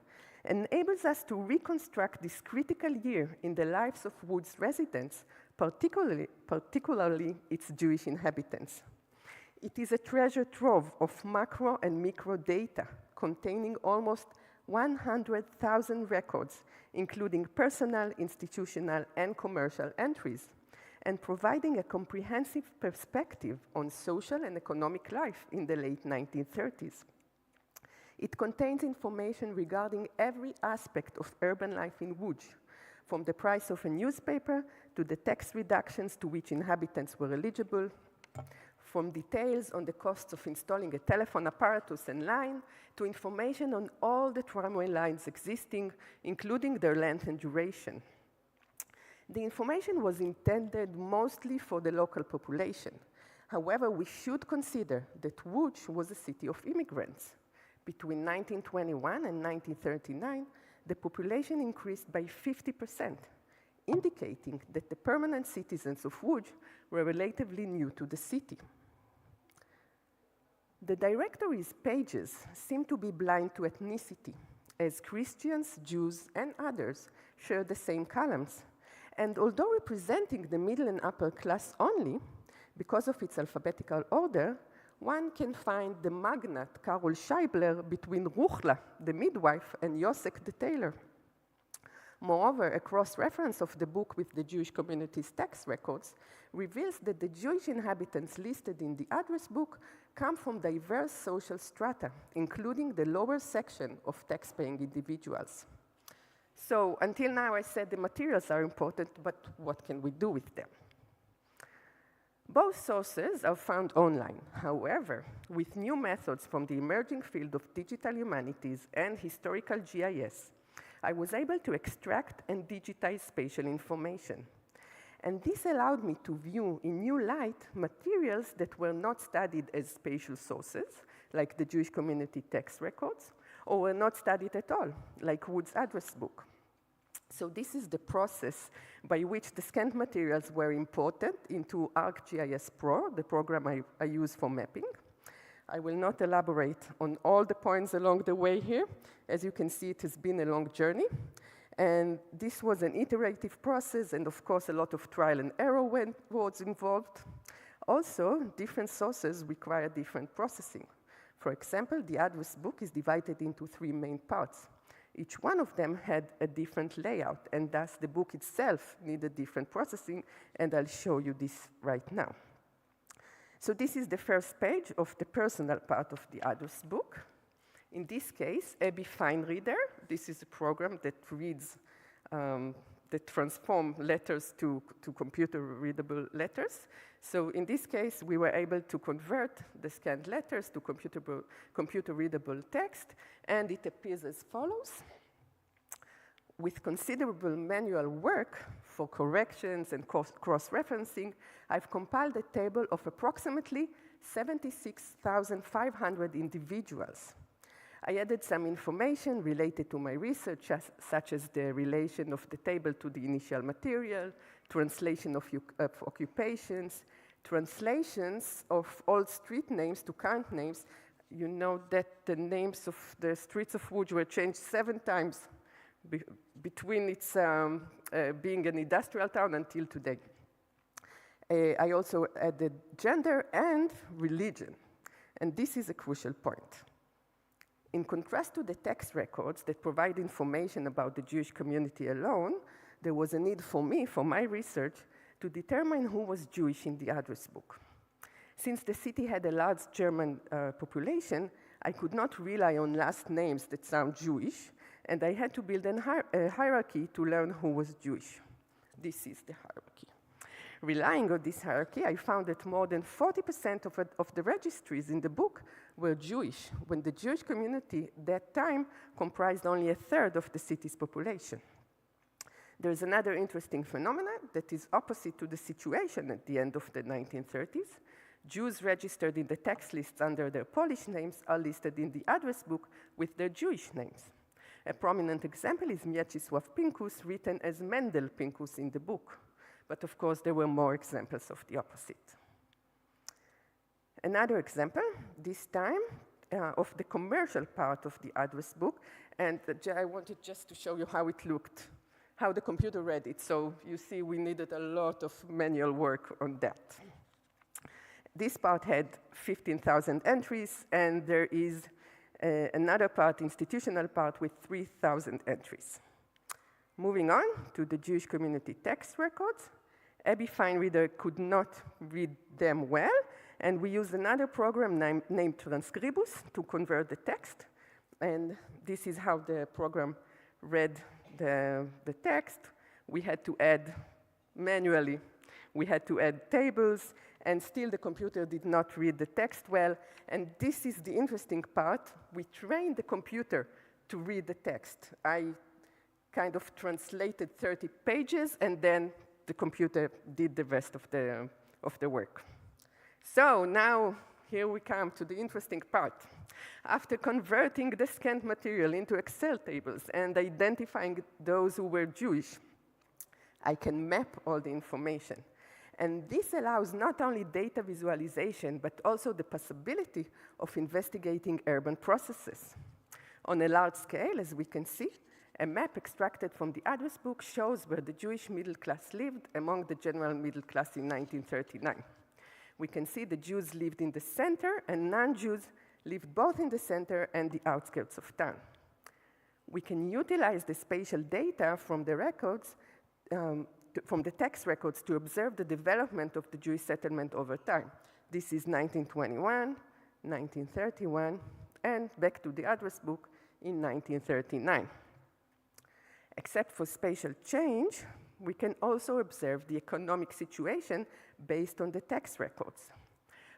enables us to reconstruct this critical year in the lives of Łódź's residents, particularly its Jewish inhabitants. It is a treasure trove of macro and micro data containing almost 100,000 records, including personal, institutional, and commercial entries, and providing a comprehensive perspective on social and economic life in the late 1930s. It contains information regarding every aspect of urban life in Łódź, from the price of a newspaper to the tax reductions to which inhabitants were eligible, from details on the costs of installing a telephone apparatus and line, to information on all the tramway lines existing, including their length and duration. The information was intended mostly for the local population. However, we should consider that Łódź was a city of immigrants. Between 1921 and 1939, the population increased by 50%, indicating that the permanent citizens of Łódź were relatively new to the city. The directory's pages seem to be blind to ethnicity, as Christians, Jews, and others share the same columns. And although representing the middle and upper class only, because of its alphabetical order, one can find the magnate Karol Scheibler between Ruchla, the midwife, and Josek the tailor. Moreover, a cross-reference of the book with the Jewish community's tax records reveals that the Jewish inhabitants listed in the address book come from diverse social strata, including the lower section of tax-paying individuals. So until now, I said the materials are important, but what can we do with them? Both sources are found online. However, with new methods from the emerging field of digital humanities and historical GIS, I was able to extract and digitize spatial information. And this allowed me to view in new light materials that were not studied as spatial sources, like the Jewish community text records, or were not studied at all, like Wood's address book. So this is the process by which the scanned materials were imported into ArcGIS Pro, the program I use for mapping. I will not elaborate on all the points along the way here. As you can see, it has been a long journey. And this was an iterative process, and of course, a lot of trial and error was involved. Also, different sources require different processing. For example, the address book is divided into 3 main parts. Each one of them had a different layout, and thus the book itself needed different processing, and I'll show you this right now. So this is the first page of the personal part of the address book. In this case, Abby FineReader. This is a program that reads, that transforms letters to computer-readable letters. So in this case, we were able to convert the scanned letters to computer-readable text, and it appears as follows. With considerable manual work for corrections and cross-referencing, I've compiled a table of approximately 76,500 individuals. I added some information related to my research, such as the relation of the table to the initial material, translation of occupations, translations of old street names to current names. You know that the names of the streets of Łódź were changed 7 times between its being an industrial town until today. I also added gender and religion, and this is a crucial point. In contrast to the text records that provide information about the Jewish community alone, there was a need for me, for my research, to determine who was Jewish in the address book. Since the city had a large German population, I could not rely on last names that sound Jewish, and I had to build a hierarchy to learn who was Jewish. This is the hierarchy. Relying on this hierarchy, I found that more than 40% of the registries in the book were Jewish, when the Jewish community at that time comprised only a third of the city's population. There's another interesting phenomenon that is opposite to the situation at the end of the 1930s. Jews registered in the tax lists under their Polish names are listed in the address book with their Jewish names. A prominent example is Mieczysław Pinkus, written as Mendel Pinkus in the book. But of course, there were more examples of the opposite. Another example, this time, of the commercial part of the address book, and I wanted just to show you how it looked, how the computer read it. So you see, we needed a lot of manual work on that. This part had 15,000 entries, and there is another part, institutional part, with 3,000 entries. Moving on to the Jewish community text records, Abby Finereader could not read them well, and we used another program named Transcribus to convert the text. And this is how the program read the text. We had to add manually, we had to add tables, and still the computer did not read the text well. And this is the interesting part. We trained the computer to read the text. I kind of translated 30 pages, and then the computer did the rest of the work. So now, here we come to the interesting part. After converting the scanned material into Excel tables and identifying those who were Jewish, I can map all the information. And this allows not only data visualization, but also the possibility of investigating urban processes. On a large scale, as we can see, a map extracted from the address book shows where the Jewish middle class lived among the general middle class in 1939. We can see the Jews lived in the center, and non-Jews lived both in the center and the outskirts of town. We can utilize the spatial data from the records, from the text records, to observe the development of the Jewish settlement over time. This is 1921, 1931, and back to the address book in 1939. Except for spatial change, we can also observe the economic situation based on the text records.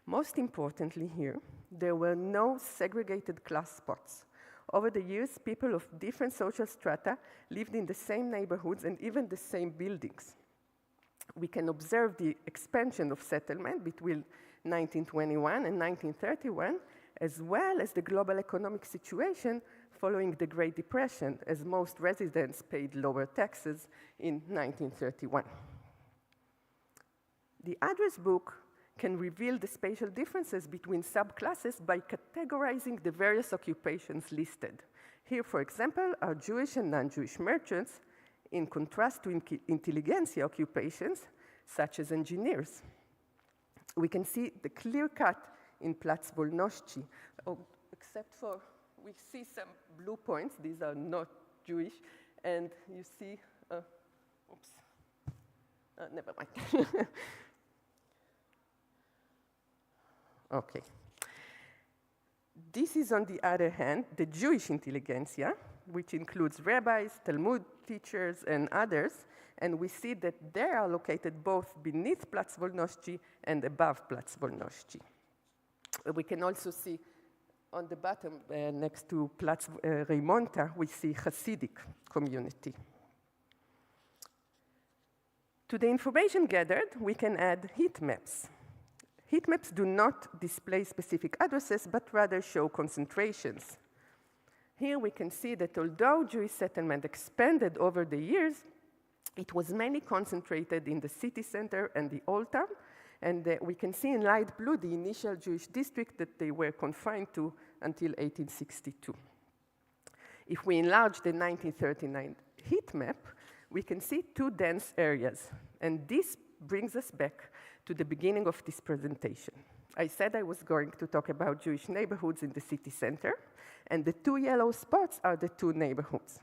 Most importantly here, there were no segregated class spots. Over the years, people of different social strata lived in the same neighborhoods and even the same buildings. We can observe the expansion of settlement between 1921 and 1931, as well as the global economic situation following the Great Depression, as most residents paid lower taxes in 1931. The address book can reveal the spatial differences between subclasses by categorizing the various occupations listed. Here, for example, are Jewish and non-Jewish merchants, in contrast to intelligentsia occupations, such as engineers. We can see the clear cut in Plac Wolności, except for we see some blue points. These are not Jewish, and you see, oops, never mind. Okay. This is, on the other hand, the Jewish intelligentsia, which includes rabbis, Talmud teachers, and others, and we see that they are located both beneath Plac Wolności and above Plac Wolności. We can also see on the bottom, next to Plac Reimonta, we see Hasidic community. To the information gathered, we can add heat maps. Heat maps do not display specific addresses, but rather show concentrations. Here we can see that although Jewish settlement expanded over the years, it was mainly concentrated in the city center and the Old Town, and we can see in light blue the initial Jewish district that they were confined to until 1862. If we enlarge the 1939 heat map, we can see two dense areas, and this brings us back to the beginning of this presentation. I said I was going to talk about Jewish neighborhoods in the city center, and the two yellow spots are the two neighborhoods.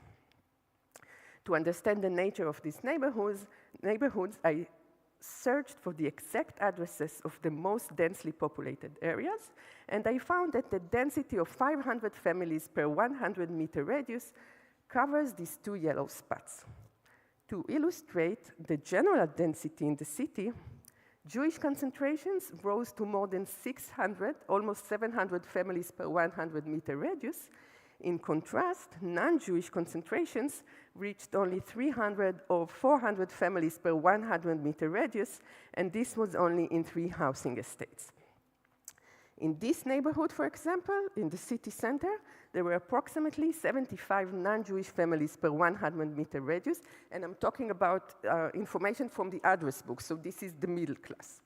To understand the nature of these neighborhoods, I searched for the exact addresses of the most densely populated areas, and I found that the density of 500 families per 100-meter radius covers these two yellow spots. To illustrate the general density in the city, Jewish concentrations rose to more than 600, almost 700 families per 100-meter radius. In contrast, non-Jewish concentrations reached only 300 or 400 families per 100-meter radius, and this was only in 3 housing estates. In this neighborhood, for example, in the city center, there were approximately 75 non-Jewish families per 100-meter radius, and I'm talking about information from the address book, so this is the middle class.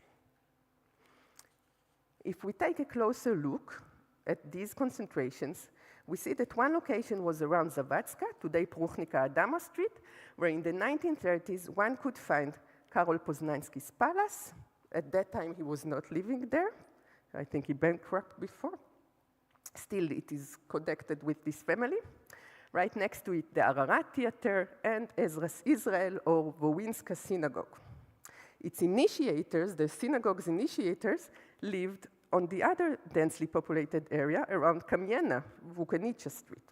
If we take a closer look at these concentrations, we see that one location was around Zawadzka, today Pruchnika Adama Street, where in the 1930s one could find Karol Poznański's palace. At that time he was not living there. I think he bankrupt before. Still, it is connected with this family. Right next to it, the Ararat Theater and Ezra's Israel or Wawinska Synagogue. Its initiators, the synagogue's initiators, lived on the other densely populated area around Kamienna, Włókienicza Street.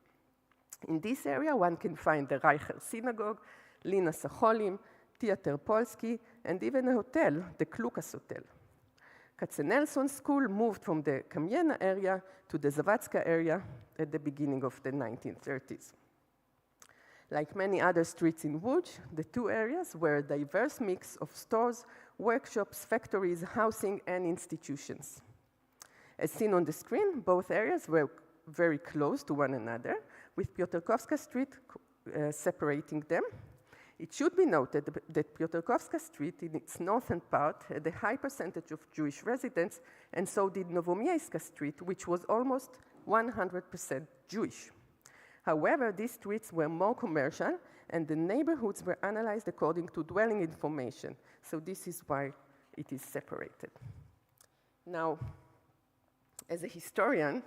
In this area, one can find the Reicher Synagogue, Lina Sacholim, Theater Polski, and even a hotel, the Klukas Hotel. Katzenelson School moved from the Kamienna area to the Zawadzka area at the beginning of the 1930s. Like many other streets in Łódź, the two areas were a diverse mix of stores, workshops, factories, housing, and institutions. As seen on the screen, both areas were very close to one another, with Piotrkowska Street separating them. It should be noted that Piotrkowska Street, in its northern part, had a high percentage of Jewish residents, and so did Nowomiejska Street, which was almost 100% Jewish. However, these streets were more commercial, and the neighborhoods were analyzed according to dwelling information. So this is why it is separated. Now, as a historian,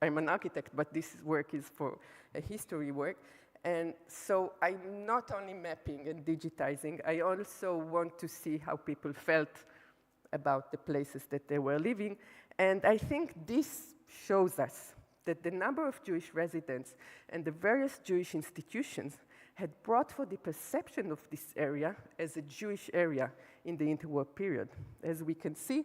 I'm an architect, but this work is for a history work. And so I'm not only mapping and digitizing, I also want to see how people felt about the places that they were living. And I think this shows us that the number of Jewish residents and the various Jewish institutions had brought for the perception of this area as a Jewish area in the interwar period. As we can see,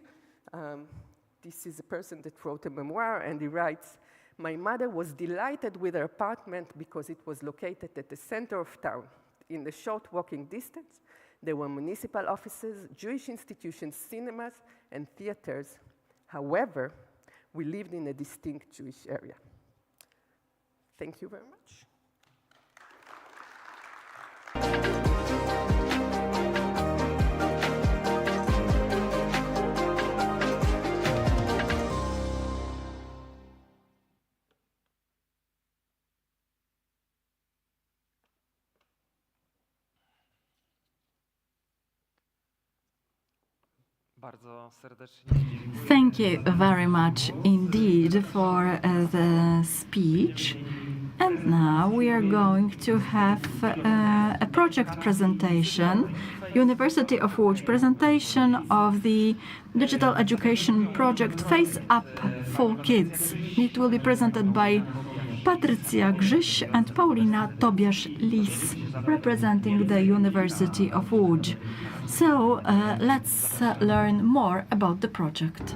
this is a person that wrote a memoir, and he writes, "My mother was delighted with her apartment because it was located at the center of town. In a short walking distance, there were municipal offices, Jewish institutions, cinemas, and theaters. However, we lived in a distinct Jewish area." Thank you very much. Thank you very much indeed for the speech. And now we are going to have a project presentation, University of Łódź presentation of the digital education project Face Up for Kids. It will be presented by Patrycja Grzyś and Paulina Tobiasz-Lis, representing the University of Łódź. So let's learn more about the project.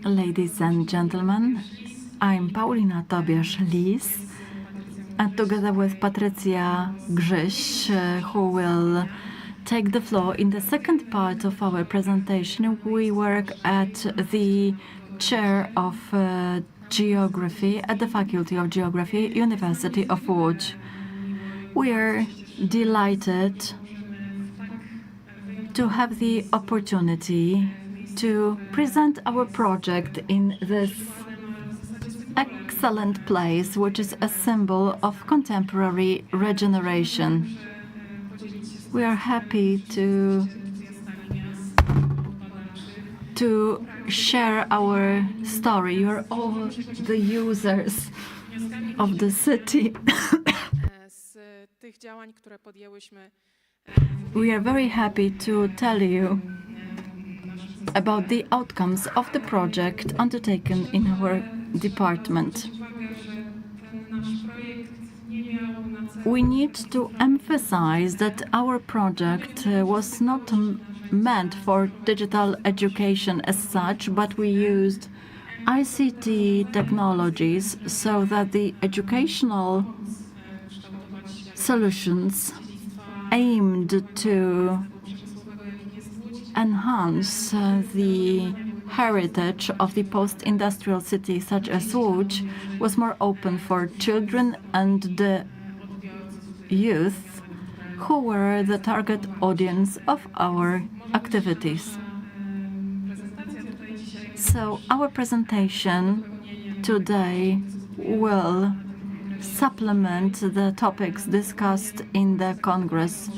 Ladies and gentlemen, I'm Paulina Tobiasz-Lis, and together with Patrycja Grzyś, who will take the floor in the second part of our presentation, we work at the chair of Geography at the Faculty of Geography, University of Łódź. We are delighted to have the opportunity to present our project in this excellent place, which is a symbol of contemporary regeneration. We are happy to share our story. You're all the users of the city. We are very happy to tell you about the outcomes of the project undertaken in our department. We need to emphasize that our project was not meant for digital education as such, but we used ICT technologies so that the educational solutions aimed to enhance the heritage of the post-industrial city such as Łódź was more open for children and the youth who were the target audience of our activities. So our presentation today will supplement the topics discussed in the Congress.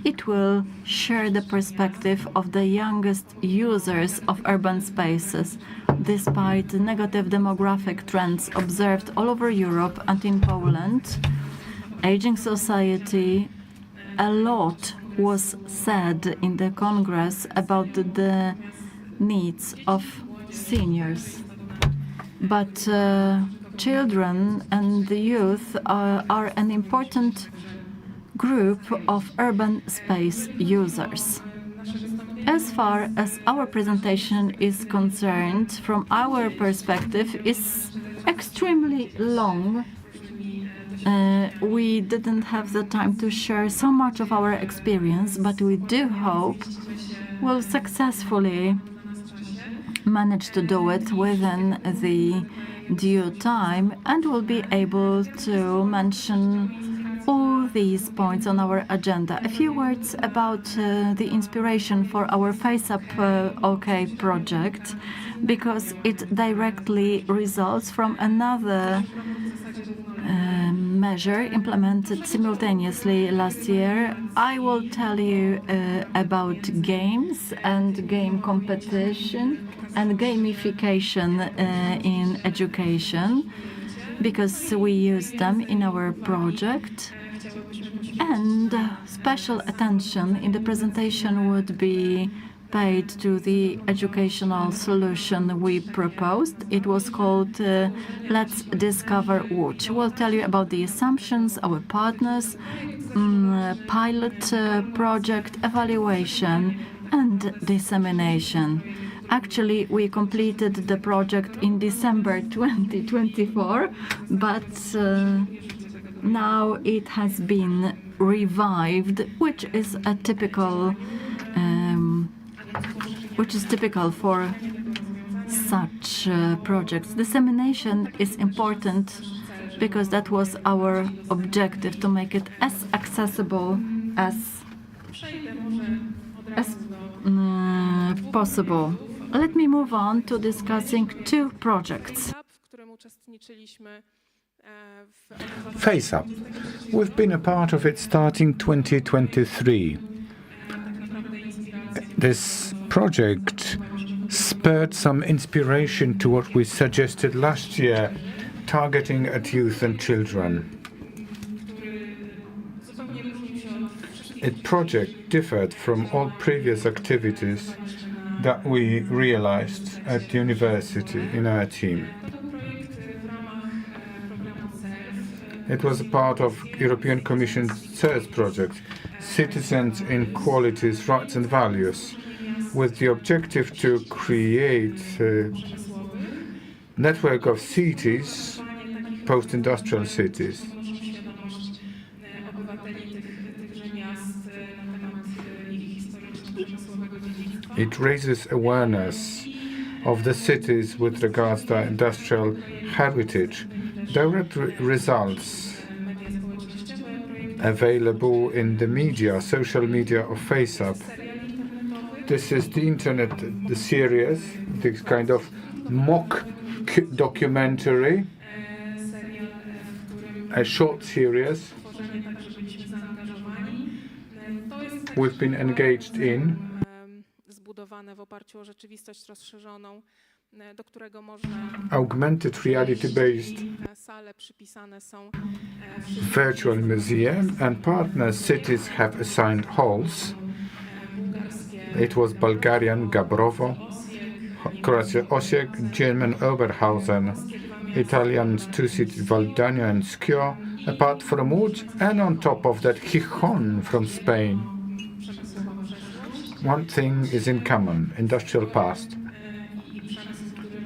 It will share the perspective of the youngest users of urban spaces, despite negative demographic trends observed all over Europe and in Poland. Aging society, a lot was said in the Congress about the needs of seniors. But children and the youth are an important group of urban space users. As far as our presentation is concerned, from our perspective, is extremely long. We didn't have the time to share so much of our experience, but we do hope we'll successfully manage to do it within the due time, and we'll be able to mention all these points on our agenda. A few words about the inspiration for our Face Up OK project, because it directly results from another measure implemented simultaneously last year. I will tell you about games and game competition and gamification in education, because we use them in our project. And special attention in the presentation would be paid to the educational solution we proposed. It was called Let's Discover Łódź. We'll tell you about the assumptions, our partners, pilot project, evaluation, and dissemination. Actually, we completed the project in December 2024, but now it has been revived, which is typical for such projects. Dissemination is important because that was our objective, to make it as accessible as possible. Let me move on to discussing two projects. Face Up. We've been a part of it starting 2023. This project spurred some inspiration to what we suggested last year, targeting at youth and children. Its project differed from all previous activities that we realized at university in our team. It was a part of European Commission's third project, Citizens in Qualities, Rights and Values. with the objective to create a network of cities, post-industrial cities. It raises awareness of the cities with regards to industrial heritage. Direct results available in the media, social media of FaceUp. This is the internet, the series, this kind of mock documentary, a short series we've been engaged in. Augmented reality-based virtual museum, and partner cities have assigned halls. It was Bulgarian Gabrovo, Croatia Osijek, German Oberhausen, Italian two cities Valdania and Skio, apart from Łódź, and on top of that Gijón from Spain. One thing is in common, industrial past.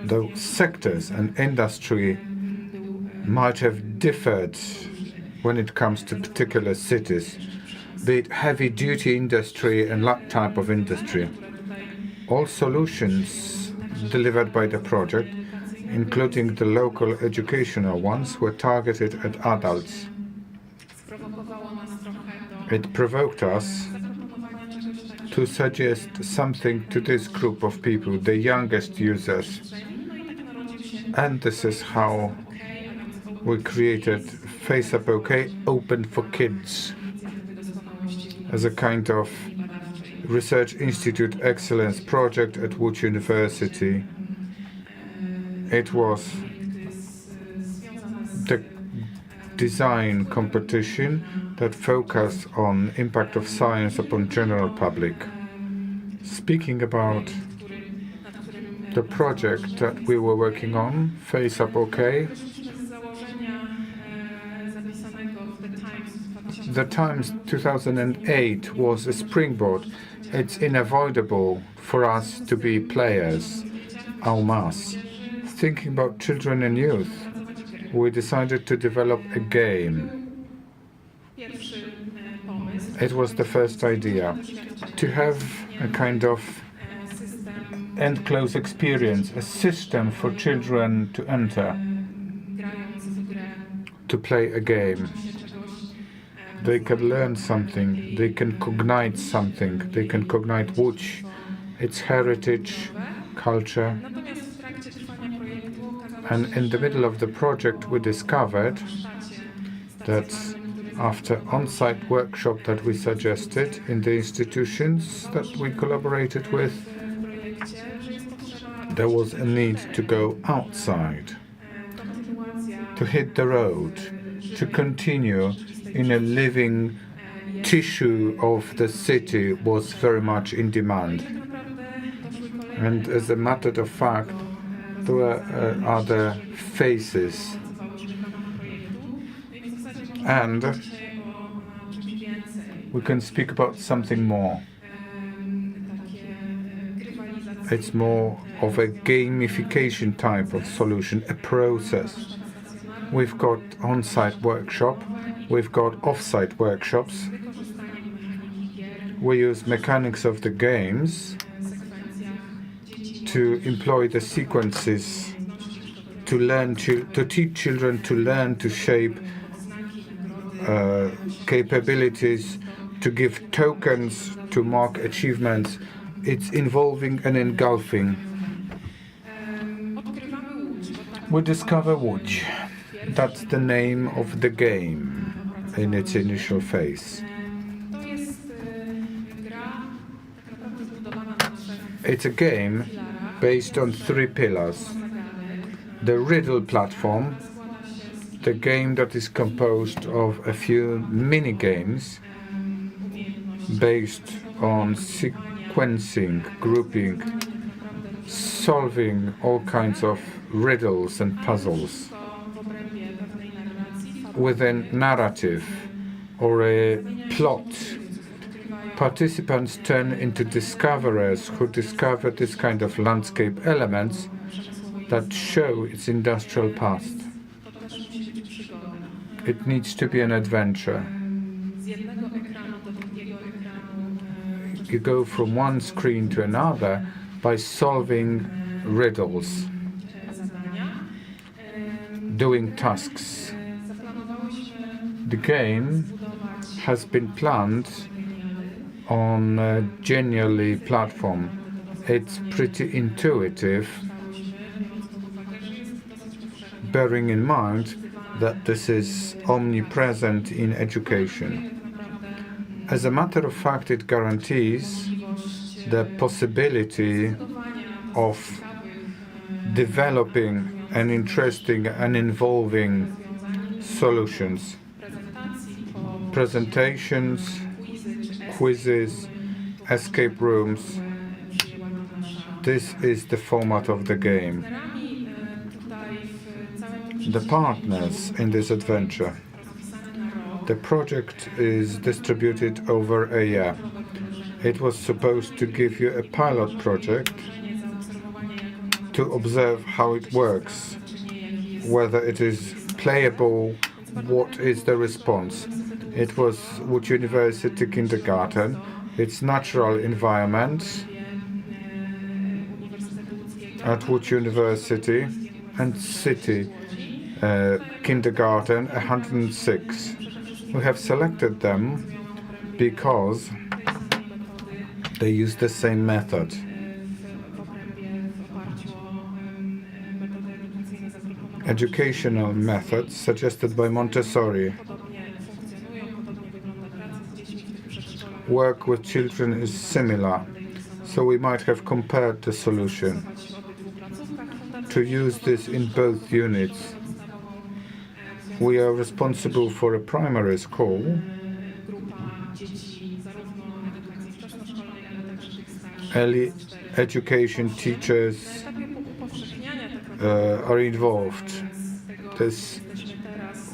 Though sectors and industry might have differed when it comes to particular cities, be it heavy-duty industry and light type of industry. All solutions delivered by the project, including the local educational ones, were targeted at adults. It provoked us to suggest something to this group of people, the youngest users. And this is how we created FaceUp OK, Open for Kids, as a kind of research institute excellence project at Łódź University. It was the design competition that focused on impact of science upon general public. Speaking about the project that we were working on, FaceUp OK, the Times 2008 was a springboard. It's unavoidable for us to be players, en masse. Thinking about children and youth, we decided to develop a game. It was the first idea, to have a kind of end-close experience, a system for children to enter, to play a game. They can learn something, they can cognite something, they can cognite Łódź, its heritage, culture. And in the middle of the project we discovered that after on-site workshop that we suggested in the institutions that we collaborated with, there was a need to go outside, to hit the road, to continue in a living tissue of the city was very much in demand. And as a matter of fact, there were other faces. And we can speak about something more. It's more of a gamification type of solution, a process. We've got on-site workshop, we've got off-site workshops. We use mechanics of the games to employ the sequences to learn to teach children to learn to shape capabilities, to give tokens, to mark achievements. It's involving and engulfing. We discover Łódź. That's the name of the game in its initial phase. It's a game based on 3 pillars. The riddle platform, the game that is composed of a few mini-games based on sequencing, grouping, solving all kinds of riddles and puzzles within narrative or a plot Participants turn into discoverers who discover this kind of landscape elements that show its industrial past. It needs to be an adventure. You go from one screen to another by solving riddles, doing tasks. The game has been planned on a Genially platform. It's pretty intuitive, bearing in mind that this is omnipresent in education. As a matter of fact, it guarantees the possibility of developing an interesting and involving solutions. Presentations, quizzes, escape rooms. This is the format of the game. The partners in this adventure. The project is distributed over a year. It was supposed to give you a pilot project to observe how it works, whether it is playable, what is the response. It was Łódź University Kindergarten, its natural environment at Łódź University, and City Kindergarten 106. We have selected them because they use the same method. Educational methods suggested by Montessori. Work with children is similar, so we might have compared the solution. To use this in both units, we are responsible for a primary school, early education teachers are involved. This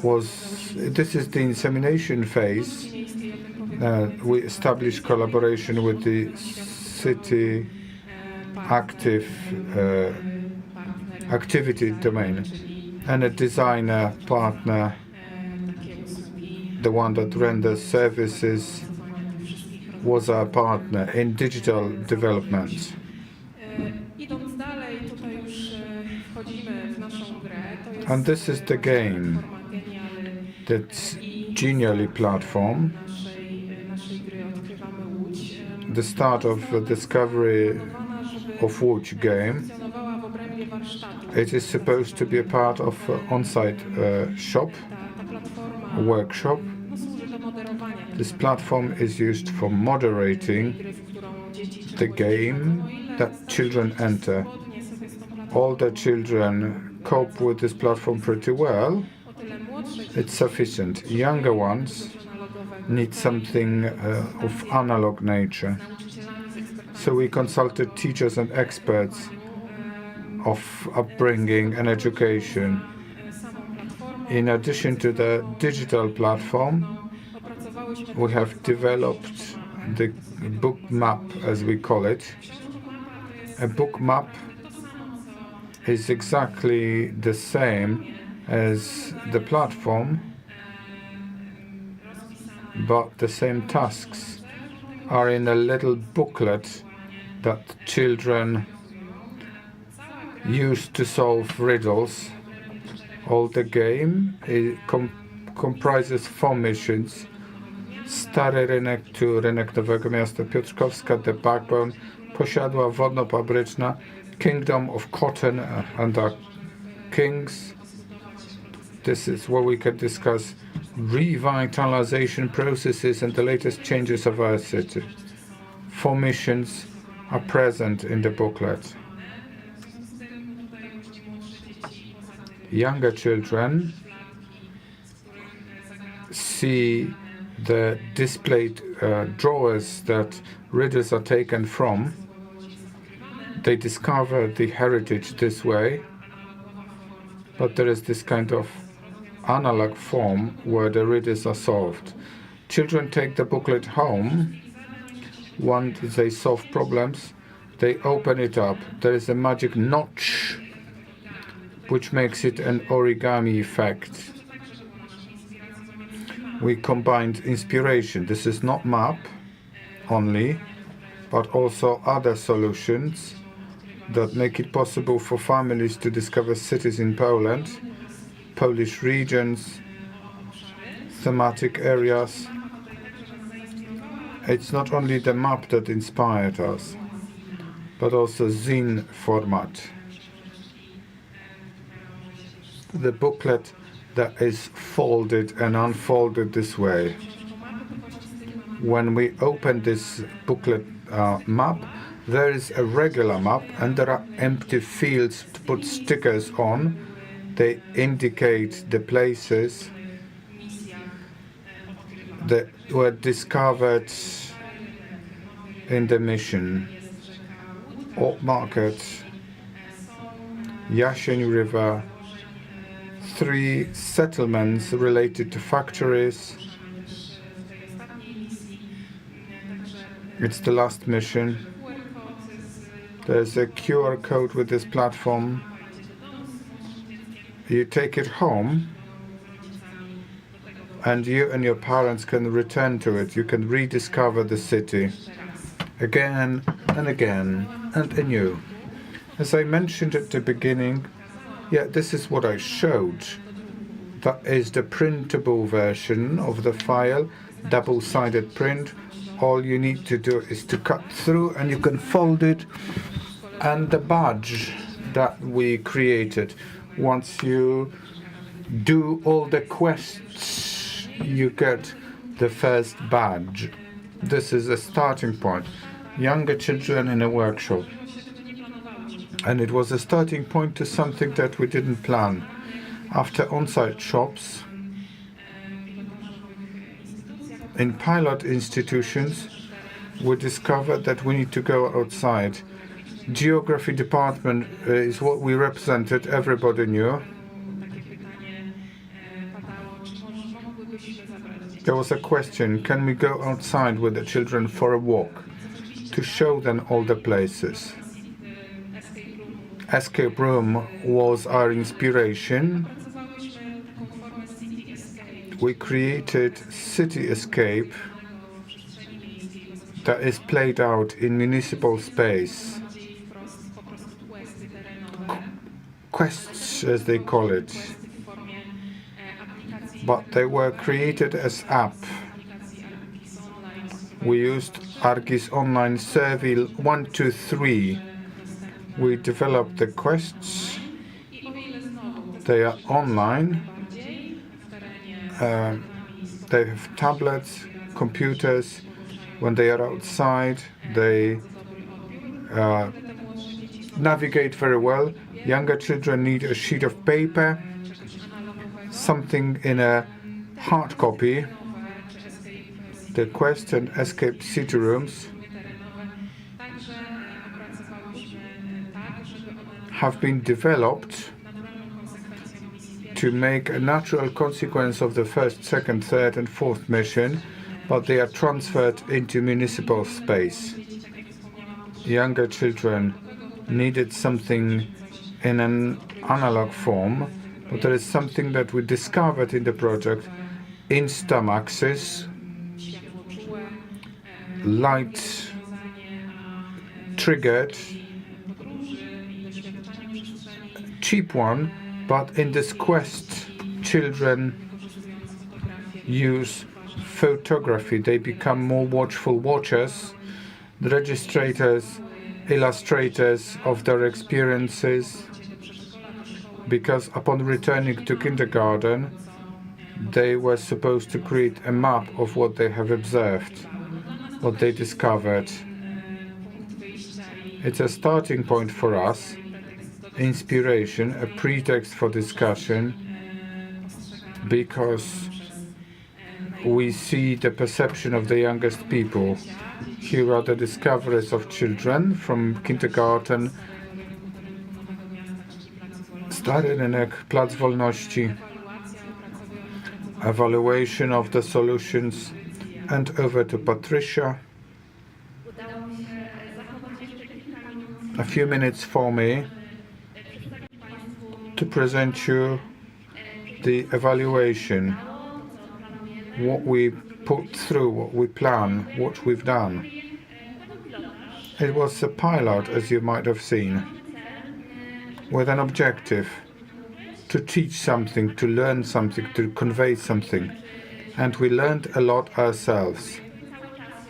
is the insemination phase. We established collaboration with the city activity domain and a designer partner, the one that renders services, was our partner in digital development. And this is the game, that's Genially platform, the start of the discovery of Łódź game. It is supposed to be a part of on-site shop, workshop. This platform is used for moderating the game that children enter. All the children cope with this platform pretty well. It's sufficient. Younger ones need something of analog nature. So we consulted teachers and experts of upbringing and education. In addition to the digital platform, we have developed the book map, as we call it. A book map is exactly the same as the platform, but the same tasks are in a little booklet that children use to solve riddles. All the game comprises 4 missions. Stary Rynek to Rynek Nowego Miasta Piotrkowska, The Backbone, Posiadła Wodno-Fabryczna, Kingdom of Cotton and our Kings. This is where we can discuss revitalization processes and the latest changes of our city. 4 missions are present in the booklet. Younger children see the displayed drawers that riddles are taken from. They discover the heritage this way, but there is this kind of analog form where the riddles are solved. Children take the booklet home Once they solve problems, they open it up. There is a magic notch, which makes it an origami effect. We combined inspiration. This is not map only, but also other solutions that make it possible for families to discover cities in Poland, Polish regions, thematic areas. It's not only the map that inspired us, but also zine format. The booklet that is folded and unfolded this way. When we open this booklet map, there is a regular map and there are empty fields to put stickers on. They indicate the places that were discovered in the mission. Old Market, Jasień River, 3 settlements related to factories. It's the last mission. There's a QR code with this platform. You take it home and you and your parents can return to it. You can rediscover the city again and again and anew. As I mentioned at the beginning, this is what I showed. That is the printable version of the file, double-sided print. All you need to do is to cut through and you can fold it. And the badge that we created, once you do all the quests, you get the first badge. This is a starting point. Younger children in a workshop. And it was a starting point to something that we didn't plan. After on-site shops, in pilot institutions, we discovered that we need to go outside. Geography department is what we represented, everybody knew. There was a question, can we go outside with the children for a walk to show them all the places? Escape room was our inspiration. We created City Escape that is played out in municipal space. Quests, as they call it. But they were created as app. We used Argis Online Survey 1, 2, 3. We developed the quests. They are online. They have tablets, computers. When they are outside, they navigate very well. Younger children need a sheet of paper, something in a hard copy. The quest and escape city rooms have been developed to make a natural consequence of the first, second, third and fourth mission, but they are transferred into municipal space. Younger children needed something in an analog form, but there is something that we discovered in the project, Instamaxis, light triggered, cheap one, but in this quest children use photography. They become more watchful watchers, the registrators, illustrators of their experiences, because upon returning to kindergarten they were supposed to create a map of what they have observed, what they discovered. It's a starting point for us, inspiration, a pretext for discussion, because we see the perception of the youngest people. Here are the discoveries of children from kindergarten. Stary Rynek, Plac Wolności, evaluation of the solutions, and over to Patricia. a few minutes for me to present you the evaluation, what we put through, what we plan, what we've done. It was a pilot, as you might have seen, with an objective to teach something, to learn something, to convey something. And we learned a lot ourselves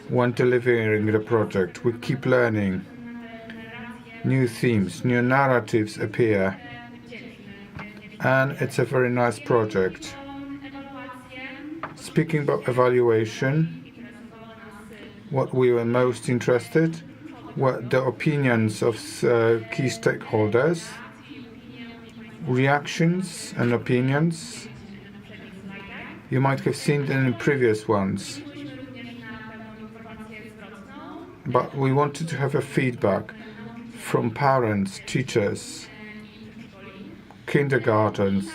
when delivering the project. We keep learning. New themes, new narratives appear. And it's a very nice project. Speaking about evaluation, what we were most interested were the opinions of key stakeholders, reactions and opinions. You might have seen them in previous ones. But we wanted to have a feedback from parents, teachers, kindergartens.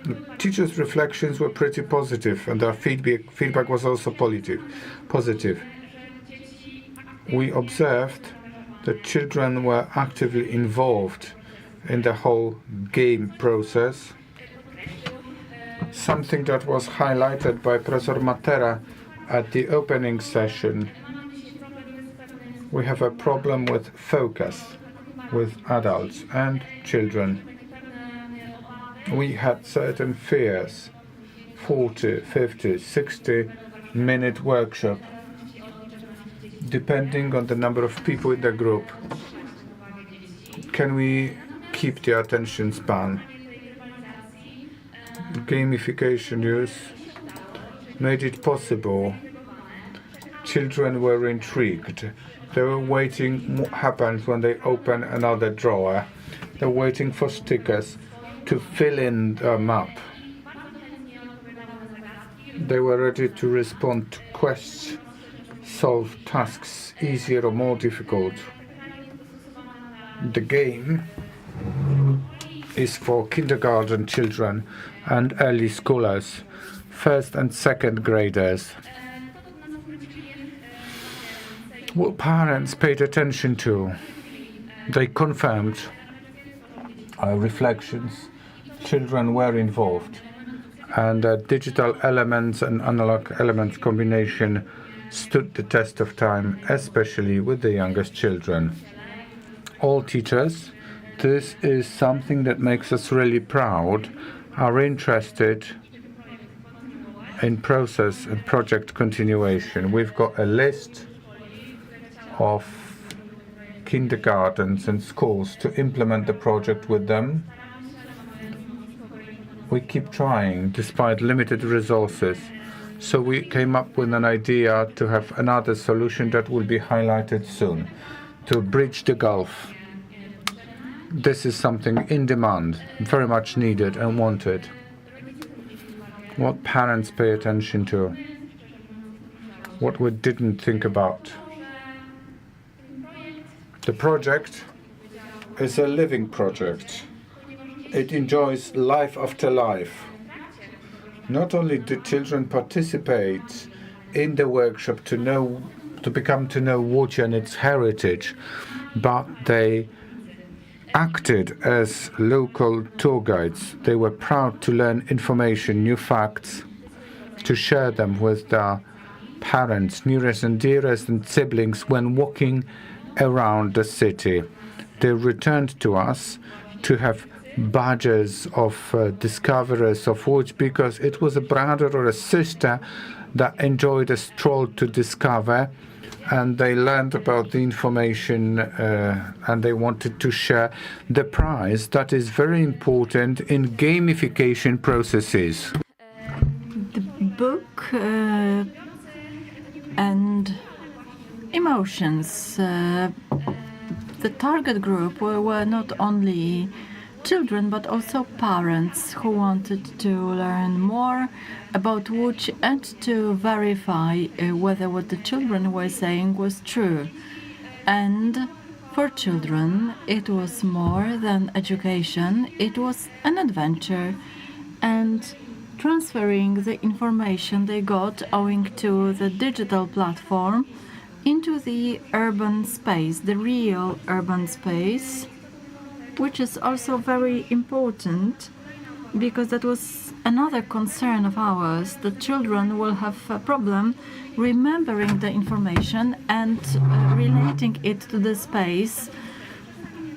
The teachers' reflections were pretty positive, and their feedback was also positive. We observed that children were actively involved in the whole game process, something that was highlighted by Professor Matera at the opening session. We have a problem with focus with adults and children. We had certain fears, 40, 50, 60-minute workshop, depending on the number of people in the group. Can we keep the attention span? Gamification use made it possible. Children were intrigued. They were waiting what happens when they open another drawer. They're waiting for stickers to fill in the map. They were ready to respond to quests, solve tasks easier or more difficult. The game is for kindergarten children and early schoolers, first and second graders. What parents paid attention to, they confirmed our reflections. Children were involved, and digital elements and analog elements combination stood the test of time, especially with the youngest children. All teachers, this is something that makes us really proud, are interested in process and project continuation. We've got a list of kindergartens and schools to implement the project with them. We keep trying despite limited resources. So we came up with an idea to have another solution that will be highlighted soon, to bridge the gulf. This is something in demand, very much needed and wanted. What parents pay attention to, what we didn't think about. The project is a living project. It enjoys life after life. Not only do children participate in the workshop to know Łódź and its heritage, but they acted as local tour guides. They were proud to learn information, new facts, to share them with their parents, nearest and dearest, and siblings when walking around the city. They returned to us to have badges of discoverers of Łódź, because it was a brother or a sister that enjoyed a stroll to discover, and they learned about the information and they wanted to share the prize. That is very important in gamification processes. The book and emotions. The target group were not only children, but also parents who wanted to learn more about Łódź and to verify whether what the children were saying was true. And for children, it was more than education, it was an adventure, and transferring the information they got owing to the digital platform into the urban space, the real urban space, which is also very important because that was another concern of ours. The children will have a problem remembering the information and relating it to the space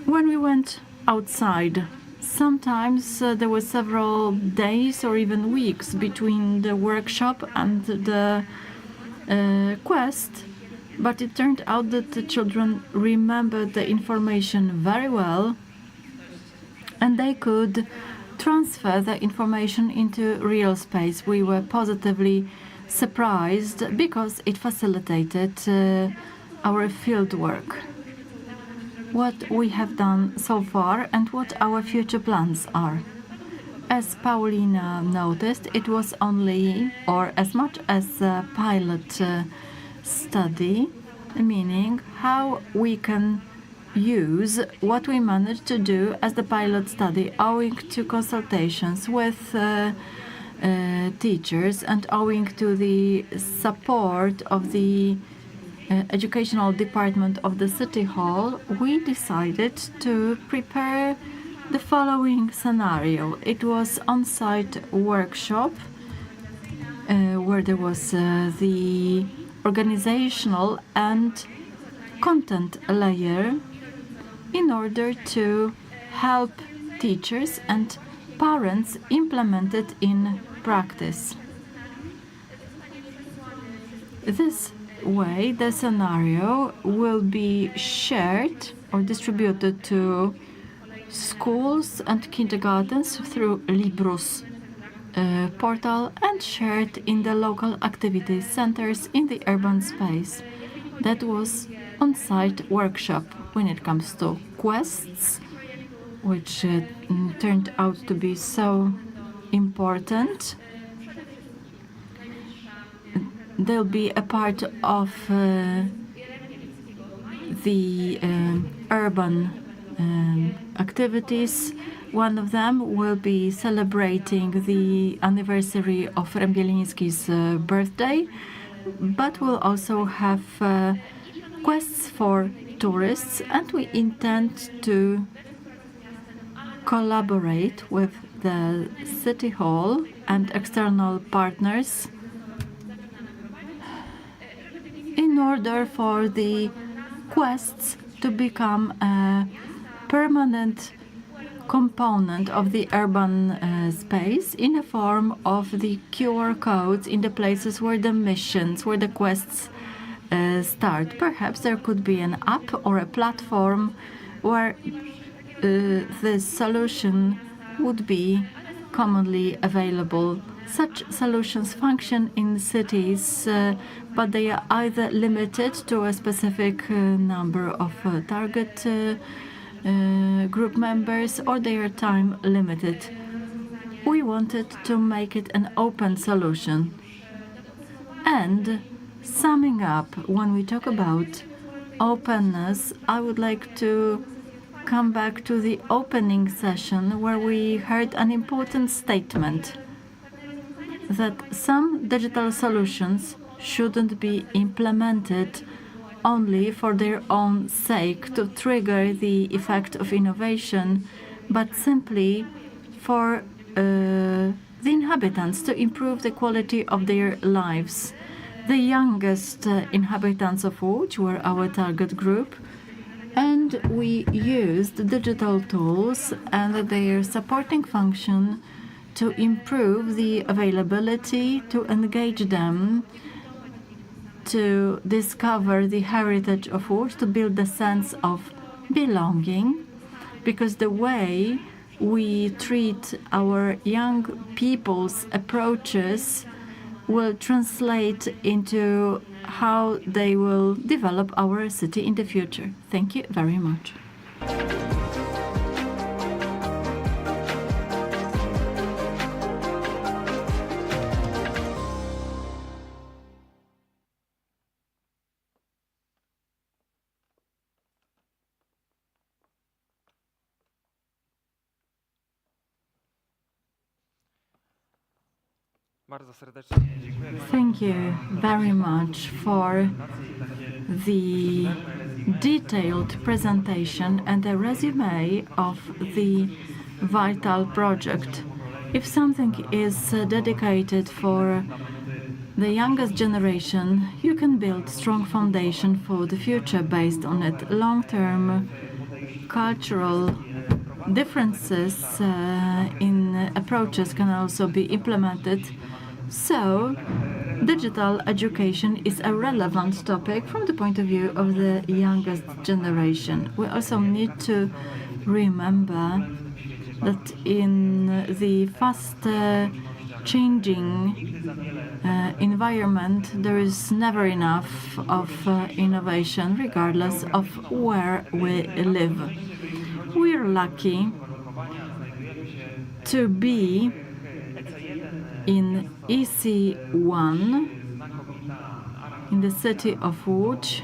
when we went outside. Sometimes there were several days or even weeks between the workshop and the quest, but it turned out that the children remembered the information very well and they could transfer the information into real space. We were positively surprised because it facilitated our field work. What we have done so far and what our future plans are. As Paulina noticed, it was only or as much as a pilot study, meaning how we can use what we managed to do as the pilot study owing to consultations with teachers and owing to the support of the educational department of the City Hall. We decided to prepare the following scenario. It was on-site workshop where there was the organizational and content layer in order to help teachers and parents implement it in practice. This way, the scenario will be shared or distributed to schools and kindergartens through Librus portal and shared in the local activity centers in the urban space. That was on-site workshop. When it comes to quests, which turned out to be so important, they'll be a part of the urban activities. One of them will be celebrating the anniversary of Rębieliński's birthday, but we'll also have quests for tourists, and we intend to collaborate with the City Hall and external partners in order for the quests to become a permanent component of the urban space in the form of the QR codes in the places where the missions, where the quests start. Perhaps there could be an app or a platform where this solution would be commonly available. Such solutions function in cities, but they are either limited to a specific number of target group members, or they are time limited. We wanted to make it an open solution. And summing up, when we talk about openness, I would like to come back to the opening session where we heard an important statement that some digital solutions shouldn't be implemented only for their own sake to trigger the effect of innovation, but simply for the inhabitants to improve the quality of their lives. The youngest inhabitants of Łódź were our target group, and we used digital tools and their supporting function to improve the availability, to engage them, to discover the heritage of Łódź, to build a sense of belonging, because the way we treat our young people's approaches will translate into how they will develop our city in the future. Thank you very much. Bardzo serdecznie dziękujemy. Thank you very much for the detailed presentation and a resume of the vital project. If something is dedicated for the youngest generation, you can build strong foundation for the future based on it. Long-term cultural differences in approaches can also be implemented. So, digital education is a relevant topic from the point of view of the youngest generation. We also need to remember that in the fast changing environment, there is never enough of innovation, regardless of where we live. We are lucky to be in EC1, in the city of Łódź,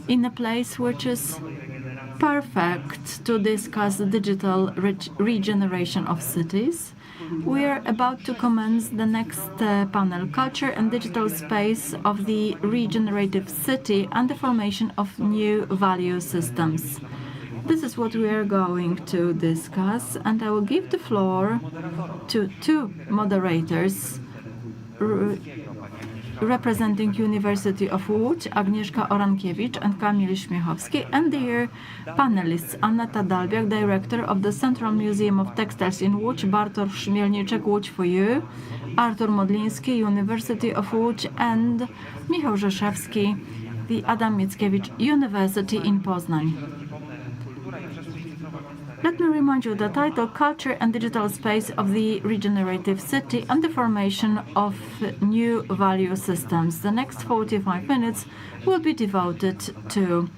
in a place which is perfect to discuss the digital regeneration of cities. We are about to commence the next panel, Culture and Digital Space of the Regenerative City and the Formation of New Value Systems. This is what we are going to discuss, and I will give the floor to two moderators representing University of Łódź, Agnieszka Orankiewicz and Kamil Śmiechowski, and their panelists, Aneta Dalbiak, Director of the Central Museum of Textiles in Łódź, Bartosz Mielniczek, Łódź for You, Artur Modliński, University of Łódź, and Michał Rzeszewski, the Adam Mickiewicz University in Poznań. Let me remind you the title, Culture and Digital Space of the Regenerative City and the Formation of New Value Systems. The next 45 minutes will be devoted to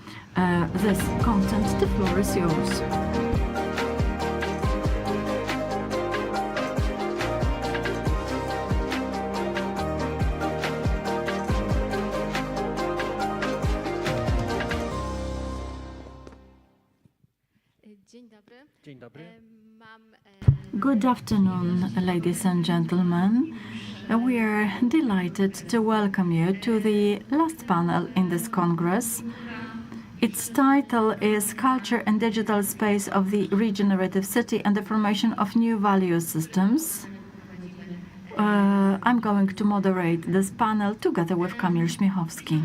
this content. The floor is yours. Good afternoon, ladies and gentlemen. We are delighted to welcome you to the last panel in this Congress. Its title is Culture and Digital Space of the Regenerative City and the Formation of New Value Systems. I'm going to moderate this panel together with Kamil Śmiechowski.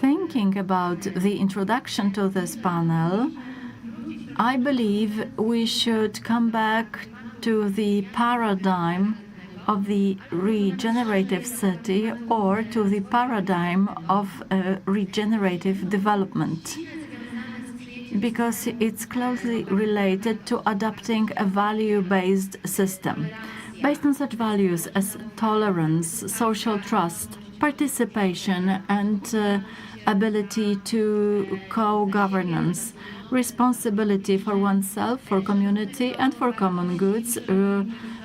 Thinking about the introduction to this panel, I believe we should come back to the paradigm of the regenerative city or to the paradigm of regenerative development, because it's closely related to adopting a value-based system based on such values as tolerance, social trust, participation, and ability to co-governance, responsibility for oneself, for community, and for common goods,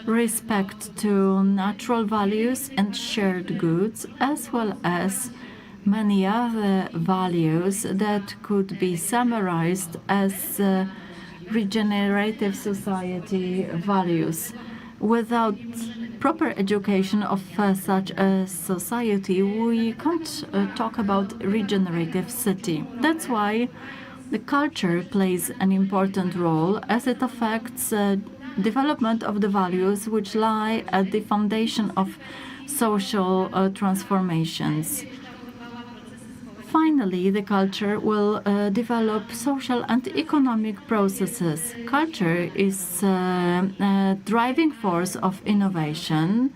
respect to natural values and shared goods, as well as many other values that could be summarized as regenerative society values. Without proper education of such a society, we can't talk about regenerative city. That's why the culture plays an important role, as it affects development of the values which lie at the foundation of social transformations. Finally, the culture will develop social and economic processes. Culture is a driving force of innovation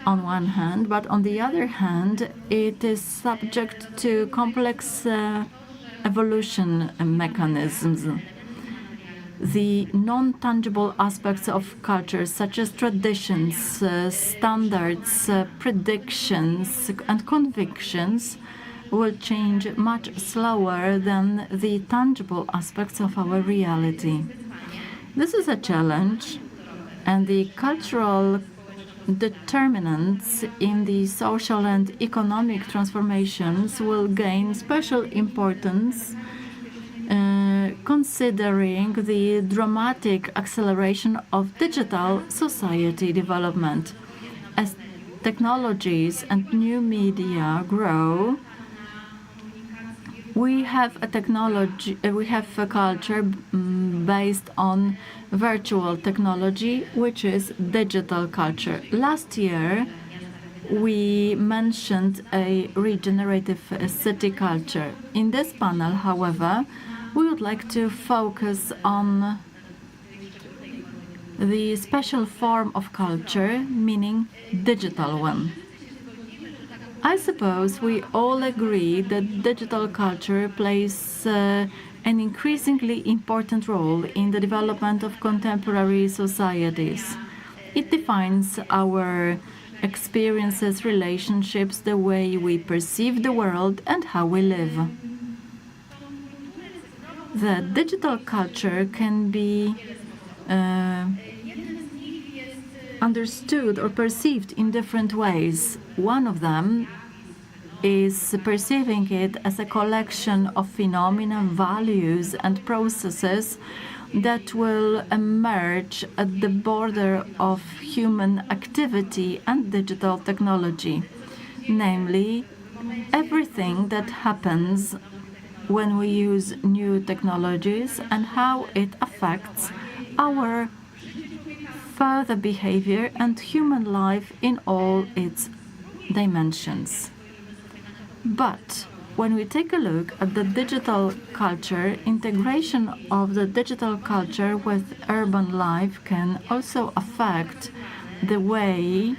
on one hand, but on the other hand, it is subject to complex evolution mechanisms. The non-tangible aspects of culture, such as traditions, standards, predictions, and convictions, will change much slower than the tangible aspects of our reality. This is a challenge, and the cultural determinants in the social and economic transformations will gain special importance considering the dramatic acceleration of digital society development. As technologies and new media grow, we have a culture based on virtual technology, which is digital culture. Last year, we mentioned a regenerative city culture. In this panel, however, we would like to focus on the special form of culture, meaning digital one. I suppose we all agree that digital culture plays an increasingly important role in the development of contemporary societies. It defines our experiences, relationships, the way we perceive the world, and how we live. The digital culture can be understood or perceived in different ways. One of them is perceiving it as a collection of phenomena, values, and processes that will emerge at the border of human activity and digital technology, namely everything that happens when we use new technologies and how it affects our further behavior and human life in all its dimensions. But when we take a look at the digital culture, integration of the digital culture with urban life can also affect the way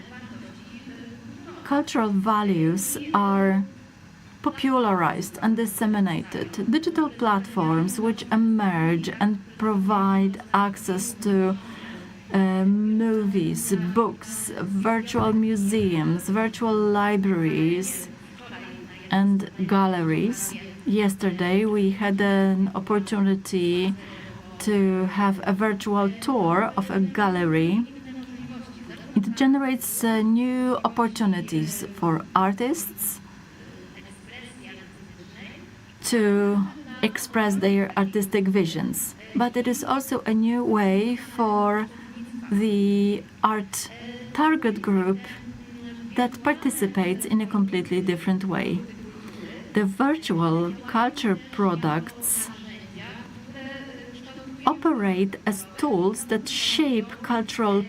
cultural values are popularized and disseminated. Digital platforms which emerge and provide access to movies, books, virtual museums, virtual libraries, and galleries. Yesterday we had an opportunity to have a virtual tour of a gallery. It generates new opportunities for artists to express their artistic visions. But it is also a new way for the art target group that participates in a completely different way. The virtual culture products operate as tools that shape cultural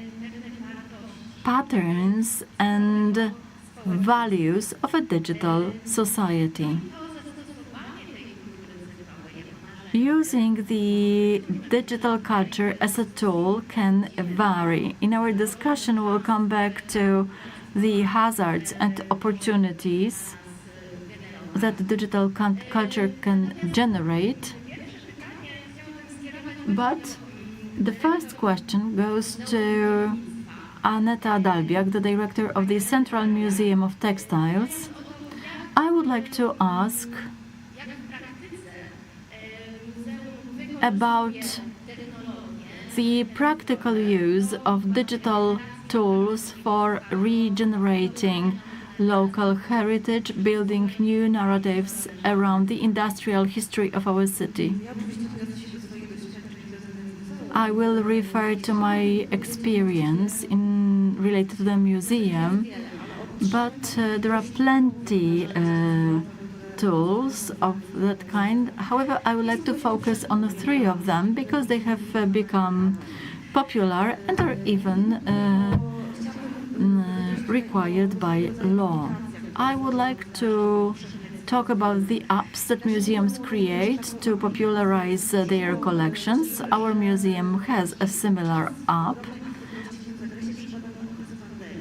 patterns and values of a digital society. Using the digital culture as a tool can vary. In our discussion, we'll come back to the hazards and opportunities that digital culture can generate. But the first question goes to Aneta Dalbiak, the director of the Central Museum of Textiles. I would like to ask about the practical use of digital tools for regenerating local heritage, building new narratives around the industrial history of our city. I will refer to my experience related to the museum, but there are plenty tools of that kind. However, I would like to focus on 3 of them because they have become popular and are even required by law. I would like to talk about the apps that museums create to popularize their collections. Our museum has a similar app.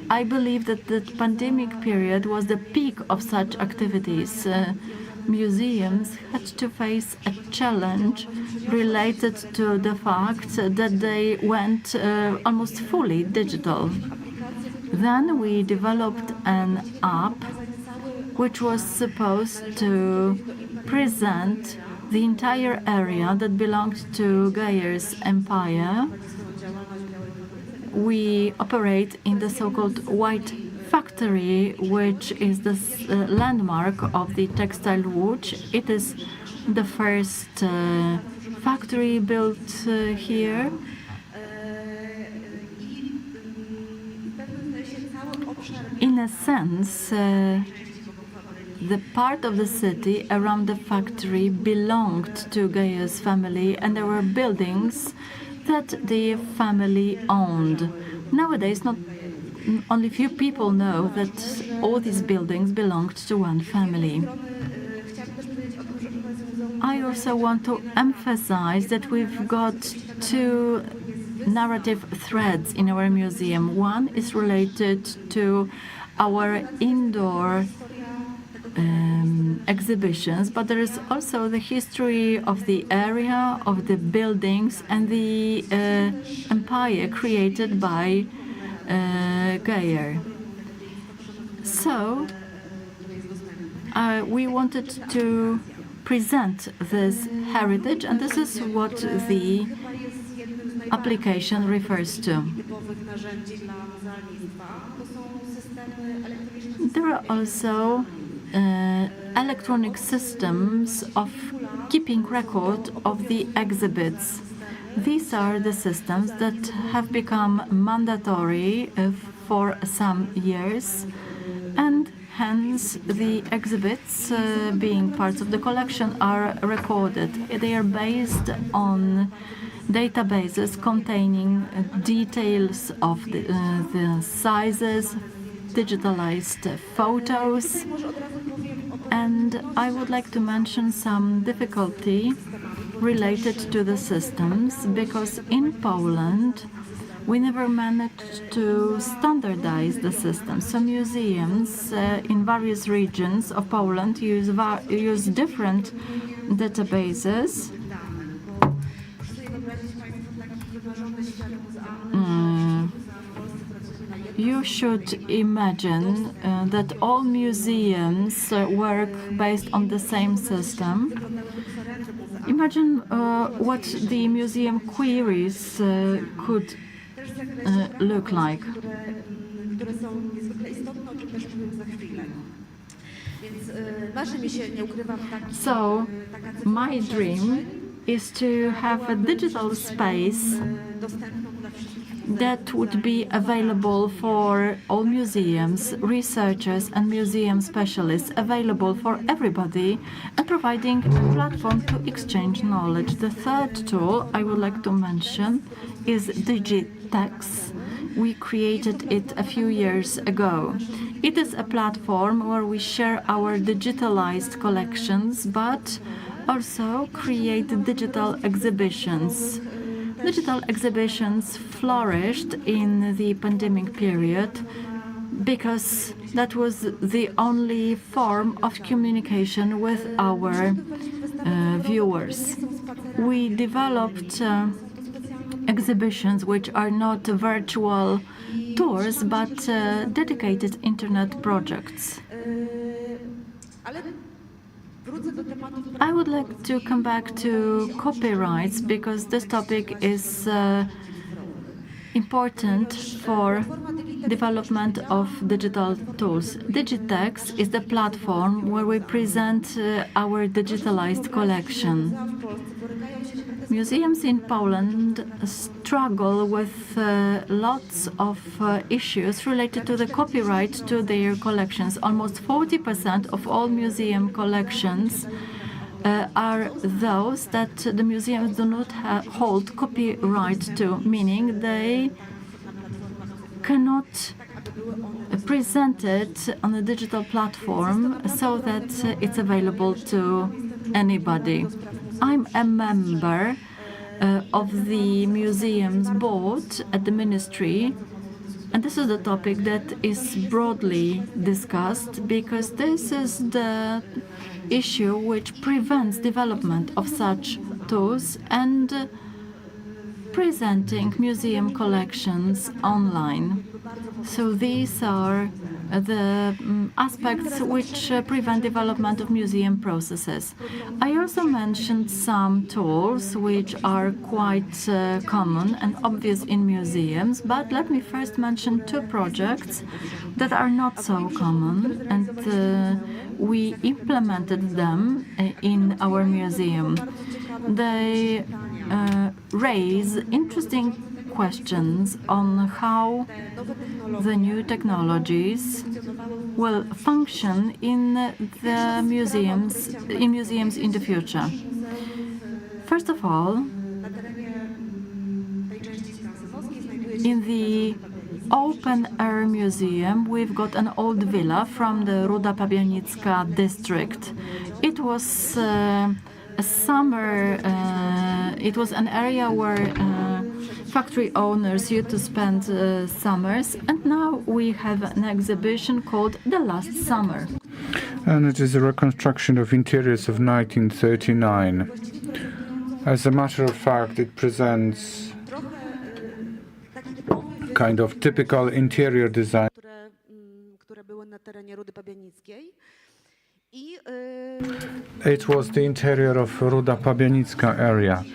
I believe that the pandemic period was the peak of such activities. Museums had to face a challenge related to the fact that they went almost fully digital. Then we developed an app which was supposed to present the entire area that belonged to Geyer's empire. We operate in the so-called White Factory, which is the landmark of the textile Łódź. It is the first factory built here. In a sense, the part of the city around the factory belonged to Gaia's family, and there were buildings that the family owned. Nowadays, not only few people know that all these buildings belonged to one family. I also want to emphasize that we've got two narrative threads in our museum. One is related to our indoor exhibitions, but there is also the history of the area, of the buildings, and the empire created by Gaia. So we wanted to present this heritage, and this is what the application refers to. There are also electronic systems of keeping record of the exhibits. These are the systems that have become mandatory for some years, and hence the exhibits being parts of the collection are recorded. They are based on databases containing details of the sizes, digitalized photos, and I would like to mention some difficulty related to the systems, because in Poland we never managed to standardize the system. So museums in various regions of Poland use different databases. You should imagine that all museums work based on the same system. Imagine what the museum queries could look like. So, my dream is to have a digital space that would be available for all museums, researchers and museum specialists, available for everybody, and providing a platform to exchange knowledge. The third tool I would like to mention is Digitizing. We created it a few years ago. It is a platform where we share our digitalized collections, but also create digital exhibitions. Digital exhibitions flourished in the pandemic period because that was the only form of communication with our viewers. We developed exhibitions which are not virtual tours but dedicated internet projects. I would like to come back to copyrights because this topic is important for development of digital tools. Digitex is the platform where we present our digitalized collection. Museums in Poland struggle with lots of issues related to the copyright to their collections. Almost 40% of all museum collections are those that the museums do not hold copyright to, meaning they cannot present it on a digital platform so that it's available to anybody. I'm a member of the museum's board at the ministry, and this is the topic that is broadly discussed because this is the issue which prevents development of such tools and presenting museum collections online. So these are the aspects which prevent development of museum processes. I also mentioned some tools which are quite common and obvious in museums, but let me first mention two projects that are not so common, and we implemented them in our museum. They raise interesting questions on how the new technologies will function in the museums in the future. First of all, in the open-air museum, we've got an old villa from the Ruda Pabianicka district. It was a summer. It was an area where factory owners used to spend summers, and now we have an exhibition called The Last Summer. And it is a reconstruction of interiors of 1939. As a matter of fact, it presents kind of typical interior design. It was the interior of Ruda Pabianicka area.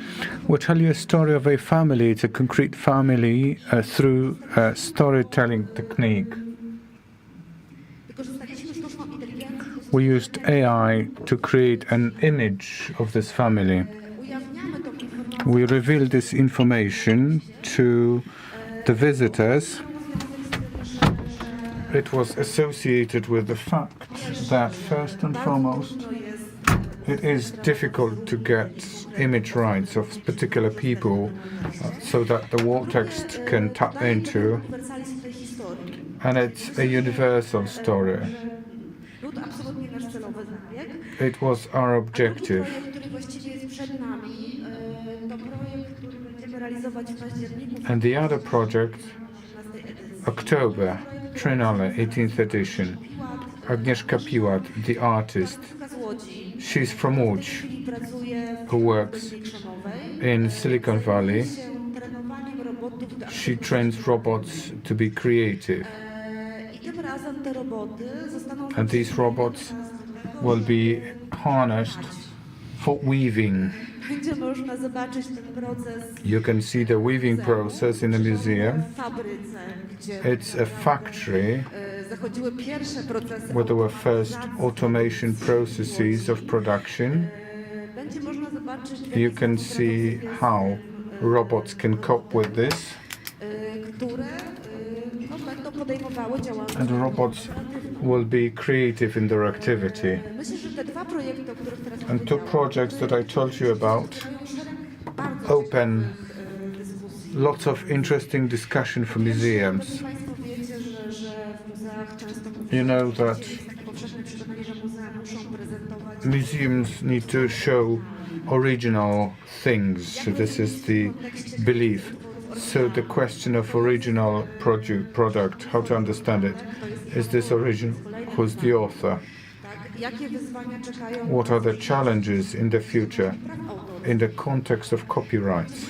We'll tell you a story of a family. It's a concrete family through a storytelling technique. We used AI to create an image of this family. We revealed this information to the visitors. It was associated with the fact that, first and foremost, it is difficult to get image rights of particular people so that the wall text can tap into, and it's a universal story. It was our objective. And the other project, October, Trinale, 18th edition. Agnieszka Piłat, the artist. She's from Łódź, who works in Silicon Valley. She trains robots to be creative. And these robots will be harnessed for weaving. You can see the weaving process in the museum. It's a factory where there were first automation processes of production. You can see how robots can cope with this. And the robots will be creative in their activity. And two projects that I told you about open lots of interesting discussion for museums. You know that museums need to show original things. This is the belief. So the question of original product, how to understand it. Is this original? Who's the author? What are the challenges in the future in the context of copyrights?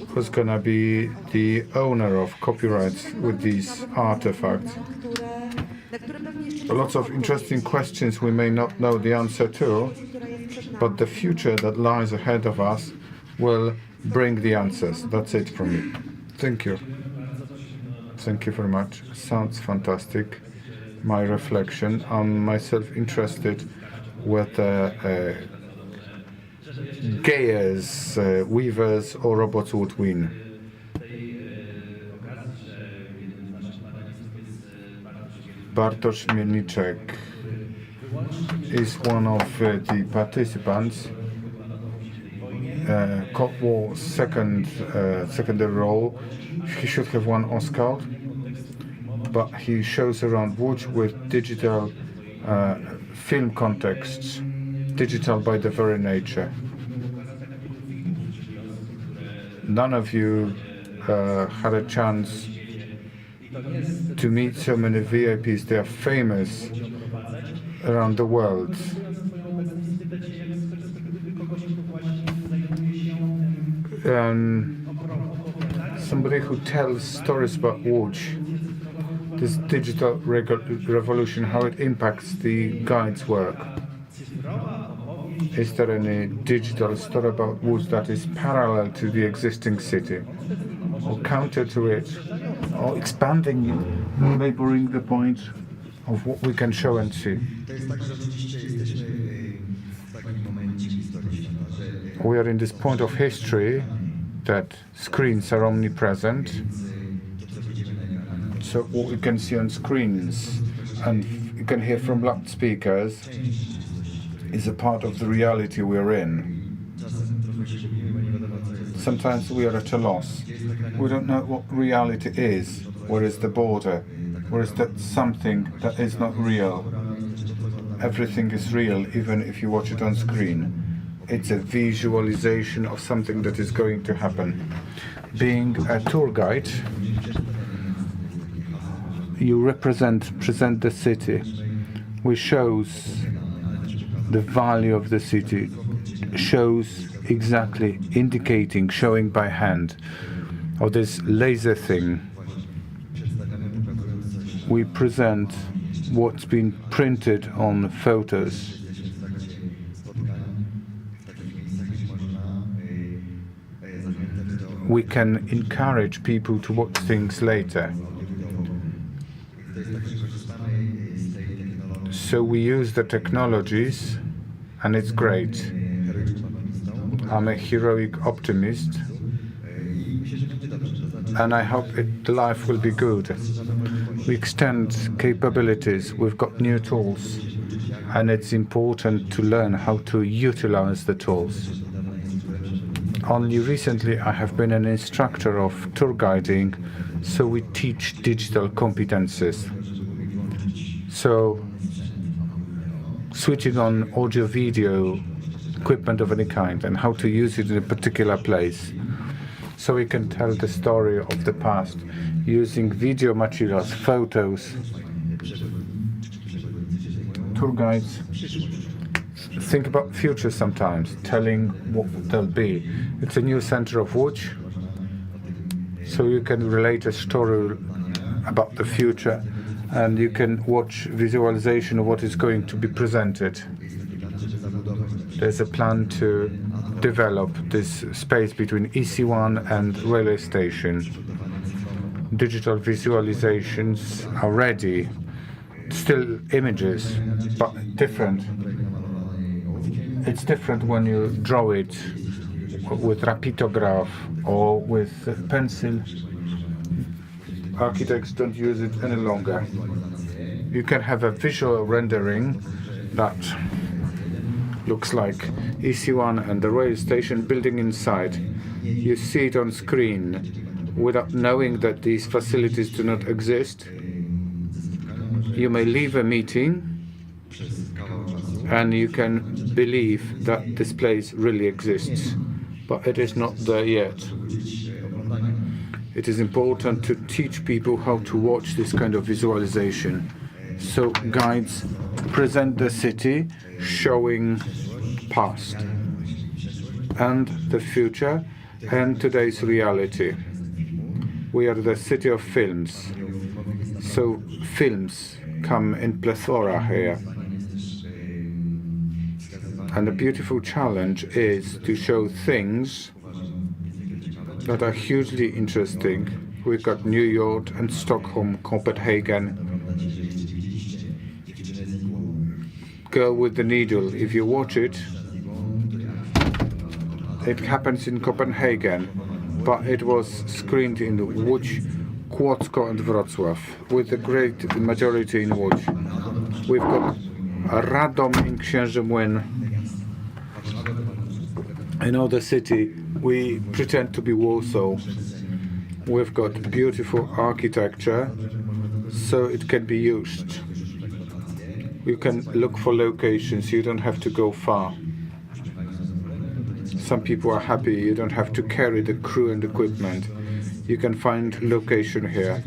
Who's going to be the owner of copyrights with these artifacts? Lots of interesting questions we may not know the answer to, but the future that lies ahead of us will bring the answers. That's it from me. Thank you. Thank you very much. Sounds fantastic. My reflection. I'm myself interested with gayers, weavers, or robots would win. Bartosz Mielniczek is one of the participants. Cold War secondary role. He should have won Oscar, but he shows around Łódź with digital film contexts, digital by the very nature. None of you had a chance to meet so many VIPs. They are famous around the world. Somebody who tells stories about Łódź, this digital revolution, how it impacts the guide's work. Is there any digital story about Łódź that is parallel to the existing city, or counter to it, or expanding it, neighboring the point of what we can show and see? We are in this point of history that screens are omnipresent. So what we can see on screens and you can hear from loudspeakers is a part of the reality we're in. Sometimes we are at a loss. We don't know what reality is. Where is the border? Where is that something that is not real? Everything is real, even if you watch it on screen. It's a visualization of something that is going to happen. Being a tour guide, you present the city, which shows the value of the city, shows exactly indicating, showing by hand, or this laser thing. We present what's been printed on photos. We can encourage people to watch things later. So we use the technologies, and it's great. I'm a heroic optimist, and I hope life will be good. We extend capabilities, we've got new tools, and it's important to learn how to utilize the tools. Only recently I have been an instructor of tour guiding, so we teach digital competences. So switching on audio-video equipment of any kind and how to use it in a particular place. So we can tell the story of the past using video materials, photos. Tour guides think about future sometimes, telling what they'll be. It's a new center of Łódź, so you can relate a story about the future and you can watch visualization of what is going to be presented. There's a plan to develop this space between EC1 and railway station. Digital visualizations are ready. Still images, but different. It's different when you draw it with rapidograph or with pencil. Architects don't use it any longer. You can have a visual rendering that looks like EC1 and the rail station building inside. You see it on screen without knowing that these facilities do not exist. You may leave a meeting and you can believe that this place really exists, but it is not there yet. It is important to teach people how to watch this kind of visualization. So guides present the city showing past and the future and today's reality. We are the city of films, so films come in plethora here. And the beautiful challenge is to show things that are hugely interesting. We've got New York and Stockholm, Copenhagen. Girl with the Needle, if you watch it, it happens in Copenhagen, but it was screened in Łódź, Kłodzko and Wrocław, with the great majority in Łódź. We've got Radom in Księżymłyn. In other city, we pretend to be Warsaw. We've got beautiful architecture, so it can be used. You can look for locations, you don't have to go far. Some people are happy, you don't have to carry the crew and equipment. You can find location here.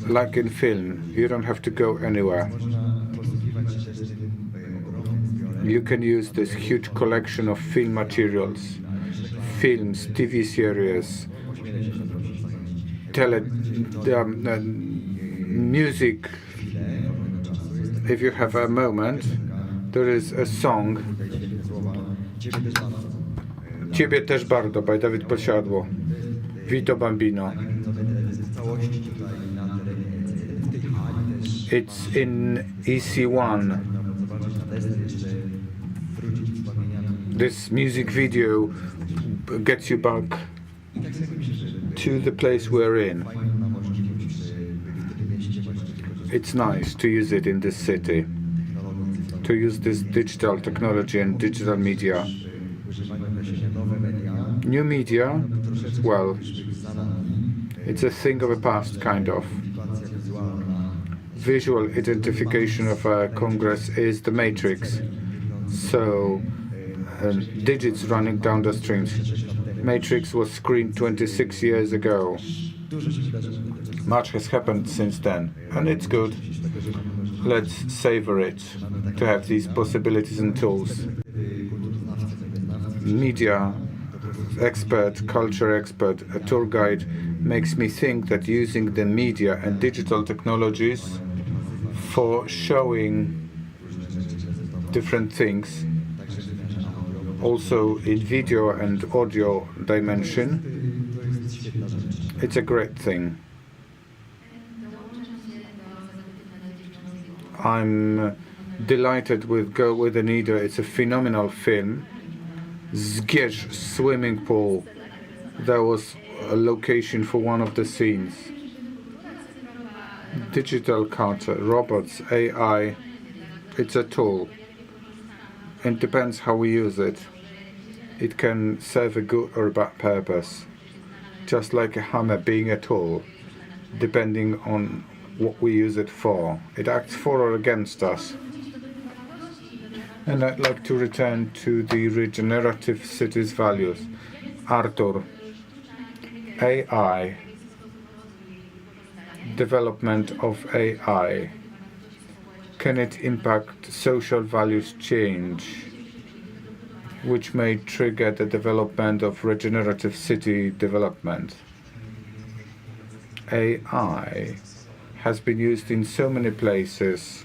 Like in film, you don't have to go anywhere. You can use this huge collection of film materials, films, TV series, music. If you have a moment, there is a song. Ciebie też bardzo, by Dawid Podsiadło. Vito Bambino. It's in EC1. This music video gets you back to the place we're in. It's nice to use it in this city, to use this digital technology and digital media. New media, well, it's a thing of the past, kind of. Visual identification of a Congress is the matrix. So, digits running down the streams. Matrix was screened 26 years ago. Much has happened since then, and it's good. Let's savor it, to have these possibilities and tools. Media expert, culture expert, a tour guide makes me think that using the media and digital technologies for showing different things, also in video and audio dimension, it's a great thing. I'm delighted with Go With the Needle. It's a phenomenal film. Zgierz swimming pool. There was a location for one of the scenes. Digital culture, robots, AI, it's a tool. It depends how we use it. It can serve a good or bad purpose. Just like a hammer being a tool, depending on what we use it for. It acts for or against us. And I'd like to return to the regenerative cities values. Artur, AI, development of AI. Can it impact social values change, which may trigger the development of regenerative city development? AI has been used in so many places: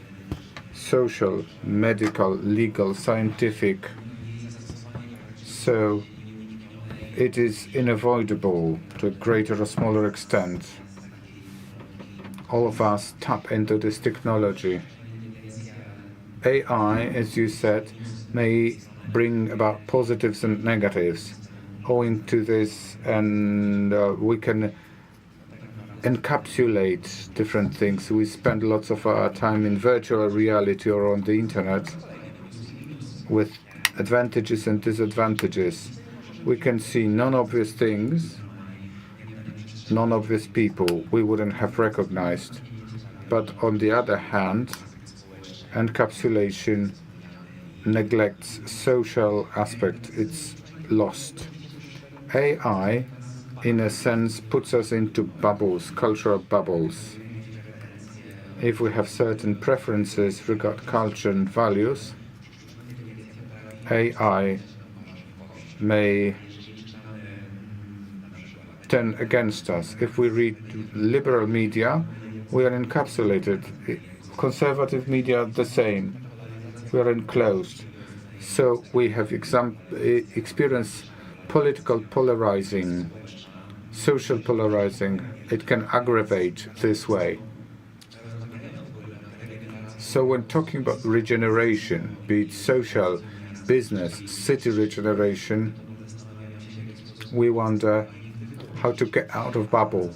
social, medical, legal, scientific. So it is unavoidable to a greater or smaller extent. All of us tap into this technology. AI, as you said, may bring about positives and negatives. Owing to this, and we can encapsulate different things. We spend lots of our time in virtual reality or on the internet with advantages and disadvantages. We can see non-obvious things, non-obvious people we wouldn't have recognized. But on the other hand, encapsulation neglects social aspect. It's lost. AI, in a sense, puts us into bubbles, cultural bubbles. If we have certain preferences regarding culture and values, AI may turn against us. If we read liberal media, we are encapsulated. Conservative media, the same. We are enclosed. So we have experienced political polarizing, social polarizing. It can aggravate this way. So when talking about regeneration, be it social, business, city regeneration, we wonder how to get out of bubble.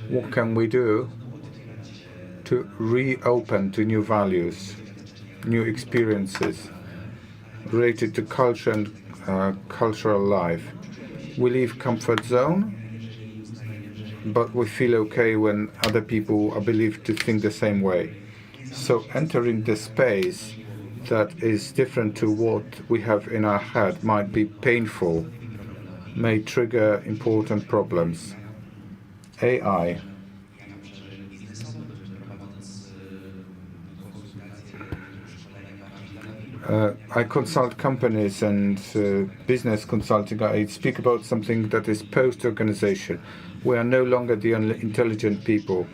What can we do to reopen to new values, new experiences related to culture and cultural life? We leave comfort zone, but we feel okay when other people are believed to think the same way. So entering the space that is different to what we have in our head might be painful, may trigger important problems. AI. I consult companies and business consulting. I speak about something that is post-organization. We are no longer the only intelligent people.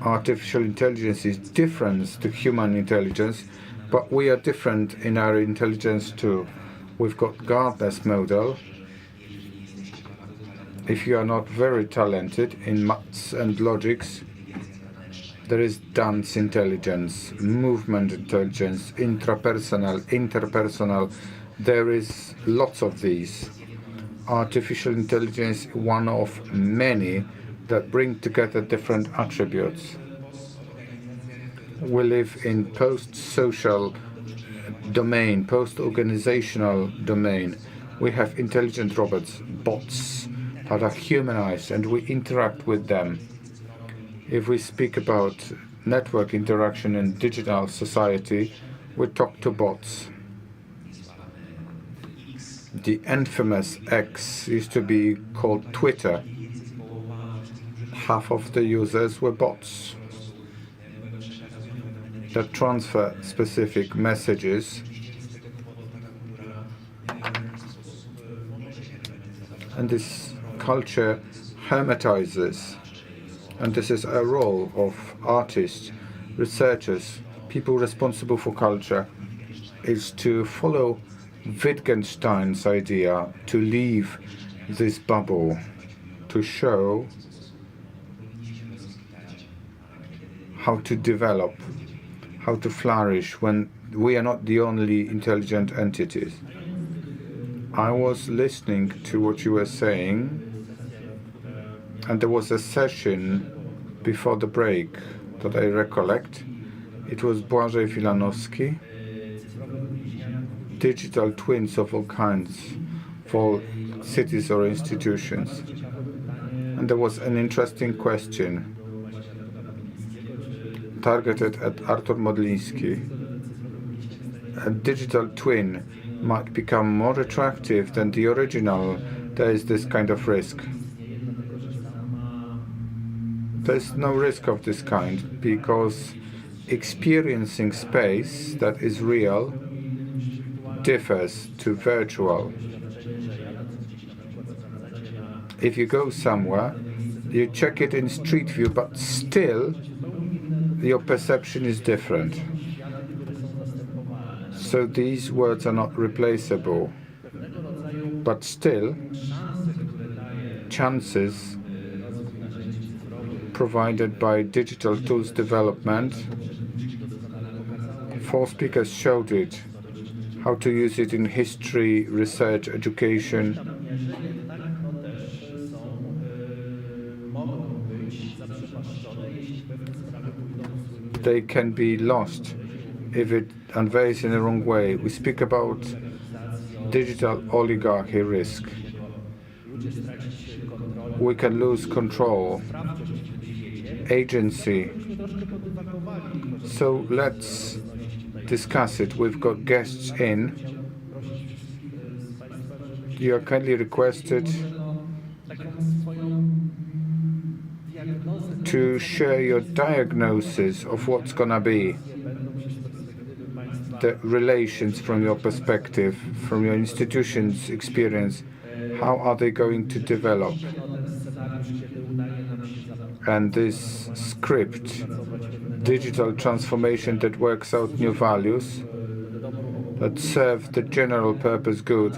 Artificial intelligence is different to human intelligence, but we are different in our intelligence too. We've got Gardner's model. If you are not very talented in maths and logics, there is dance intelligence, movement intelligence, intrapersonal, interpersonal. There is lots of these. artificial intelligence is one of many that bring together different attributes. We live in post-social domain, post-organizational domain. We have intelligent robots, bots, that are humanized, and we interact with them. If we speak about network interaction in digital society, we talk to bots. The infamous X used to be called Twitter. Half of the users were bots that transfer specific messages and this culture hermetizes, and this is a role of artists, researchers, people responsible for culture, is to follow Wittgenstein's idea to leave this bubble, to show how to develop, how to flourish when we are not the only intelligent entities. I was listening to what you were saying, and there was a session before the break that I recollect. It was Błażej Wilanowski, digital twins of all kinds for cities or institutions. And there was an interesting question targeted at Artur Modliński. A digital twin might become more attractive than the original. There is this kind of risk. There's no risk of this kind because experiencing space that is real differs to virtual. If you go somewhere, you check it in Street View, but still your perception is different. So these words are not replaceable, but still chances provided by digital tools development. Four speakers showed it, how to use it in history, research, education. They can be lost if it unveils in the wrong way. We speak about digital oligarchy risk. We can lose control, agency. So let's discuss it. We've got guests in. You are kindly requested to share your diagnosis of what's gonna be the relations from your perspective, from your institution's experience. How are they going to develop? And this script, digital transformation that works out new values, that serve the general purpose good,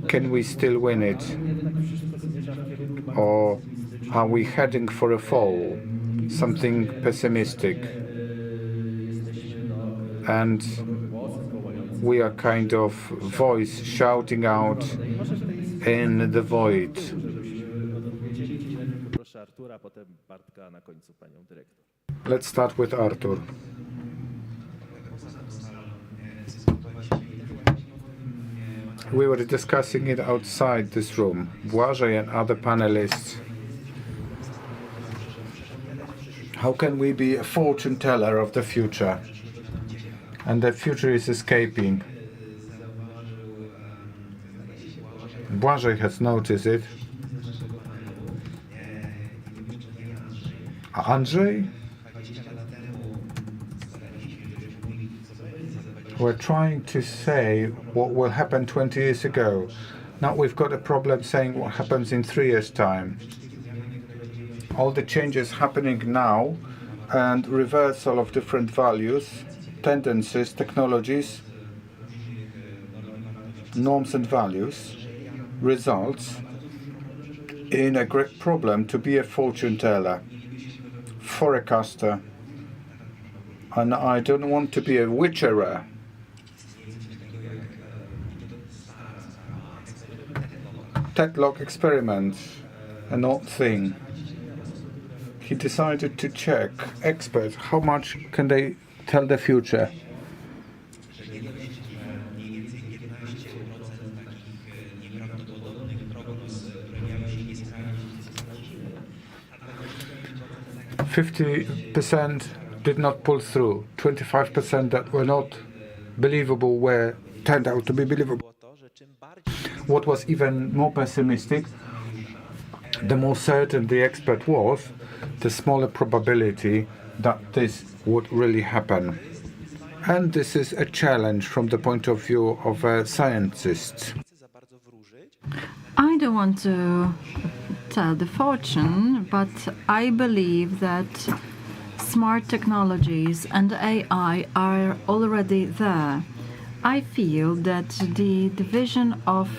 can we still win it? Or are we heading for a fall, something pessimistic? And we are kind of voice shouting out in the void. Let's start with Artur. We were discussing it outside this room, Błażej and other panelists. How can we be a fortune teller of the future? And the future is escaping. Błażej has noticed it. Andrzej? We're trying to say what will happen 20 years ago. Now we've got a problem saying what happens in 3 years' time. All the changes happening now and reversal of different values, tendencies, technologies, norms and values results in a great problem to be a fortune teller, forecaster. And I don't want to be a witcherer. Tetlock experiment, an odd thing. He decided to check experts, how much can they tell the future. %50 did not pull through. 25% that were not believable turned out to be believable. What was even more pessimistic, the more certain the expert was, the smaller probability that this would really happen. And this is a challenge from the point of view of scientists. I don't want to tell the fortune, but I believe that smart technologies and AI are already there. I feel that the division of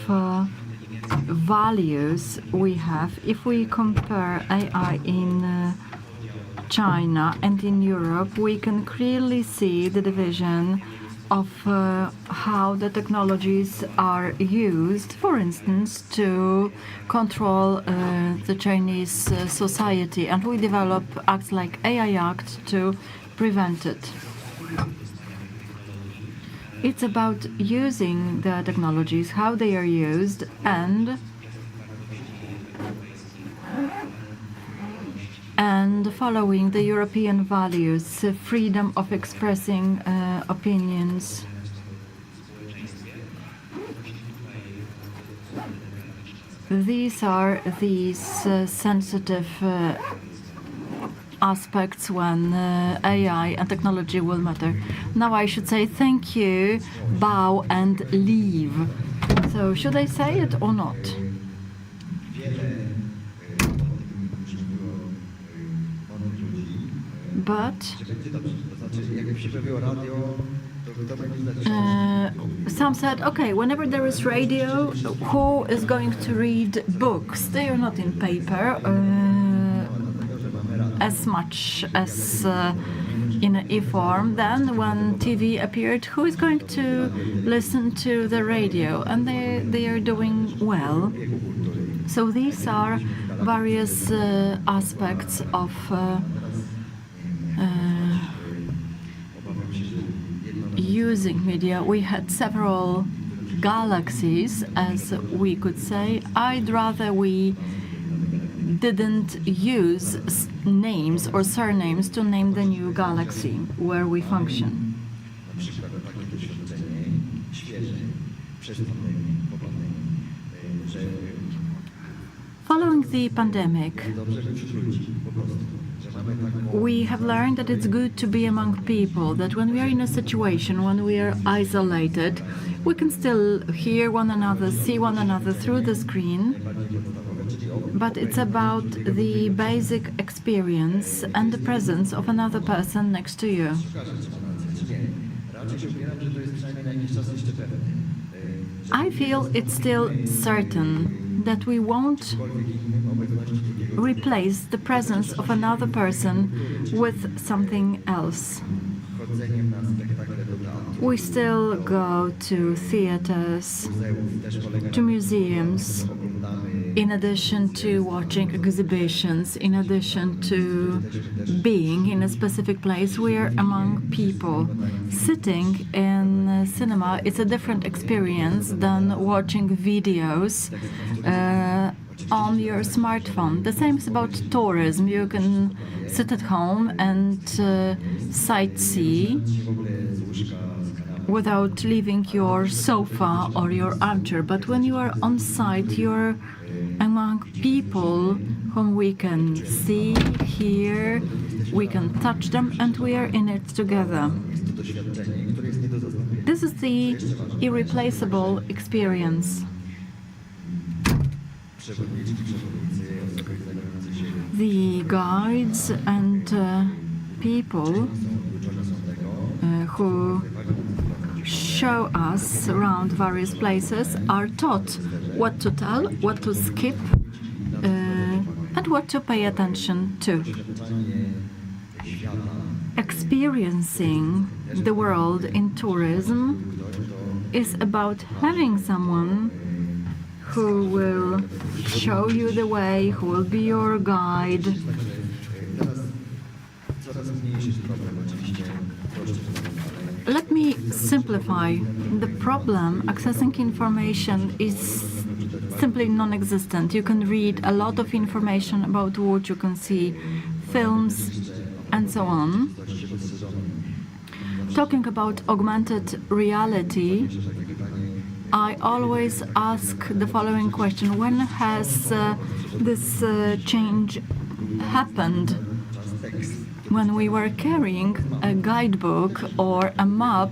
values we have, if we compare AI in China and in Europe, we can clearly see the division of how the technologies are used, for instance, to control the Chinese society. And we develop acts like AI Act to prevent it. It's about using the technologies, how they are used, and following the European values, freedom of expressing opinions. These are these sensitive aspects when AI and technology will matter. Now I should say thank you, bow and leave. So should I say it or not? But some said, okay, whenever there is radio, who is going to read books? They are not in paper as much as in an e-form. Then when TV appeared, who is going to listen to the radio? And they are doing well. So these are various aspects of using media. We had several galaxies, as we could say. I'd rather we didn't use names or surnames to name the new galaxy where we function. Following the pandemic, we have learned that it's good to be among people, that when we are in a situation, when we are isolated, we can still hear one another, see one another through the screen, but it's about the basic experience and the presence of another person next to you. I feel it's still certain that we won't replace the presence of another person with something else. We still go to theaters, to museums, in addition to watching exhibitions, in addition to being in a specific place, we're among people. Sitting in cinema is a different experience than watching videos on your smartphone. The same is about tourism. You can sit at home and sightsee without leaving your sofa or your armchair. But when you are on site, you're among people whom we can see, hear, we can touch them, and we are in it together. This is the irreplaceable experience. The guides and people who show us around various places are taught what to tell, what to skip, and what to pay attention to. Experiencing the world in tourism is about having someone who will show you the way, who will be your guide. Let me simplify. The problem, accessing information, is simply non-existent. You can read a lot of information about Łódź, you can see films and so on. Talking about augmented reality, I always ask the following question: when has this change happened? When we were carrying a guidebook or a map,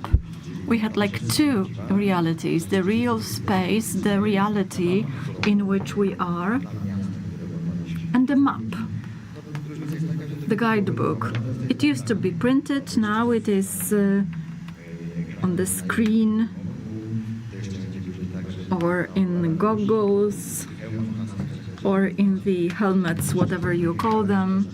we had like two realities: the real space, the reality in which we are, and the map, the guidebook. It used to be printed, now it is on the screen or in goggles or in the helmets, whatever you call them.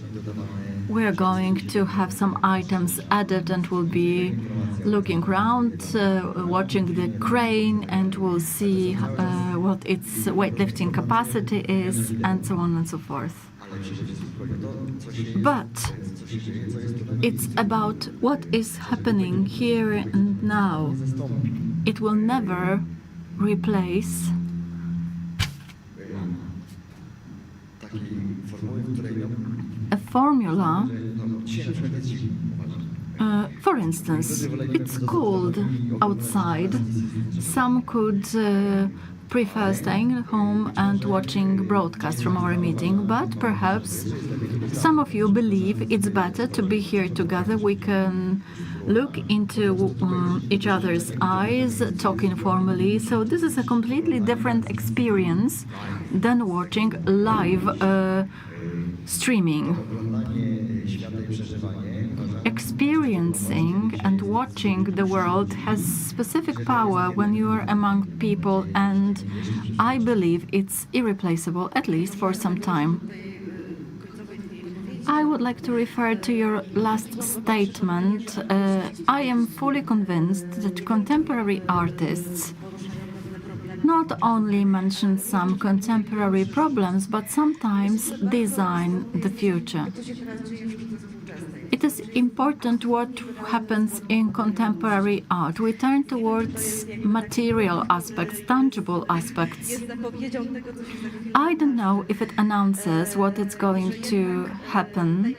We are going to have some items added and we'll be looking around, watching the crane, and we'll see what its weightlifting capacity is, and so on and so forth. But it's about what is happening here and now. It will never replace a formula. For instance, it's cold outside. Some could prefer staying at home and watching broadcasts from our meeting, but perhaps some of you believe it's better to be here together. We can look into each other's eyes, talk informally. So this is a completely different experience than watching live streaming. Experiencing and watching the world has specific power when you are among people, and I believe it's irreplaceable, at least for some time. I would like to refer to your last statement. I am fully convinced that contemporary artists not only mention some contemporary problems, but sometimes design the future. It is important what happens in contemporary art. We turn towards material aspects, tangible aspects. I don't know if it announces what is going to happen,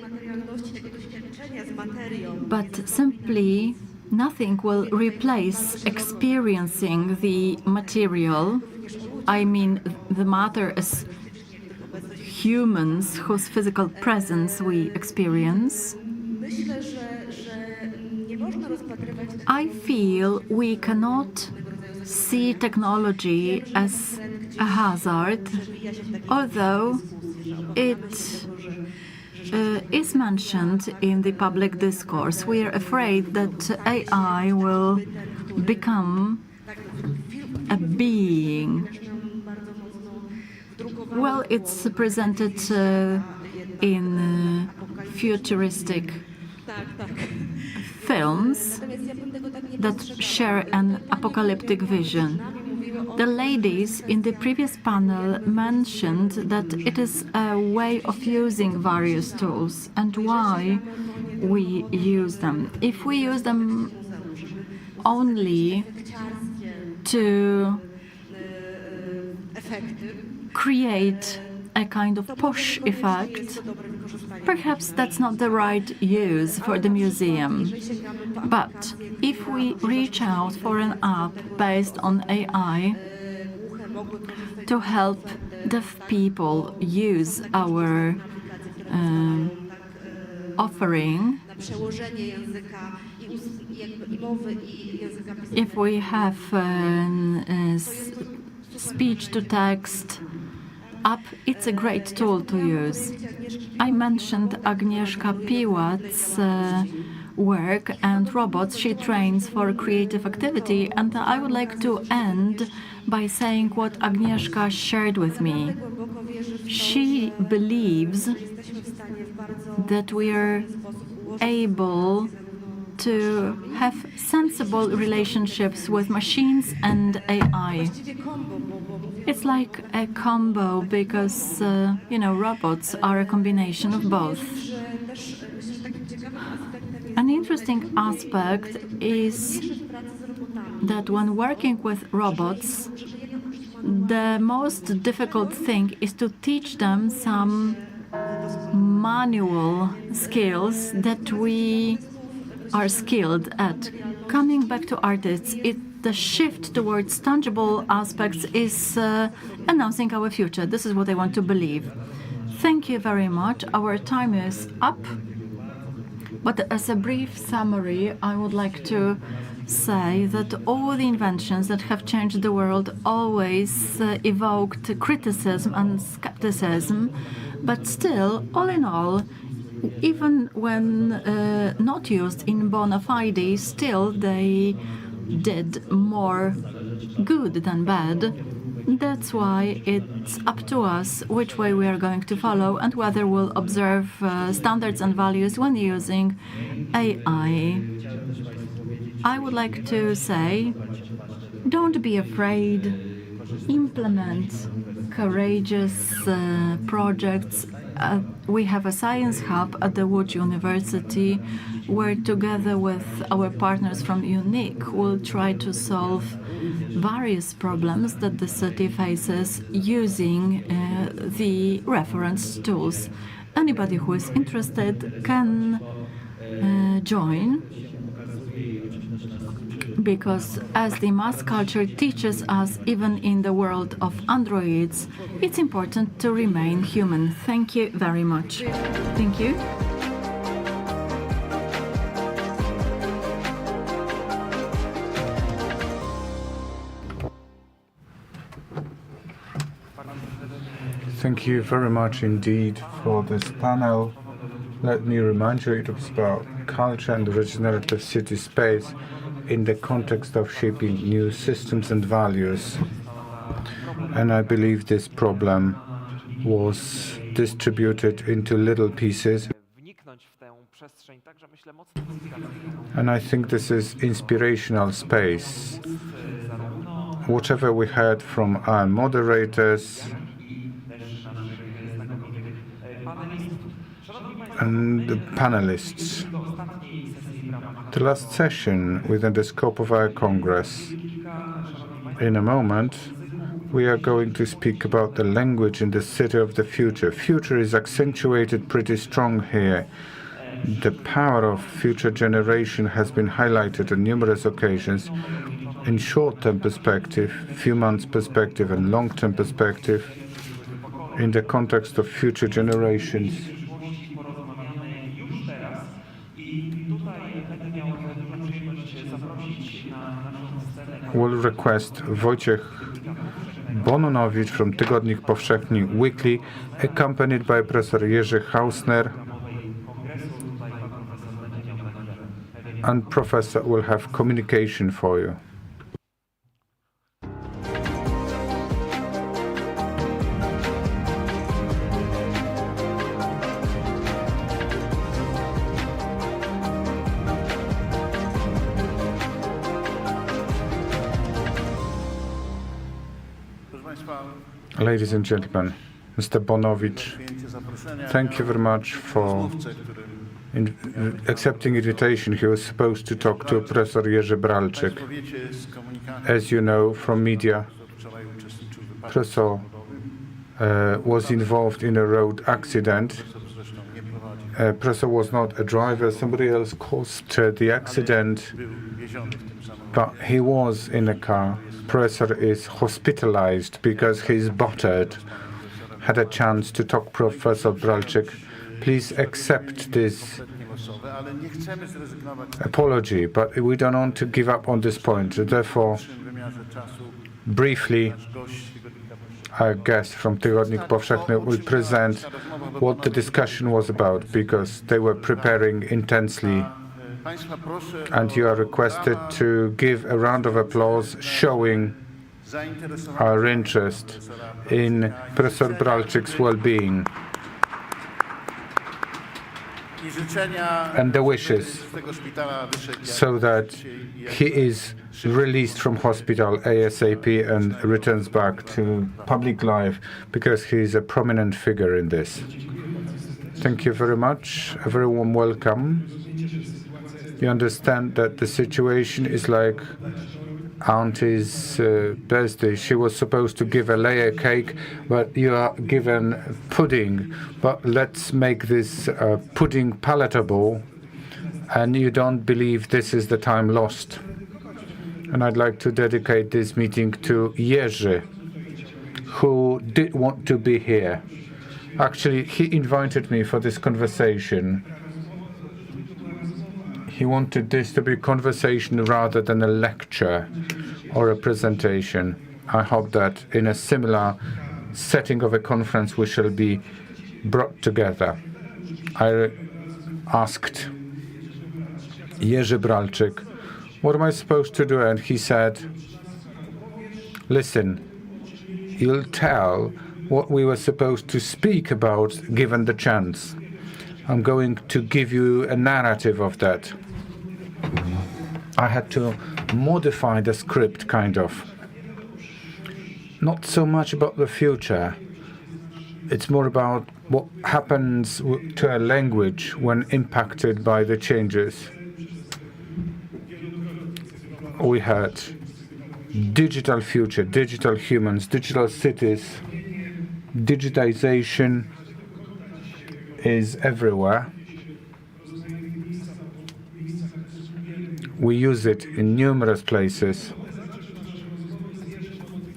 but simply nothing will replace experiencing the material. I mean, the matter as humans whose physical presence we experience. I feel we cannot see technology as a hazard, although it is mentioned in the public discourse. We are afraid that AI will become a being. Well, it's presented in futuristic films that share an apocalyptic vision. The ladies in the previous panel mentioned that it is a way of using various tools and why we use them. If we use them only to create a kind of push effect, perhaps that's not the right use for the museum. But if we reach out for an app based on AI to help deaf people use our offering, if we have speech-to-text app, it's a great tool to use. I mentioned Agnieszka Piłat's work and robots she trains for creative activity, and I would like to end by saying what Agnieszka shared with me. She believes that we are able to have sensible relationships with machines and AI. It's like a combo because, robots are a combination of both. An interesting aspect is that when working with robots, the most difficult thing is to teach them some manual skills that we are skilled at. Coming back to artists, the shift towards tangible aspects is announcing our future. This is what I want to believe. Thank you very much. Our time is up. But as a brief summary, I would like to say that all the inventions that have changed the world always evoked criticism and skepticism. But still, all in all, even when not used in bona fide, still they did more good than bad. That's why it's up to us which way we are going to follow and whether we'll observe standards and values when using AI. I would like to say, don't be afraid, implement courageous projects. We have a science hub at the Łódź University where together with our partners from UNIC we'll try to solve various problems that the city faces using the reference tools. Anybody who is interested can join, because as the mass culture teaches us, even in the world of androids, it's important to remain human. Thank you very much. Thank you. Thank you very much indeed for this panel. Let me remind you, it was about culture and the regenerative city space in the context of shaping new systems and values. And I believe this problem was distributed into little pieces. And I think this is inspirational space. Whatever we heard from our moderators and the panelists. The last session within the scope of our Congress. In a moment, we are going to speak about the language in the city of the future. Future is accentuated pretty strong here. The power of future generation has been highlighted on numerous occasions in short-term perspective, few months perspective, and long-term perspective in the context of future generations. We'll request Wojciech Bononowicz from Tygodnik Powszechny Weekly, accompanied by Professor Jerzy Hausner, and Professor will have communication for you. Ladies and gentlemen, Mr. Bonowicz, thank you very much for accepting invitation. He was supposed to talk to Professor Jerzy Bralczyk. As you know from media, Professor was involved in a road accident. Professor was not a driver, somebody else caused the accident, but he was in a car. Professor is hospitalized because he's battered. Had a chance to talk to Professor Bralczyk. Please accept this apology, but we don't want to give up on this point. Therefore, briefly, our guest from Tygodnik Powszechny will present what the discussion was about, because they were preparing intensely. And you are requested to give a round of applause showing our interest in Professor Bralczyk's well-being. and the wishes so that he is released from hospital ASAP and returns back to public life, because he is a prominent figure in this. Thank you very much. A very warm welcome. You understand that the situation is like Auntie's birthday. She was supposed to give a layer cake, but you are given pudding. But let's make this pudding palatable, and you don't believe this is the time lost. And I'd like to dedicate this meeting to Jerzy, who did want to be here. Actually, he invited me for this conversation. He wanted this to be a conversation rather than a lecture or a presentation. I hope that in a similar setting of a conference we shall be brought together. I asked Jerzy Bralczyk, what am I supposed to do? And he said, listen, you'll tell what we were supposed to speak about given the chance. I'm going to give you a narrative of that. I had to modify the script, kind of. Not so much about the future. It's more about what happens to a language when impacted by the changes. We had digital future, digital humans, digital cities. Digitization is everywhere. We use it in numerous places.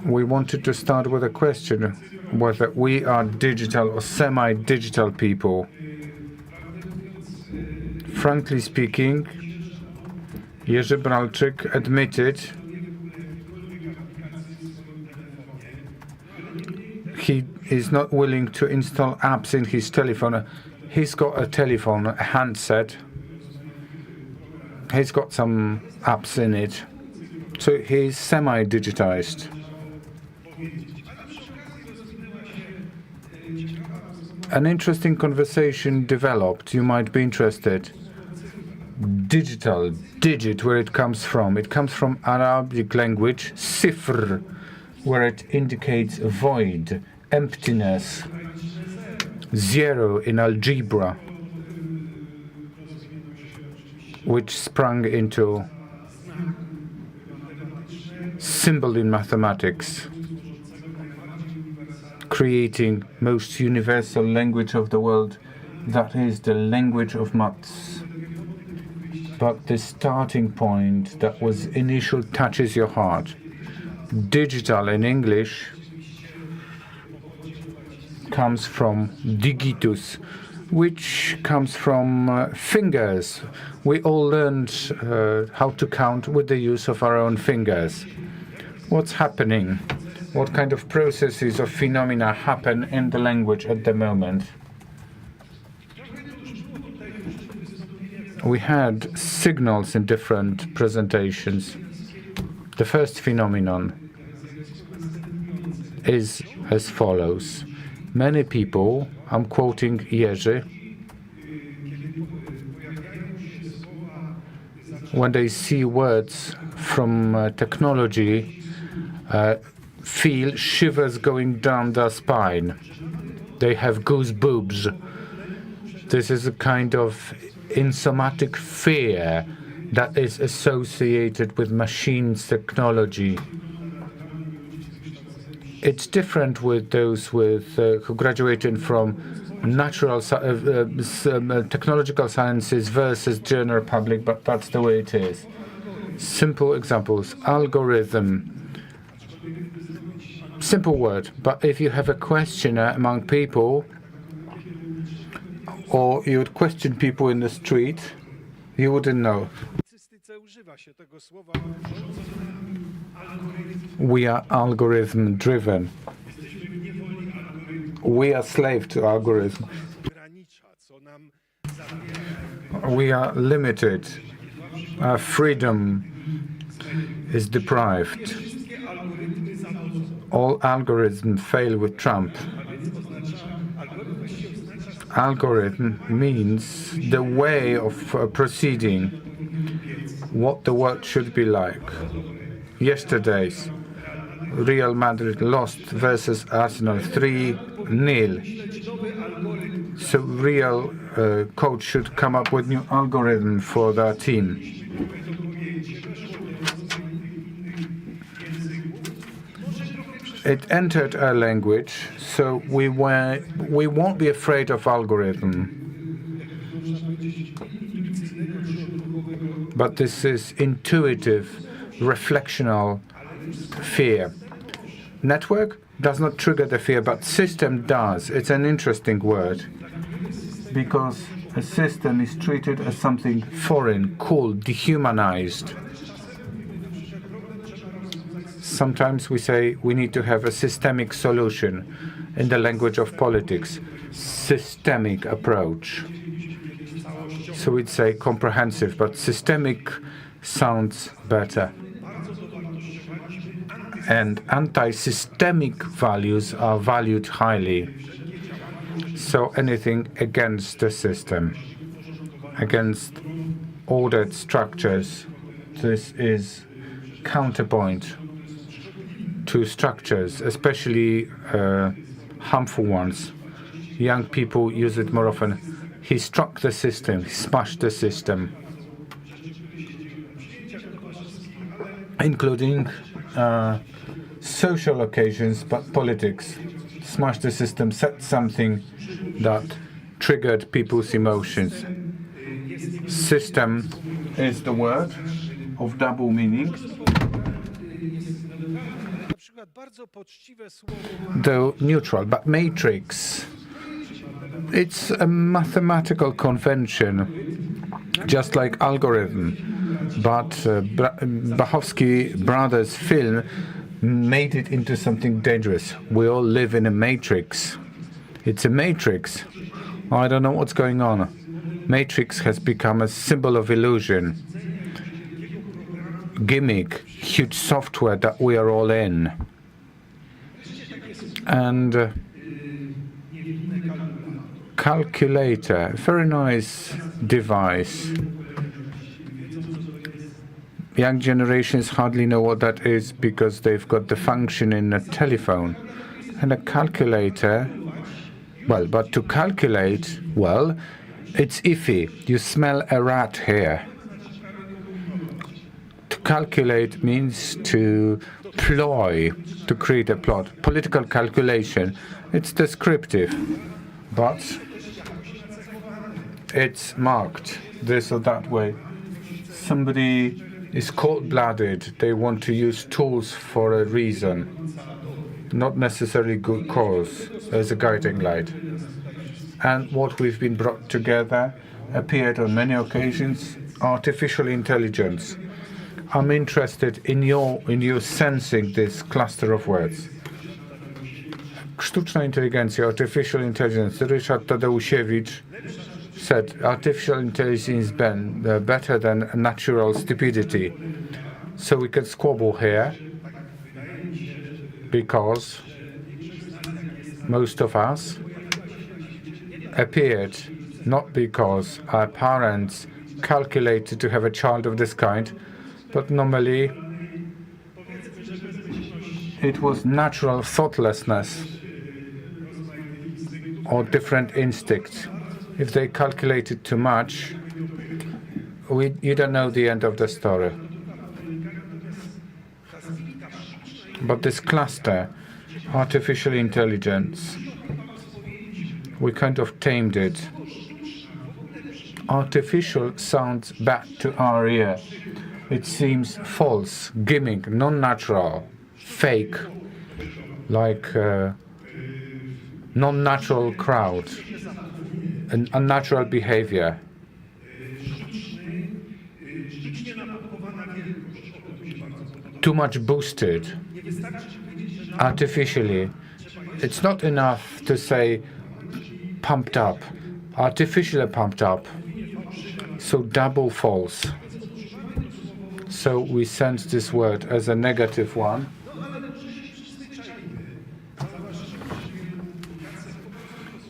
We wanted to start with a question whether we are digital or semi-digital people. Frankly speaking, Jerzy Bralczyk admitted he is not willing to install apps in his telephone. He's got a telephone, a handset. He's got some apps in it. So he's semi-digitized. An interesting conversation developed. You might be interested. Digital, digit, where it comes from. It comes from Arabic language, sifr, where it indicates void, emptiness, zero in algebra, which sprang into symbol in mathematics, creating most universal language of the world, that is the language of maths. But the starting point that was initial touches your heart. Digital in English comes from digitus, which comes from fingers. We all learned how to count with the use of our own fingers. What's happening? What kind of processes or phenomena happen in the language at the moment? We had signals in different presentations. The first phenomenon is as follows. Many people, I'm quoting Jerzy, when they see words from technology, feel shivers going down their spine. They have goosebumps. This is a kind of insomatic fear that is associated with machines technology. It's different with those who graduated from technological sciences versus general public, but that's the way it is. Simple examples. Algorithm. Simple word, but if you have a questionnaire among people, or you would question people in the street, you wouldn't know. We are algorithm driven. We are slave to algorithm. We are limited. Our freedom is deprived. All algorithms fail with Trump. algorithm means the way of proceeding, what the world should be like. Yesterday's Real Madrid lost versus Arsenal 3-0. So real coach should come up with new algorithm for their team. It entered our language, so we won't be afraid of algorithm. But this is intuitive, reflectional fear. Network does not trigger the fear, but system does. It's an interesting word, because a system is treated as something foreign, cold, dehumanized. Sometimes we say we need to have a systemic solution. In the language of politics, systemic approach. So we'd say comprehensive, but systemic sounds better. And anti-systemic values are valued highly. So anything against the system, against ordered structures, this is counterpoint to structures, especially harmful ones. Young people use it more often. He struck the system, he smashed the system, including social occasions, but politics. Smash the system, said something that triggered people's emotions. System is the word of double meaning. Though neutral, but matrix. It's a mathematical convention, just like algorithm. But Bachowski brothers' film made it into something dangerous. We all live in a matrix. It's a matrix. I don't know what's going on. Matrix has become a symbol of illusion. Gimmick, huge software that we are all in. And calculator, very nice device. Young generations hardly know what that is because they've got the function in a telephone. And a calculator, well, but to calculate, well, it's iffy. You smell a rat here. To calculate means to ploy, to create a plot. Political calculation, it's descriptive, but it's marked this or that way. Somebody is cold-blooded. They want to use tools for a reason, not necessarily good cause, as a guiding light. And what we've been brought together appeared on many occasions, artificial intelligence. I'm interested in you sensing this cluster of words. Sztuczna inteligencja, artificial intelligence. Ryszard Tadeusiewicz said artificial intelligence is better than natural stupidity. So we can squabble here because most of us appeared not because our parents calculated to have a child of this kind, but normally it was natural thoughtlessness or different instincts. If they calculated too much, you don't know the end of the story. But this cluster, artificial intelligence, we kind of tamed it. Artificial sounds bad to our ear. It seems false, gimmick, non-natural, fake, like non-natural crowd, an unnatural behavior. Too much boosted, artificially. It's not enough to say pumped up, artificially pumped up, so double false. So we sense this word as a negative one.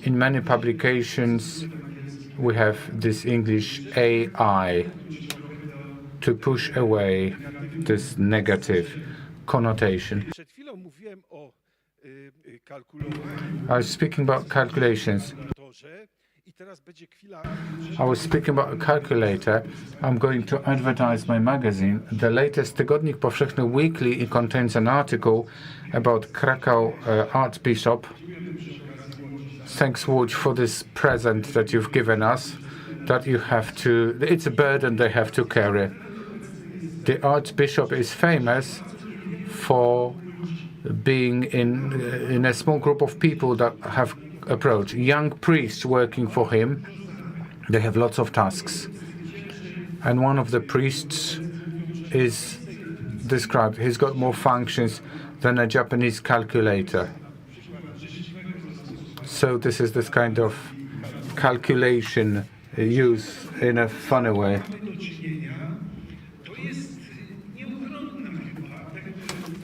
In many publications, we have this English AI to push away this negative connotation. I was speaking about calculations. I was speaking about a calculator. I'm going to advertise my magazine. The latest Tygodnik Powszechny Weekly, it contains an article about Krakow Archbishop. Thanks, Łódź, for this present that you've given us, that you have to, it's a burden they have to carry. The Archbishop is famous for being in a small group of people that have approached. Young priests working for him, they have lots of tasks. And one of the priests is described, he's got more functions than a Japanese calculator. So this is this kind of calculation used in a funny way.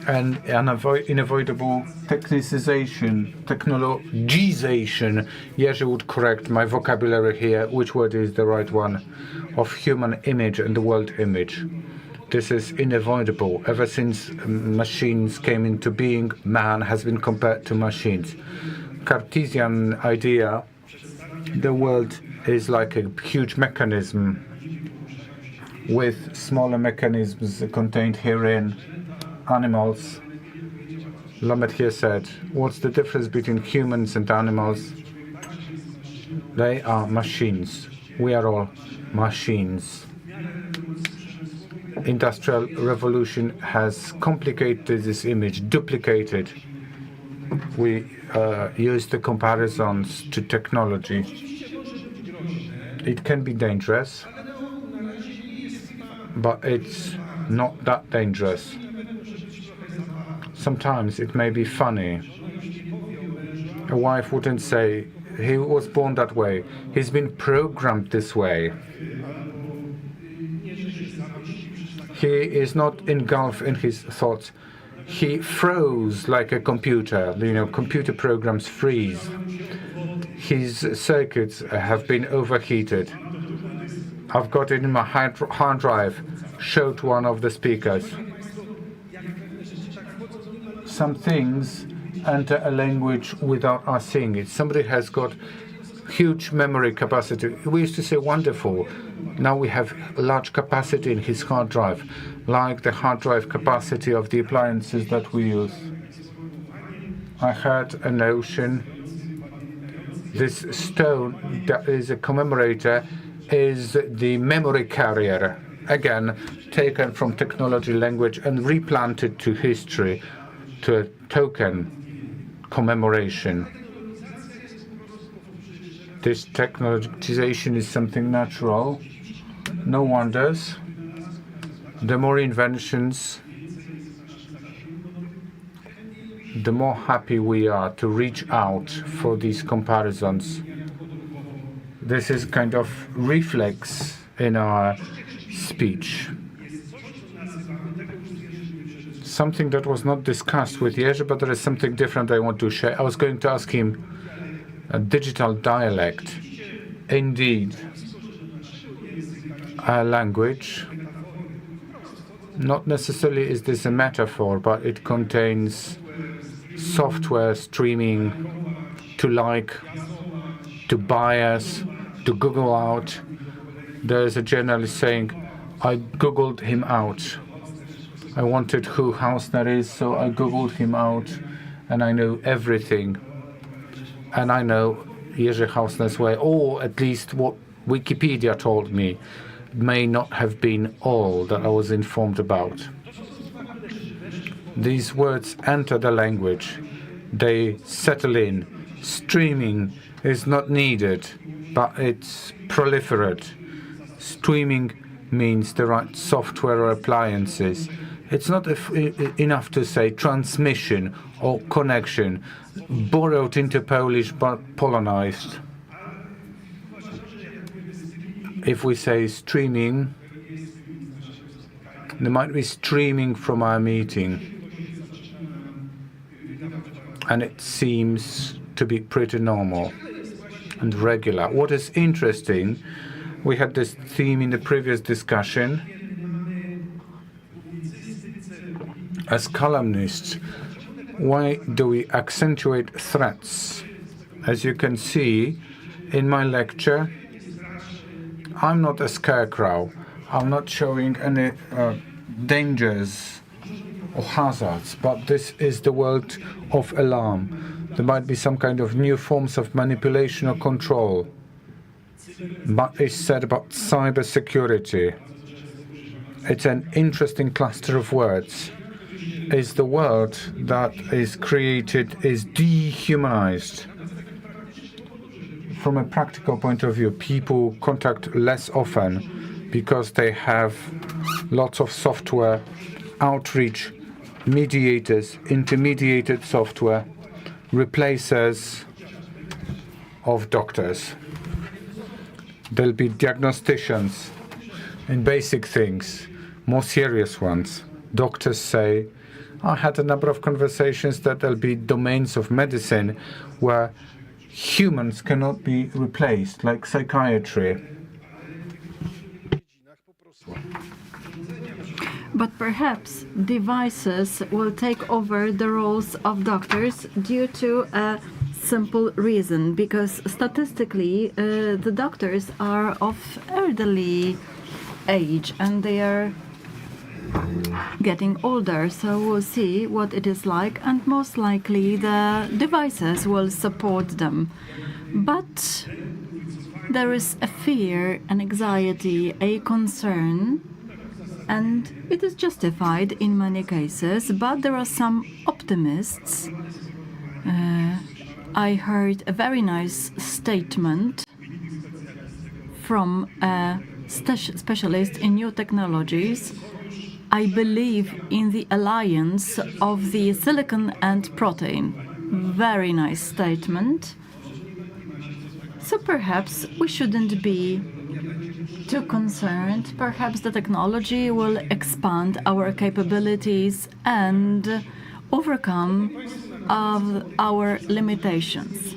And unavoidable technicization, technologization. Jerzy would correct my vocabulary here, which word is the right one, of human image and the world image. This is unavoidable. Ever since machines came into being, man has been compared to machines. Cartesian idea, the world is like a huge mechanism with smaller mechanisms contained herein. Animals. Lamet here said, what's the difference between humans and animals? They are machines. We are all machines. Industrial revolution has complicated this image, duplicated. We use the comparisons to technology. It can be dangerous, but it's not that dangerous. Sometimes it may be funny. A wife wouldn't say, he was born that way. He's been programmed this way. He is not engulfed in his thoughts. He froze like a computer. You know, computer programs freeze. His circuits have been overheated. I've got it in my hard drive. Showed one of the speakers. Some things enter a language without us seeing it. Somebody has got huge memory capacity. We used to say wonderful. Now we have large capacity in his hard drive, like the hard drive capacity of the appliances that we use. I heard a notion. This stone that is a commemorator is the memory carrier. Again, taken from technology language and replanted to history, to a token commemoration. This technologization is something natural. No wonders. The more inventions, the more happy we are to reach out for these comparisons. This is kind of reflex in our speech. Something that was not discussed with Jerzy, but there is something different I want to share. I was going to ask him a digital dialect. Indeed, a language. Not necessarily is this a metaphor, but it contains software streaming to like, to bias, to Google out. There's a journalist saying, I Googled him out. I wanted who Hausner is, so I Googled him out, and I know everything. And I know Jerzy Hausner's way, or at least what Wikipedia told me may not have been all that I was informed about. These words enter the language. They settle in. Streaming is not needed, but it's proliferate. Streaming means the right software or appliances. It's not enough to say transmission or connection, borrowed into Polish but Polonized. If we say streaming, there might be streaming from our meeting. And it seems to be pretty normal. and regular. What is interesting, we had this theme in the previous discussion. As columnists, why do we accentuate threats? As you can see in my lecture, I'm not a scarecrow. I'm not showing any dangers or hazards, but this is the world of alarm. There might be some kind of new forms of manipulation or control. But it's said about cybersecurity. It's an interesting cluster of words. It's the world that is created, is dehumanized. From a practical point of view, people contact less often because they have lots of software, outreach, mediators, intermediated software, replacers of doctors. There'll be diagnosticians in basic things, more serious ones. Doctors say, I had a number of conversations that there'll be domains of medicine where humans cannot be replaced, like psychiatry. But perhaps devices will take over the roles of doctors due to a simple reason, because statistically the doctors are of elderly age and they are getting older, so we'll see what it is like, and most likely the devices will support them. But there is a fear, an anxiety, a concern, and it is justified in many cases, but there are some optimists. I heard a very nice statement from a specialist in new technologies. I believe in the alliance of the silicon and protein. Very nice statement. So perhaps we shouldn't be too concerned. Perhaps the technology will expand our capabilities and overcome our limitations.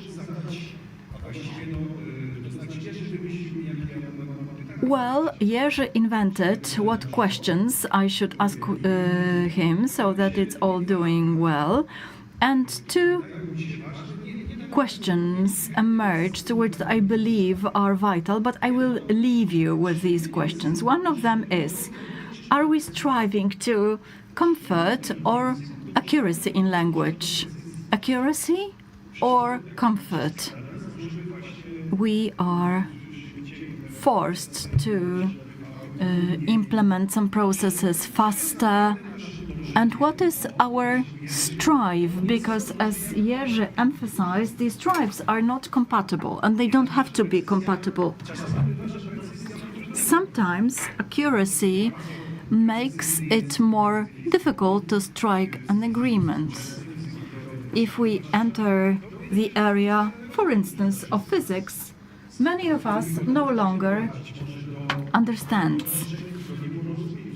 Well, Jerzy invented what questions I should ask him so that it's all doing well. And two questions emerged which I believe are vital, but I will leave you with these questions. One of them is, are we striving to comfort or accuracy in language? Accuracy or comfort? We are forced to implement some processes faster. And what is our strive? Because as Jerzy emphasized, these strives are not compatible and they don't have to be compatible. Sometimes accuracy makes it more difficult to strike an agreement. If we enter the area, for instance, of physics, many of us no longer understand.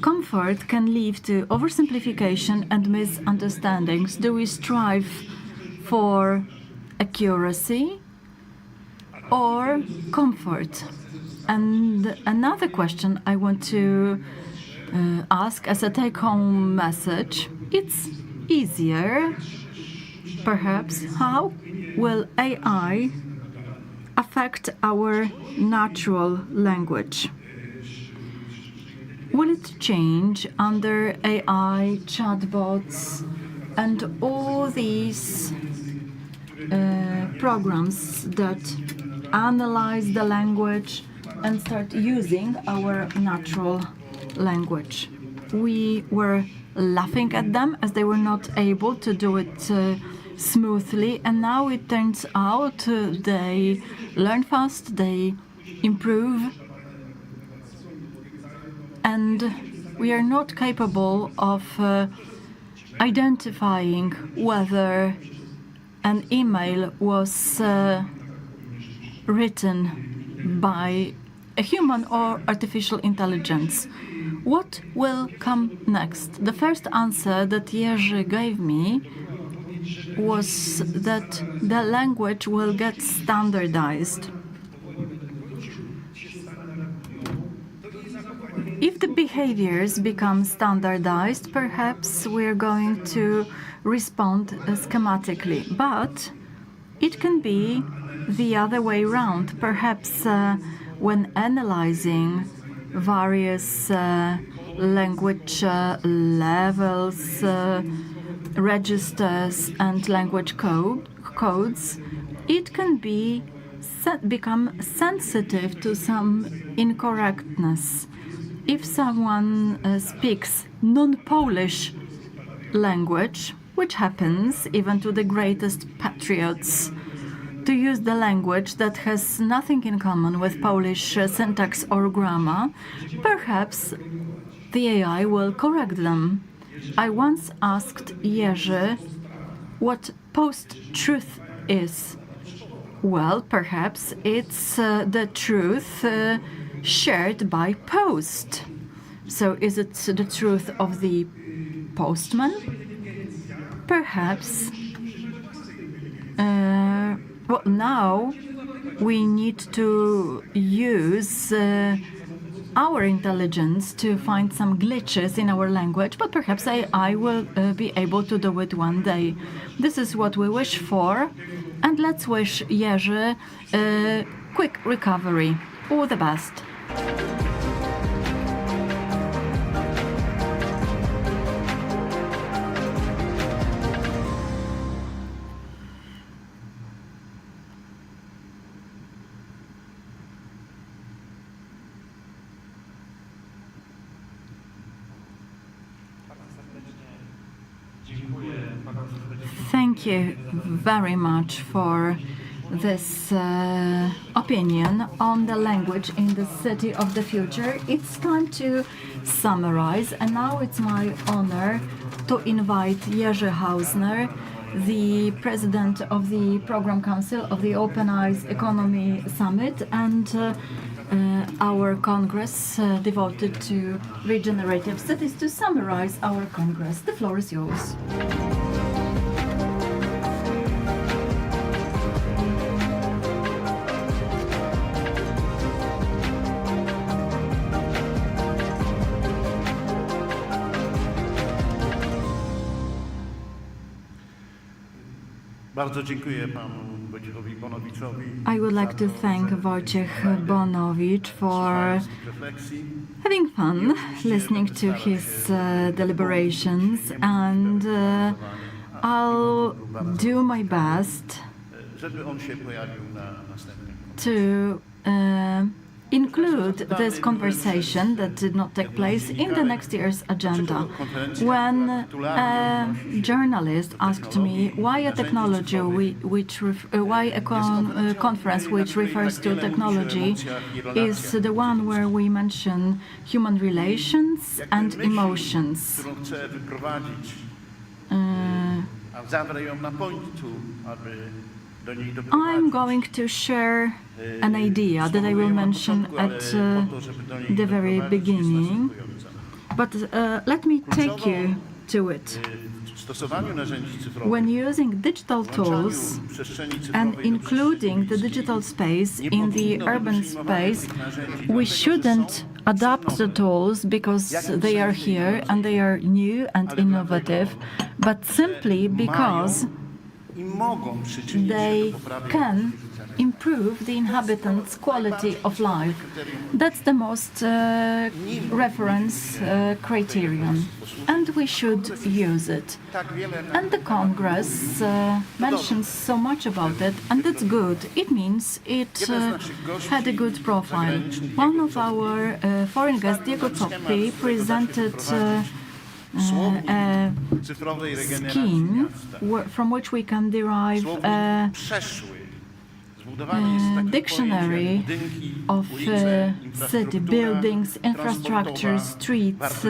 Comfort can lead to oversimplification and misunderstandings. Do we strive for accuracy or comfort? And another question I want to ask as a take-home message, it's easier, perhaps, how will AI affect our natural language? Will it change under AI, chatbots, and all these programs that analyze the language and start using our natural language? We were laughing at them as they were not able to do it smoothly, and now it turns out they learn fast, they improve, and we are not capable of identifying whether an email was written by a human or artificial intelligence. What will come next? The first answer that Jerzy gave me was that the language will get standardized. If the behaviors become standardized, perhaps we're going to respond schematically, but it can be the other way around. Perhaps when analyzing various language levels, registers and language codes, it can become sensitive to some incorrectness. If someone speaks non-Polish language, which happens even to the greatest patriots, to use the language that has nothing in common with Polish syntax or grammar, perhaps the AI will correct them. I once asked Jerzy what post-truth is. Well, perhaps it's the truth shared by post. So is it the truth of the postman? Perhaps. Well, now we need to use our intelligence to find some glitches in our language, but perhaps AI will be able to do it one day. This is what we wish for, and let's wish Jerzy a quick recovery. All the best. Thank you very much for this opinion on the language in the city of the future. It's time to summarize, and now it's my honor to invite Jerzy Hausner, the president of the Program Council of the Open Eyes Economy Summit, and our Congress devoted to regenerative cities, to summarize our Congress. The floor is yours. I would like to thank Wojciech Bonowicz for having fun listening to his deliberations, and I'll do my best to include this conversation that did not take place in the next year's agenda. When a journalist asked me why a technology why a conference which refers to technology is the one where we mention human relations and emotions. I'm going to share an idea that I will mention at the very beginning, but let me take you to it. When using digital tools and including the digital space in the urban space, we shouldn't adapt the tools because they are here and they are new and innovative, but simply because they can improve the inhabitants' quality of life. That's the most reference criterion, and we should use it. And the Congress mentions so much about it, and that's good. It means it had a good profile. One of our foreign guests, Diego Zoppi, presented a scheme from which we can derive a dictionary of city buildings, infrastructure, streets,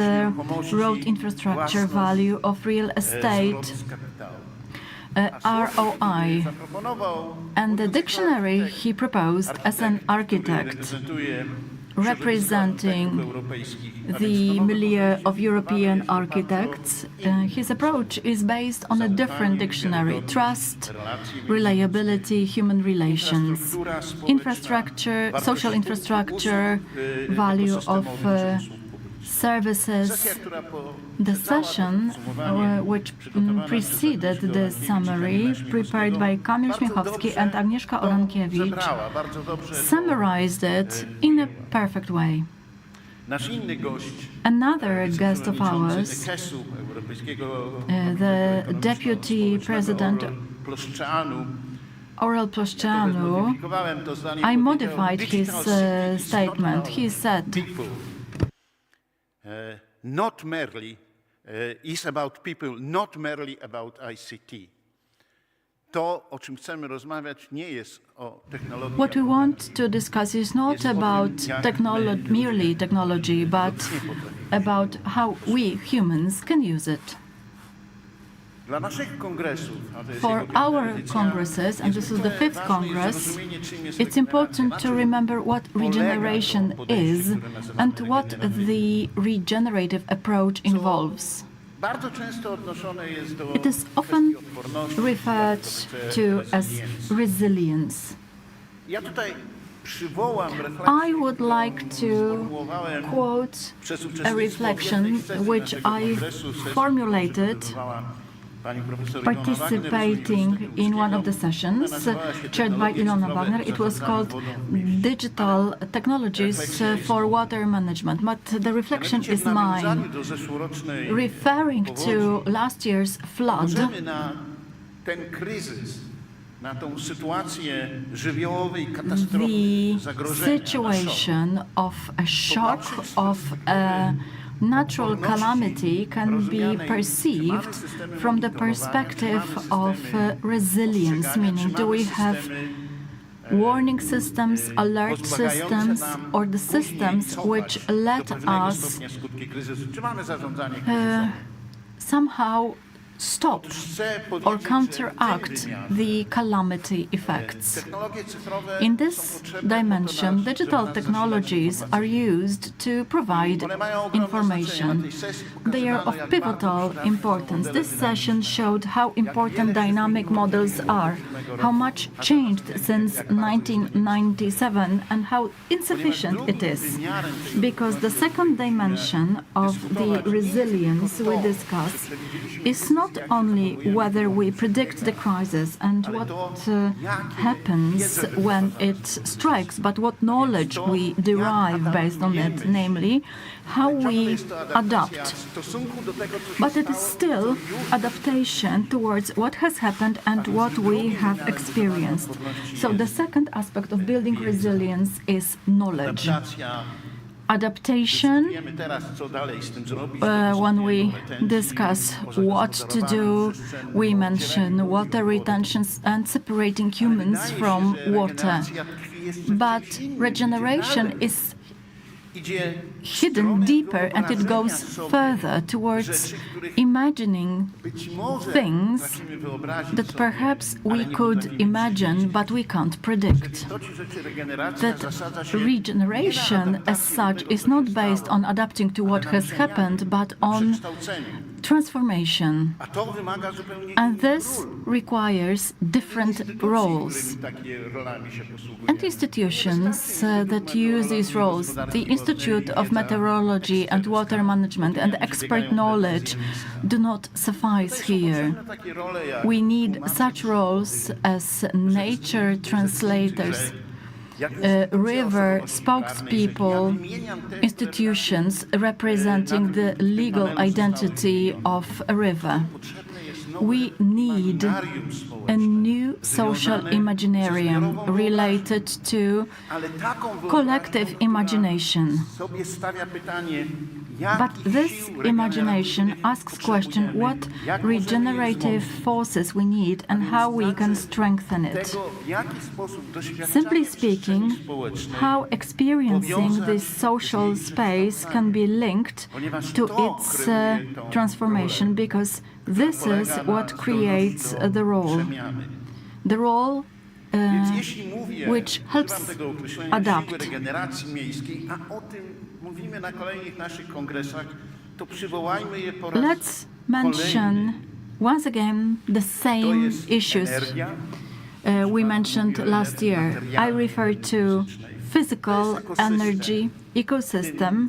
road infrastructure, value of real estate, ROI. And the dictionary he proposed as an architect representing the milieu of European architects. His approach is based on a different dictionary: trust, reliability, human relations, infrastructure, social infrastructure, value of services. The session, which preceded the summary, prepared by Kamil Śmiechowski and Agnieszka Orankiewicz, summarized it in a perfect way. Another guest of ours, the Deputy President Aurel Ploszczanu, I modified his statement. He said, not merely is about people, not merely about ICT. To, o czym chcemy rozmawiać, nie jest o technologii. What we want to discuss is not about merely technology, but about how we humans can use it. Dla naszych kongresów, For our congresses, and this is the 5th Congress, it's important to remember what regeneration is and what the regenerative approach involves. It is often referred to as resilience. I would like to quote a reflection which I formulated participating in one of the sessions chaired by Ilona Wagner. It was called Digital Technologies for Water Management, but the reflection is mine. Referring to last year's flood, the situation of a shock, of a natural calamity can be perceived from the perspective of resilience, meaning do we have warning systems, alert systems, or the systems which let us somehow stop or counteract the calamity effects. In this dimension, digital technologies are used to provide information. They are of pivotal importance. This session showed how important dynamic models are, how much changed since 1997, and how insufficient it is. Because the second dimension of the resilience we discuss is not only whether we predict the crisis and what happens when it strikes, but what knowledge we derive based on it, namely how we adapt. But it is still adaptation towards what has happened and what we have experienced. So the second aspect of building resilience is knowledge. Adaptation, when we discuss what to do, we mention water retention and separating humans from water. But regeneration is hidden deeper, and it goes further towards imagining things that perhaps we could imagine but we can't predict. That regeneration as such is not based on adapting to what has happened but on transformation. And this requires different roles. And institutions that use these roles, the Institute of Meteorology and Water Management and expert knowledge, do not suffice here. We need such roles as nature translators, river spokespeople, institutions representing the legal identity of a river. We need a new social imaginarium related to collective imagination. But this imagination asks question what regenerative forces we need and how we can strengthen it. Simply speaking, how experiencing this social space can be linked to its transformation, because this is what creates the role. The role which helps adapt. regeneracji miejskiej, a o tym mówimy na kolejnych naszych kongresach, to przywołajmy je po raz Let's mention once again the same issues we mentioned last year. I refer to physical energy ecosystem,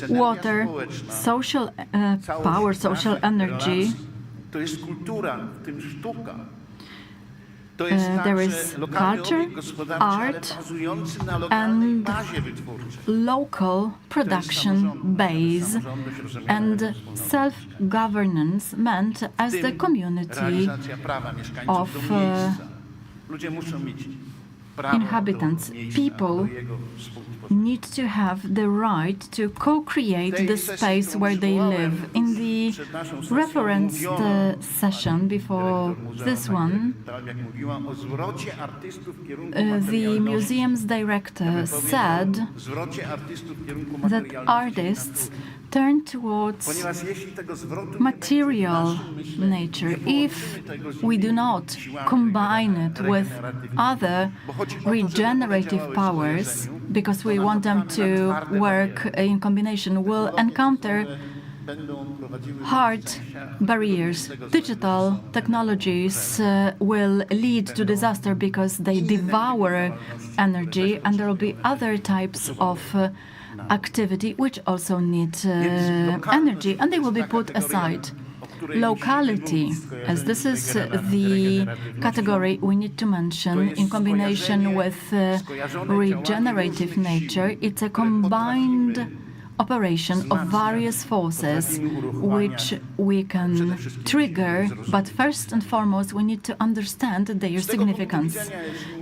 water, social power, social energy. There is culture, art, and local production base, and self-governance meant as the community of inhabitants. People need to have the right to co-create the space where they live. In the referenced session before this one, the museum's director said that artists turn towards material nature if we do not combine it with other regenerative powers, because we want them to work in combination, we'll encounter hard barriers. Digital technologies will lead to disaster because they devour energy, and there will be other types of activity which also need energy, and they will be put aside. Locality, as this is the category we need to mention in combination with regenerative nature, it's a combined operation of various forces which we can trigger, but first and foremost we need to understand their significance.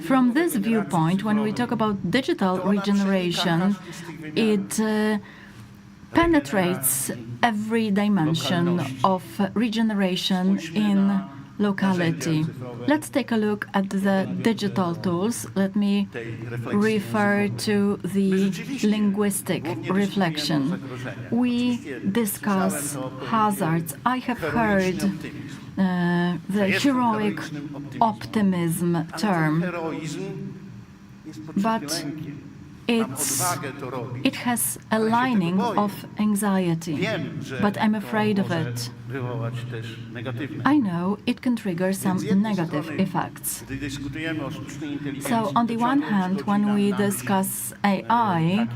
From this viewpoint, when we talk about digital regeneration, it penetrates every dimension of regeneration in locality. Let's take a look at the digital tools. Let me refer to the linguistic reflection. We discuss hazards. I have heard the heroic optimism term, but it has a lining of anxiety, but I'm afraid of it. I know it can trigger some negative effects. So on the one hand, when we discuss AI,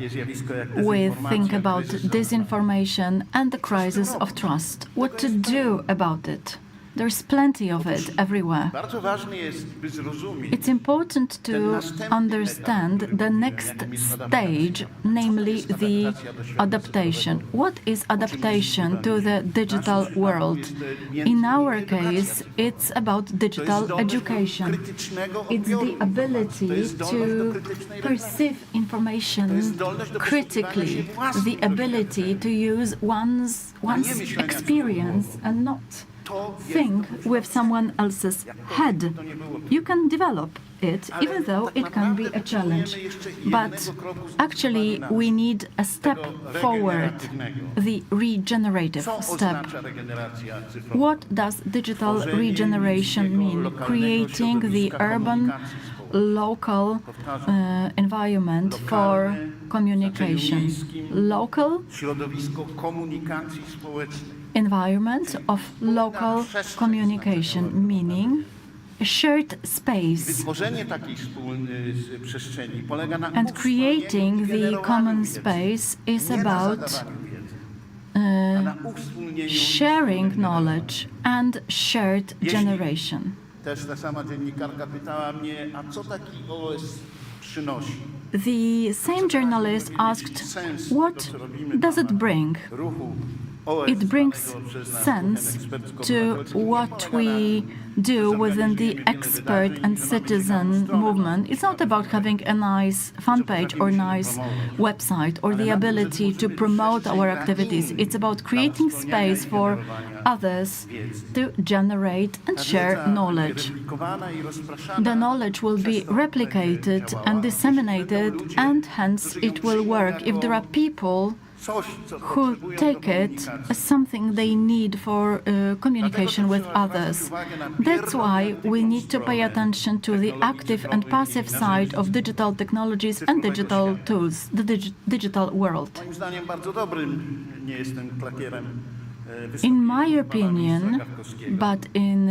we think about disinformation and the crisis of trust. What to do about it? There's plenty of it everywhere. It's important to understand the next stage, namely the adaptation. What is adaptation to the digital world? In our case, it's about digital education. It's the ability to perceive information critically, the ability to use one's experience and not think with someone else's head. You can develop it, even though it can be a challenge. But actually, we need a step forward, the regenerative step. What does digital regeneration mean? Creating the urban, local environment for communication. Local environment of local communication, meaning a shared space. And creating the common space is about sharing knowledge and shared generation. The same journalist asked, what does it bring? It brings sense to what we do within the expert and citizen movement. It's not about having a nice fan page or nice website or the ability to promote our activities. It's about creating space for others to generate and share knowledge. The knowledge will be replicated and disseminated, and hence it will work if there are people who take it as something they need for communication with others. That's why we need to pay attention to the active and passive side of digital technologies and digital tools, the digital world. Moim zdaniem bardzo dobrym, nie jestem klakierem. In my opinion, but in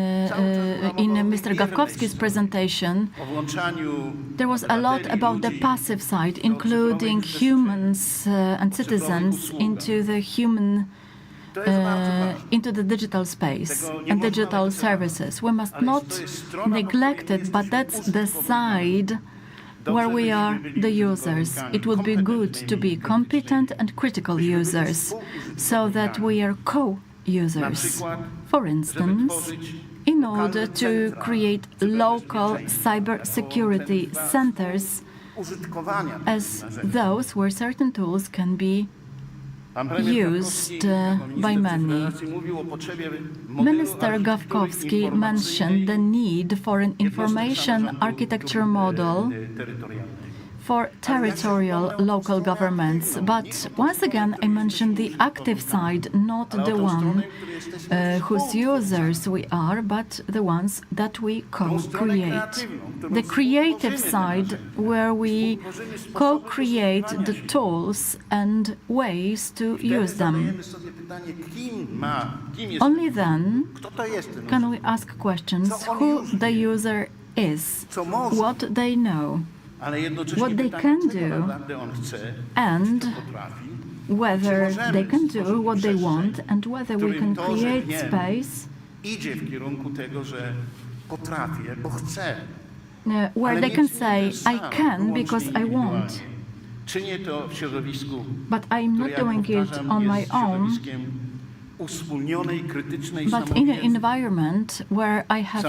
Mr. Gawkowski's presentation, there was a lot about the passive side, including humans and citizens into the digital space and digital services. We must not neglect it, but that's the side where we are the users. It would be good to be competent and critical users, so that we are co-users. For instance, in order to create local cybersecurity centers as those where certain tools can be used by many. Minister Gawkowski mentioned the need for an information architecture model for territorial local governments. But once again, I mentioned the active side, not the one whose users we are, but the ones that we co-create. The creative side, where we co-create the tools and ways to use them. Only then can we ask questions who the user is, what they know, what they can do, and whether they can do what they want, and whether we can create space where they can say, I can because I want. But I'm not doing it on my own, but in an environment where I have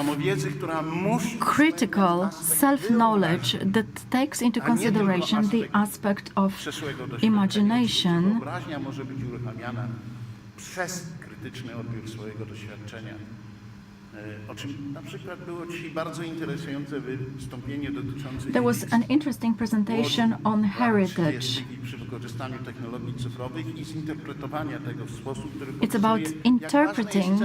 critical self-knowledge that takes into consideration the aspect of imagination, There was an interesting presentation on heritage. It's about interpreting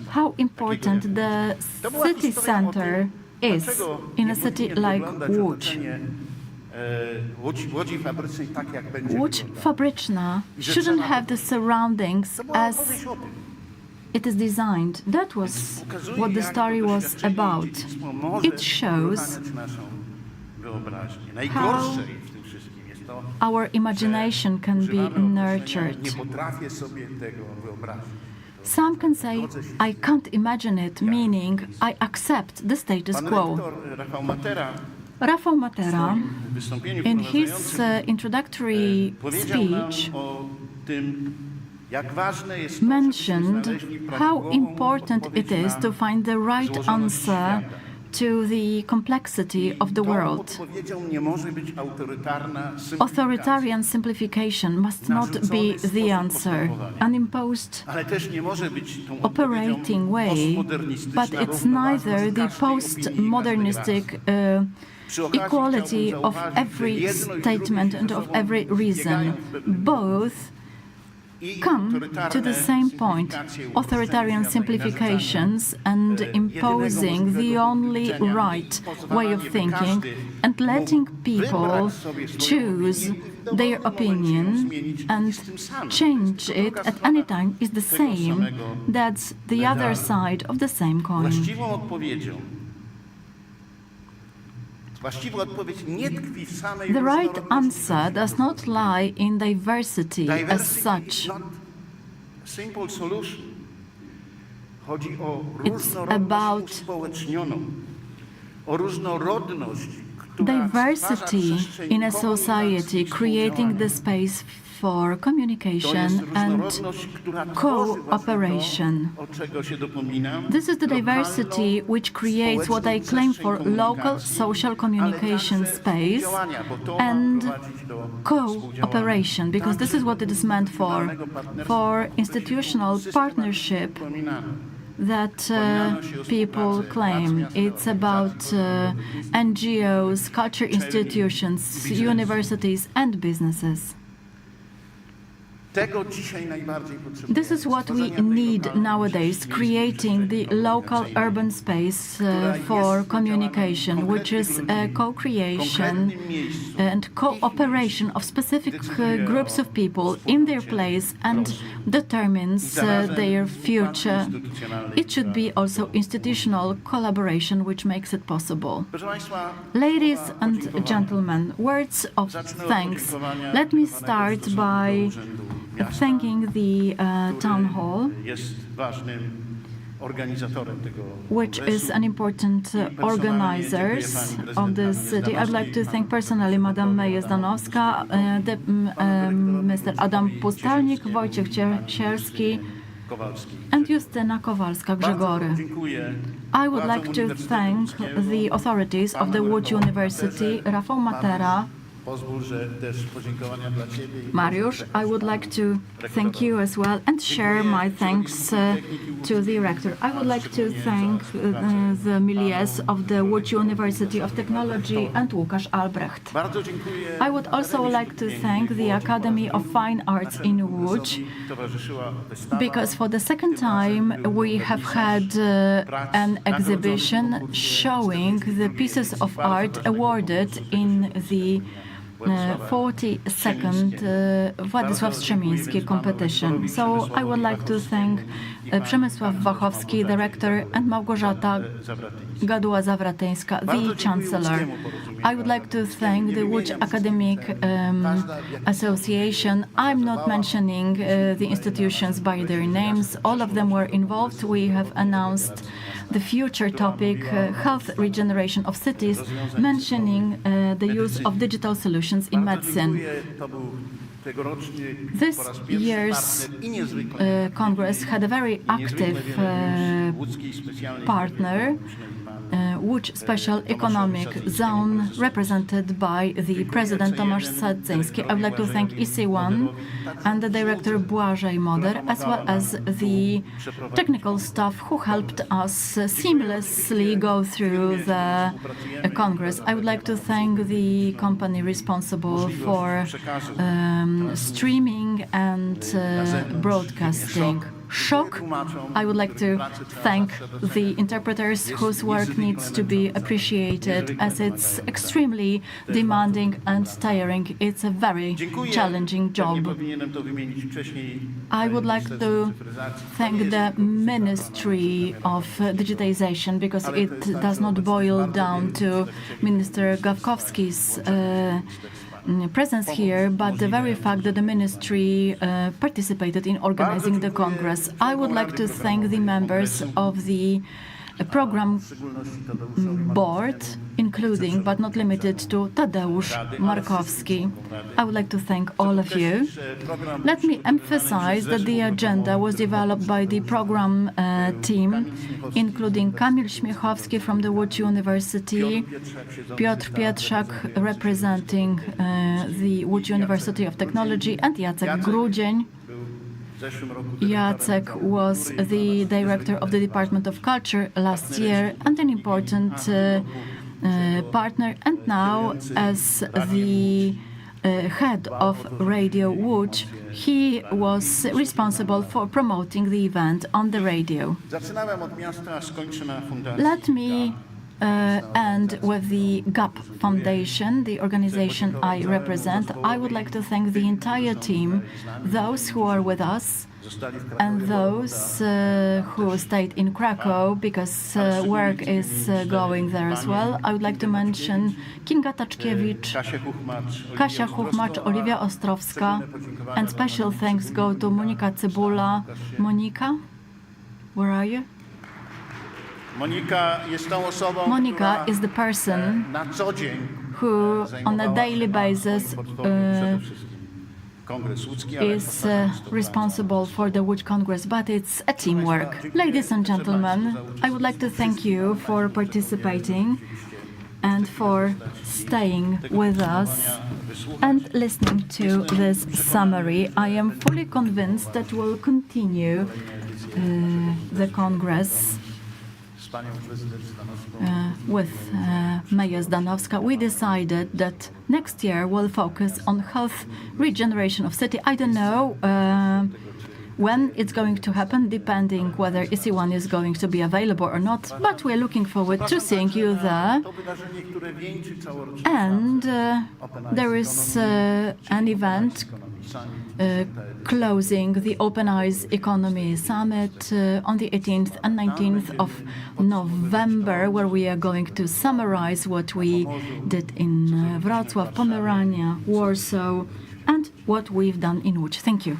how important the city center is in a city like Łódź. Łódź fabryczna shouldn't have the surroundings as it is designed. That was what the story was about. It shows how our imagination can be nurtured. Some can say, I can't imagine it, meaning I accept the status quo. Rafał Matera, in his introductory speech, mentioned how important it is to find the right answer to the complexity of the world. Authoritarian simplification must not be the answer, an imposed operating way, but it's neither the post-modernistic equality of every statement and of every reason. Both come to the same point: authoritarian simplifications and imposing the only right way of thinking and letting people choose their opinion and change it at any time is the same. That's the other side of the same coin. The right answer does not lie in diversity as such. It's about diversity in a society, creating the space for communication and cooperation. This is the diversity which creates what I claim for local social communication space and cooperation, because this is what it is meant for institutional partnership that people claim. It's about NGOs, culture institutions, universities and businesses. This is what we need nowadays, creating the local urban space for communication, which is a co-creation and cooperation of specific groups of people in their place and determines their future. It should be also institutional collaboration which makes it possible. Ladies and gentlemen, words of thanks. Let me start by thanking the town hall, which is an important organizer of the city. I'd like to thank personally Madam Maja Zdanowska, Mr. Adam Pustelnik, Wojciech Sierski, and Justyna Kowalska-Grzegory. I would like to thank the authorities of the Łódź University, Rafał Matera, Mariusz, I would like to thank you as well and share my thanks to the rector. I would like to thank the miliers of the Łódź University of Technology and Łukasz Albrecht. I would also like to thank the Academy of Fine Arts in Łódź, because for the second time we have had an exhibition showing the pieces of art awarded in the 42nd Władysław Strzemiński competition. So I would like to thank Przemysław Wachowski, the rector, and Małgorzata Gaduła-Zawratyńska, the chancellor. I would like to thank the Łódź Academic Association. I'm not mentioning the institutions by their names. All of them were involved. We have announced the future topic, health regeneration of cities, mentioning the use of digital solutions in medicine. This year's Congress had a very active partner, Łódź Special Economic Zone, represented by the President Tomasz Sadzyński. I would like to thank EC1 and the Director Błażej Moder, as well as the technical staff who helped us seamlessly go through the Congress. I would like to thank the company responsible for streaming and broadcasting. Shock. I would like to thank the interpreters whose work needs to be appreciated as it's extremely demanding and tiring. It's a very challenging job. I would like to thank the Ministry of Digitization, because it does not boil down to Minister Gawkowski's presence here, but the very fact that the ministry participated in organizing the Congress. I would like to thank the members of the program board, including but not limited to Tadeusz Markowski. I would like to thank all of you. Let me emphasize that the agenda was developed by the program team, including Kamil Śmiechowski from the Łódź University, Piotr Pietrzak representing the Łódź University of Technology, and Jacek Grudzień. Jacek was the director of the Department of Culture last year and an important partner, and now as the head of Radio Łódź, he was responsible for promoting the event on the radio. Let me and with the GAP Foundation, the organization I represent. I would like to thank the entire team, those who are with us and those who stayed in Krakow, because work is going there as well. I would like to mention Kinga Taczkiewicz, Kasia Chuchmacz, Oliwia Ostrowska, and special thanks go to Monika Cybula. Monika, where are you? Monika is the person who on a daily basis is responsible for the Łódź Congress, but it's a teamwork. Ladies and gentlemen, I would like to thank you for participating and for staying with us and listening to this summary. I am fully convinced that we'll continue the Congress with Mayor Zdanowska, we decided that next year we'll focus on health regeneration of city. I don't know when it's going to happen, depending whether EC1 is going to be available or not, but we're looking forward to seeing you there. And there is an event closing the Open Eyes Economy Summit on the 18th and 19th of November, where we are going to summarize what we did in Wrocław, Pomerania, Warsaw, and what we've done in Łódź. Thank you.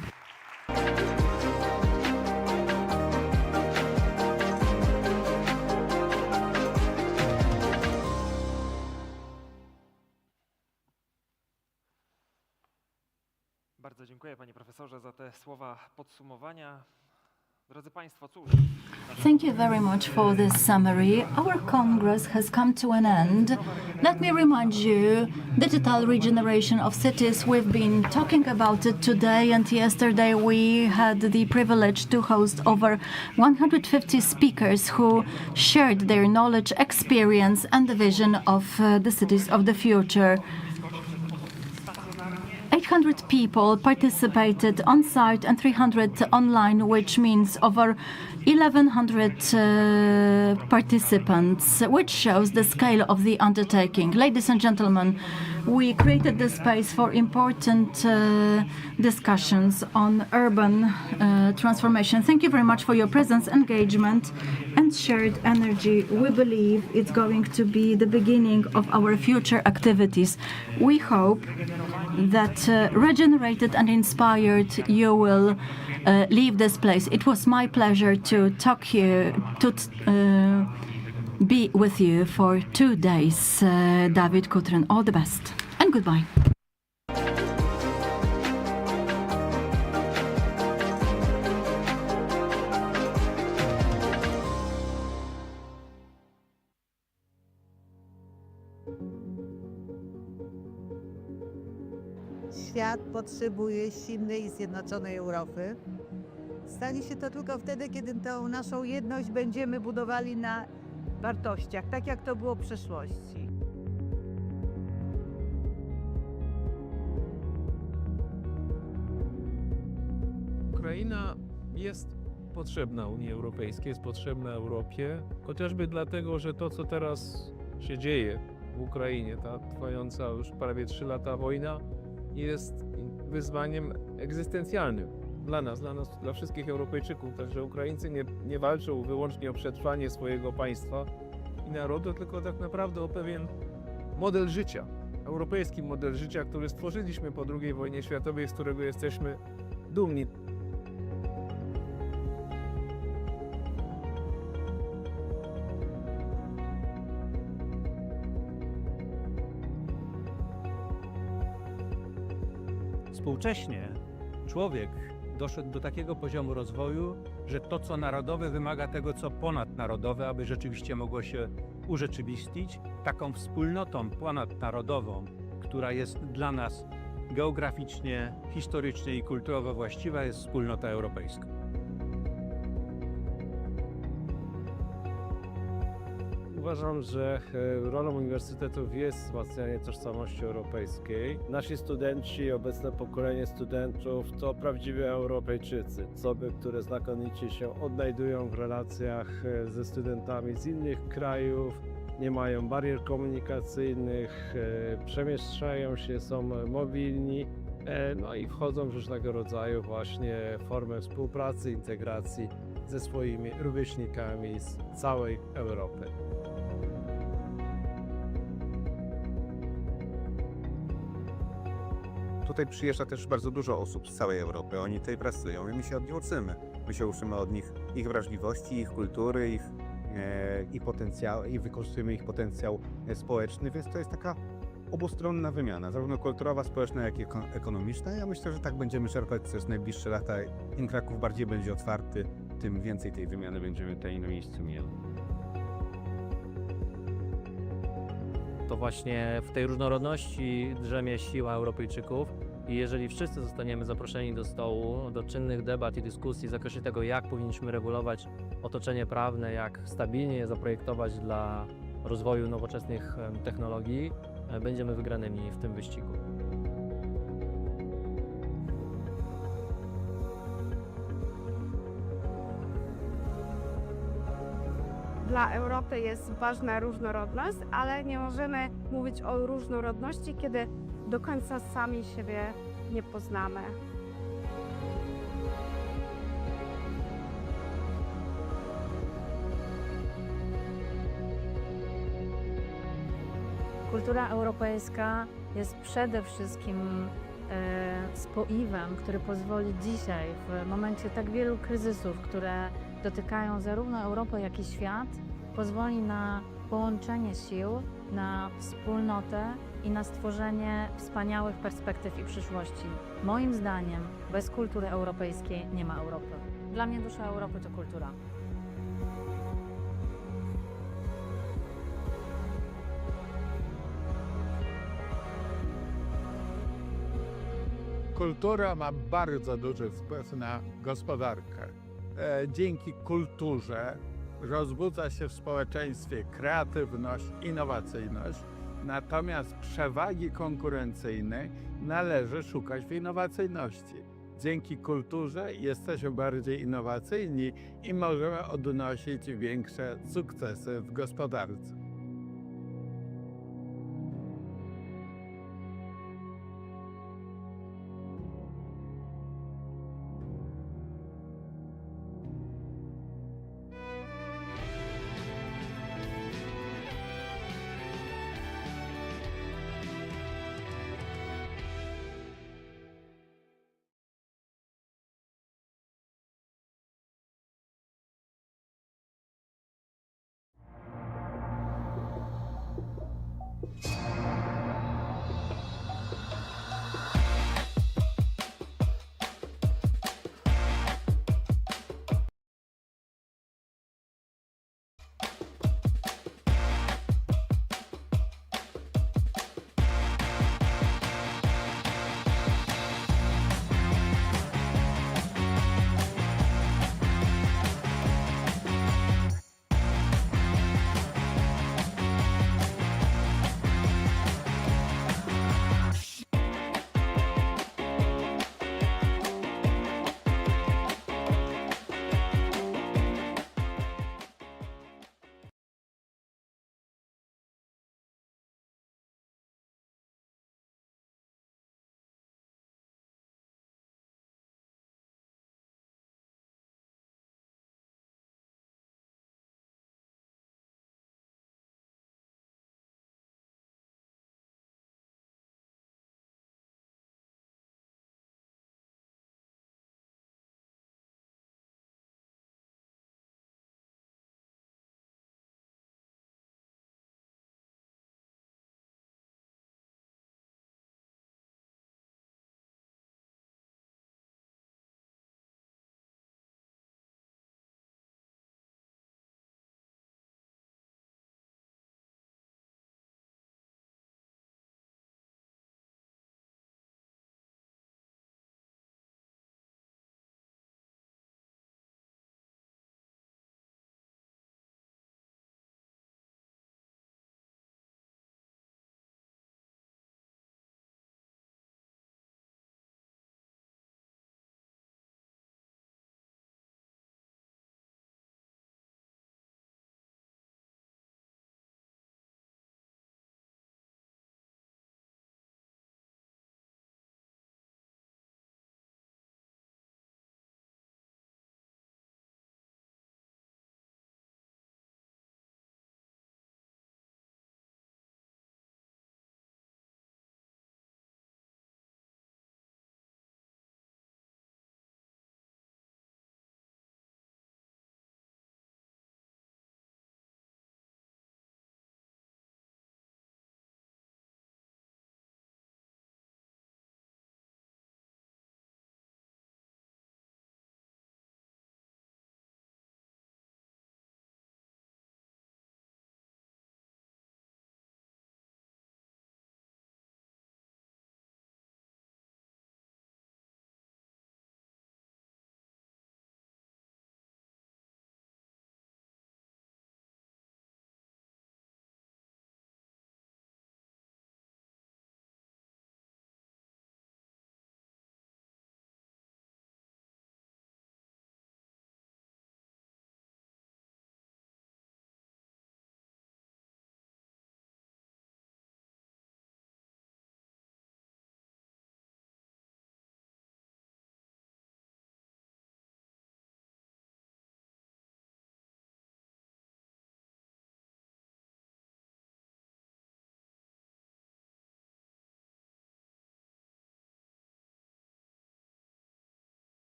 Bardzo dziękuję, panie profesorze, za te słowa podsumowania. Drodzy państwo, cóż. Thank you very much for this summary. Our Congress has come to an end. Let me remind you, digital regeneration of cities, we've been talking about it today and yesterday. We had the privilege to host over 150 speakers who shared their knowledge, experience and the vision of the cities of the future. 800 people participated on site and 300 online, which means over 1,100 participants, which shows the scale of the undertaking. Ladies and gentlemen, we created the space for important discussions on urban transformation. Thank you very much for your presence, engagement, and shared energy. We believe it's going to be the beginning of our future activities. We hope that regenerated and inspired you will leave this place. It was my pleasure to talk here, to be with you for 2 days. David Kutryn, all the best and goodbye. Świat potrzebuje silnej i zjednoczonej Europy. Stanie się to tylko wtedy, kiedy tą naszą jedność będziemy budowali na wartościach, tak jak to było w przeszłości. Ukraina jest potrzebna Unii Europejskiej, jest potrzebna Europie, chociażby dlatego, że to, co teraz się dzieje w Ukrainie, ta trwająca już prawie 3 lata wojna, jest wyzwaniem egzystencjalnym dla nas, dla wszystkich Europejczyków. Także Ukraińcy nie walczą wyłącznie o przetrwanie swojego państwa i narodu, tylko tak naprawdę o pewien model życia, europejski model życia, który stworzyliśmy po II wojnie światowej, z którego jesteśmy dumni. Współcześnie człowiek doszedł do takiego poziomu rozwoju, że to, co narodowe, wymaga tego, co ponadnarodowe, aby rzeczywiście mogło się urzeczywistnić. Taką wspólnotą ponadnarodową, która jest dla nas geograficznie, historycznie i kulturowo właściwa, jest wspólnota europejska. Uważam, że rolą uniwersytetów jest wzmacnianie tożsamości europejskiej. Nasi studenci, obecne pokolenie studentów to prawdziwi Europejczycy. Osoby, które znakomicie się odnajdują w relacjach ze studentami z innych krajów, nie mają barier komunikacyjnych, przemieszczają się, są mobilni, no i wchodzą w różnego rodzaju właśnie formy współpracy, integracji ze swoimi rówieśnikami z całej Europy. Tutaj przyjeżdża też bardzo dużo osób z całej Europy. Oni tutaj pracują i my się od nich uczymy. My się uczymy od nich ich wrażliwości, ich kultury, ich potencjału i wykorzystujemy ich potencjał społeczny, więc to jest taka obustronna wymiana, zarówno kulturowa, społeczna, jak i ekonomiczna. Ja myślę, że tak będziemy czerpać przez najbliższe lata. Im Kraków bardziej będzie otwarty, tym więcej tej wymiany będziemy tutaj na miejscu mieli. To właśnie w tej różnorodności drzemie siła Europejczyków i jeżeli wszyscy zostaniemy zaproszeni do stołu, do czynnych debat i dyskusji w zakresie tego, jak powinniśmy regulować otoczenie prawne, jak stabilnie je zaprojektować dla rozwoju nowoczesnych technologii, będziemy wygranymi w tym wyścigu. Dla Europy jest ważna różnorodność, ale nie możemy mówić o różnorodności, kiedy do końca sami siebie nie poznamy. Kultura europejska jest przede wszystkim spoiwem, który pozwoli dzisiaj, w momencie tak wielu kryzysów, które dotykają zarówno Europę, jak i świat, pozwoli na połączenie sił, na wspólnotę i na stworzenie wspaniałych perspektyw i przyszłości. Moim zdaniem bez kultury europejskiej nie ma Europy. Dla mnie dusza Europy to kultura. Kultura ma bardzo duży wpływ na gospodarkę. Dzięki kulturze rozbudza się w społeczeństwie kreatywność, innowacyjność, natomiast przewagi konkurencyjnej należy szukać w innowacyjności. Dzięki kulturze jesteśmy bardziej innowacyjni i możemy odnosić większe sukcesy w gospodarce.